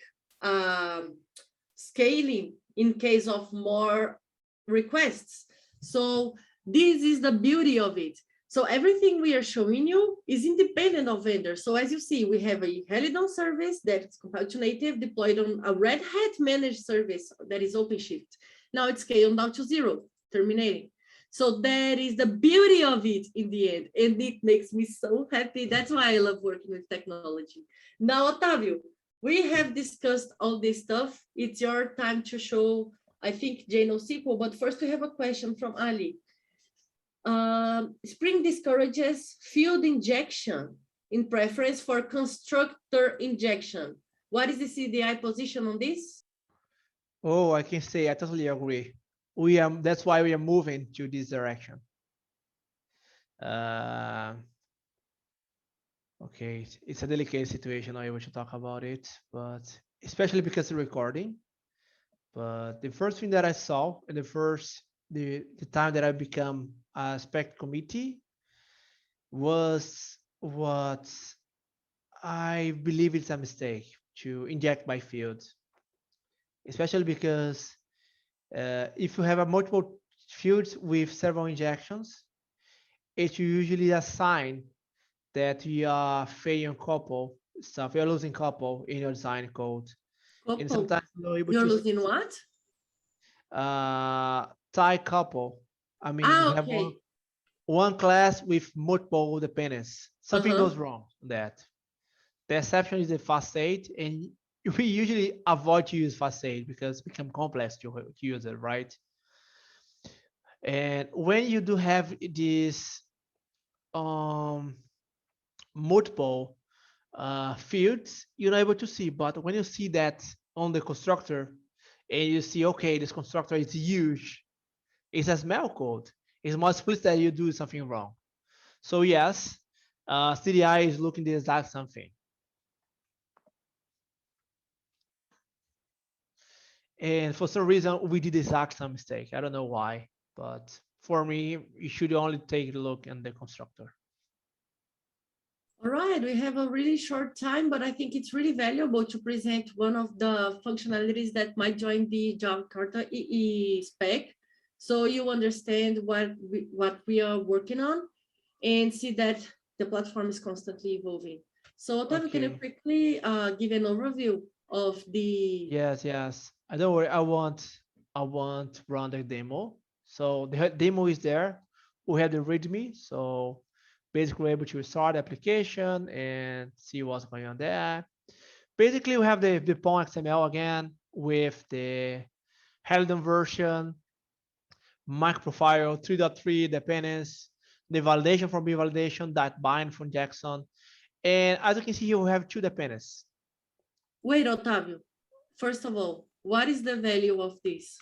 scaling in case of more requests. So this is the beauty of it. So everything we are showing you is independent of vendors. So as you see, we have a Helidon service that's compiled to native, deployed on a Red Hat managed service that is OpenShift. Now it's scaled down to 0, terminating. So that is the beauty of it in the end. And it makes me so happy. That's why I love working with technology. Now, Otávio, we have discussed all this stuff. It's your time to show, I think, JNoSQL, but first we have a question from Ali. Spring discourages field injection in preference for constructor injection. What is the CDI position on this? Oh, I can say I totally agree. That's why we are moving to this direction. Okay, it's a delicate situation, not able to talk about it, but especially because of recording. But the first thing that I saw in the time that I become a spec committee was what I believe it's a mistake to inject by field, especially because if you have a multiple fields with several injections, it's usually a sign that you are failing couple stuff. You're losing couple in your design code. Couple. And sometimes you're losing what? Tie couple. I mean, you have one class with multiple dependencies. Something goes wrong with that. The exception is the facade, and we usually avoid to use facade because it becomes complex to use it, right? And when you do have this multiple fields, you're not able to see. But when you see that on the constructor, and you see, okay, this constructor is huge, it's a small code. It's more explicit that you do something wrong. So yes, CDI is looking the exact same thing. And for some reason, we did the exact same mistake. I don't know why, but for me, you should only take a look at the constructor. All right, we have a really short time, but I think it's really valuable to present one of the functionalities that might join the Jakarta EE spec. So you understand what we are working on and see that the platform is constantly evolving. So Otávio, can you quickly give an overview of the... Yes. I don't worry, I want to run the demo. So the demo is there. We have the README. So basically we're able to start the application and see what's going on there. Basically, we have the POM XML again with the Helidon version, MicroProfile 3.3 dependence, the validation from B validation, that bind from Jackson. And as you can see here, we have 2 dependencies. Wait, Otávio. First of all, what is the value of this?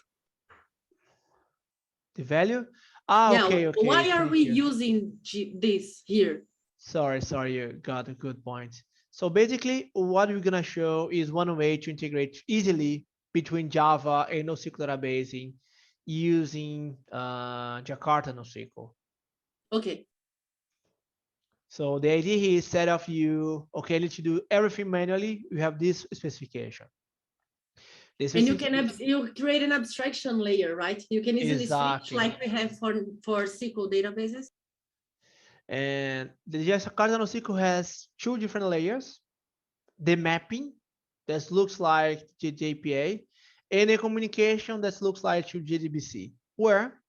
The value? Yeah, Okay. why are we using this here? Sorry, you got a good point. So basically, what we're gonna show is one way to integrate easily between Java and NoSQL database using Jakarta NoSQL. Okay. So the idea here is instead of you, okay, let's do everything manually, you have this specification. And you can you create an abstraction layer, right? You can easily switch Exactly. like we have for SQL databases. And the Jakarta NoSQL has two different layers: the mapping that looks like JPA, and a communication that looks like to JDBC, where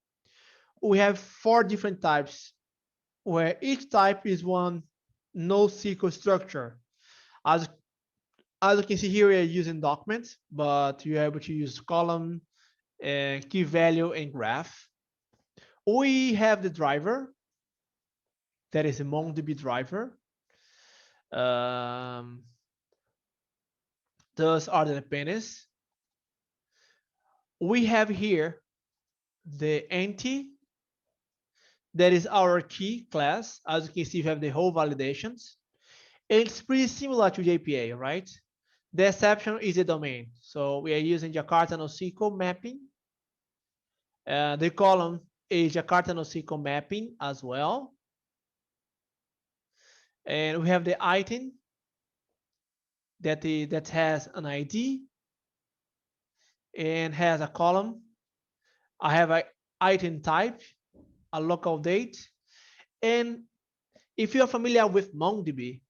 we have 4 different types, where each type is one NoSQL structure. As you can see here, we are using documents, but you're able to use column, and key value, and graph. We have the driver, that is a MongoDB driver. Those are the dependencies. We have here the entity, that is our key class. As you can see, we have the whole validations. It's pretty similar to JPA, right? The exception is the domain. So we are using Jakarta NoSQL mapping. The column is Jakarta NoSQL mapping as well. And we have the item that has an ID and has a column. I have an item type, a local date. And if you're familiar with MongoDB,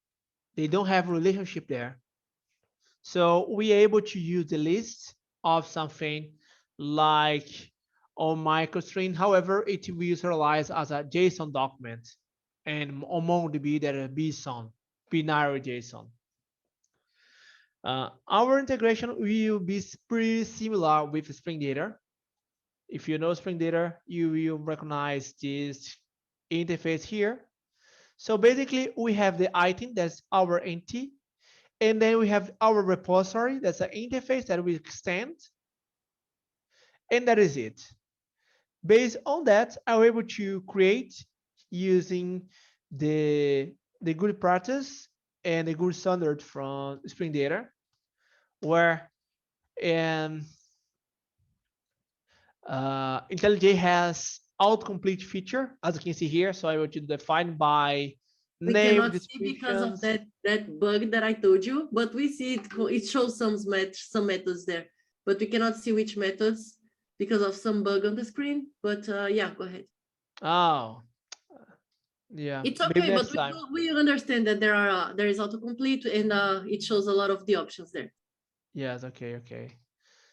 they don't have a relationship there. So we are able to use the list of something like on microstring. However, it will be serialized as a JSON document, and on MongoDB that is BSON, binary JSON. Our integration will be pretty similar with Spring Data. If you know Spring Data, you will recognize this interface here. So basically, we have the item, that's our entity, and then we have our repository, that's an interface that we extend, and that is it. Based on that, I'm able to create using the good practice and the good standard from Spring Data, where IntelliJ has autocomplete feature, as you can see here. So I will define by We name, cannot see because of that bug that I told you, but we see it shows some methods there, but we cannot see which methods because of some bug on the screen. But yeah, go ahead. Oh, yeah. It's okay, but we understand that there is autocomplete and it shows a lot of the options there. Yes, okay.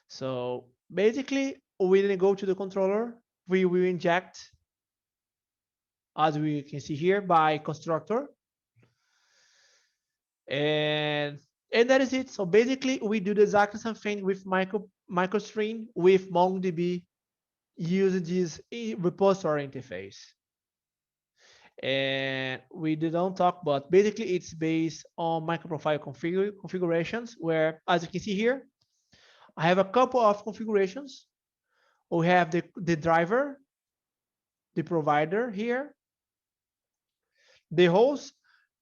So basically, we then go to the controller. We will inject, as we can see here, by constructor. And that is it. So basically, we do the exact same thing with microstring with MongoDB using this repository interface. And we didn't talk, but basically it's based on MicroProfile configurations, where, as you can see here, I have a couple of configurations. We have the driver, the provider here, the host.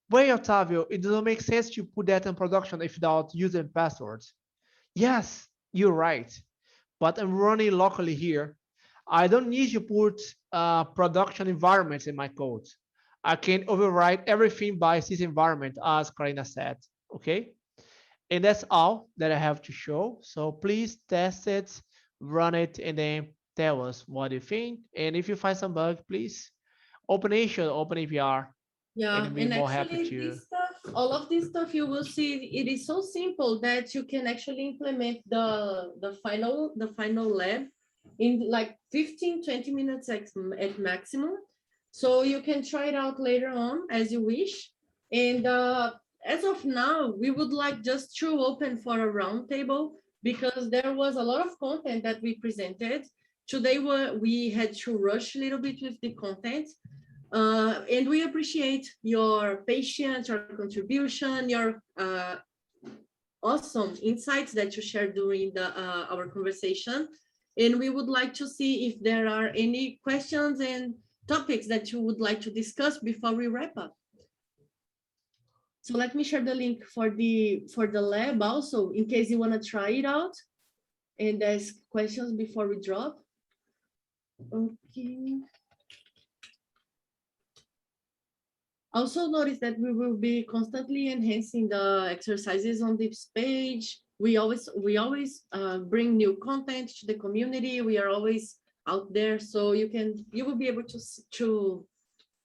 Wait, Otavio, it doesn't make sense to put that in production without using passwords. Yes, you're right, but I'm running locally here. I don't need to put production environments in my code. I can override everything by this environment, as Karina said, okay? And that's all that I have to show. So please test it, run it, and then tell us what you think. And if you find some bug, please open issue, open APR. Yeah, and actually this stuff, all of this stuff, you will see it is so simple that you can actually implement the final lab in like 15-20 minutes at maximum. So you can try it out later on as you wish. And as of now, we would like just to open for a roundtable because there was a lot of content that we presented. Today we had to rush a little bit with the content. And we appreciate your patience, your contribution, your awesome insights that you shared during our conversation. And we would like to see if there are any questions and topics that you would like to discuss before we wrap up. So let me share the link for the lab also, in case you want to try it out and ask questions before we drop. Okay. Also notice that we will be constantly enhancing the exercises on this page. We always bring new content to the community. We are always out there, so you will be able to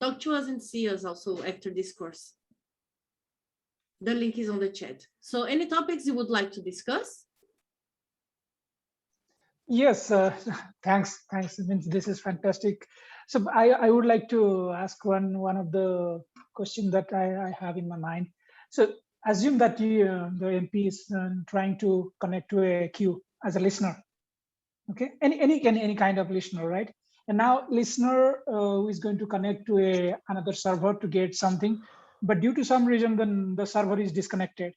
talk to us and see us also after this course. The link is on the chat. So any topics you would like to discuss? Yes, thanks. Vince, this is fantastic. So I would like to ask one of the questions that I have in my mind. So assume that the MP is trying to connect to a queue as a listener. Okay, any kind of listener, right? And now listener is going to connect to another server to get something, but due to some reason, then the server is disconnected.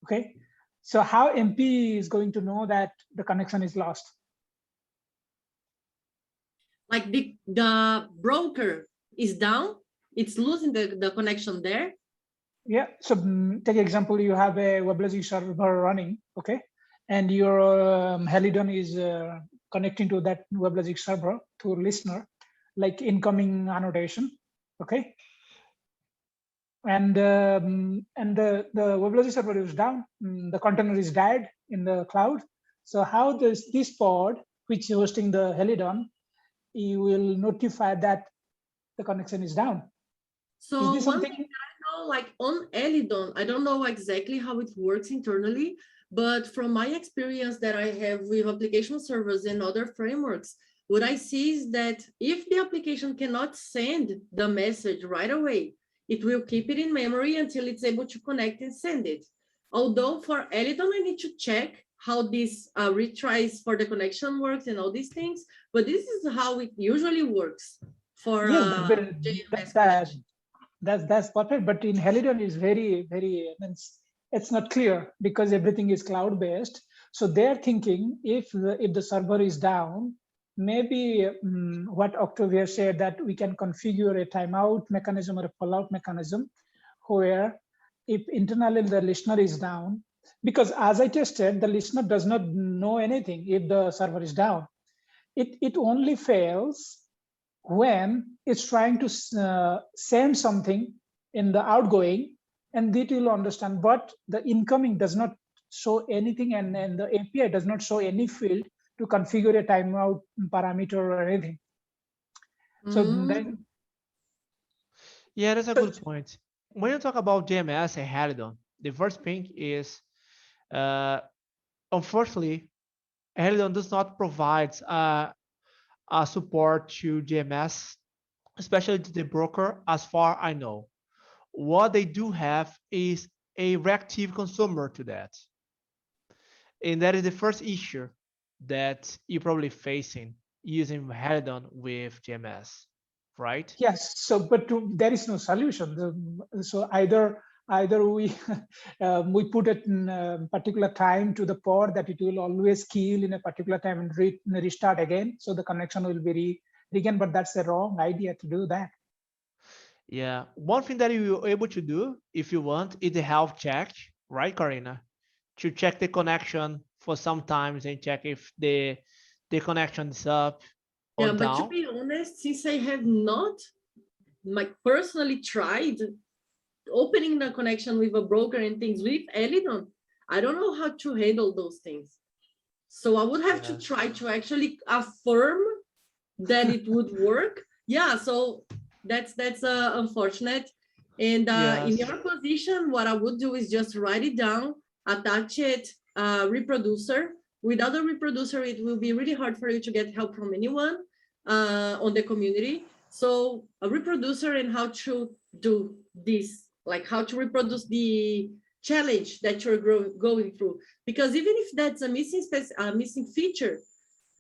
Okay, so how MP is going to know that the connection is lost? Like the broker is down, it's losing the connection there. Yeah, so take example, you have a WebLogic server running, okay? And your Helidon is connecting to that WebLogic server to listener, like incoming annotation, okay? And the WebLogic server is down, the container is dead in the cloud. So how does this pod, which is hosting the Helidon, you will notify that the connection is down? So is this one something? thing that I know, like on Helidon, I don't know exactly how it works internally, but from my experience that I have with application servers and other frameworks, what I see is that if the application cannot send the message right away, it will keep it in memory until it's able to connect and send it. Although for Helidon, I need to check how this retries for the connection works and all these things, but this is how it usually works for JMS connection. That's perfect, but in Helidon is very it's not clear because everything is cloud based. So they're thinking if the server is down, maybe what Octavia said, that we can configure a timeout mechanism or a fallout mechanism where if internally the listener is down, because as I tested, the listener does not know anything if the server is down. It only fails when it's trying to send something in the outgoing, and it will understand, but the incoming does not show anything, and the API does not show any field to configure a timeout parameter or anything. So then, yeah, that's a good point. When you talk about JMS and Helidon, the first thing is, unfortunately, Helidon does not provide a support to JMS, especially to the broker, as far I know. What they do have is a reactive consumer to that. And that is the first issue that you're probably facing using Helidon with JMS, right? yes. So, but there is no solution. So either we we put it in a particular time to the pod that it will always kill in a particular time and restart again, so the connection will be regained. But that's the wrong idea to do that. Yeah, one thing that you're able to do if you want is the health check, right, Karina? To check the connection for some times and check if the connection is up or Yeah, but to down. be honest, since I have not personally tried opening the connection with a broker and things with Helidon, I don't know how to handle those things. So I would have to try to actually affirm that it would work. Yeah, so that's unfortunate. And in your position, what I would do is just write it down, attach it, reproducer. Without a reproducer, it will be really hard for you to get help from anyone on the community. So a reproducer and how to do this, like how to reproduce the challenge that you're going through. Because even if that's a missing feature,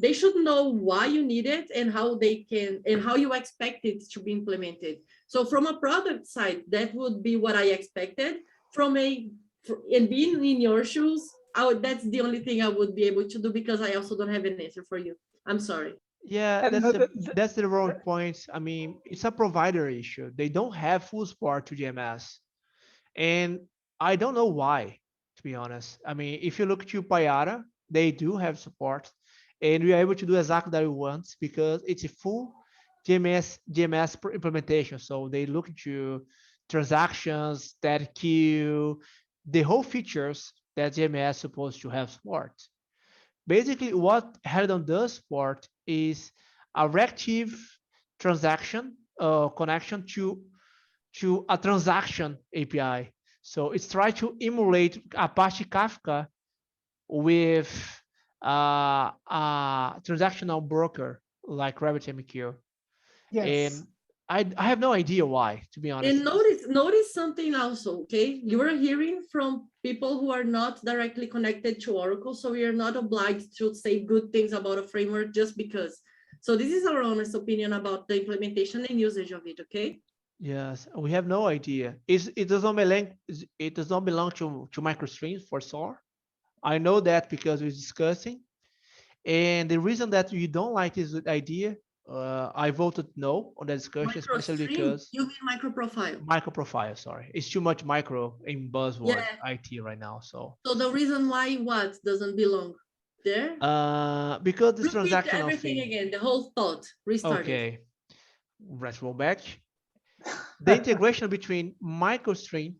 they should know why you need it and how they can and how you expect it to be implemented. So from a product side, that would be what I expected. And being in your shoes, that's the only thing I would be able to do, because I also don't have an answer for you. I'm sorry. Yeah, that's the wrong point. I mean, it's a provider issue. They don't have full support to JMS. And I don't know why, to be honest. I mean, if you look to Payara, they do have support, and we are able to do exactly that we want because it's a full GMS implementation. So they look into transactions, static queue, the whole features that GMS is supposed to have support. Basically, what Helidon does support is a reactive transaction connection to a transaction API. So it's trying to emulate Apache Kafka with a transactional broker like RabbitMQ. Yes. And I have no idea why, to be honest. And notice something also, okay? You are hearing from people who are not directly connected to Oracle, so we are not obliged to say good things about a framework just because. So this is our honest opinion about the implementation and usage of it, okay? Yes, we have no idea. It does not belong to MicroStreams for SOAR. I know that because we're discussing. And the reason that you don't like this idea, I voted no on the discussion, especially Microstream? because You mean microprofile? MicroProfile, sorry. It's too much micro in buzzword Yeah. IT right now. So So the reason why what doesn't belong there? because this Repeat transactional everything thing. again, the whole thought, restart it. Okay, let's roll back. The integration between MicroStream,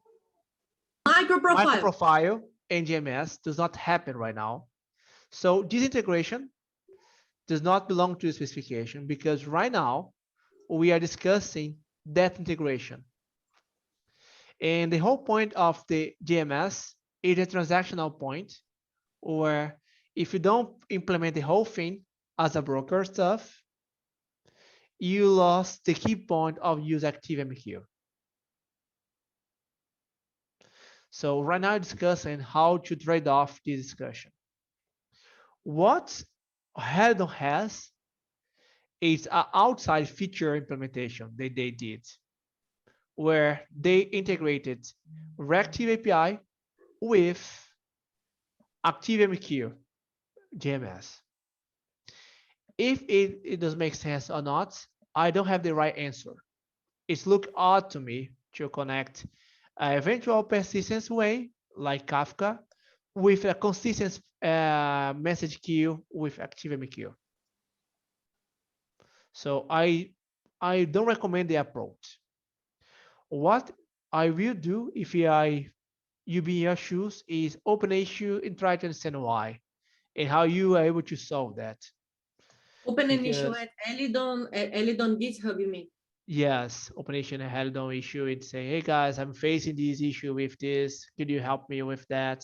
MicroProfile. MicroProfile, and GMS does not happen right now. So this integration does not belong to the specification because right now we are discussing that integration. And the whole point of the GMS is a transactional point where if you don't implement the whole thing as a broker stuff, you lost the key point of use active MQ. So right now discussing how to trade off this discussion. What Helidon has is an outside feature implementation that they did, where they integrated reactive API with ActiveMQ GMS. If it does make sense or not, I don't have the right answer. It's look odd to me to connect an eventual persistence way like Kafka with a consistent message queue with ActiveMQ. So I don't recommend the approach. What I will do if you be in your shoes is open an issue and try to understand why and how you are able to solve that. Open an issue Because- at Helidon GitHub, you mean? Yes, OpenAtion and Helidon issue and say, hey guys, I'm facing this issue with this. Could you help me with that?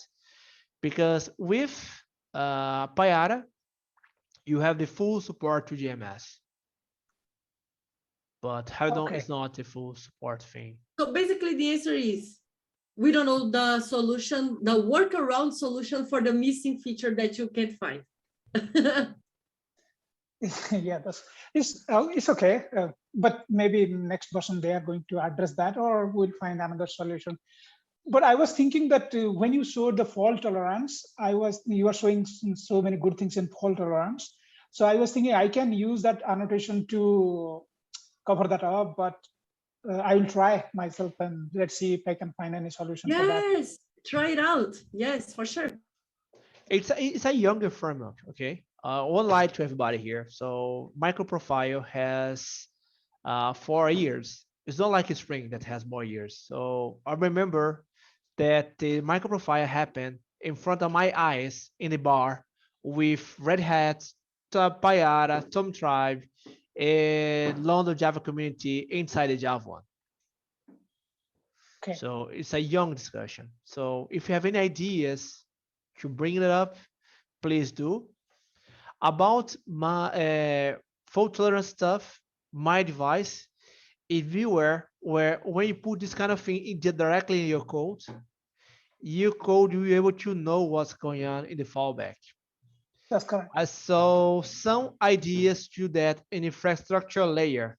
Because with Payara, you have the full support to GMS. But Helidon Okay. is not a full support thing. So basically the answer is, we don't know the solution, the workaround solution for the missing feature that you can't find. Yeah, it's okay. But maybe next version they are going to address that, or we'll find another solution. But I was thinking that when you showed the fault tolerance, you were showing so many good things in fault tolerance. So I was thinking I can use that annotation to cover that up, but I will try myself and let's see if I can find any solution for that. Yes, try it out. Yes, for sure. It's a younger framework, okay? One light to everybody here. So MicroProfile has 4 years. It's not like a Spring that has more years. So I remember that the MicroProfile happened in front of my eyes in the bar with Red Hat, Payara, TomTribe, and London Java community inside the Java one. Okay. So it's a young discussion. So if you have any ideas to bring it up, please do. About my fault tolerance stuff, my advice, if you were where when you put this kind of thing directly in your code will be able to know what's going on in the fallback. That's correct. I saw some ideas to that in infrastructure layer.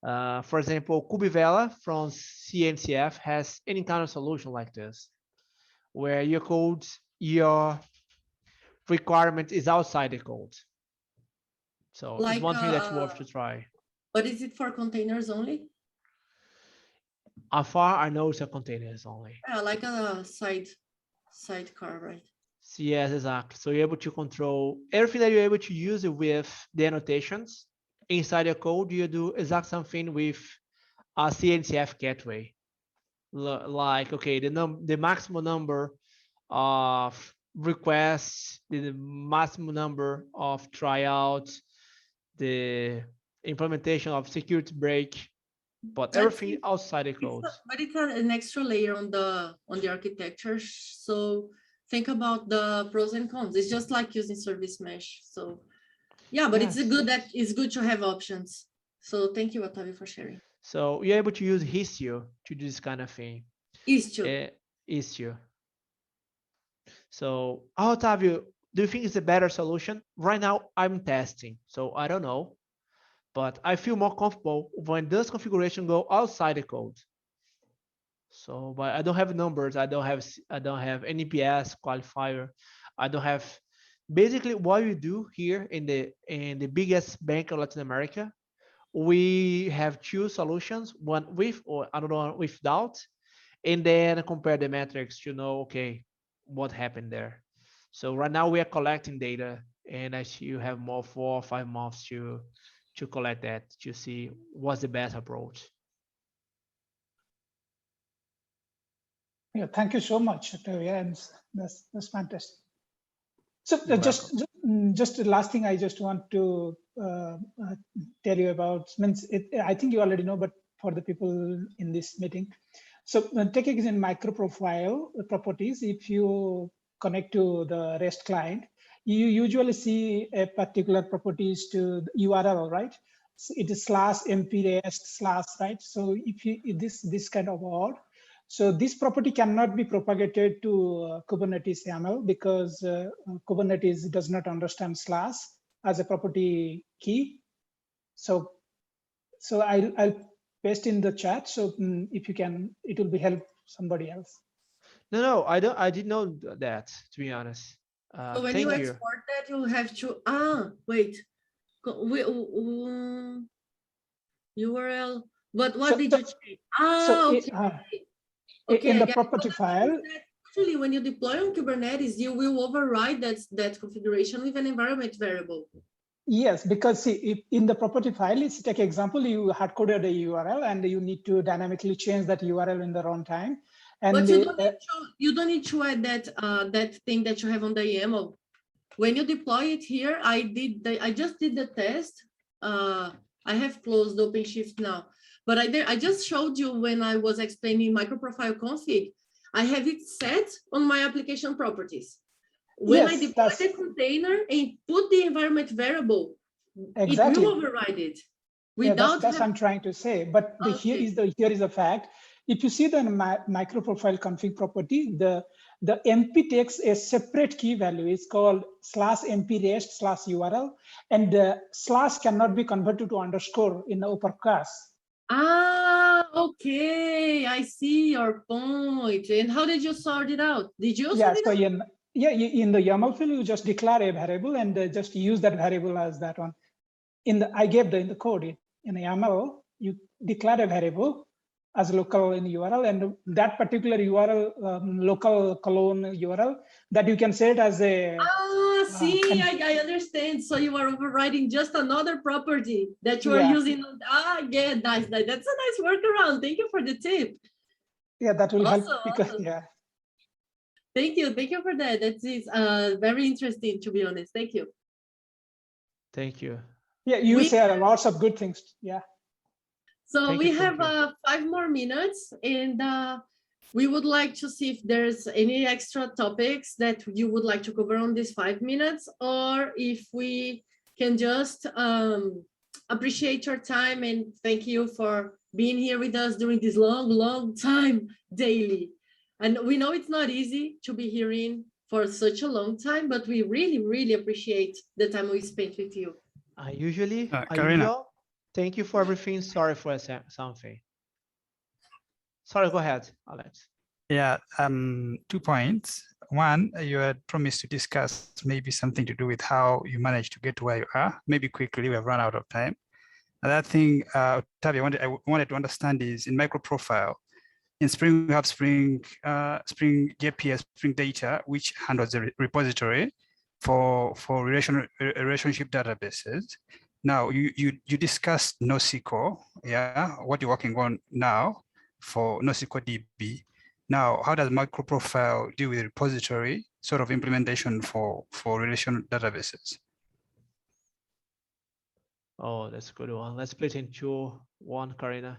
For example, Kubivela from CNCF has any kind of solution like this, where your code, your requirement is outside the code. So it's Like, one thing that's worth to try. but is it for containers only? How far I know it's a containers only. Yeah, like a sidecar, right? Yes, exactly. So you're able to control everything that you're able to use with the annotations inside your code. You do exact same thing with a CNCF gateway. Like, okay, the maximum number of requests, the maximum number of tryouts, the implementation of security break, but That's everything it. outside the code. But it's an extra layer on the architecture. So think about the pros and cons. It's just like using service mesh. So yeah, but Yes. it's good to have options. So thank you, Otavio, for sharing. So you're able to use Istio to do this kind of thing. Istio. Istio. So, Otavio, do you think it's a better solution? Right now, I'm testing, so I don't know, but I feel more comfortable when this configuration go outside the code. So, but I don't have numbers. I don't have NPS qualifier. I don't have. Basically, what we do here in the biggest bank of Latin America, we have two solutions: one with or another one without, and then compare the metrics to know, okay, what happened there. So right now we are collecting data, and I see you have more 4 or 5 months to collect that to see what's the best approach. Yeah, thank you so much, Octavia, and that's fantastic. So just the last thing I just want to tell you about, means I think you already know, but for the people in this meeting. So taking in MicroProfile properties, if you connect to the REST client, you usually see a particular properties to the URL, right? So it is /mp rest / right? So if you this kind of org, so this property cannot be propagated to Kubernetes YAML because Kubernetes does not understand / as a property key. So I'll paste in the chat. So if you can, it will be help somebody else. No, I don't. I didn't know that, to be honest. So when you export that, you have to wait. URL. But what did you change? Okay. In the property file. Actually, when you deploy on Kubernetes, you will override that configuration with an environment variable. Yes, because see, if in the property file, let's take example, you hard coded a URL and you need to dynamically change that URL in the runtime. And but you don't need to add that thing that you have on the YAML. When you deploy it here, I just did the test. I have closed OpenShift now, but I just showed you when I was explaining MicroProfile config. I have it set on my application properties. When I deploy the container and put the environment variable, exactly. It will override it. That's what I'm trying to say. But here is the fact. If you see the MicroProfile config property, the MP takes a separate key value. It's called /mp rest /URL, and the / cannot be converted to underscore in the uppercase. Okay, I see your point. And how did you sort it out? Did you sort it out? In the YAML field, you just declare a variable and just use that variable as that one. In the code in the YAML, you declare a variable as local in URL, and that particular URL, local colon URL, that you can set as a. I understand. So you are overriding just another property that you are using. Yeah, nice. That's a nice workaround. Thank you for the tip. Yeah, that will help because Thank you for that. That is very interesting, to be honest. Thank you. Thank you. Yeah, you say lots of good things. Yeah. So we have 5 more minutes, and we would like to see if there's any extra topics that you would like to cover on these 5 minutes, or if we can just appreciate your time and thank you for being here with us during this long time daily. And we know it's not easy to be hearing for such a long time, but we really appreciate the time we spent with you. Thank you for everything. Sorry for something. Sorry, go ahead, Alex. Yeah, 2 points. One, you had promised to discuss maybe something to do with how you managed to get to where you are. Maybe quickly, we have run out of time. Another thing, Tavi, I wanted to understand is in MicroProfile, In Spring, we have Spring JPS, Spring Data, which handles the repository for relationship databases. Now, you discussed NoSQL, yeah, what you're working on now for NoSQL DB. Now, how does MicroProfile deal with repository sort of implementation for relational databases? Oh, that's a good one. Let's split into one, Karina.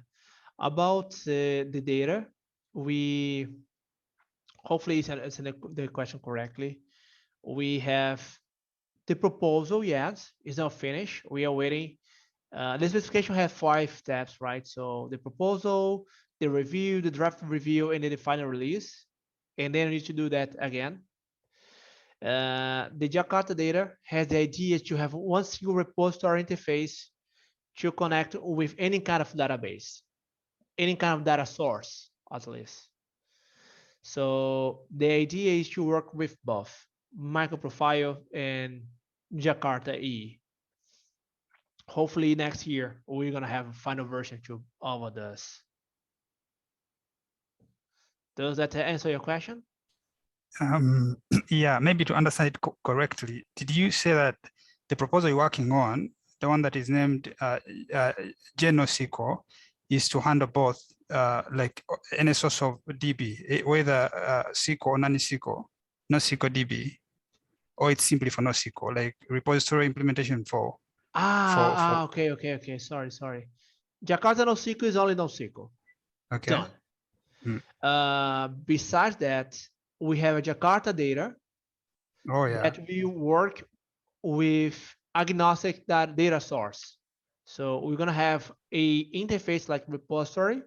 About the data, we hopefully it's the question correctly. We have the proposal, yes, is now finished. We are waiting. The specification has 5 steps, right? So the proposal, the review, the draft review, and then the final release. And then we need to do that again. The Jakarta data has the idea to have one single repository interface to connect with any kind of database, any kind of data source, at least. So the idea is to work with both MicroProfile and Jakarta EE. Hopefully next year, we're gonna have a final version to all of this. Does that answer your question? Yeah, maybe to understand it correctly, did you say that the proposal you're working on, the one that is named GenoSQL, is to handle both like any source of DB, whether SQL or non-SQL, NoSQL DB, or it's simply for NoSQL, like repository implementation for Okay. Sorry. Jakarta NoSQL is only NoSQL. Okay. Done. Besides that, we have a Jakarta data that will work with agnostic data source. So we're gonna have a interface like repository,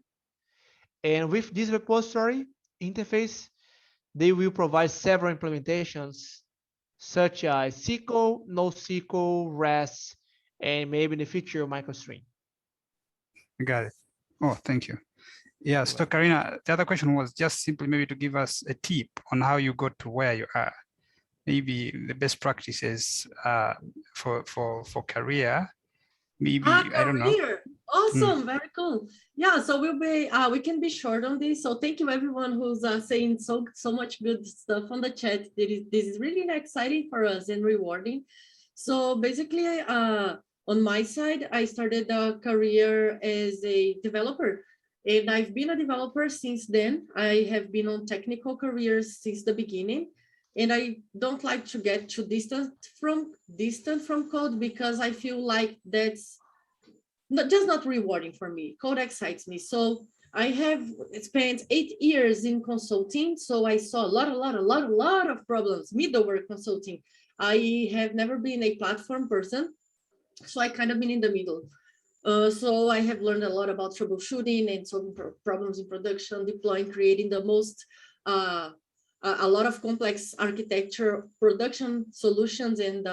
and with this repository interface, they will provide several implementations such as SQL, NoSQL, REST, and maybe in the future MicroStream. Got it. Oh, thank you. Yeah, so Karina, the other question was just simply maybe to give us a tip on how you got to where you are. Maybe the best practices for career. Maybe I don't know. Awesome, very cool. Yeah, so we can be short on this. So thank you everyone who's saying so much good stuff on the chat. This is really exciting for us and rewarding. So basically, on my side, I started a career as a developer. And I've been a developer since then. I have been on technical careers since the beginning. And I don't like to get too distant from code because I feel like that's not rewarding for me. Code excites me. So I have spent 8 years in consulting. So I saw a lot of problems, middleware consulting. I have never been a platform person. So I kind of been in the middle. So I have learned a lot about troubleshooting and solving problems in production, deploying, creating the most, a lot of complex architecture, production solutions, and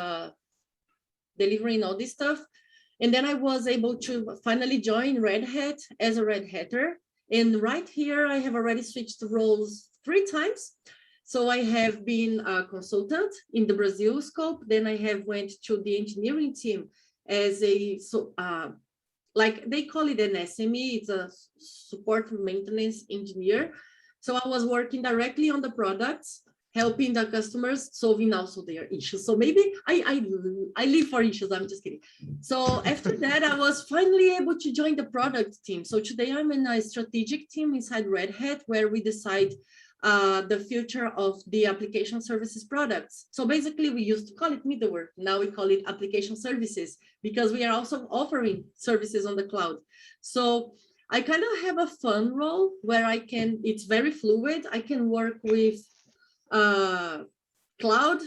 delivering all this stuff. And then I was able to finally join Red Hat as a Red Hatter. And right here, I have already switched roles 3 times. So I have been a consultant in the Brazil scope. Then I have went to the engineering team as a, like they call it an SME, it's a support maintenance engineer. So I was working directly on the products, helping the customers, solving also their issues. So maybe I live for issues, I'm just kidding. So after that, I was finally able to join the product team. So today I'm in a strategic team inside Red Hat where we decide the future of the application services products. So basically we used to call it middleware. Now we call it application services because we are also offering services on the cloud. So I kind of have a fun role where I can, it's very fluid. I can work with cloud,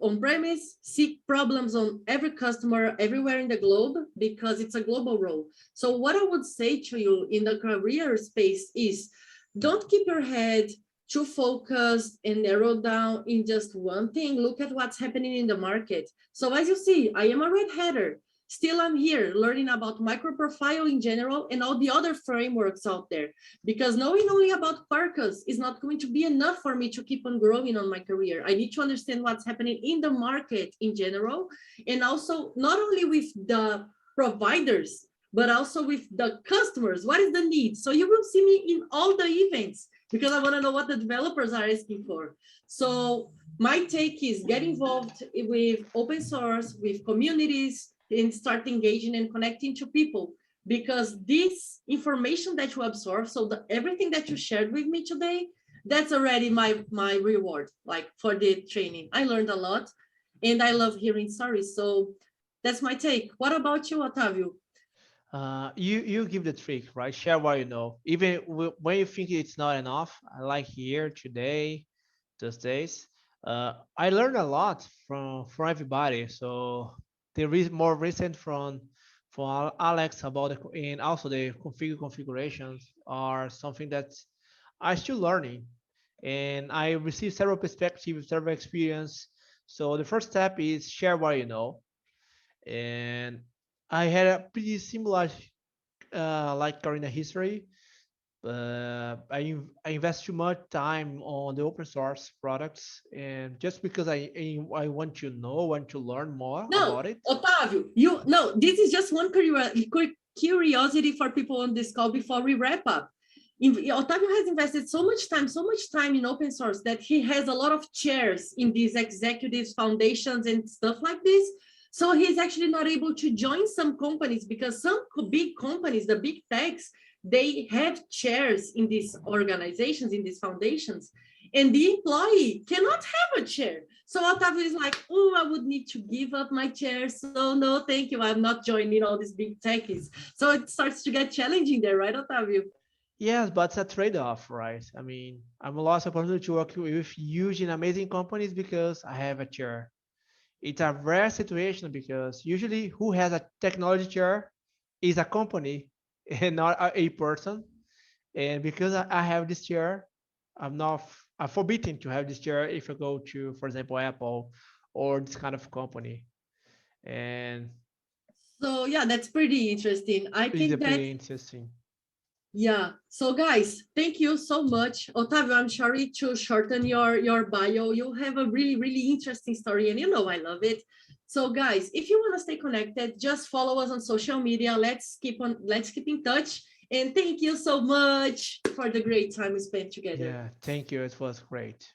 on-premise, seek problems on every customer everywhere in the globe because it's a global role. So what I would say to you in the career space is don't keep your head too focused and narrow down in just one thing. Look at what's happening in the market. So as you see, I am a Red Hatter. Still, I'm here learning about MicroProfile in general and all the other frameworks out there, because knowing only about Quarkus is not going to be enough for me to keep on growing on my career. I need to understand what's happening in the market in general, and also not only with the providers, but also with the customers. What is the need? So you will see me in all the events because I want to know what the developers are asking for. So my take is get involved with open source, with communities, and start engaging and connecting to people, because this information that you absorb, so everything that you shared with me today, that's already my reward, like for the training. I learned a lot and I love hearing stories. So that's my take. What about you, Otavio? You give the trick, right? Share what you know. Even when you think it's not enough, like here today, those days, I learned a lot from everybody. So the more recent from Alex about and also the configurations are something that I still learning, and I received several perspectives, several experience. So the first step is share what you know, and I had a pretty similar like career history. I invest too much time on the open source products, and just because I want to know, want to learn more about it. Otavio, this is just one curiosity for people on this call before we wrap up. Otavio has invested so much time in open source that he has a lot of chairs in these executives, foundations, and stuff like this. So he's actually not able to join some companies because some big companies, the big techs, they have chairs in these organizations, in these foundations, and the employee cannot have a chair. So Otavio is like, oh, I would need to give up my chair. So no, thank you. I'm not joining all these big techies. So it starts to get challenging there, right, Otavio? Yes, but it's a trade-off, right? I mean, I'm a lost opportunity to work with huge and amazing companies because I have a chair. It's a rare situation because usually who has a technology chair is a company and not a person. And because I have this chair, I'm forbidden to have this chair if I go to, for example, Apple or this kind of company. And So yeah, that's pretty interesting. I it's think that, pretty interesting. yeah. So guys, thank you so much. Otavio, I'm sorry to shorten your bio. You have a really interesting story and I love it. So guys, if you want to stay connected, just follow us on social media. Let's keep in touch. And thank you so much for the great time we spent together. Yeah, thank you. It was great.